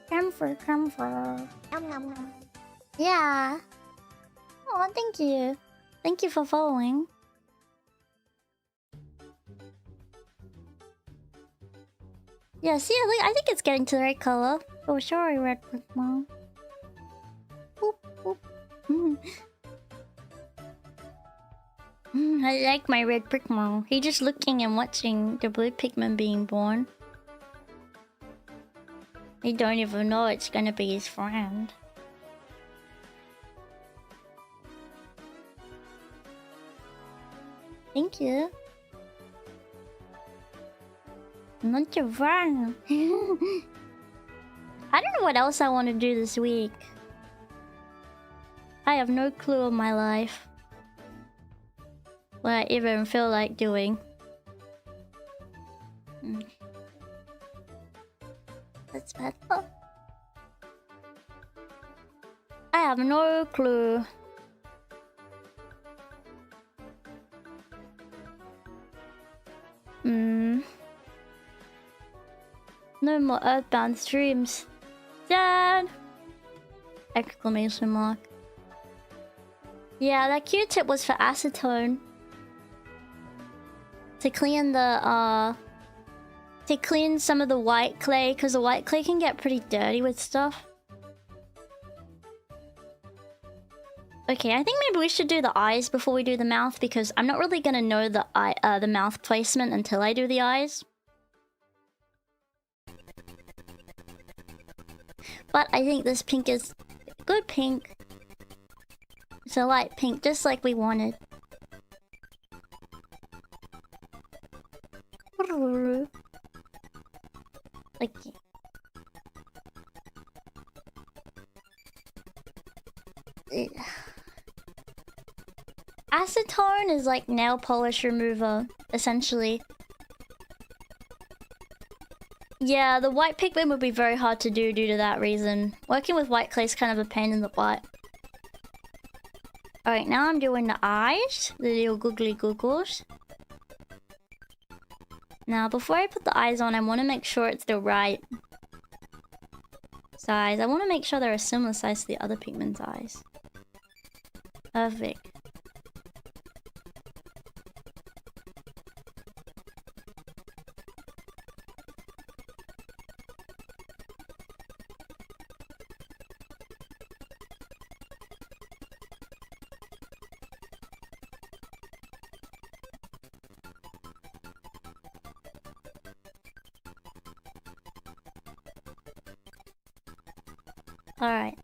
Comfort. Yeah. Oh, thank you. Thank you for following. Yeah, see, I think it's getting to the right color. Oh, sorry, red Pikmin. I like my red Pikmin. He's just looking and watching the blue Pikmin being born. He don't even know it's gonna be his friend. Thank you. Not your friend. I don't know what else I want to do this week. I have no clue of my life. What I even feel like doing. That's bad. Oh. I have no clue. No more Earthbound streams. Dad! Exclamation mark. Yeah, that Q-tip was for acetone. To clean the, to clean some of the white clay, because the white clay can get pretty dirty with stuff. Okay, I think maybe we should do the eyes before we do the mouth, because I'm not really gonna know the the mouth placement until I do the eyes. But I think this pink is good pink. It's a light pink, just like we wanted. Like... Acetone is like nail polish remover, essentially. Yeah, the white Pikmin would be very hard to do due to that reason. Working with white clay is kind of a pain in the butt. Alright, now I'm doing the eyes. The little googly googles. Now, before I put the eyes on, I want to make sure it's the right size. I want to make sure they're a similar size to the other Pikmin's eyes. Perfect. Alright.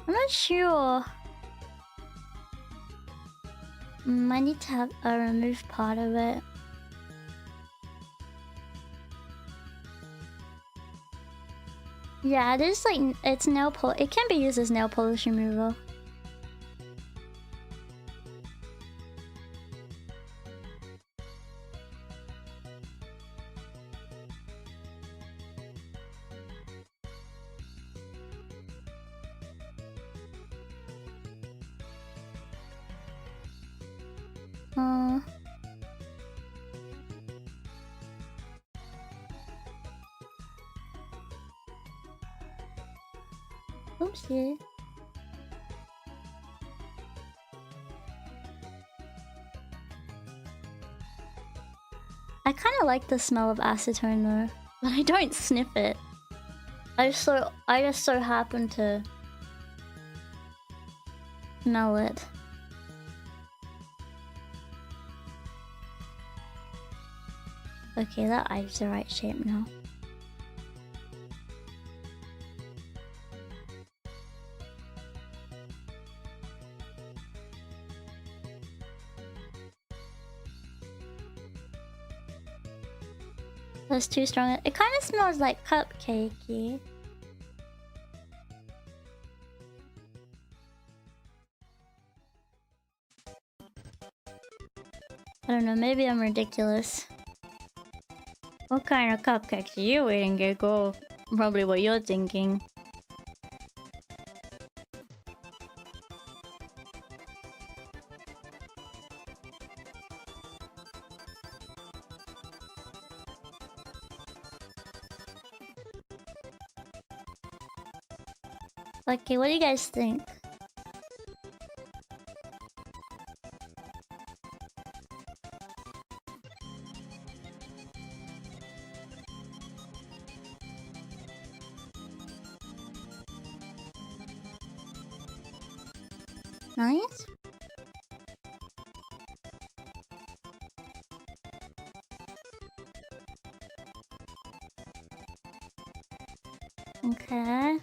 I'm not sure. I need to have remove part of it. Yeah, it is like it's nail polish. It can be used as nail polish remover. Oopsie. I kind of like the smell of acetone though, but I don't sniff it. I just so happen to smell it. Okay, that eye's the right shape now. That's too strong. It kind of smells like cupcakey. I don't know, maybe I'm ridiculous. What kind of cupcakes are you eating, Gecko? Probably what you're thinking. Okay, what do you guys think? Nice. Okay.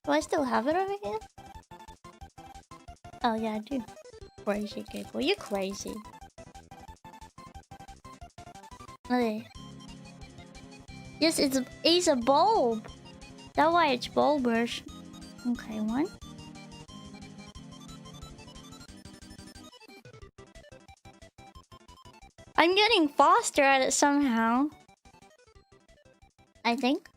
Do I still have it over here? Oh yeah, I do. Crazy giggle. You're crazy. Okay. Yes, it's a bulb. That's why it's bulbous. Okay, one. I'm getting faster at it somehow. I think.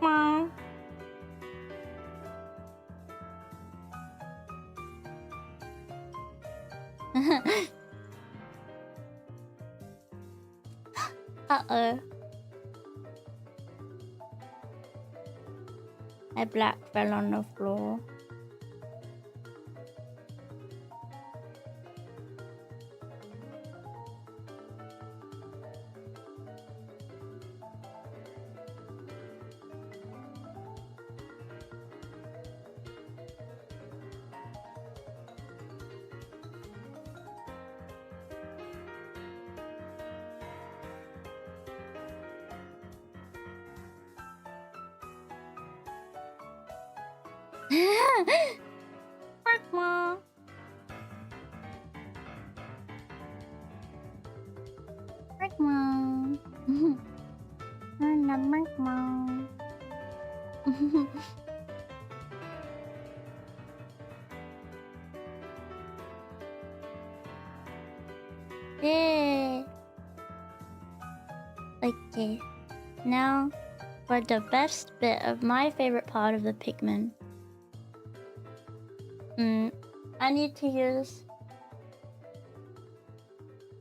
Mom. Uh-oh. My black fell on the floor. Mom. Mom. Mom. Yeah. Okay. Now for the best bit of my favorite part of the Pikmin. I need to use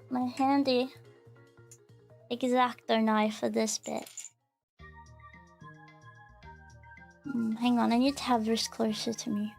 my handy X-Acto knife for this bit. Hang on, I need to have this closer to me.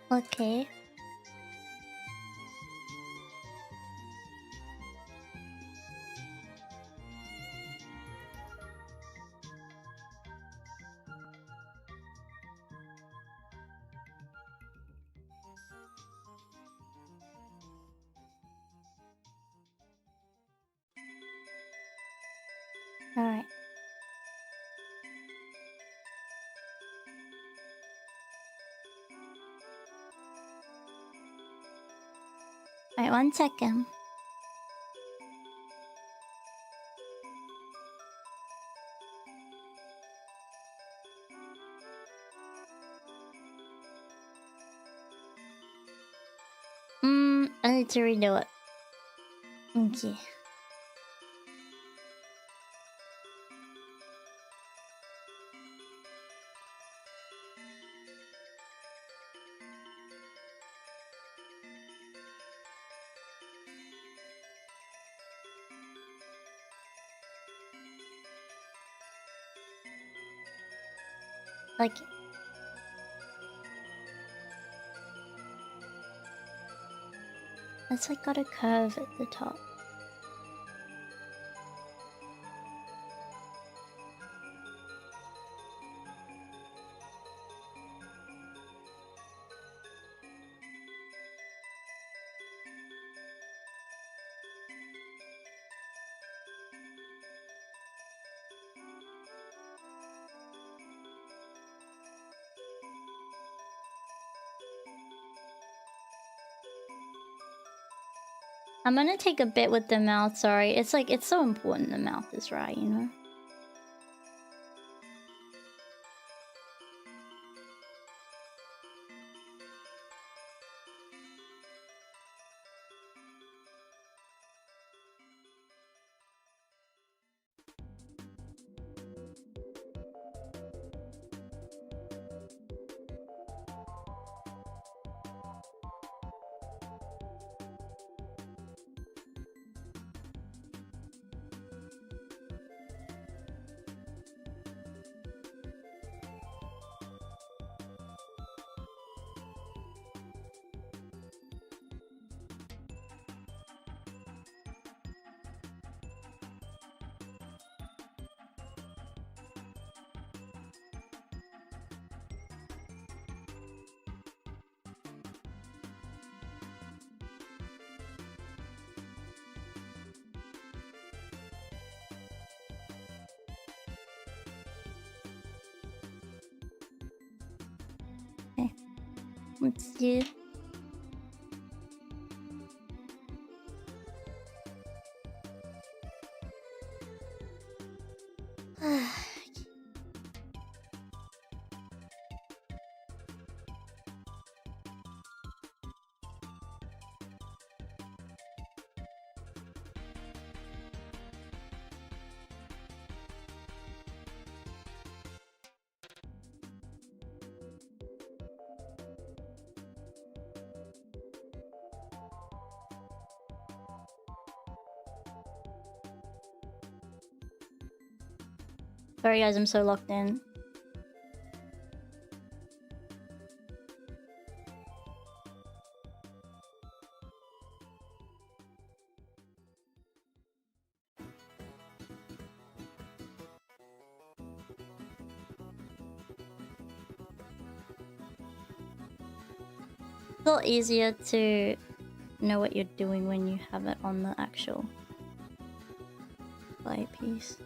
Okay. All right. Wait 1 second. I need to redo it. Okay. Like, it's like got a curve at the top. I'm gonna take a bit with the mouth, sorry. It's like, it's so important the mouth is right, you know? Let's do. Sorry guys, I'm so locked in. It's a lot easier to know what you're doing when you have it on the actual light piece.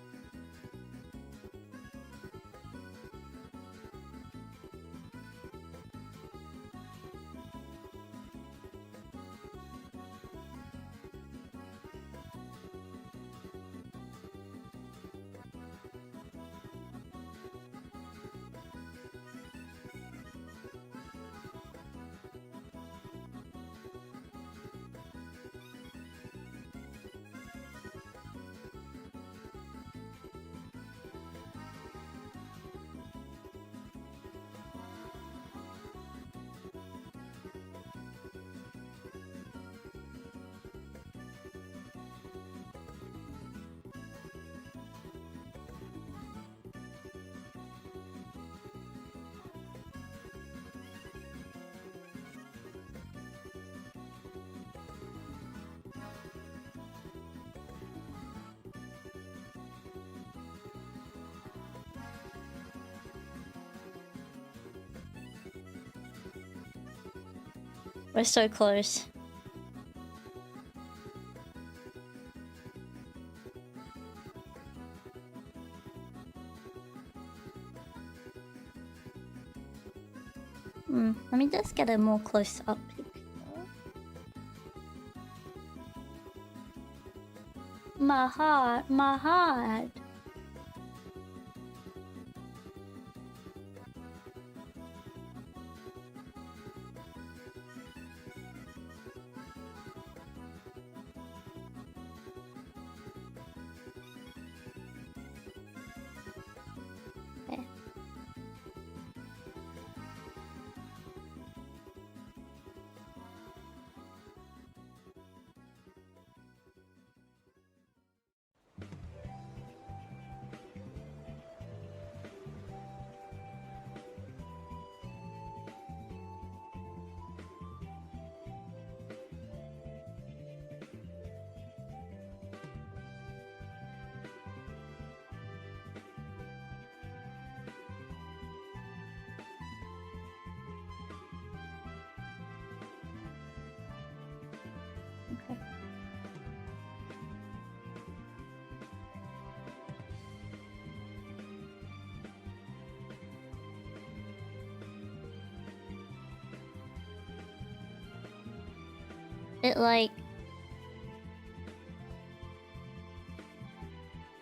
We're so close. Let me just get a more close up picture. My heart, my heart. it like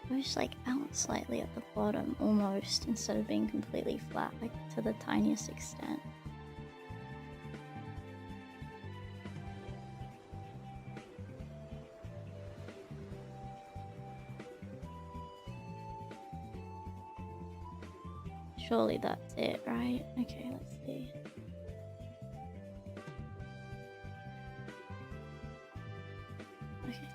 goes like out slightly at the bottom almost, instead of being completely flat, like to the tiniest extent. Surely that's it, right? Okay, let's see. Okay.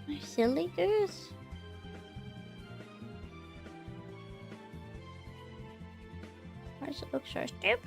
My silly goose. Why does it look so stupid?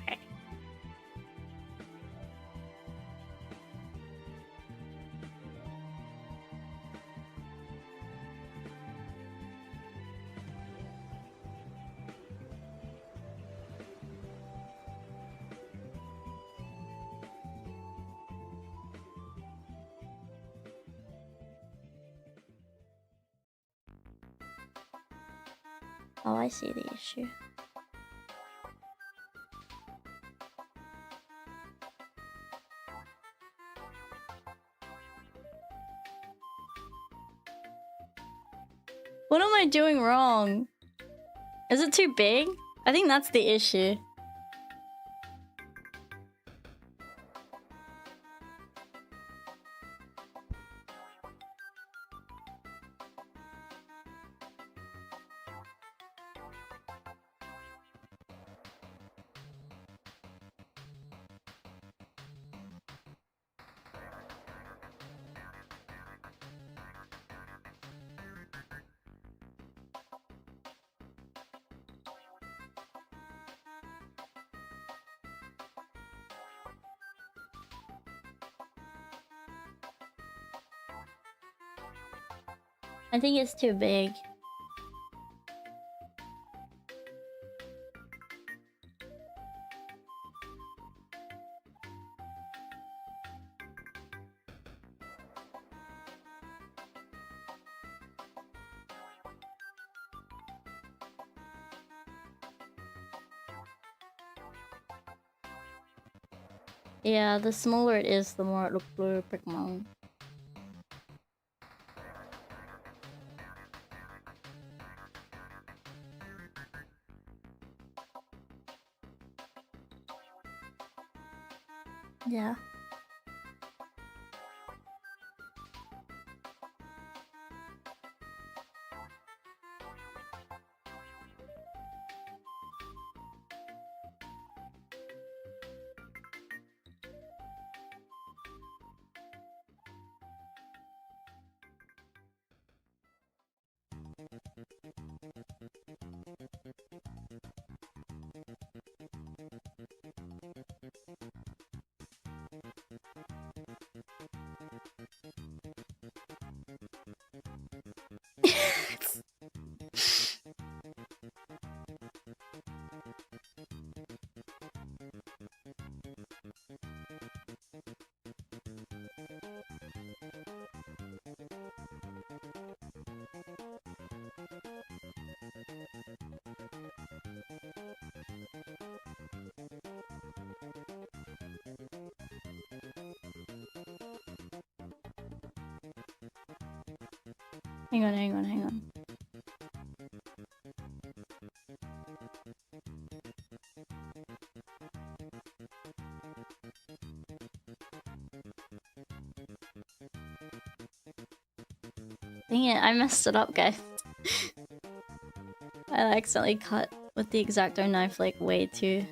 Oh, I see the issue. What am I doing wrong? Is it too big? I think that's the issue. I think it's too big. Yeah, the smaller it is, the more it looks blue Pikmin. Yeah. Hang on. Dang it, I messed it up, guys. I accidentally cut with the X-Acto knife like way too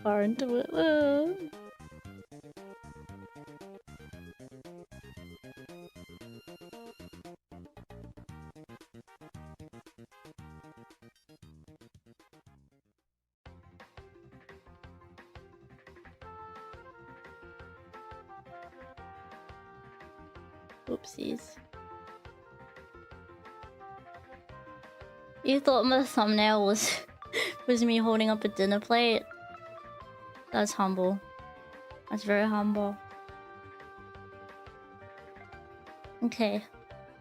far into it. Oopsies. You thought my thumbnail was me holding up a dinner plate? That's humble. That's very humble. Okay.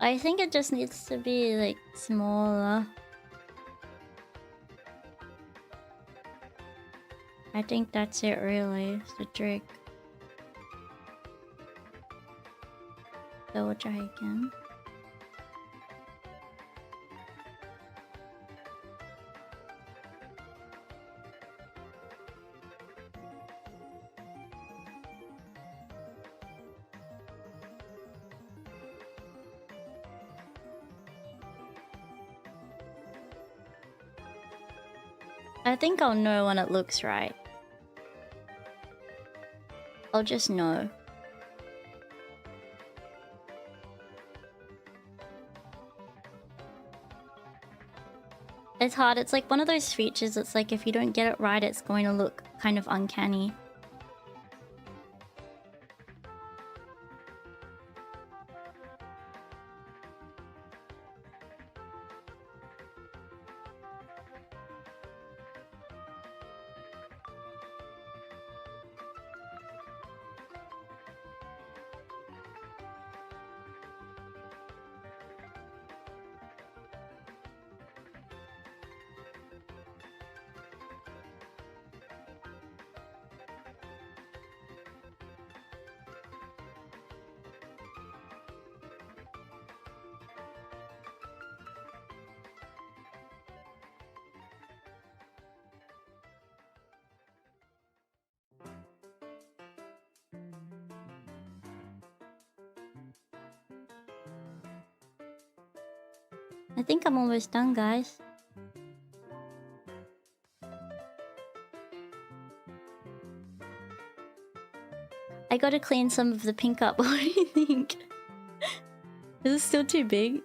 I think it just needs to be like smaller. I think that's it really. It's the trick. So we'll try again. I think I'll know when it looks right. I'll just know. It's hard. It's like one of those features. It's like if you don't get it right, it's going to look kind of uncanny. I think I'm almost done, guys. I gotta clean some of the pink up. What do you think? Is it still too big?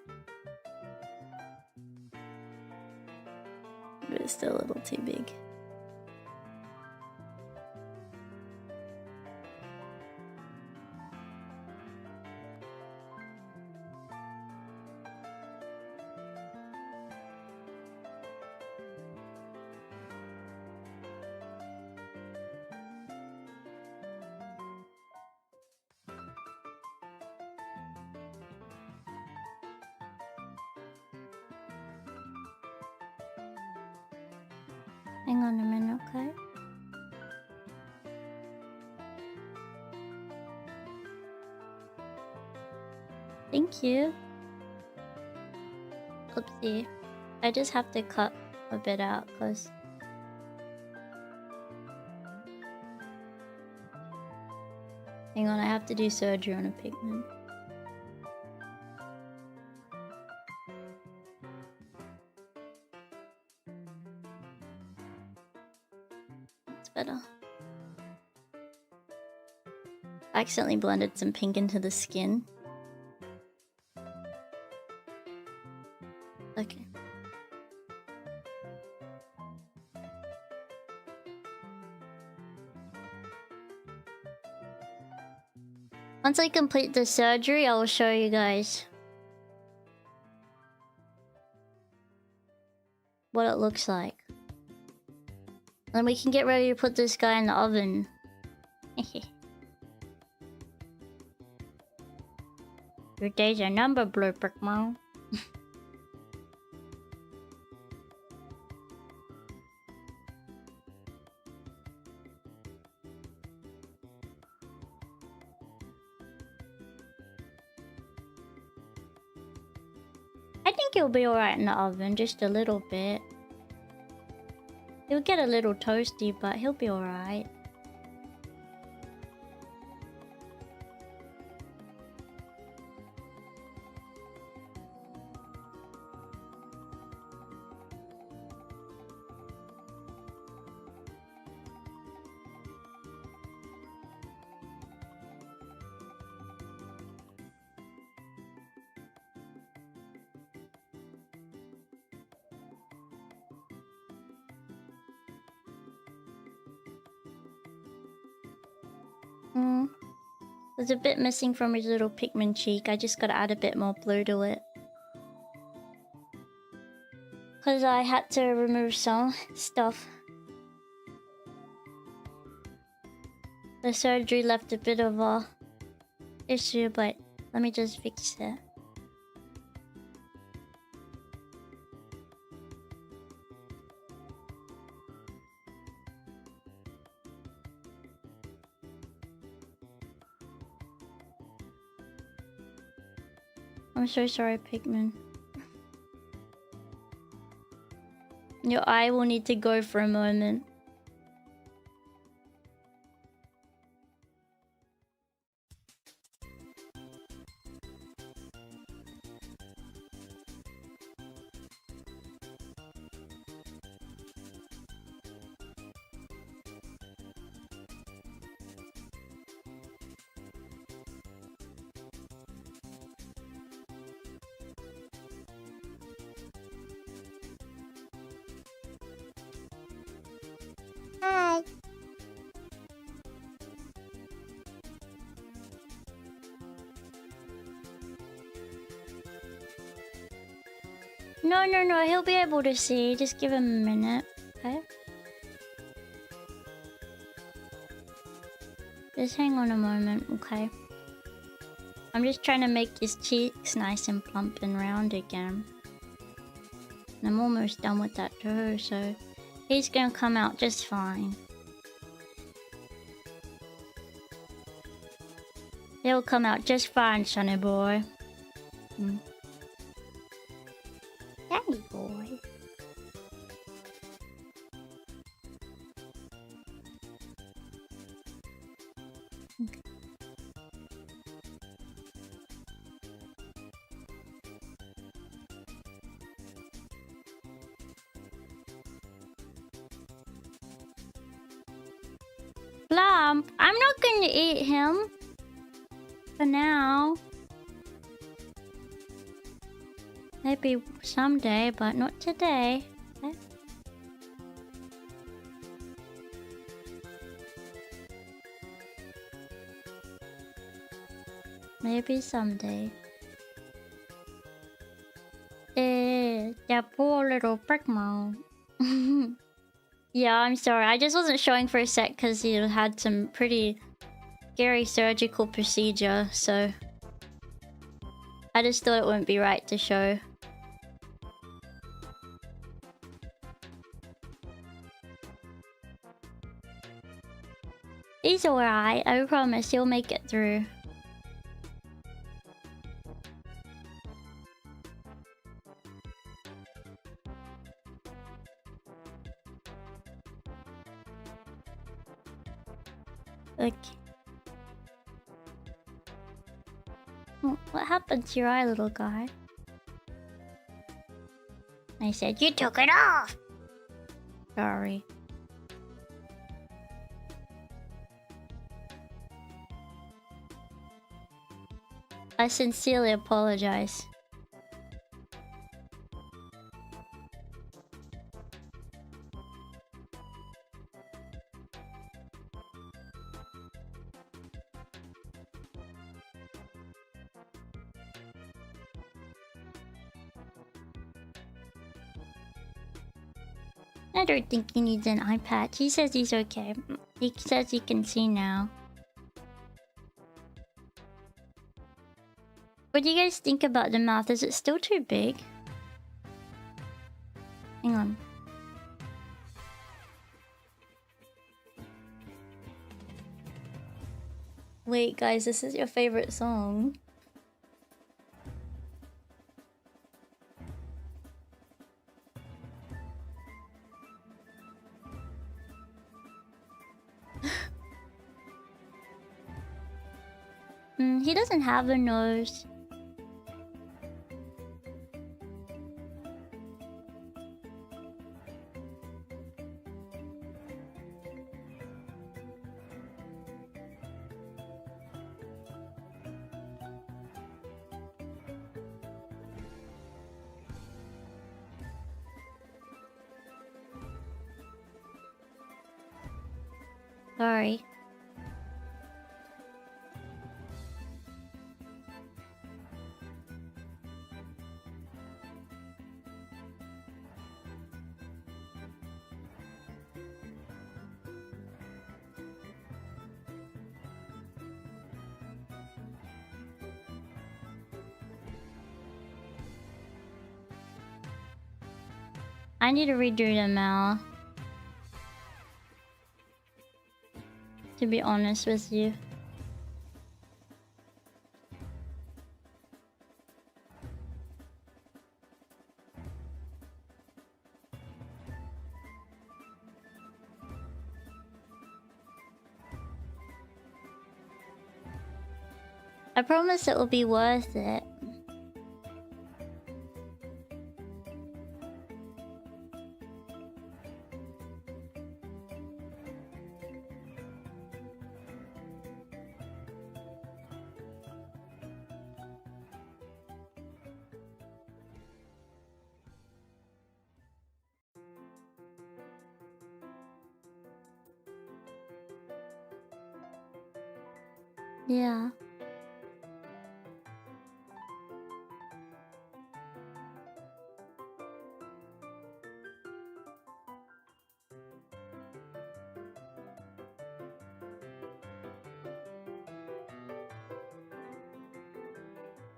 But it's still a little too big. Hang on a minute, okay? Thank you. Oopsie. I just have to cut a bit out, cause... Hang on, I have to do surgery on a Pikmin. Better. I accidentally blended some pink into the skin. Okay. Once I complete the surgery, I will show you guys what it looks like. Then we can get ready to put this guy in the oven. Your days are numbered, Blue Pikmin. I think it'll be alright in the oven, just a little bit. He'll get a little toasty, but he'll be alright. There's a bit missing from his little Pikmin cheek. I just gotta add a bit more blue to it. Cause I had to remove some stuff. The surgery left a bit of a issue, but let me just fix it. I'm so sorry, Pikmin. Your eye will need to go for a moment. Hi. No, he'll be able to see. Just give him a minute, okay? Just hang on a moment, okay? I'm just trying to make his cheeks nice and plump and round again. And I'm almost done with that too, so he's gonna come out just fine. He'll come out just fine, sonny boy. Daddy boy. Okay. Plump, I'm not going to eat him. For now. Maybe someday, but not today. Okay. Maybe someday. That poor little Pikmin. Yeah, I'm sorry. I just wasn't showing for a sec because he had some pretty scary surgical procedure, so I just thought it wouldn't be right to show. He's alright, I promise he'll make it through. Okay. What happened to your eye, little guy? I said you took it off! Sorry. I sincerely apologize. I don't think he needs an eye patch. He says he's okay. He says he can see now. What do you guys think about the mouth? Is it still too big? Hang on. Wait, guys, this is your favorite song. He doesn't have a nose. Sorry. I need to redo them now. To be honest with you. I promise it will be worth it. Yeah.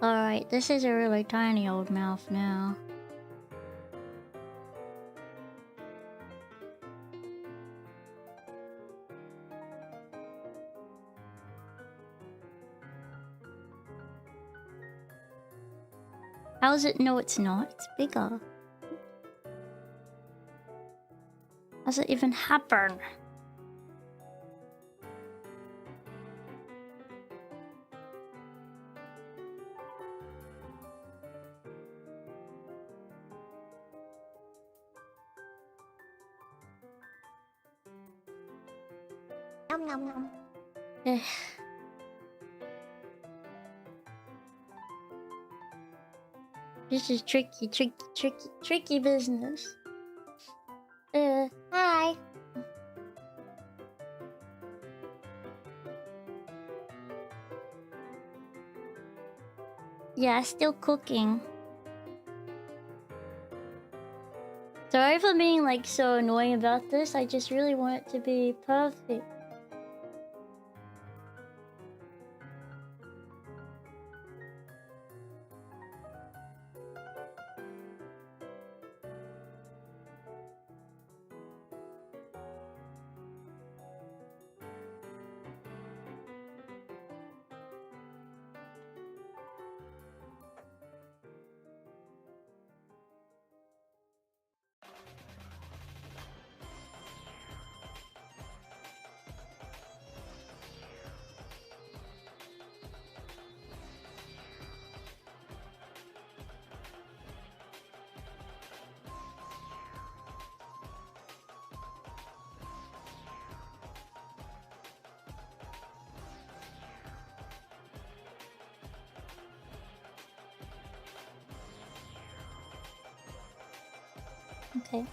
Alright, this is a really tiny old mouth now. How is it? No, it's not. It's bigger. How does it even happen? Nom nom nom. This is tricky business. Hi. Yeah, still cooking. Sorry for being like so annoying about this. I just really want it to be perfect. Okay.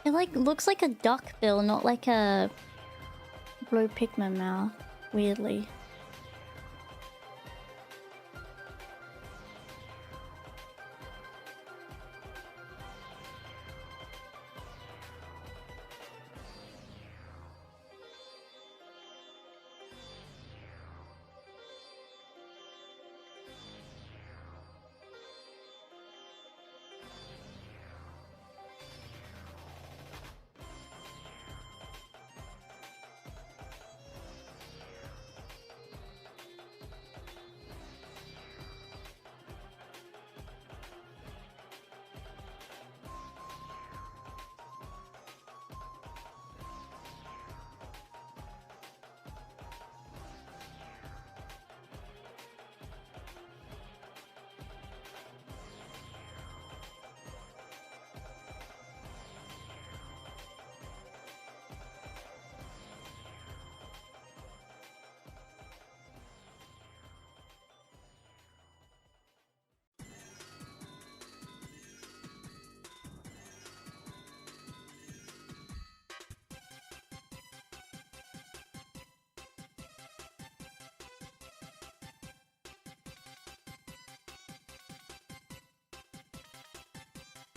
It like looks like a duck bill, not like a blue Pikmin mouth, weirdly.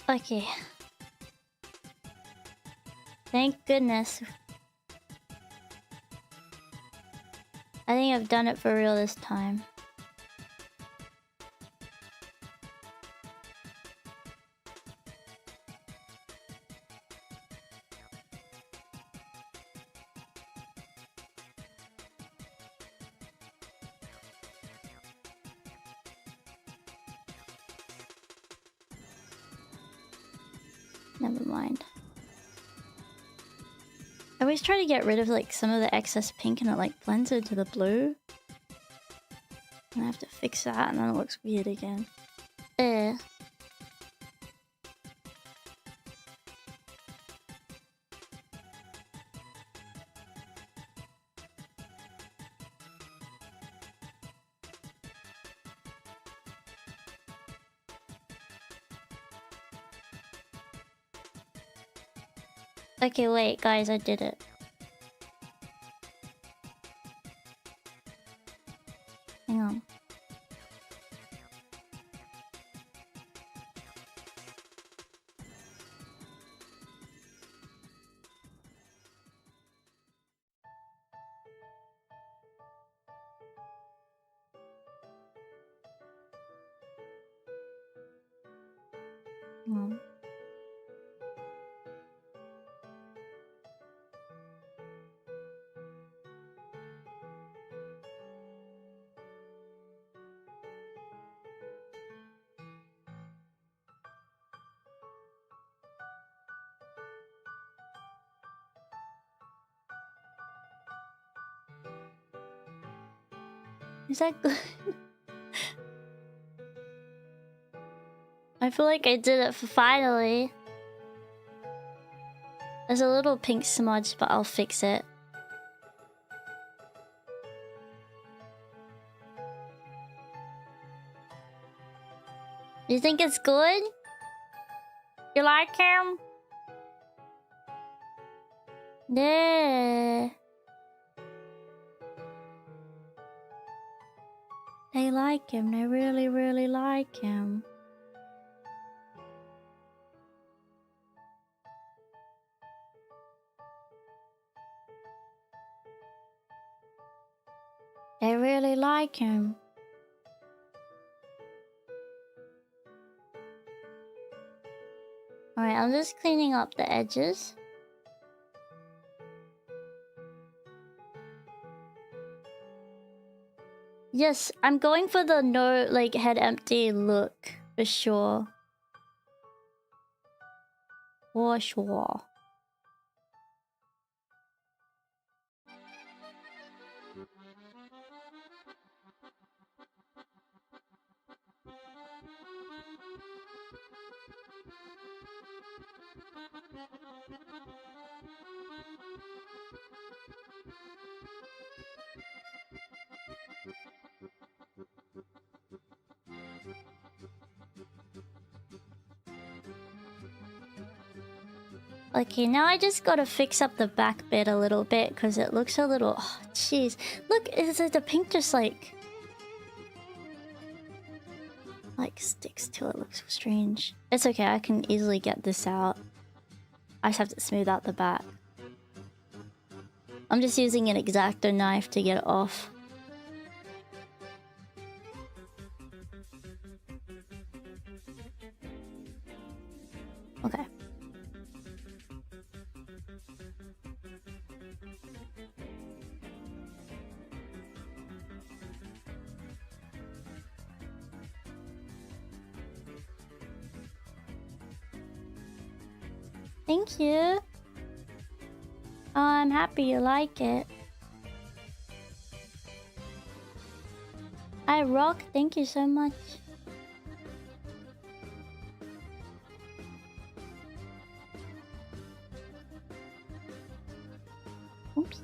Okay. Thank goodness. I think I've done it for real this time. Never mind. I always try to get rid of like some of the excess pink and it like blends into the blue. And I have to fix that and then it looks weird again. Okay, wait, guys, I did it. Hang on. Hang on. Is that good? I feel like I did it finally. There's a little pink smudge, but I'll fix it. You think it's good? You like him? Yeah. They like him. They really, really like him. They really like him. Alright, I'm just cleaning up the edges. Yes, I'm going for the no, like, head empty look. For sure. For sure. Okay, now I just gotta fix up the back bit a little bit because it looks a little... Oh, jeez. Look, it's like the pink just like sticks to it. Looks strange. It's okay, I can easily get this out. I just have to smooth out the back. I'm just using an X-Acto knife to get it off. Okay. Thank you. Oh, I'm happy you like it. I rock. Thank you so much. Oops.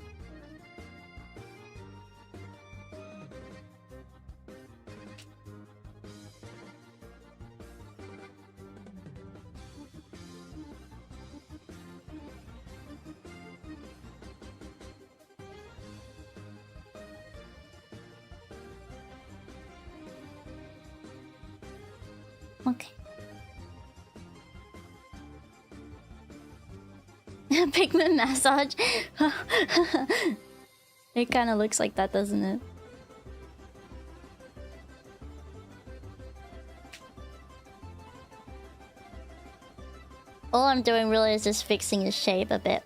Okay. Pikmin massage. It kind of looks like that, doesn't it? All I'm doing really is just fixing his shape a bit.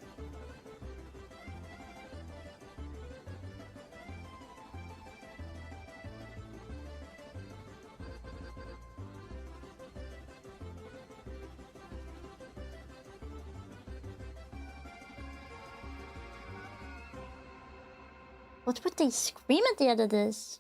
What would they scream at the end of this?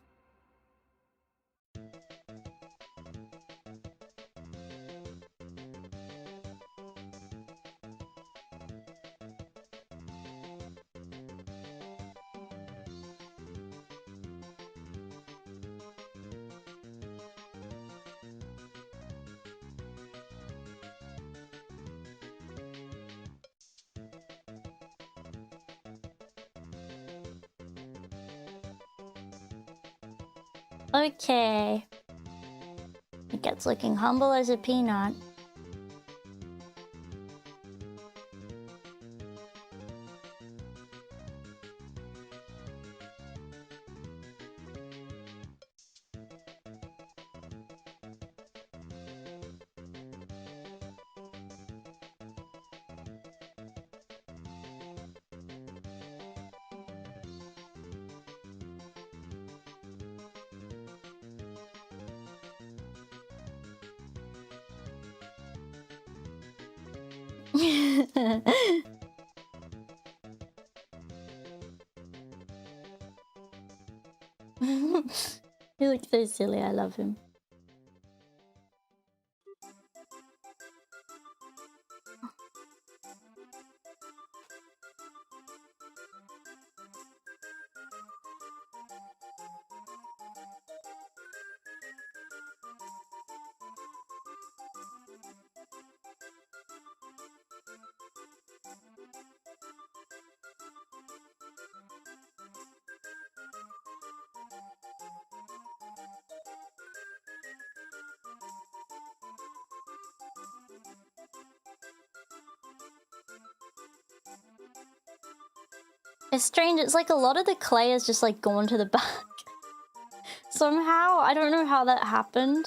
Okay. It gets looking humble as a peanut. He looks so silly, I love him. It's strange, it's like a lot of the clay has just like gone to the back. Somehow, I don't know how that happened.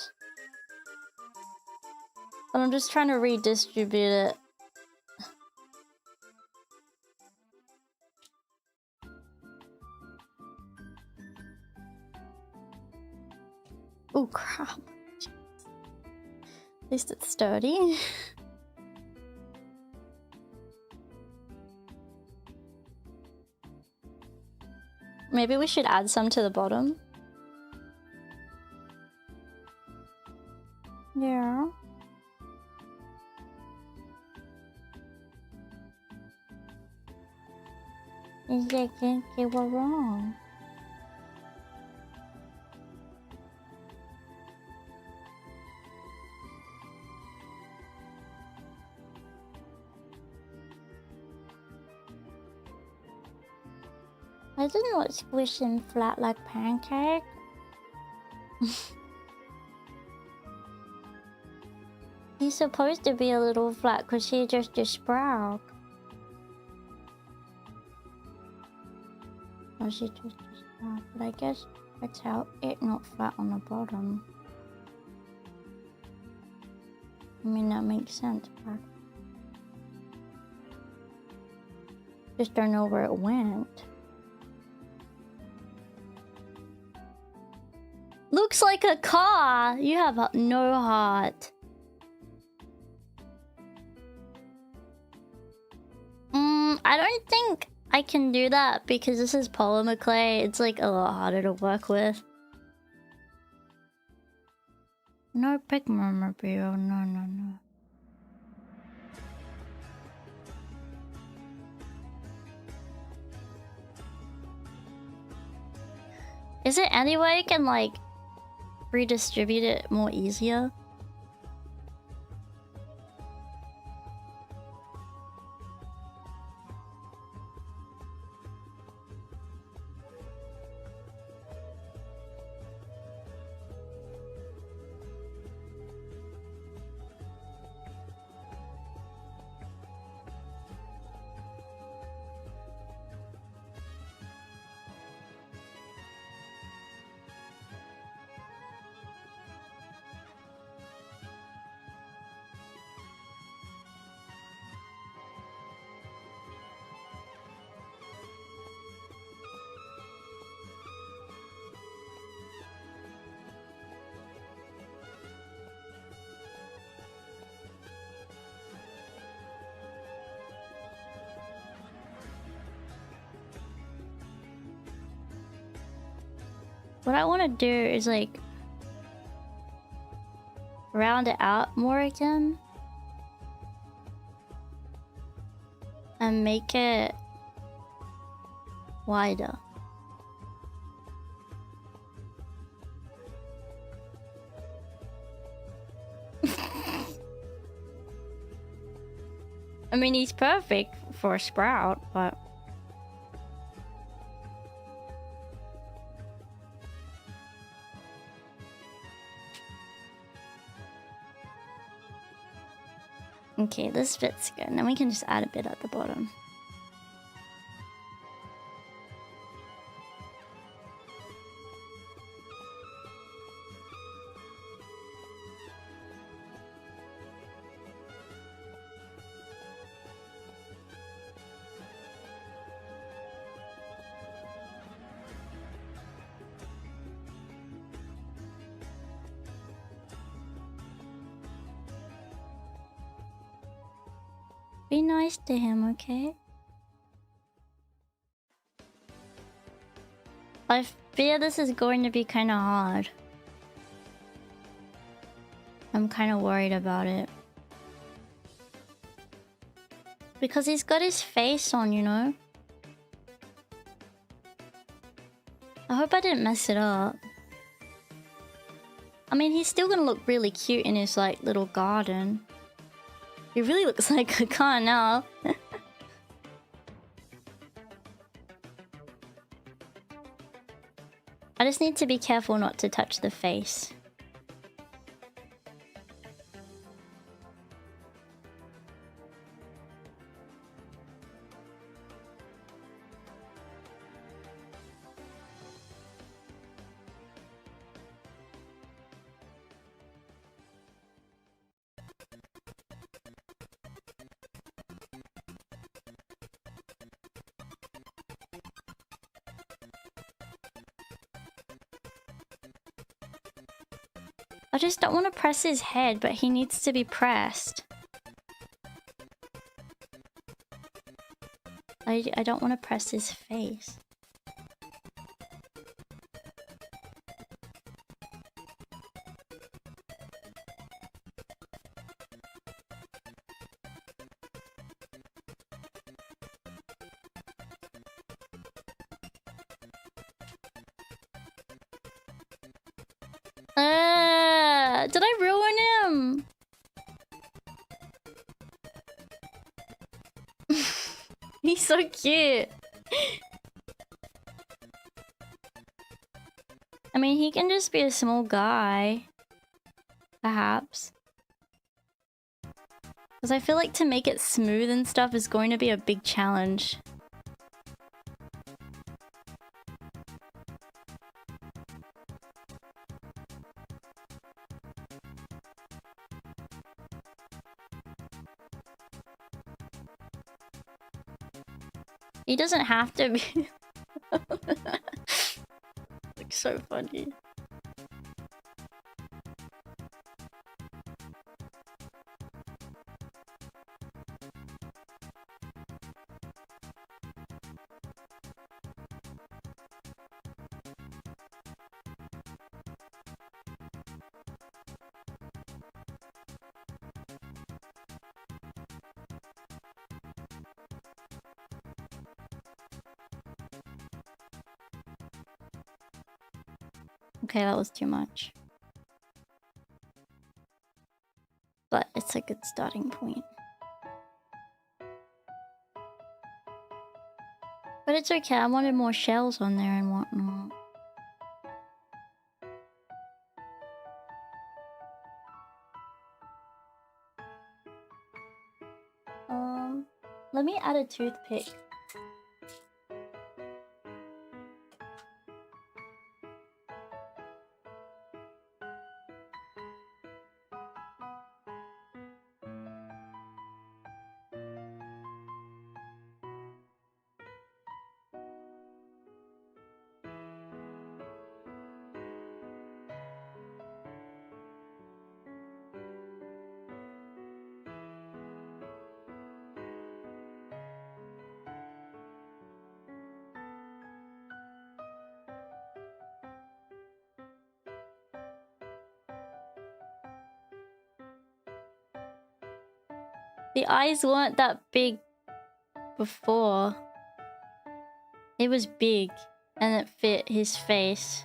And I'm just trying to redistribute it. Oh crap. At least it's sturdy. Maybe we should add some to the bottom. Yeah. I can't get what wrong. I didn't want to squish him flat like pancake. He's supposed to be a little flat because he's just a sprout. Or is he just a sprout? But I guess that's how it's not flat on the bottom. I mean, that makes sense, but just don't know where it went. Looks like a car! You have no heart. I don't think I can do that because this is polymer clay. It's like a lot harder to work with. No Pikmin reveal, no. Is there any way I can like redistribute it more easier? What I want to do is like round it out more again and make it wider. I mean, he's perfect for a sprout, but okay, this fits good. And then we can just add a bit at the bottom. Be nice to him, okay? I fear this is going to be kind of hard. I'm kind of worried about it. Because he's got his face on, you know? I hope I didn't mess it up. I mean, he's still gonna look really cute in his, like, little garden. He really looks like a car now. I just need to be careful not to touch the face. I just don't want to press his head, but he needs to be pressed. I don't want to press his face. Did I ruin him? He's so cute. I mean, he can just be a small guy. Perhaps. Because I feel like to make it smooth and stuff is going to be a big challenge. He doesn't have to be. Looks so funny. Okay, that was too much. But it's a good starting point. But it's okay, I wanted more shells on there and whatnot. Let me add a toothpick. The eyes weren't that big before. It was big and it fit his face.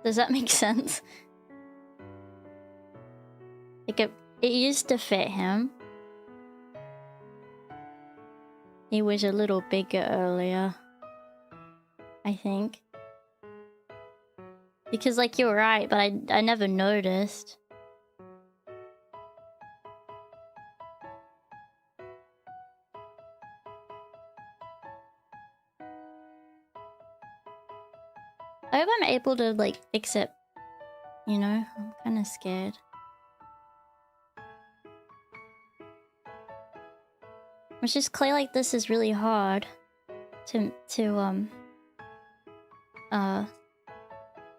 Does that make sense? Like it used to fit him. He was a little bigger earlier, I think. Because like you're right, but I never noticed. I hope I'm able to like fix it. You know, I'm kind of scared. It's just clay like this is really hard to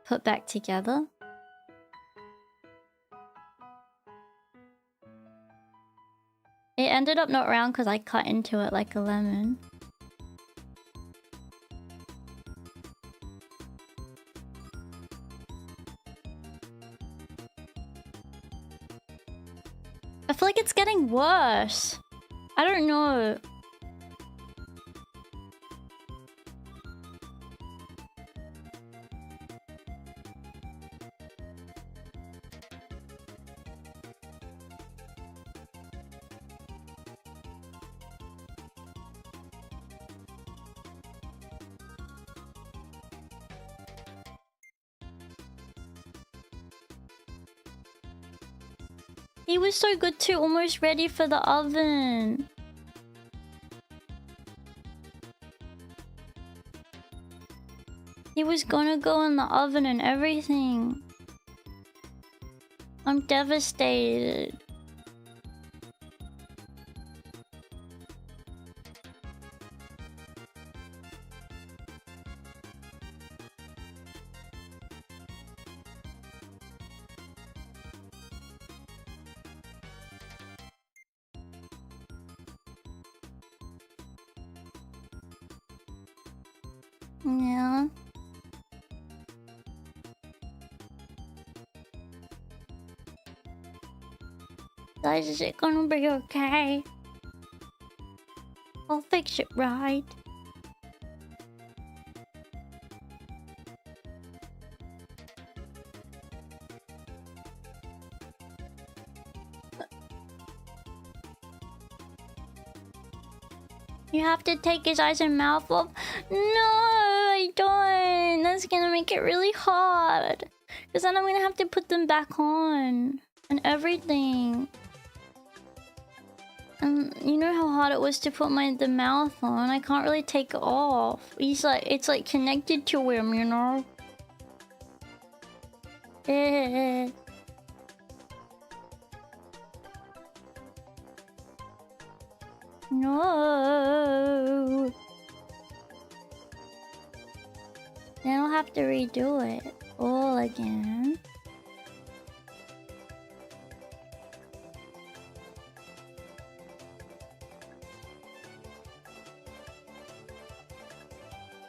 put back together. It ended up not round because I cut into it like a lemon. I feel like it's getting worse. I don't know. He was so good too, almost ready for the oven. He was gonna go in the oven and everything. I'm devastated. Yeah. Guys, is it gonna be okay? I'll fix it right. You have to take his eyes and mouth off. No, I don't. That's gonna make it really hard. Because then I'm gonna have to put them back on. And everything. And you know how hard it was to put the mouth on? I can't really take it off. It's like connected to him, you know? No. Then I'll have to redo it all again.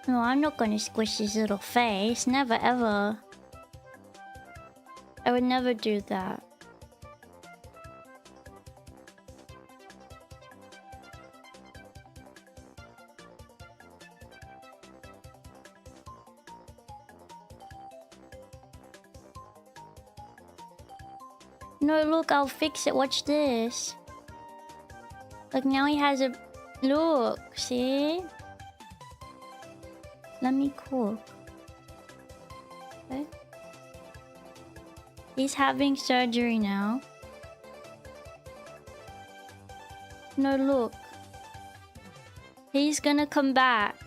No, I'm not gonna squish his little face. Never ever. I would never do that. No, look, I'll fix it. Watch this. Look, now he has a... Look, see? Let me cook. Okay. He's having surgery now. No, look. He's gonna come back.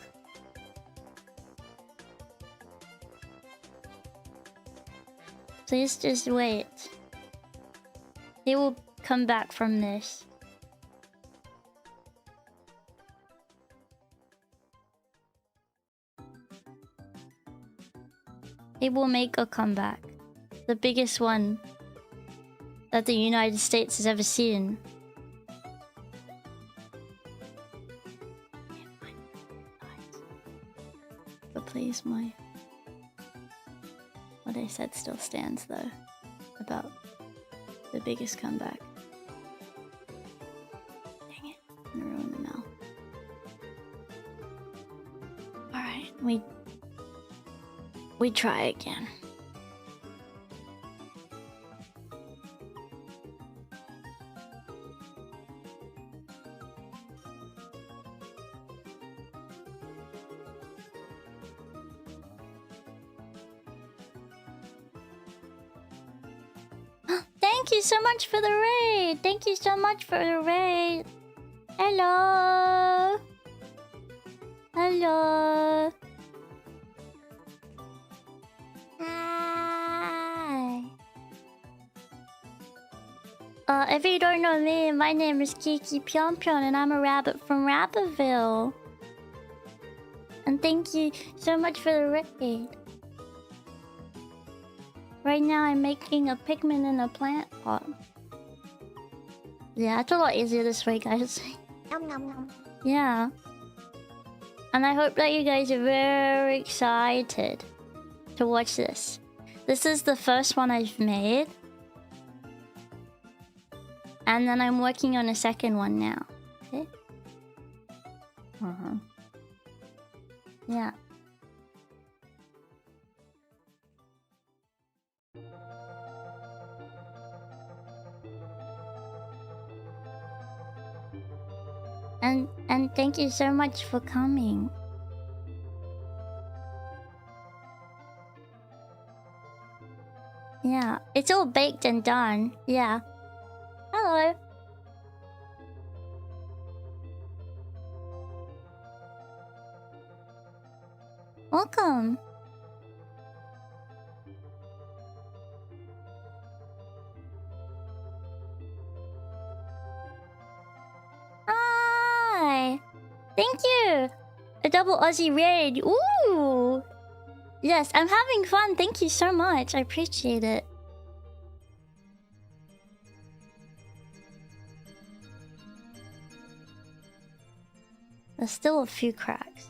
Please just wait. He will come back from this. He will make a comeback. The biggest one that the United States has ever seen. But please, my... What I said still stands, though. About the biggest comeback. Dang it. I'm gonna ruin the mouth. Alright, we try again. Thank you so much for the raid! Thank you so much for the raid! Hello! Hello! Hi! If you don't know me, my name is Pyon and I'm a rabbit from Rabbitville. And thank you so much for the raid. Right now I'm making a Pikmin in a plant pot. Yeah, it's a lot easier this way, guys. Nom nom nom. Yeah. And I hope that you guys are very excited to watch this. This is the first one I've made. And then I'm working on a second one now. Okay? Yeah. And thank you so much for coming. Yeah, it's all baked and done. Yeah. Hello. Welcome. Hi. Thank you. A double Aussie raid. Ooh. Yes, I'm having fun. Thank you so much. I appreciate it. There's still a few cracks.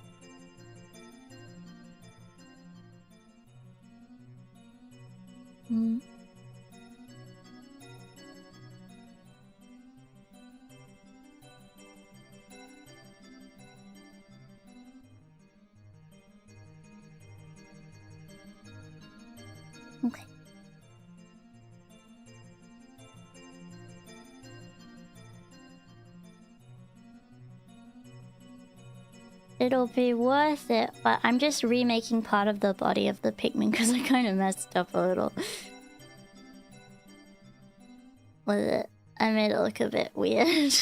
Okay. It'll be worth it, but I'm just remaking part of the body of the Pikmin because I kind of messed up a little with it. I made it look a bit weird.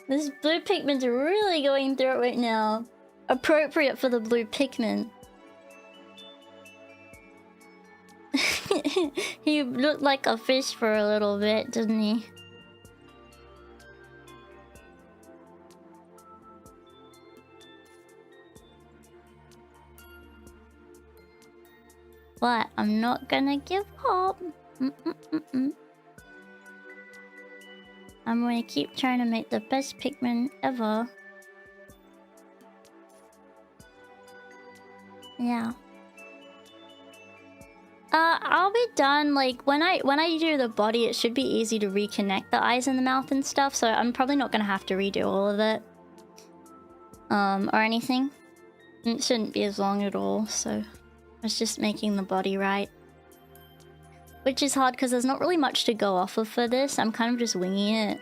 This blue Pikmin's really going through it right now. Appropriate for the blue Pikmin. He looked like a fish for a little bit, didn't he? But I'm not gonna give up. I'm gonna keep trying to make the best Pikmin ever. Yeah. I'll be done. Like when I do the body, it should be easy to reconnect the eyes and the mouth and stuff. So I'm probably not gonna have to redo all of it, or anything. It shouldn't be as long at all. So I was just making the body right, which is hard because there's not really much to go off of for this. I'm kind of just winging it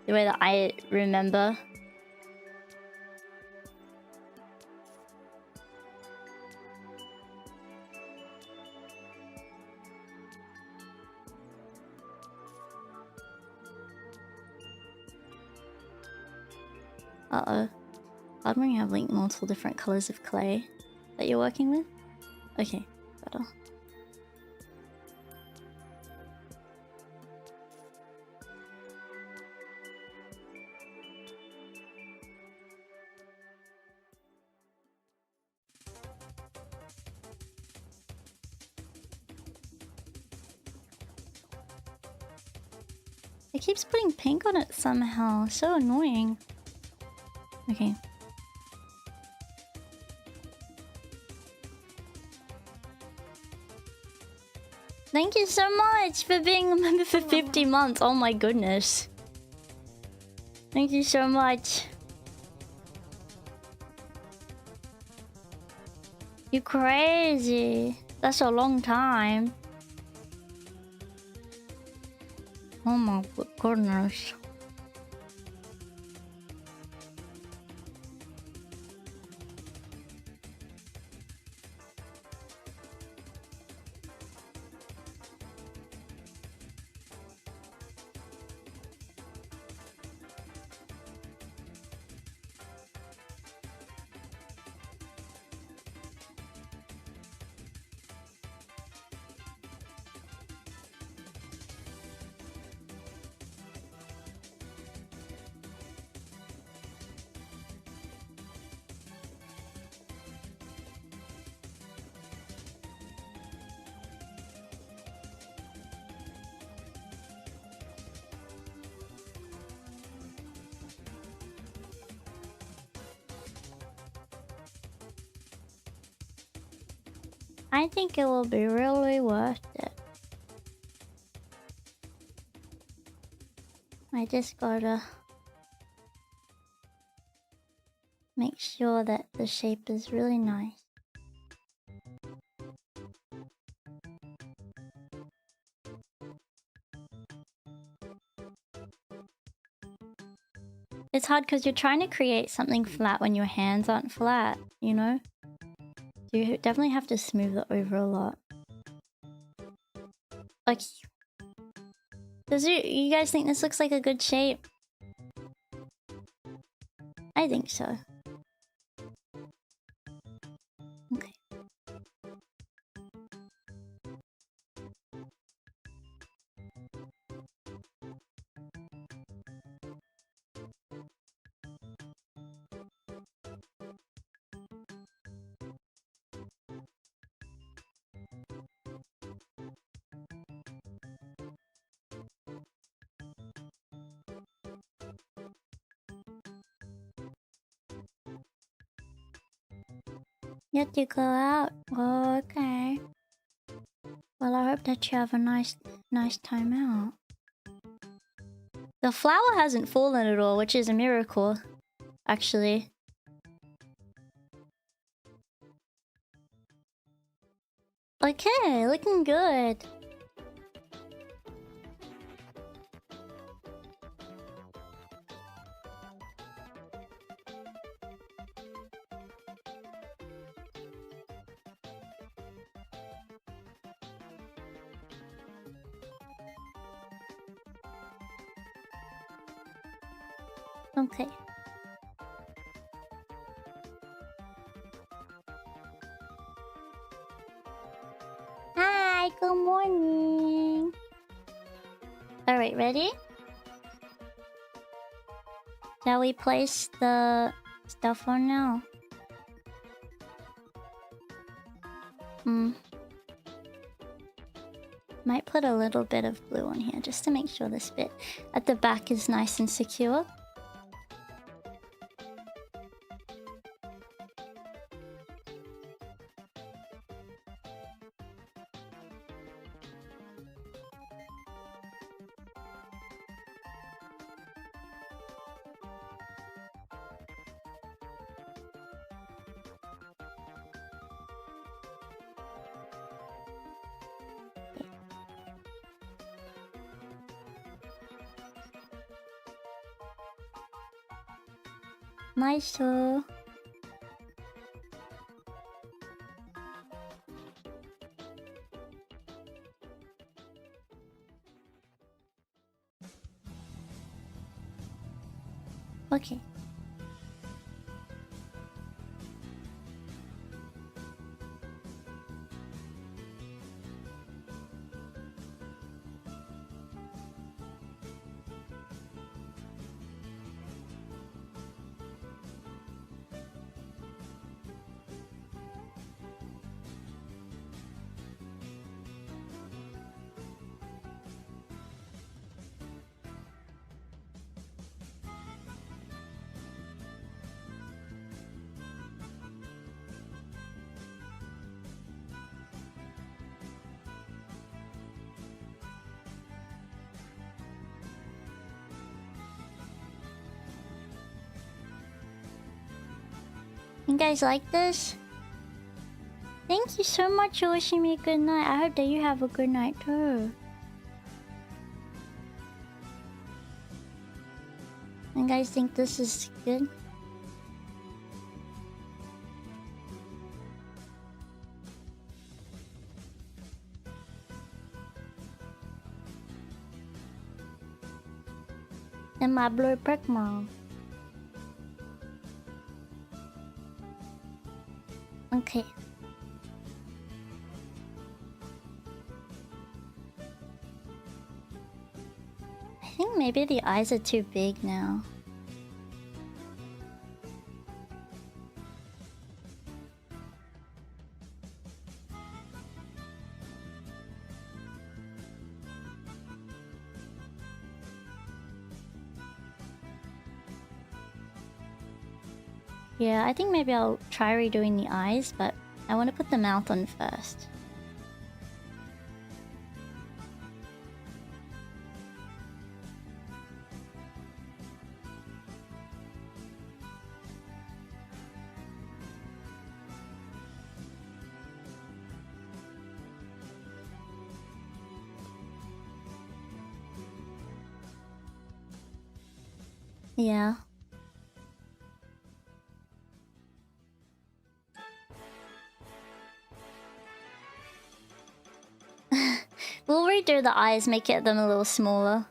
the way that I remember. Uh-oh. Pardon when you have like multiple different colors of clay that you're working with? Okay, better. It keeps putting pink on it somehow. So annoying. Okay. Thank you so much for being a member for 50 months. Oh my goodness. Thank you so much. You crazy. That's a long time. Oh my goodness. I think it will be really worth it. I just gotta make sure that the shape is really nice. It's hard because you're trying to create something flat when your hands aren't flat, you know? So you definitely have to smooth it over a lot. Like, does you guys think this looks like a good shape? I think so. Okay. You have to go out. Oh, okay. Well, I hope that you have a nice time out. The flower hasn't fallen at all, which is a miracle, actually. Okay, looking good. Okay. Hi, good morning. Alright, ready? Shall we place the stuff on now? Might put a little bit of glue on here just to make sure this bit at the back is nice and secure. Nice. Okay. You guys like this? Thank you so much for wishing me a good night. I hope that you have a good night too. You guys think this is good? And my blue Pikmin. Okay. I think maybe the eyes are too big now. Yeah, I think maybe I'll try redoing the eyes, but I want to put the mouth on first. Yeah. We'll redo the eyes, make them a little smaller.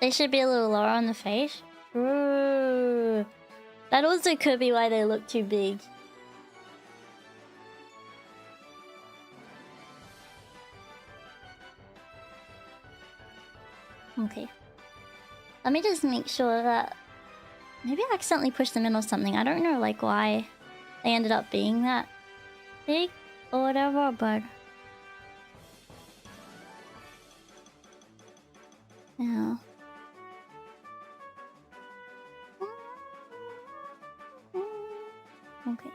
They should be a little lower on the face. Ooh. That also could be why they look too big. Okay. Let me just make sure that... Maybe I accidentally pushed them in or something. I don't know like why they ended up being that big or whatever, but... Yeah. Okay.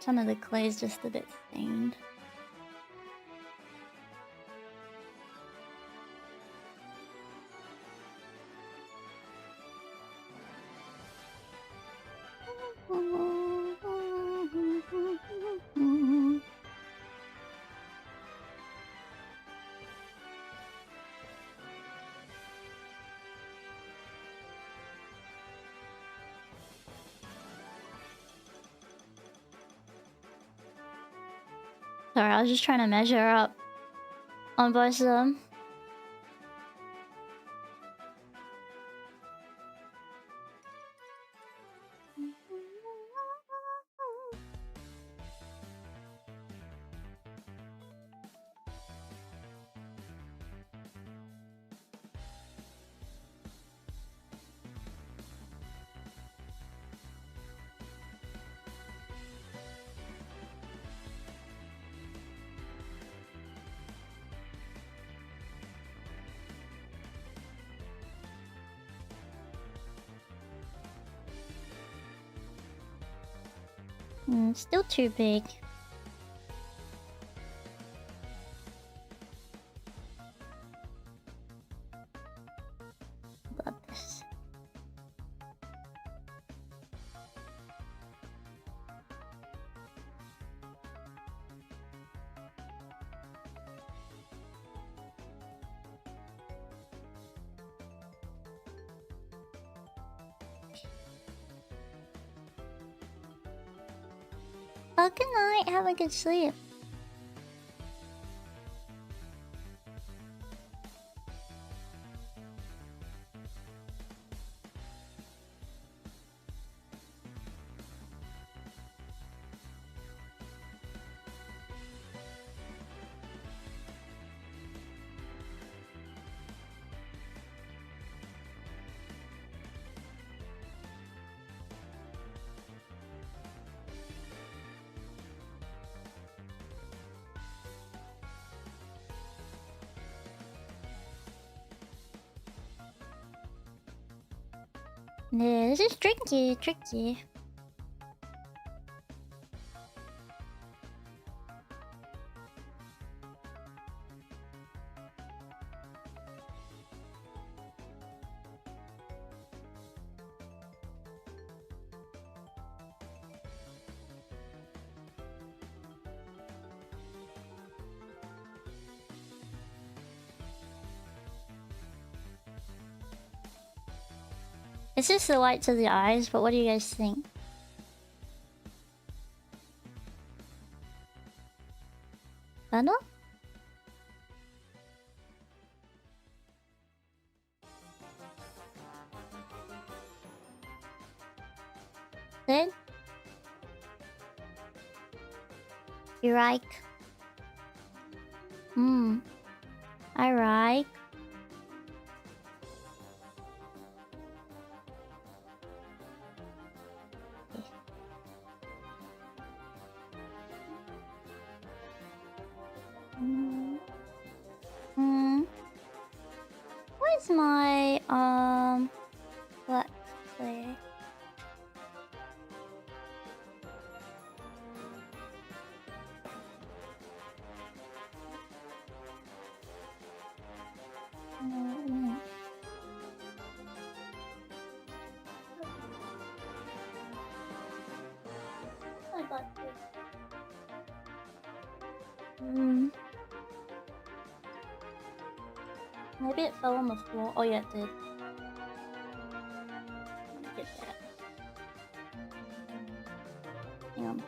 Some of the clay is just a bit stained. Sorry, I was just trying to measure up on both of them. Still too big. Love this. Oh, good night. Have a good sleep. Yeah, this is tricky. It's just the whites of the eyes, but what do you guys think? Better? Good? You like? I like. Where's my let's see. I got this. Maybe it fell on the floor. Oh yeah, it did. Let me get that. Hang on.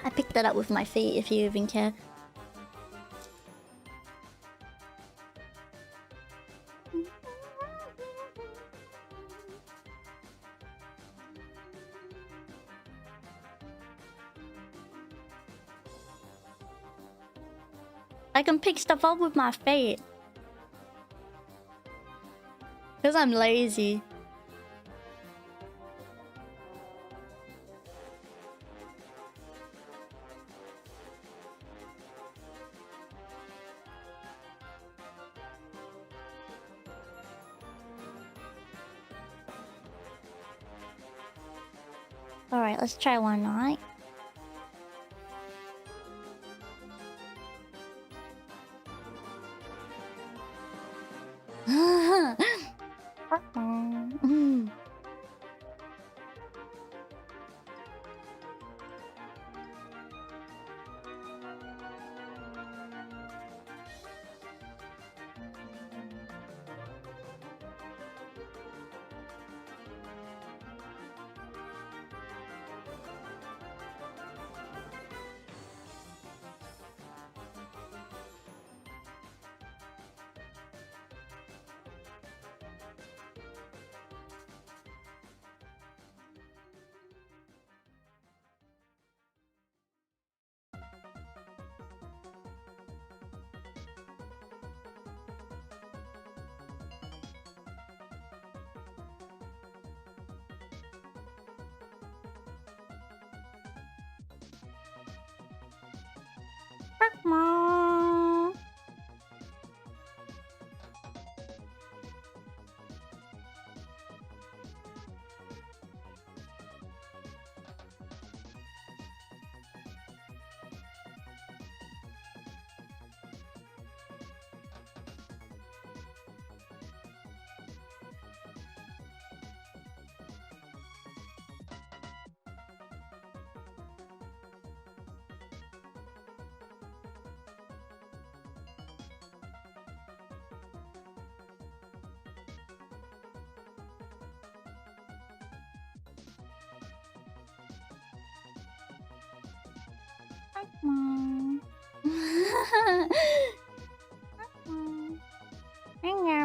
I picked that up with my feet, if you even care. I can pick stuff up with my feet. Because I'm lazy. Alright, let's try one, alright?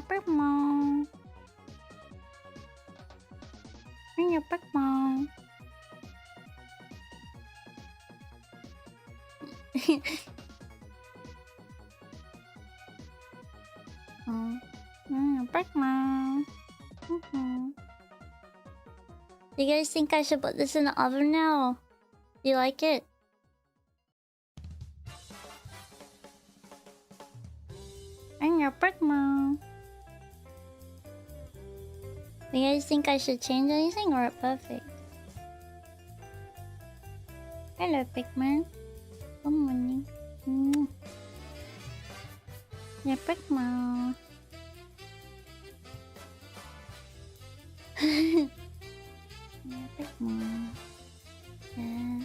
Pikmin. Bring your Pikmin. Pikmin. Do you guys think I should put this in the oven now? Do you like it? Do you guys think I should change anything or perfect? Hello, Pikmin. Good morning. Yeah, Pikmin. Yeah, Pikmin. Yeah.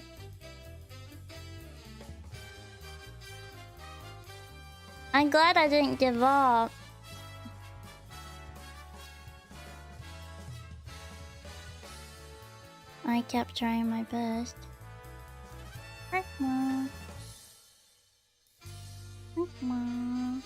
I'm glad I didn't give up. I kept trying my best. Pikmin. Pikmin.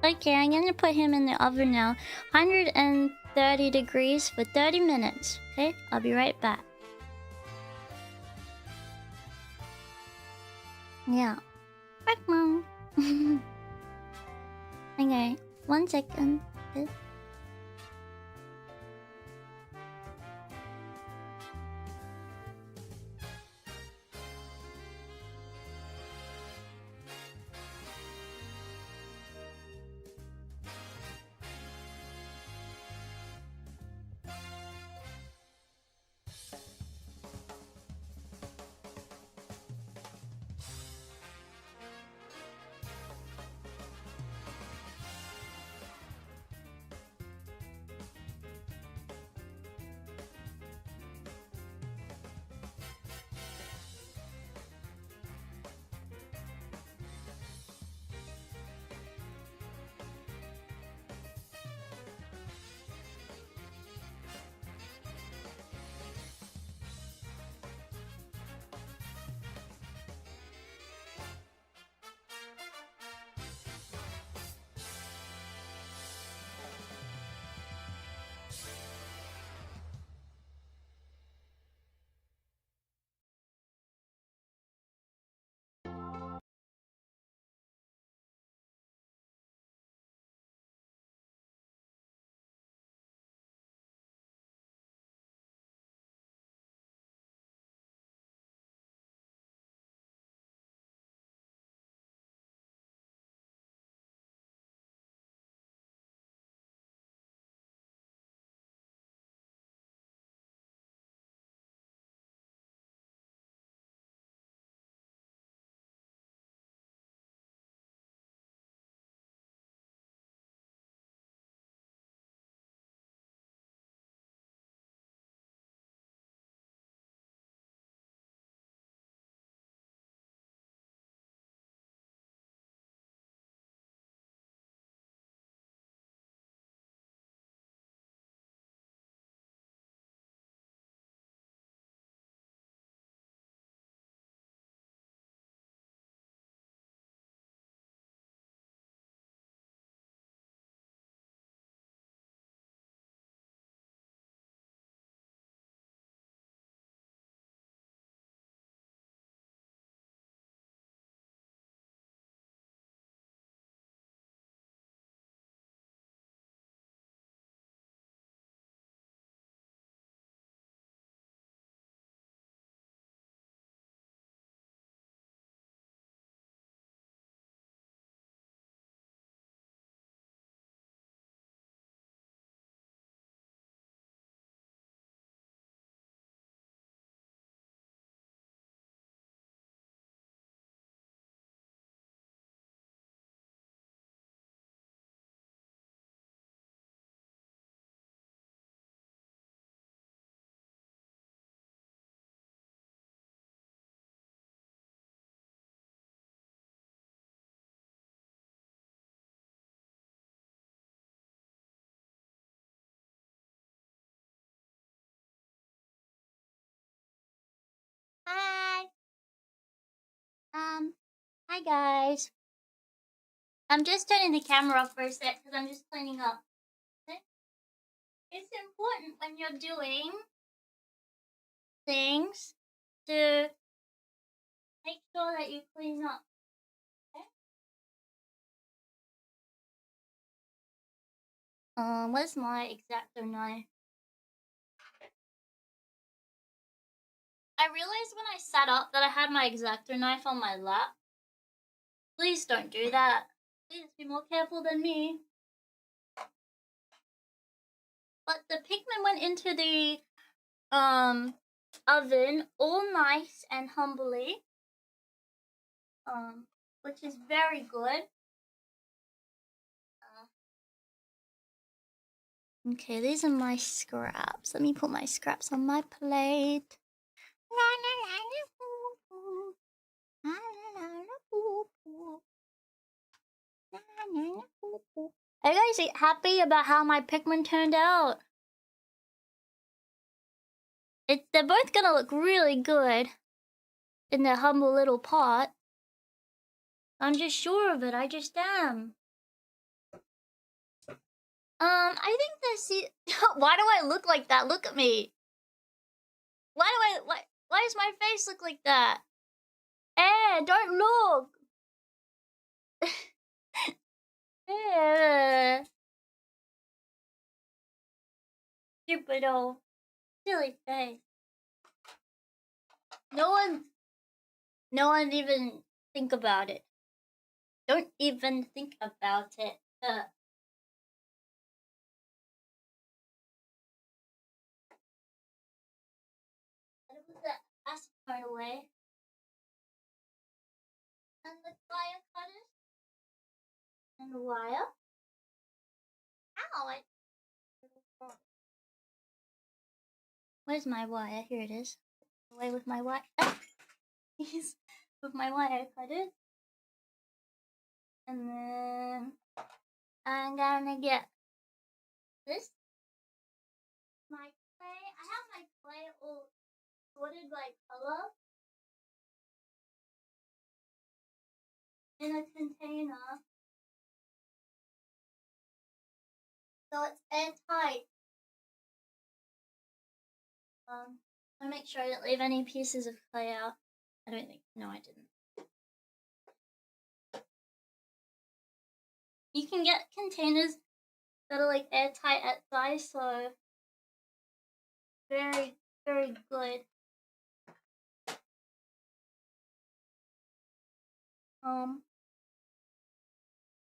Okay, I'm gonna put him in the oven now. 130 degrees for 30 minutes. Okay, I'll be right back. Yeah. Right, Mom. Okay, 1 second. Okay. Hi. Hi guys. I'm just turning the camera off for a sec because I'm just cleaning up. Okay? It's important when you're doing things to make sure that you clean up. Okay? Where's my X-Acto knife? I realized when I sat up that I had my X-Acto knife on my lap. Please don't do that. Please be more careful than me. But the Pikmin went into the oven all nice and humbly. Which is very good. Okay, these are my scraps. Let me put my scraps on my plate. Are you guys happy about how my Pikmin turned out? They're both gonna look really good in their humble little pot. I'm just sure of it. I just am. I think why do I look like that? Look at me. Why does my face look like that? Don't look. Stupid old silly face. No one even think about it. Don't even think about it. Put the acetone away. And the wire cutters. And the wire. Ow! Where's my wire? Here it is. Away with my wire. With my wire cutters. And then I'm gonna get this. My clay. I have my clay all sorted by color in a container. So it's airtight. I make sure I didn't leave any pieces of clay out. I don't think. No, I didn't. You can get containers that are like airtight at size, so very, very good.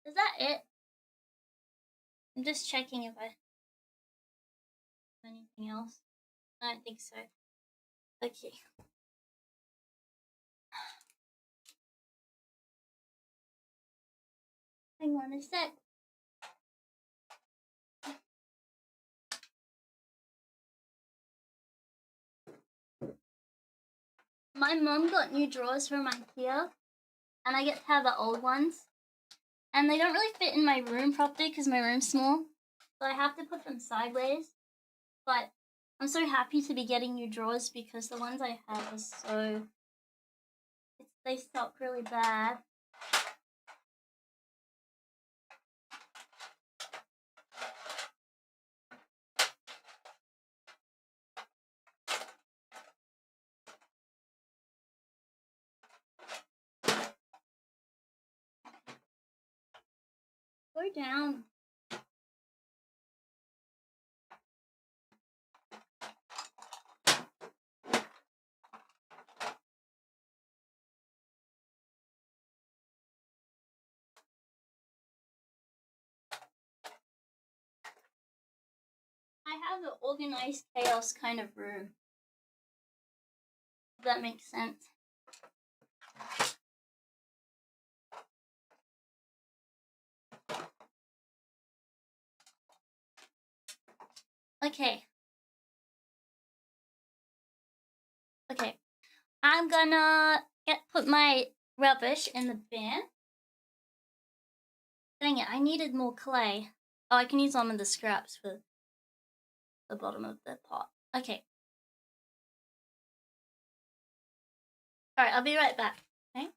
Is that it? I'm just checking if I have anything else. I don't think so. Okay. Hang on a sec. My mom got new drawers from IKEA, and I get to have the old ones. And they don't really fit in my room properly because my room's small, so I have to put them sideways. But I'm so happy to be getting new drawers because the ones I have are so... they suck really bad. Go down. I have an organized chaos kind of room. If that makes sense. Okay. Okay. I'm gonna put my rubbish in the bin. Dang it, I needed more clay. Oh, I can use some of the scraps for the bottom of the pot. Okay. Alright, I'll be right back. Okay?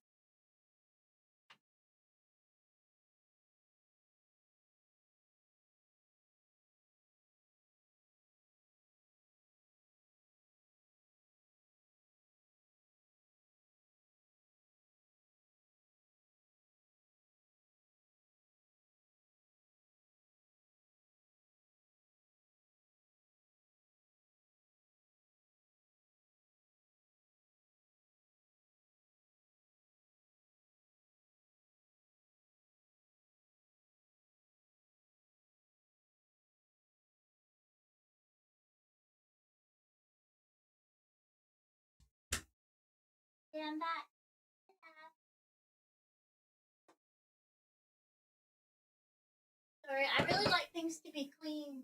Okay, I'm back. Sorry, I really like things to be clean.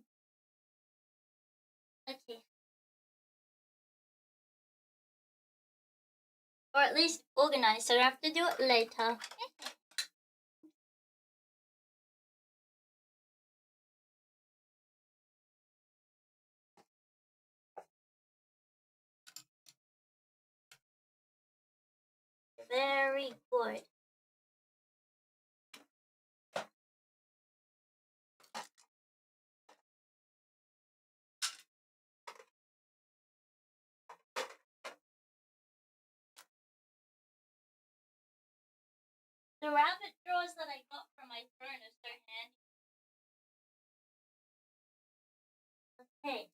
Okay. Or at least organized, so I don't have to do it later. Very good. The rabbit drawers that I got from my phone are so handy. Okay.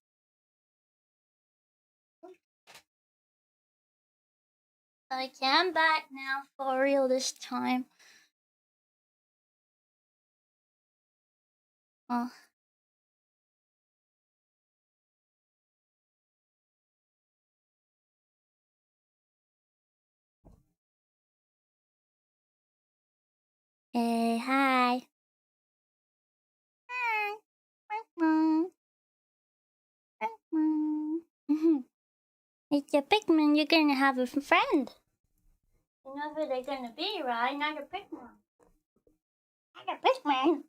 Okay, I'm back now for real this time. Oh. Hey, hi. Hi. It's a Pikmin, you're gonna have a friend. You know who they're gonna be, right? Another Pikmin. Another Pikmin.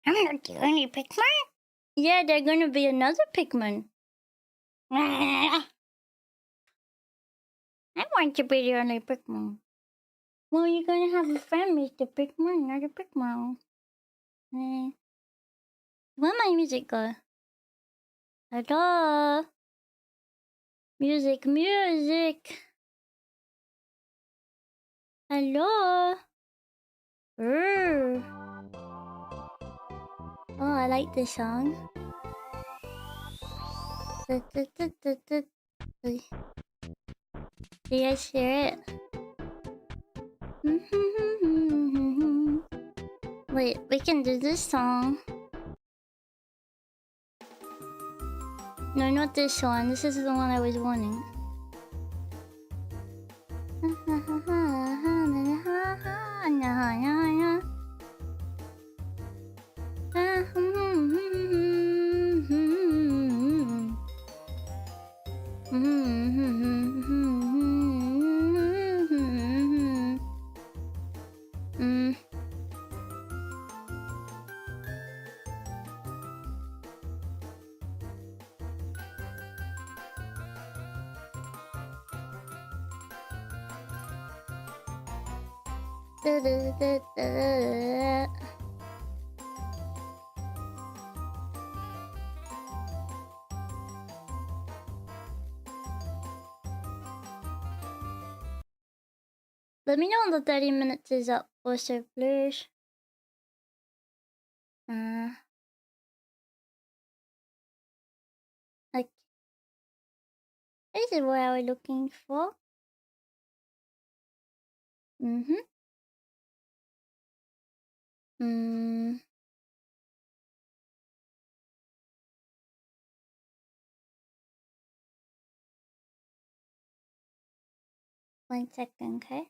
I'm not the only Pikmin. Yeah, they're gonna be another Pikmin. I want to be the only Pikmin. Well, you're gonna have a friend, Mr. Pikmin, another Pikmin. Where my music go? Hello? Music, music. Hello? Oh, I like this song. Do you guys hear it? Wait, we can do this song. No, not this one. This is the one I was wanting. Let me know when the 30 minutes is up also, please. Like, this is what I was looking for. One second, okay?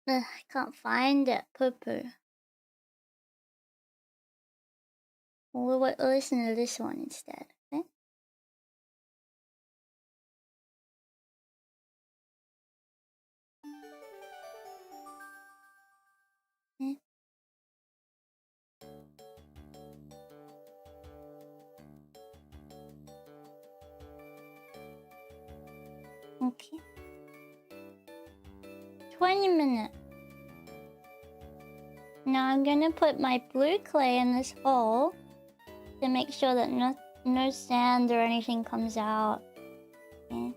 Ugh, I can't find it. Poo-poo. Well, we'll listen to this one instead, okay? Okay. 20 minutes. Now I'm gonna put my blue clay in this hole to make sure that no sand or anything comes out. Okay.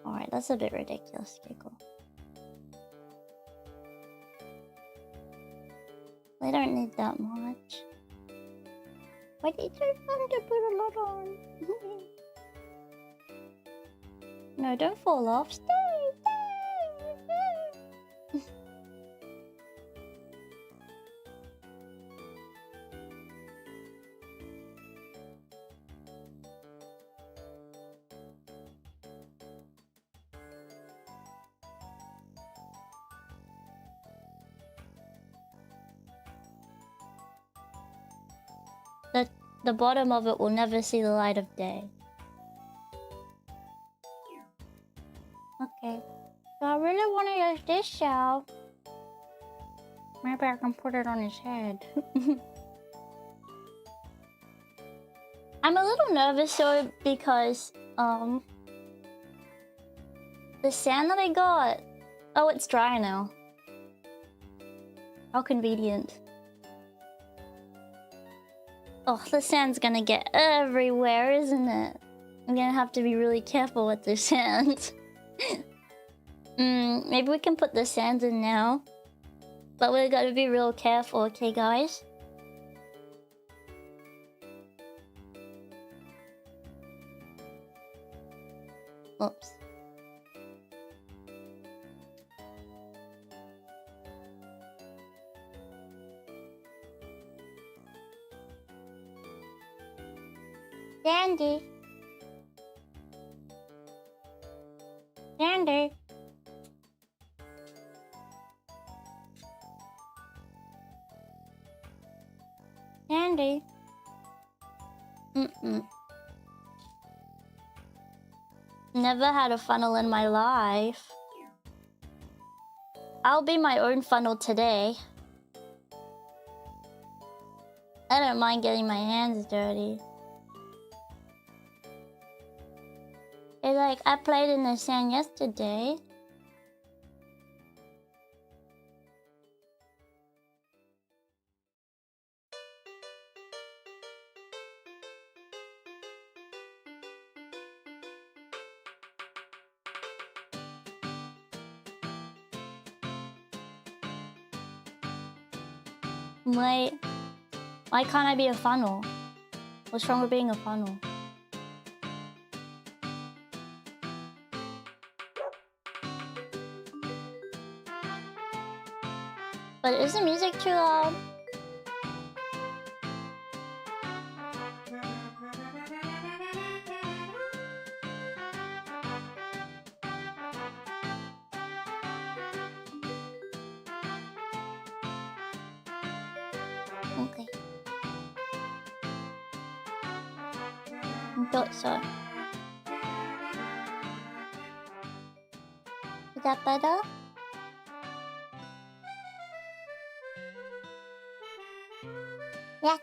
Alright, that's a bit ridiculous. Okay, cool. I don't need that much. But it's so fun to put a lot on. No, don't fall off. Stay, stay. The bottom of it will never see the light of day. Okay. So I really want to use this shell. Maybe I can put it on his head. I'm a little nervous though because the sand that I got. Oh, it's dry now. How convenient. Oh, the sand's gonna get everywhere, isn't it? I'm gonna have to be really careful with the sand. Maybe we can put the sand in now. But we gotta be real careful, okay, guys? Oops. Sandy. Sandy. Sandy. Never had a funnel in my life. I'll be my own funnel today. I don't mind getting my hands dirty. It's like I played in the sand yesterday. Why can't I be a funnel? What's wrong with being a funnel? But is the music too loud? Okay. I thought so. Is that better? Yes.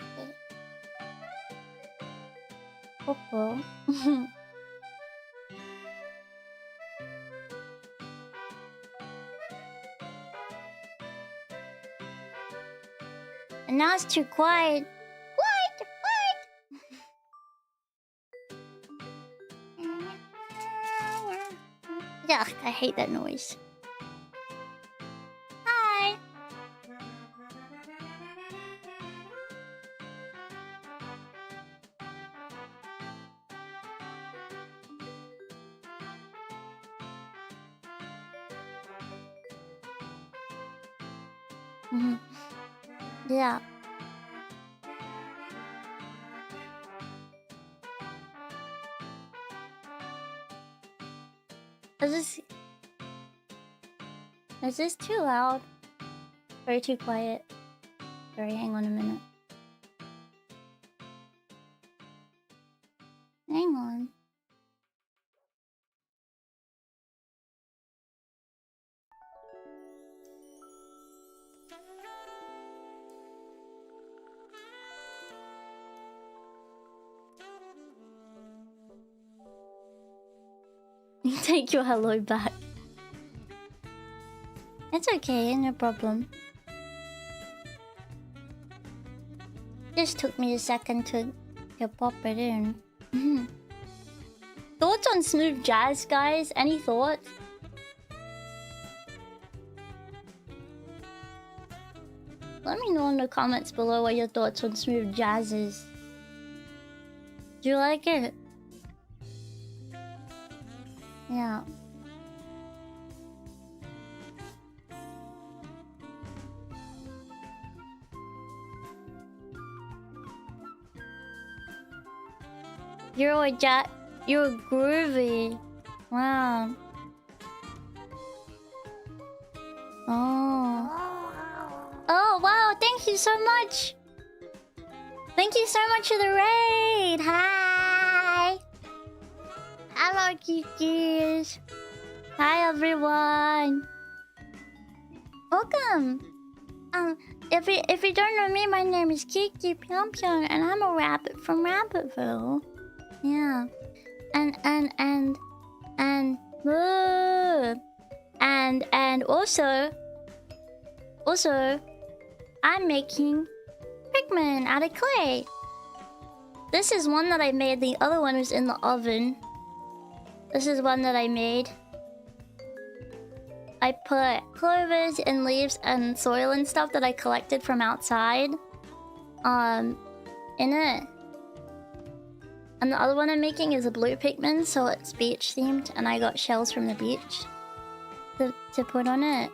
Oh. And now it's too quiet. Quiet. Yuck, I hate that noise. Hi. Yeah. Is this too loud? Or too quiet? Sorry, hang on a minute. Hang on. Take your hello back. It's okay, no problem. Just took me a second to pop it in. Thoughts on smooth jazz, guys? Any thoughts? Let me know in the comments below what your thoughts on smooth jazz is. Do you like it? Yeah. You're groovy. Wow. Oh. Oh, wow. Thank you so much. Thank you so much for the raid. Hi. Hello, Kikis. Hi, everyone. Welcome. If you don't know me, my name is Kiki Pyon, and I'm a rabbit from Rabbitville. Yeah. And also I'm making Pikmin out of clay. This is one that I made. The other one was in the oven. This is one that I made. I put clovers and leaves and soil and stuff that I collected from outside in it. And the other one I'm making is a blue Pikmin, so it's beach themed, and I got shells from the beach to put on it.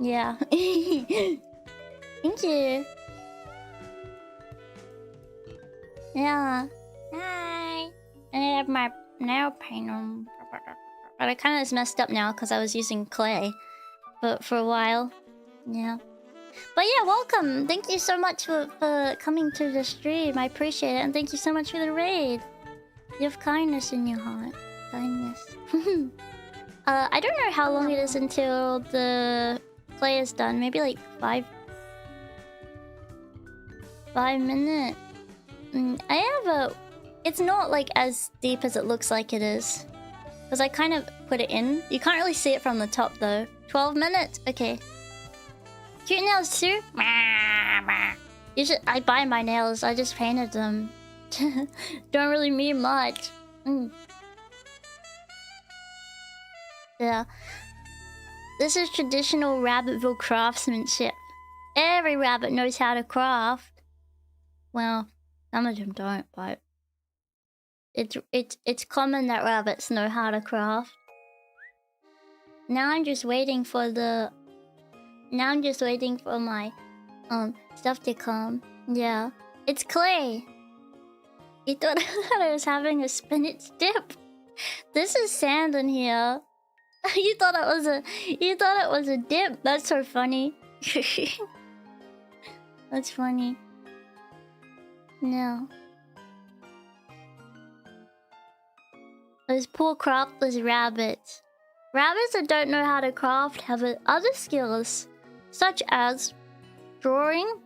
Yeah. Thank you. Yeah. Hi. And I have my nail paint on. But I kind of messed up now because I was using clay for a while. Yeah. But yeah, welcome. Thank you so much for coming to the stream. I appreciate it. And thank you so much for the raid. You have kindness in your heart. Kindness. I don't know how long it is until the clay is done. Maybe like 5 minutes. I have a... It's not like as deep as it looks like it is. Because I kind of put it in. You can't really see it from the top though. 12 minutes? Okay. Cute nails too? You should... I buy my nails. I just painted them. Don't really mean much. Yeah. This is traditional Rabbitville craftsmanship. Every rabbit knows how to craft. Well, some of them don't, but... It's common that rabbits know how to craft. Now I'm just waiting for the... Now I'm just waiting for my stuff to come. Yeah. It's clay. You thought I was having a spinach dip? This is sand in here. You thought it was a dip? That's so funny. That's funny. No. Those poor craftless rabbits. Rabbits that don't know how to craft have other skills, such as drawing,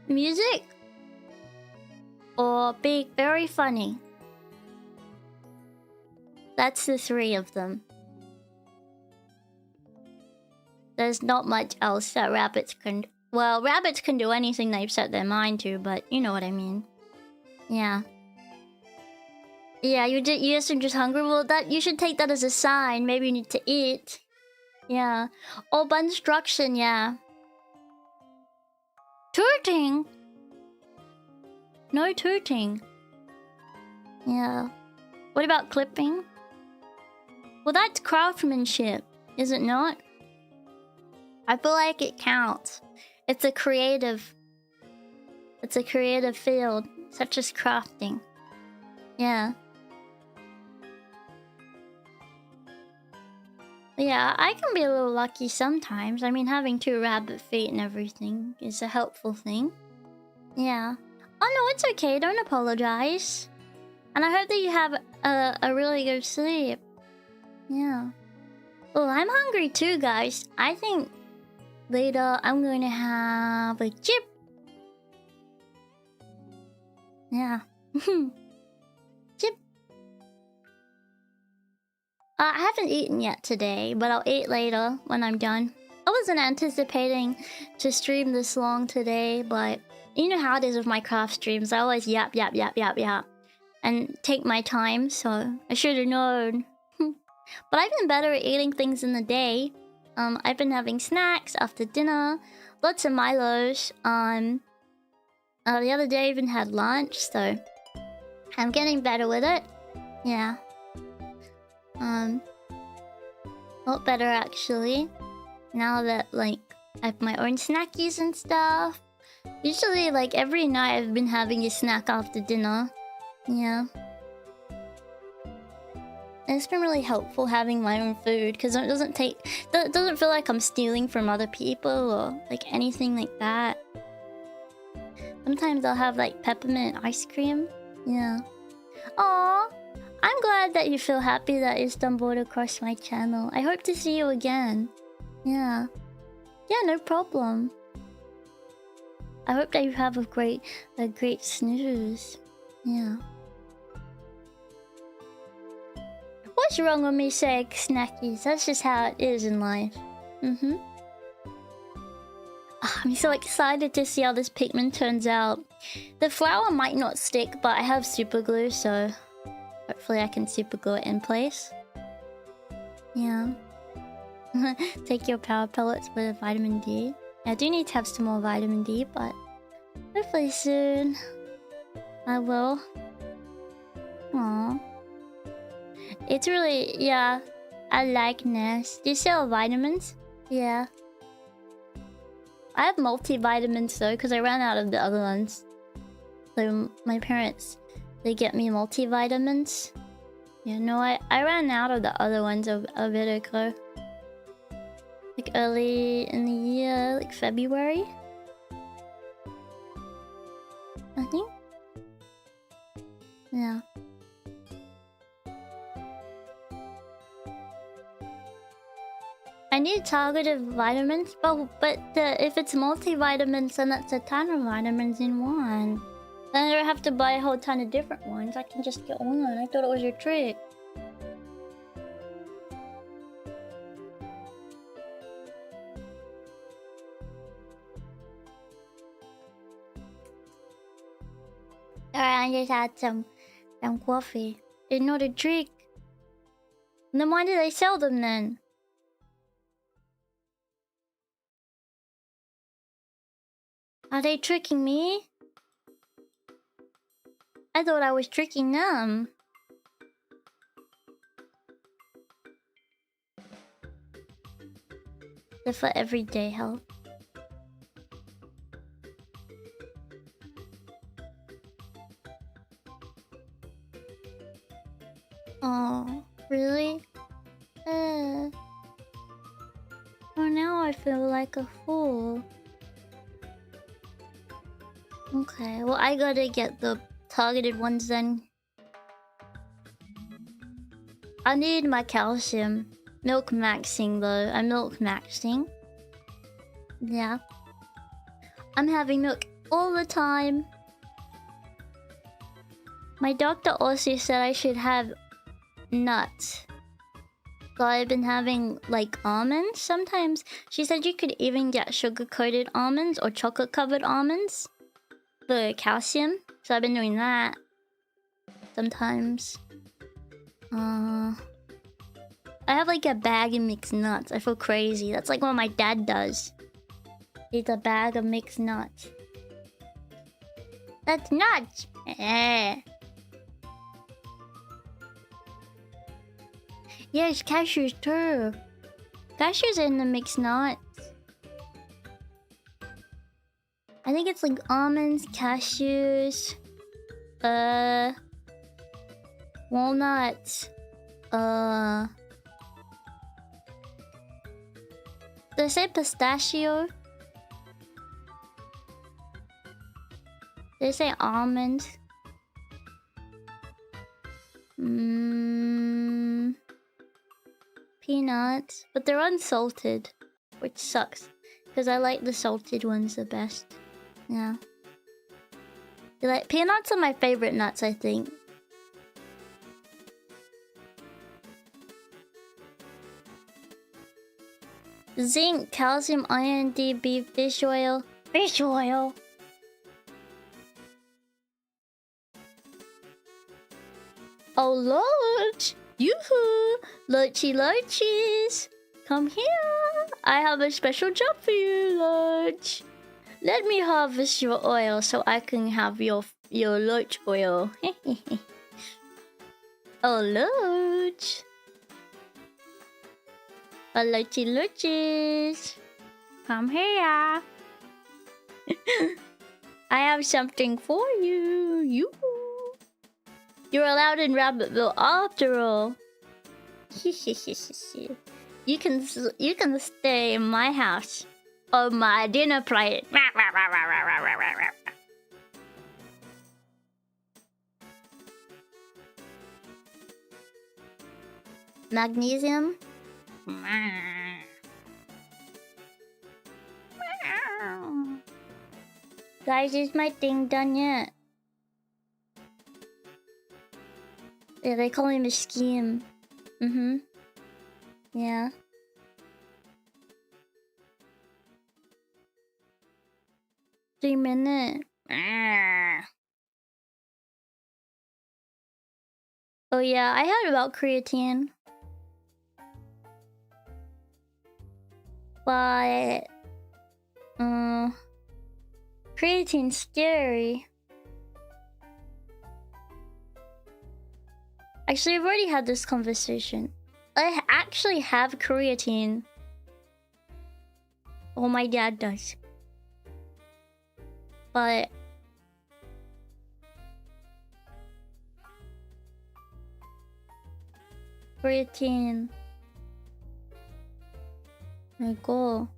music, or being very funny. That's the 3 of them. There's not much else that rabbits can... Well, rabbits can do anything they've set their mind to, but you know what I mean. Yeah. Yeah, you guys are just hungry. Well, that you should take that as a sign. Maybe you need to eat. Yeah. Oh, but instruction, yeah. Tooting? No tooting. Yeah. What about clipping? Well, that's craftsmanship, is it not? I feel like it counts. It's a creative field, such as crafting. Yeah. Yeah, I can be a little lucky sometimes. I mean, having 2 rabbit feet and everything is a helpful thing. Yeah. Oh no, it's okay. Don't apologize. And I hope that you have a really good sleep. Yeah. Oh, I'm hungry too, guys. I think later I'm going to have a chip. Yeah. Chip. I haven't eaten yet today, but I'll eat later when I'm done. I wasn't anticipating to stream this long today, but you know how it is with my craft streams. I always yap, and take my time, so I should have known. But I've been better at eating things in the day. I've been having snacks after dinner, lots of Milos. The other day I even had lunch, so I'm getting better with it. Yeah. A lot better actually. Now that like I have my own snackies and stuff. Usually like every night I've been having a snack after dinner. Yeah. And it's been really helpful having my own food because it doesn't feel like I'm stealing from other people or like anything like that. Sometimes I'll have like peppermint ice cream. Yeah. Aww. I'm glad that you feel happy that you stumbled across my channel. I hope to see you again. Yeah. Yeah, no problem. I hope that you have a great snooze. Yeah. What's wrong with me saying snackies? That's just how it is in life. I'm so excited to see how this Pikmin turns out. The flower might not stick, but I have super glue, so hopefully I can super glue it in place. Yeah. Take your power pellets for the vitamin D. I do need to have some more vitamin D, but hopefully soon I will. Aww. It's really, yeah, I like Nest. Do you sell vitamins? Yeah. I have multivitamins though, because I ran out of the other ones. So my parents, they get me multivitamins. Yeah, no, I ran out of the other ones a bit ago. Like early in the year, like February, I think. Yeah. I need targeted vitamins, but if it's multivitamins, then that's a ton of vitamins in one. Then I don't have to buy a whole ton of different ones. I can just get one. I thought it was your trick. Alright, I just had some coffee. It's not a trick. Then why do they sell them then? Are they tricking me? I thought I was tricking them. They're for everyday health. Oh, really? Oh, now I feel like a fool. Okay, well I gotta get the targeted ones then. I need my calcium. Milk maxing though. I'm milk maxing. Yeah. I'm having milk all the time. My doctor also said I should have nuts. So I've been having like almonds sometimes. She said you could even get sugar-coated almonds or chocolate-covered almonds for calcium. So I've been doing that sometimes. I have like a bag of mixed nuts. I feel crazy. That's like what my dad does. Eats a bag of mixed nuts. That's nuts! Yes, cashews too. Cashews in the mixed nuts. I think it's like almonds, cashews, walnuts, did I say pistachio? Did I say almond? Peanuts, but they're unsalted, which sucks because I like the salted ones the best. Yeah. Peanuts are my favorite nuts, I think. Zinc, calcium, iron, D, beef, fish oil. Fish oil! Oh, Lurch! Yoo-hoo! Lurchy Lurchies! Come here! I have a special job for you, Lurch! Let me harvest your oil so I can have your Lurch oil. Oh, Looch. Oh, Luchy Loochies. Come here. I have something for you. You're allowed in Rabbitville after all. You can stay in my house on my dinner plate. Magnesium. Guys, is my thing done yet? Yeah, they call him a scheme. Yeah. Three minutes. Oh yeah, I heard about creatine. But creatine's scary. Actually, I've already had this conversation. I actually have creatine. Oh, my dad does. But creatine. There you go.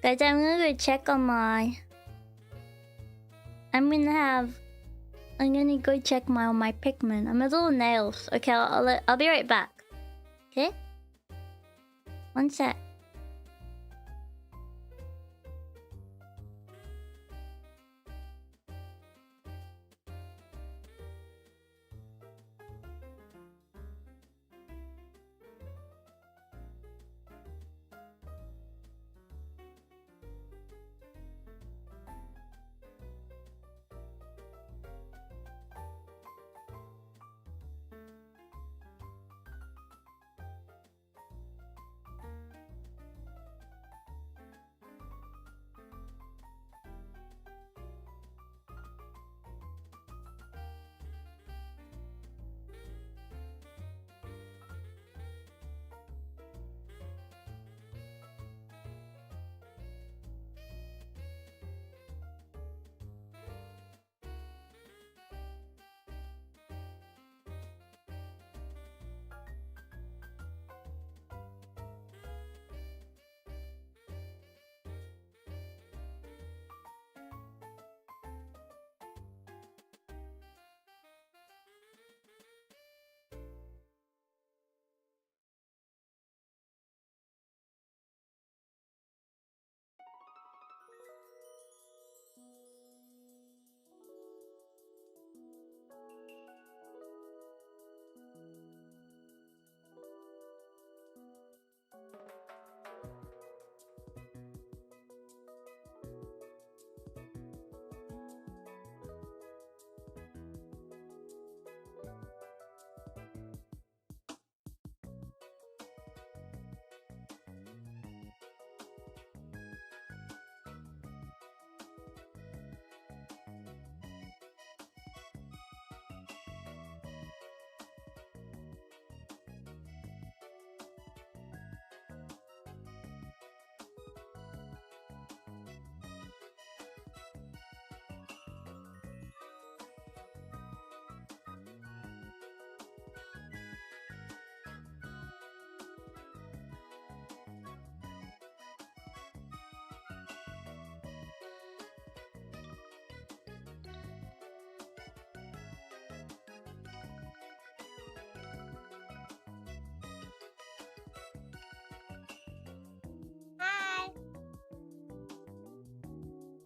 Guys, I'm gonna go check on my... I'm gonna go check on my Pikmin. I'm a little nails. Okay, I'll be right back. Okay? One sec.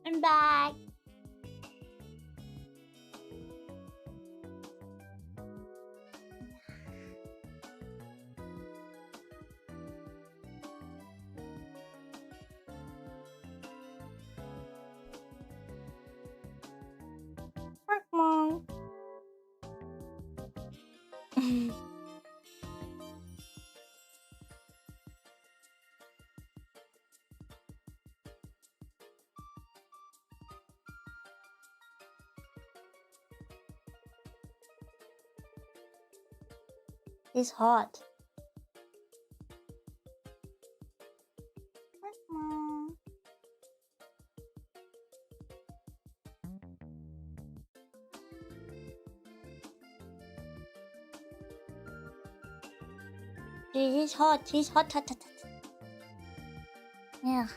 I'm back. Mom. He's hot. He's hot. He's hot. Hot, hot, hot. Yeah.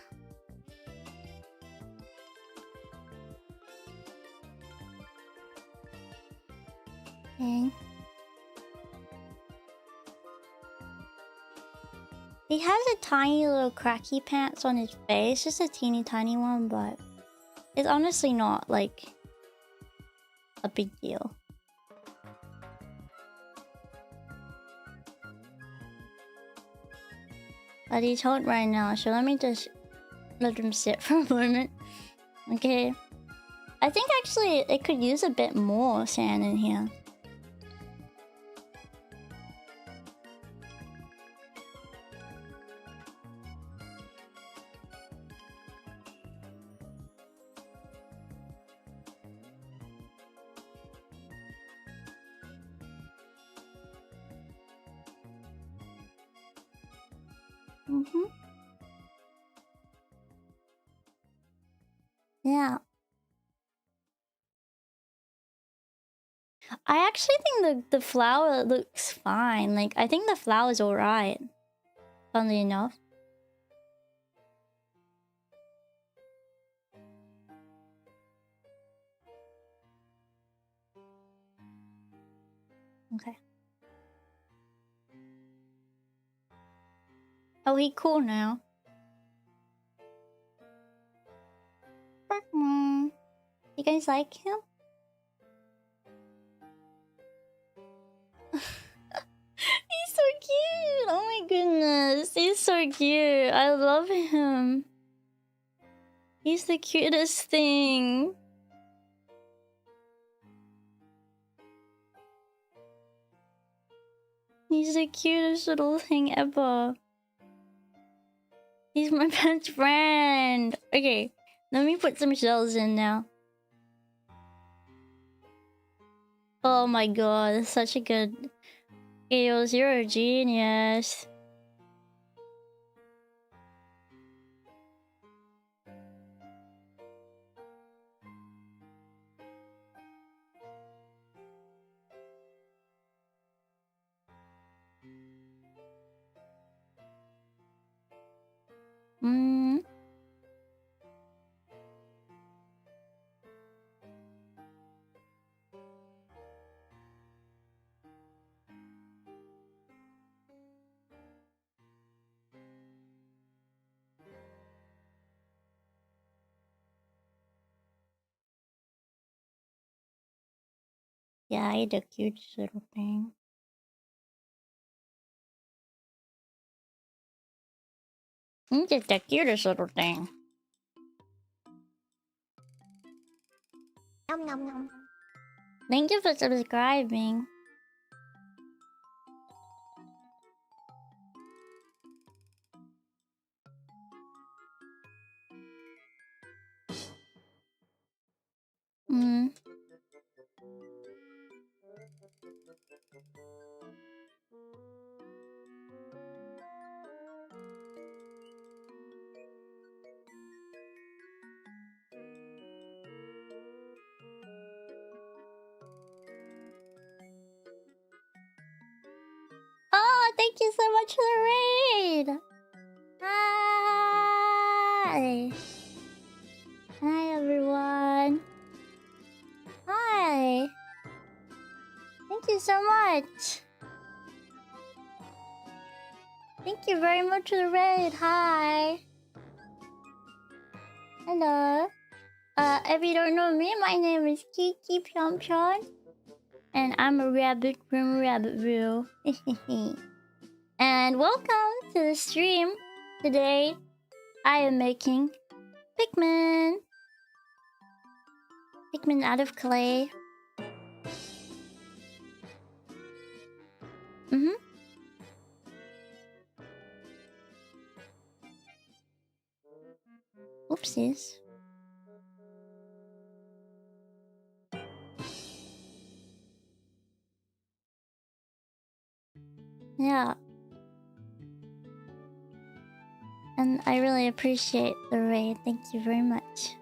Okay. He has a tiny little cracky pants on his face, just a teeny tiny one, but it's honestly not like a big deal. But he's hot right now, so let me just let him sit for a moment. Okay. I think actually it could use a bit more sand in here. Yeah. I actually think the flower looks fine. Like, I think the flower's alright. Funnily enough. Okay. Oh, he cool now. You guys like him? He's so cute! Oh my goodness, he's so cute. I love him. He's the cutest thing. He's the cutest little thing ever. He's my best friend. Okay, let me put some shells in now. Oh my god, that's such a good... Eos, you're a genius. Yeah, I the cutest little thing. I'm just the cutest little thing. Nom nom nom. Thank you for subscribing. Oh, thank you so much for the raid. Hi. Hi, everyone. Hi. Thank you so much. Thank you very much for the raid. Hi. Hello. If you don't know me, my name is Pyon. And I'm a rabbit from Rabbitville. And welcome to the stream. Today, I am making Pikmin. Pikmin out of clay. Oopsies. Yeah. And I really appreciate the raid. Thank you very much.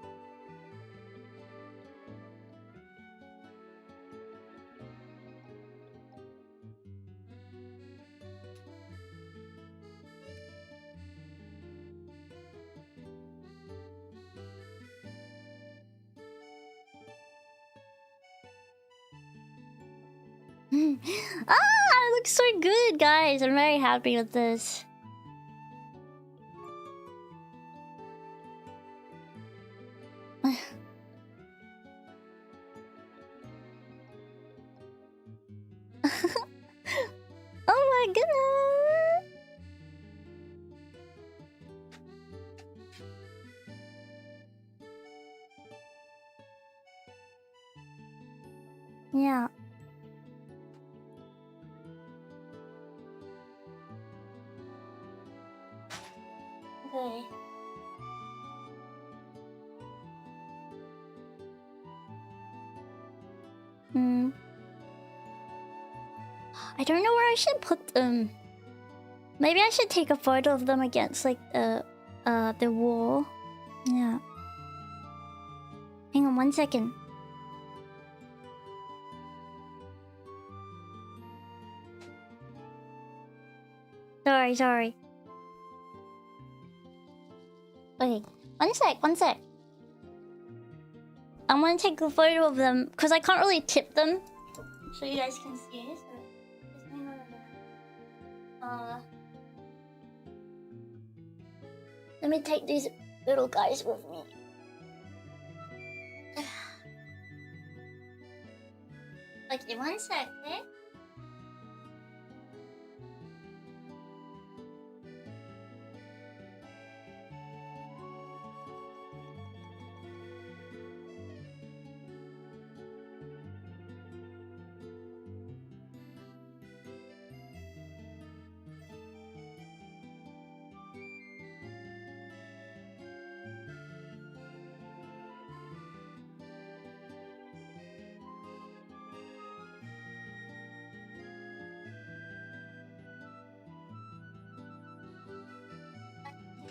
It looks so good, guys. I'm very happy with this. Oh my goodness. Yeah. Okay. I don't know where I should put them. Maybe I should take a photo of them against like the wall. Yeah. Hang on 1 second. Sorry. Okay, 1 sec. I want to take a photo of them because I can't really tip them, so you guys can see it. Let me take these little guys with me. Okay, 1 sec, okay?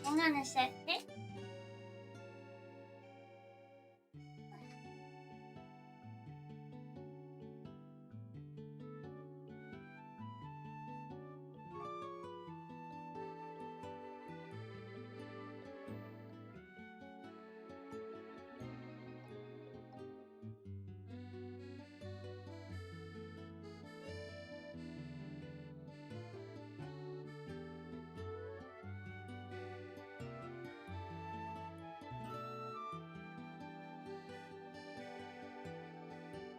Hang on a sec, okay?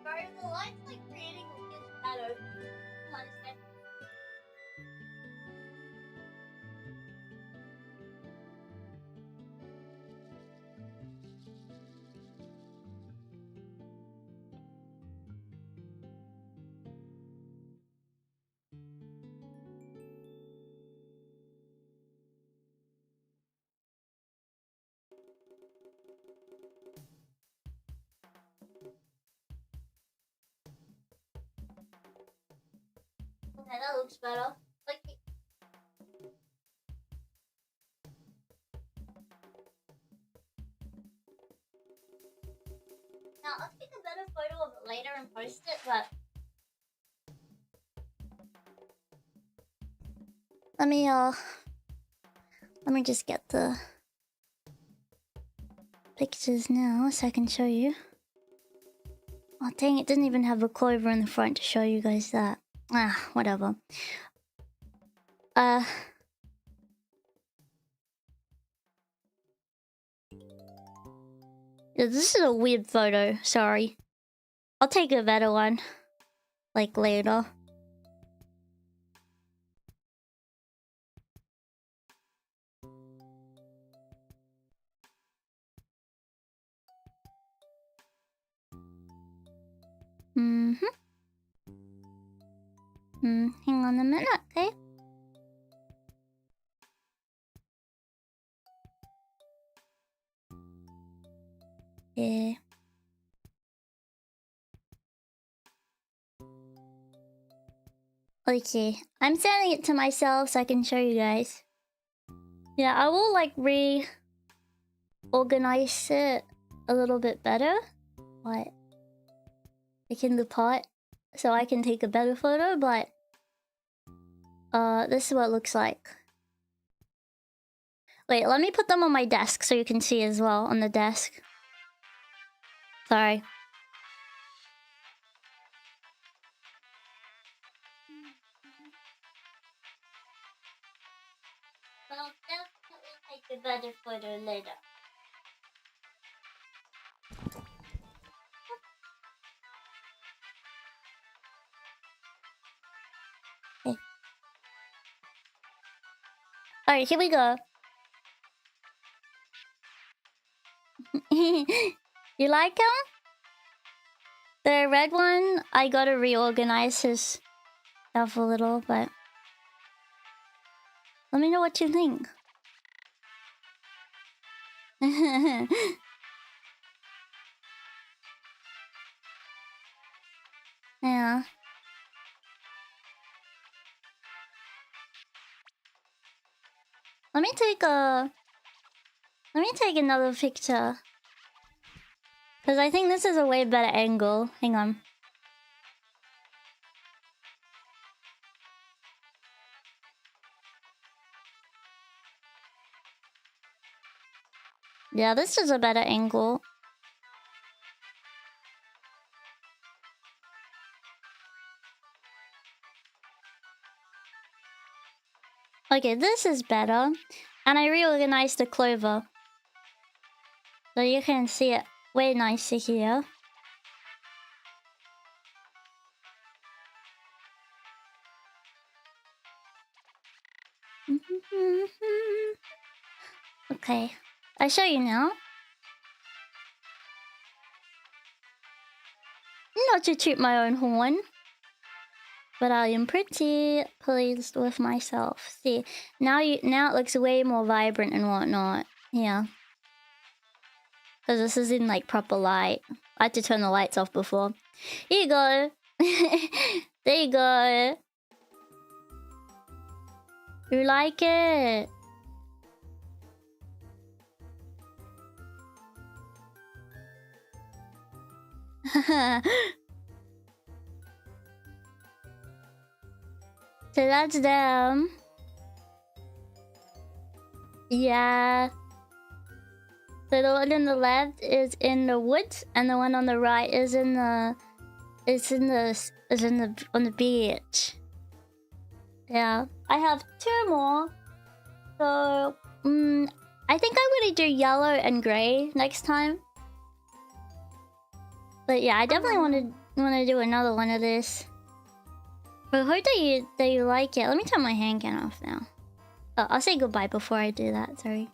Sorry, the light's like creating a weird shadow. Hang on a sec. Okay, that looks better. Like, now I'll take a better photo of it later and post it, but let me just get the pictures now so I can show you. Oh dang, it didn't even have a clover in the front to show you guys that. Ah, whatever. Yeah, this is a weird photo, sorry. I'll take a better one, like later. Hang on a minute, okay? Yeah. Okay, I'm sending it to myself so I can show you guys. Yeah, I will like reorganize it a little bit better. What? Like in the pot, so I can take a better photo. But this is what it looks like. Wait, let me put them on my desk so you can see as well on the desk. Sorry. But I'll definitely take a better photo later. Okay. Alright, here we go. You like him? The red one, I gotta reorganize his stuff a little, but let me know what you think. Yeah. Let me take another picture. Because I think this is a way better angle. Hang on. Yeah, this is a better angle. Okay, this is better. And I reorganized the clover. So you can see it way nicer here. Okay, I'll show you now. Not to toot my own horn, but I am pretty pleased with myself. See, now it looks way more vibrant and whatnot. Yeah. Because this is in like proper light. I had to turn the lights off before. Here you go. There you go. You like it? So that's them. Yeah. So the one on the left is in the woods, and the one on the right is on the beach. Yeah. I have two more. So I think I'm gonna do yellow and grey next time. But yeah, I definitely wanna do another one of this. But I hope that you like it. Let me turn my handcam off now. Oh, I'll say goodbye before I do that, sorry.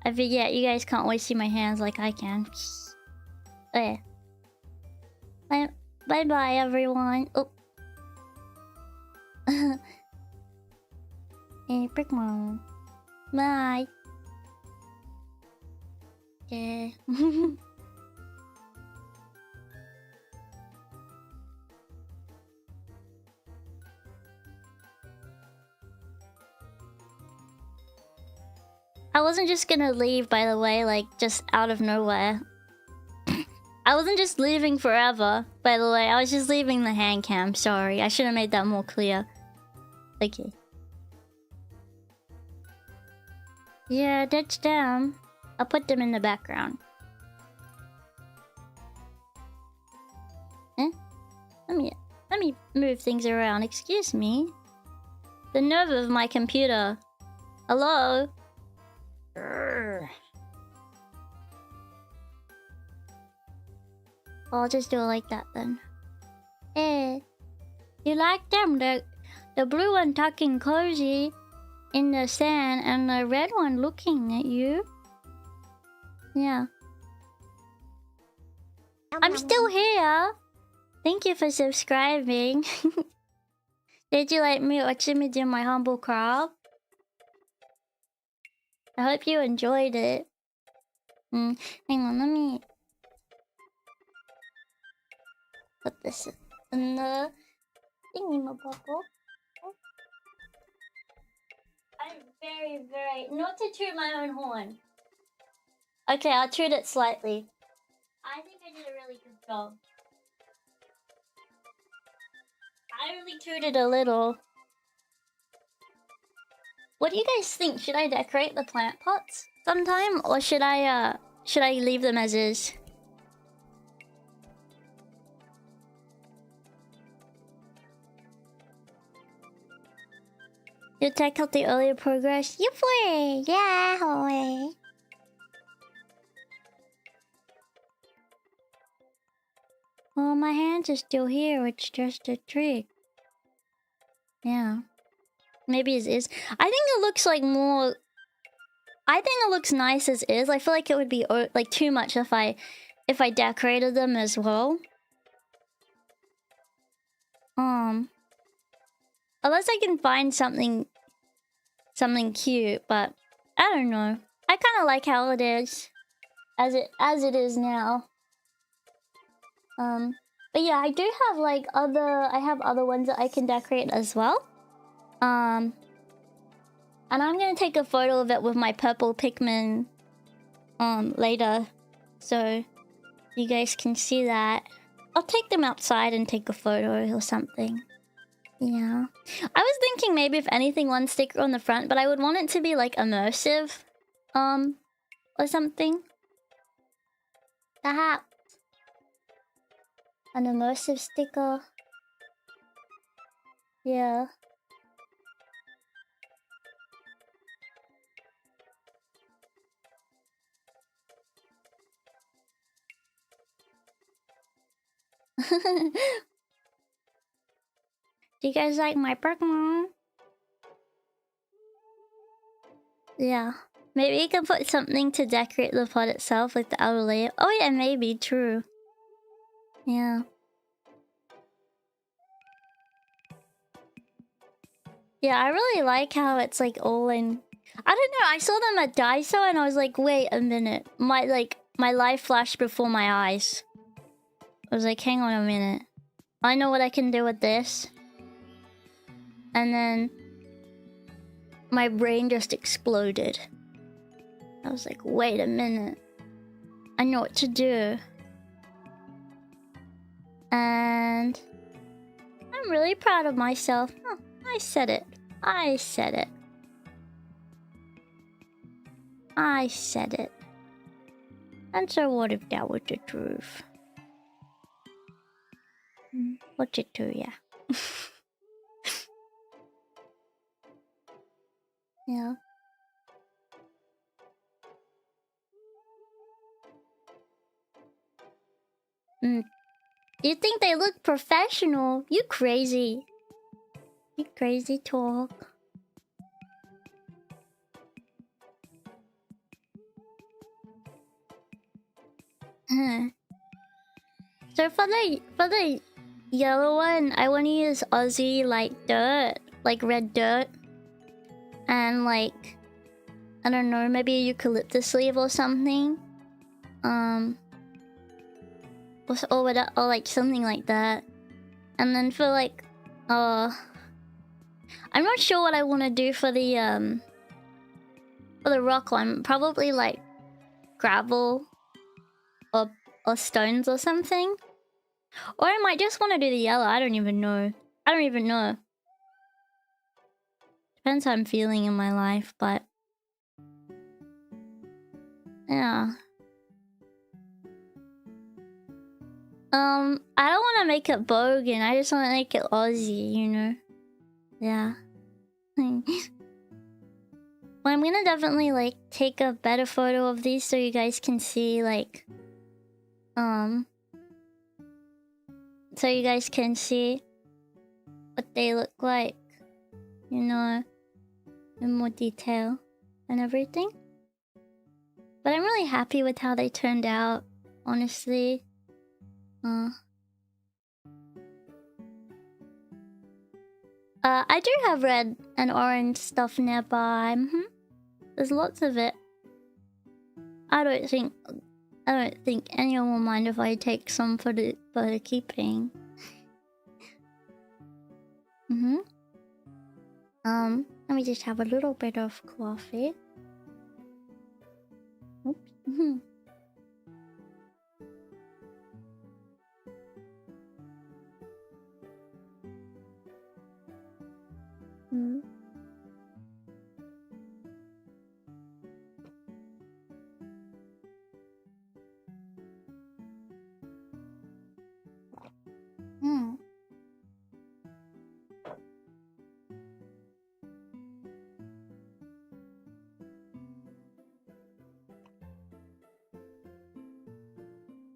I forget you guys can't always see my hands like I can. Okay. Bye everyone. Oh. Hey, Pikmin. Bye. Okay. I wasn't just gonna leave, by the way, like, just out of nowhere. I wasn't just leaving forever, by the way. I was just leaving the handcam. Sorry, I should have made that more clear. Okay. Yeah, that's them. I'll put them in the background. Eh? Let me move things around. Excuse me. The nerve of my computer. Hello? I'll just do it like that then. Hey, you like them? The blue one tucking cozy in the sand and the red one looking at you. Yeah. I'm still here. Thank you for subscribing. Did you like me watching me do my humble craft? I hope you enjoyed it. Hang on, let me put this in the thingy-ma-bobble. I'm very... Not to toot my own horn. Okay, I'll toot it slightly. I think I did a really good job. I really tooted a little. What do you guys think? Should I decorate the plant pots sometime? Or should I leave them as is? You check out the earlier progress? Yay! Yeah! Hoy. Well, my hands are still here. It's just a trick. Yeah. Maybe it is. I think it looks like more... I think it looks nice as is. I feel like it would be like too much if I decorated them as well. Unless I can find something cute, but I don't know. I kind of like how it is, as it is now. But yeah, I do have like other ones that I can decorate as well. And I'm gonna take a photo of it with my purple Pikmin later, so you guys can see that. I'll take them outside and take a photo or something. Yeah. I was thinking maybe if anything one sticker on the front, but I would want it to be like immersive or something. Perhaps an immersive sticker. Yeah. Do you guys like my Pikmin? Yeah. Maybe you can put something to decorate the pot itself, like the outer layer. Oh yeah, maybe, true. Yeah. Yeah, I really like how it's like all in... I don't know, I saw them at Daiso and I was like, wait a minute. My life flashed before my eyes. I was like, hang on a minute. I know what I can do with this. And then my brain just exploded. I was like, wait a minute. I know what to do. And I'm really proud of myself. Oh, I said it. I said it. I said it. And so what if that was the truth? What's it to ya? Yeah. You think they look professional? You crazy. You crazy talk. So for the yellow one, I want to use Aussie like dirt, like red dirt, and like I don't know, maybe a eucalyptus leaf or something, or like something like that. And then for like I'm not sure what I want to do for the rock one. Probably like gravel or stones or something. Or I might just want to do the yellow. I don't even know. Depends how I'm feeling in my life, but yeah. I don't want to make it bogan. I just want to make it Aussie, you know. Yeah. Well, I'm gonna definitely like take a better photo of these so you guys can see like so you guys can see what they look like, you know, in more detail and everything. But I'm really happy with how they turned out, honestly. I do have red and orange stuff nearby. There's lots of it. I don't think anyone will mind if I take some for the keeping. Let me just have a little bit of coffee. Oops.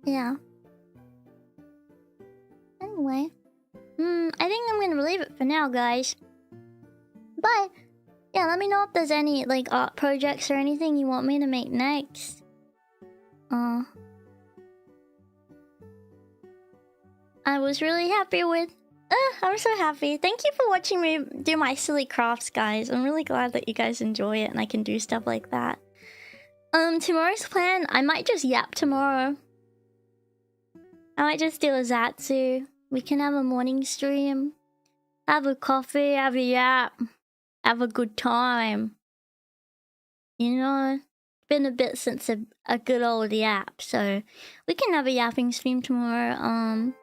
Yeah. Anyway, I think I'm gonna leave it for now, guys. But yeah, let me know if there's any like art projects or anything you want me to make next. I was really happy with. I'm so happy. Thank you for watching me do my silly crafts, guys. I'm really glad that you guys enjoy it and I can do stuff like that. Tomorrow's plan, I might just yap tomorrow. I might just do a Zatsu. We can have a morning stream. Have a coffee, have a yap. Have a good time. You know, it's been a bit since a good old yap, so we can have a yapping stream tomorrow.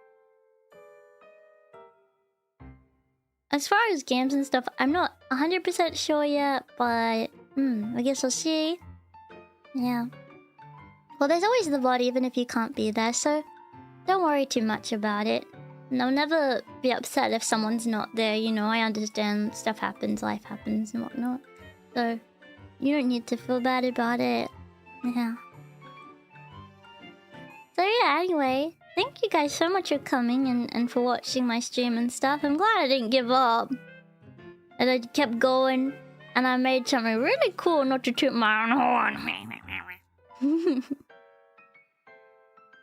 As far as games and stuff, I'm not 100% sure yet, but I guess we'll see. Yeah. Well, there's always the VOD even if you can't be there, so don't worry too much about it. And I'll never be upset if someone's not there, you know, I understand stuff happens, life happens and whatnot. So, you don't need to feel bad about it. Yeah. So yeah, anyway, thank you guys so much for coming and for watching my stream and stuff. I'm glad I didn't give up. And I kept going, and I made something really cool, not to toot my own horn.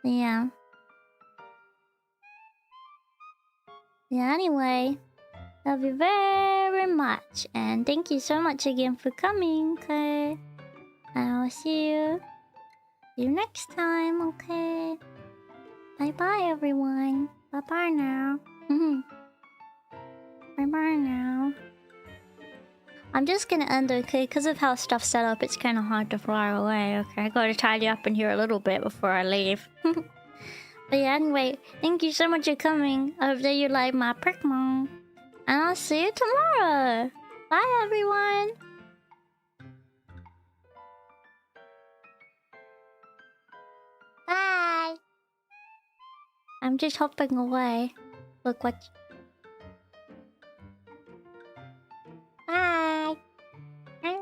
Yeah. Yeah, anyway, love you very much. And thank you so much again for coming, okay? And I'll see you next time, okay? Bye-bye, everyone. Bye-bye now. Bye-bye now. I'm just gonna end, okay? Because of how stuff's set up, it's kind of hard to fly away, okay? I gotta tidy up in here a little bit before I leave. But yeah, anyway, thank you so much for coming. I hope that you like my Pikmin. And I'll see you tomorrow. Bye, everyone. Bye. I'm just hopping away. Look what... Bye. Bye.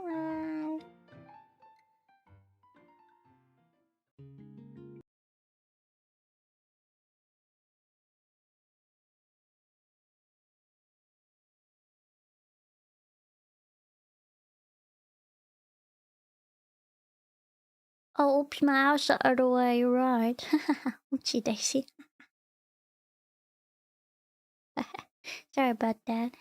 Oh, oops, my house the other way, you're right. Oopsie daisy. Sorry about that.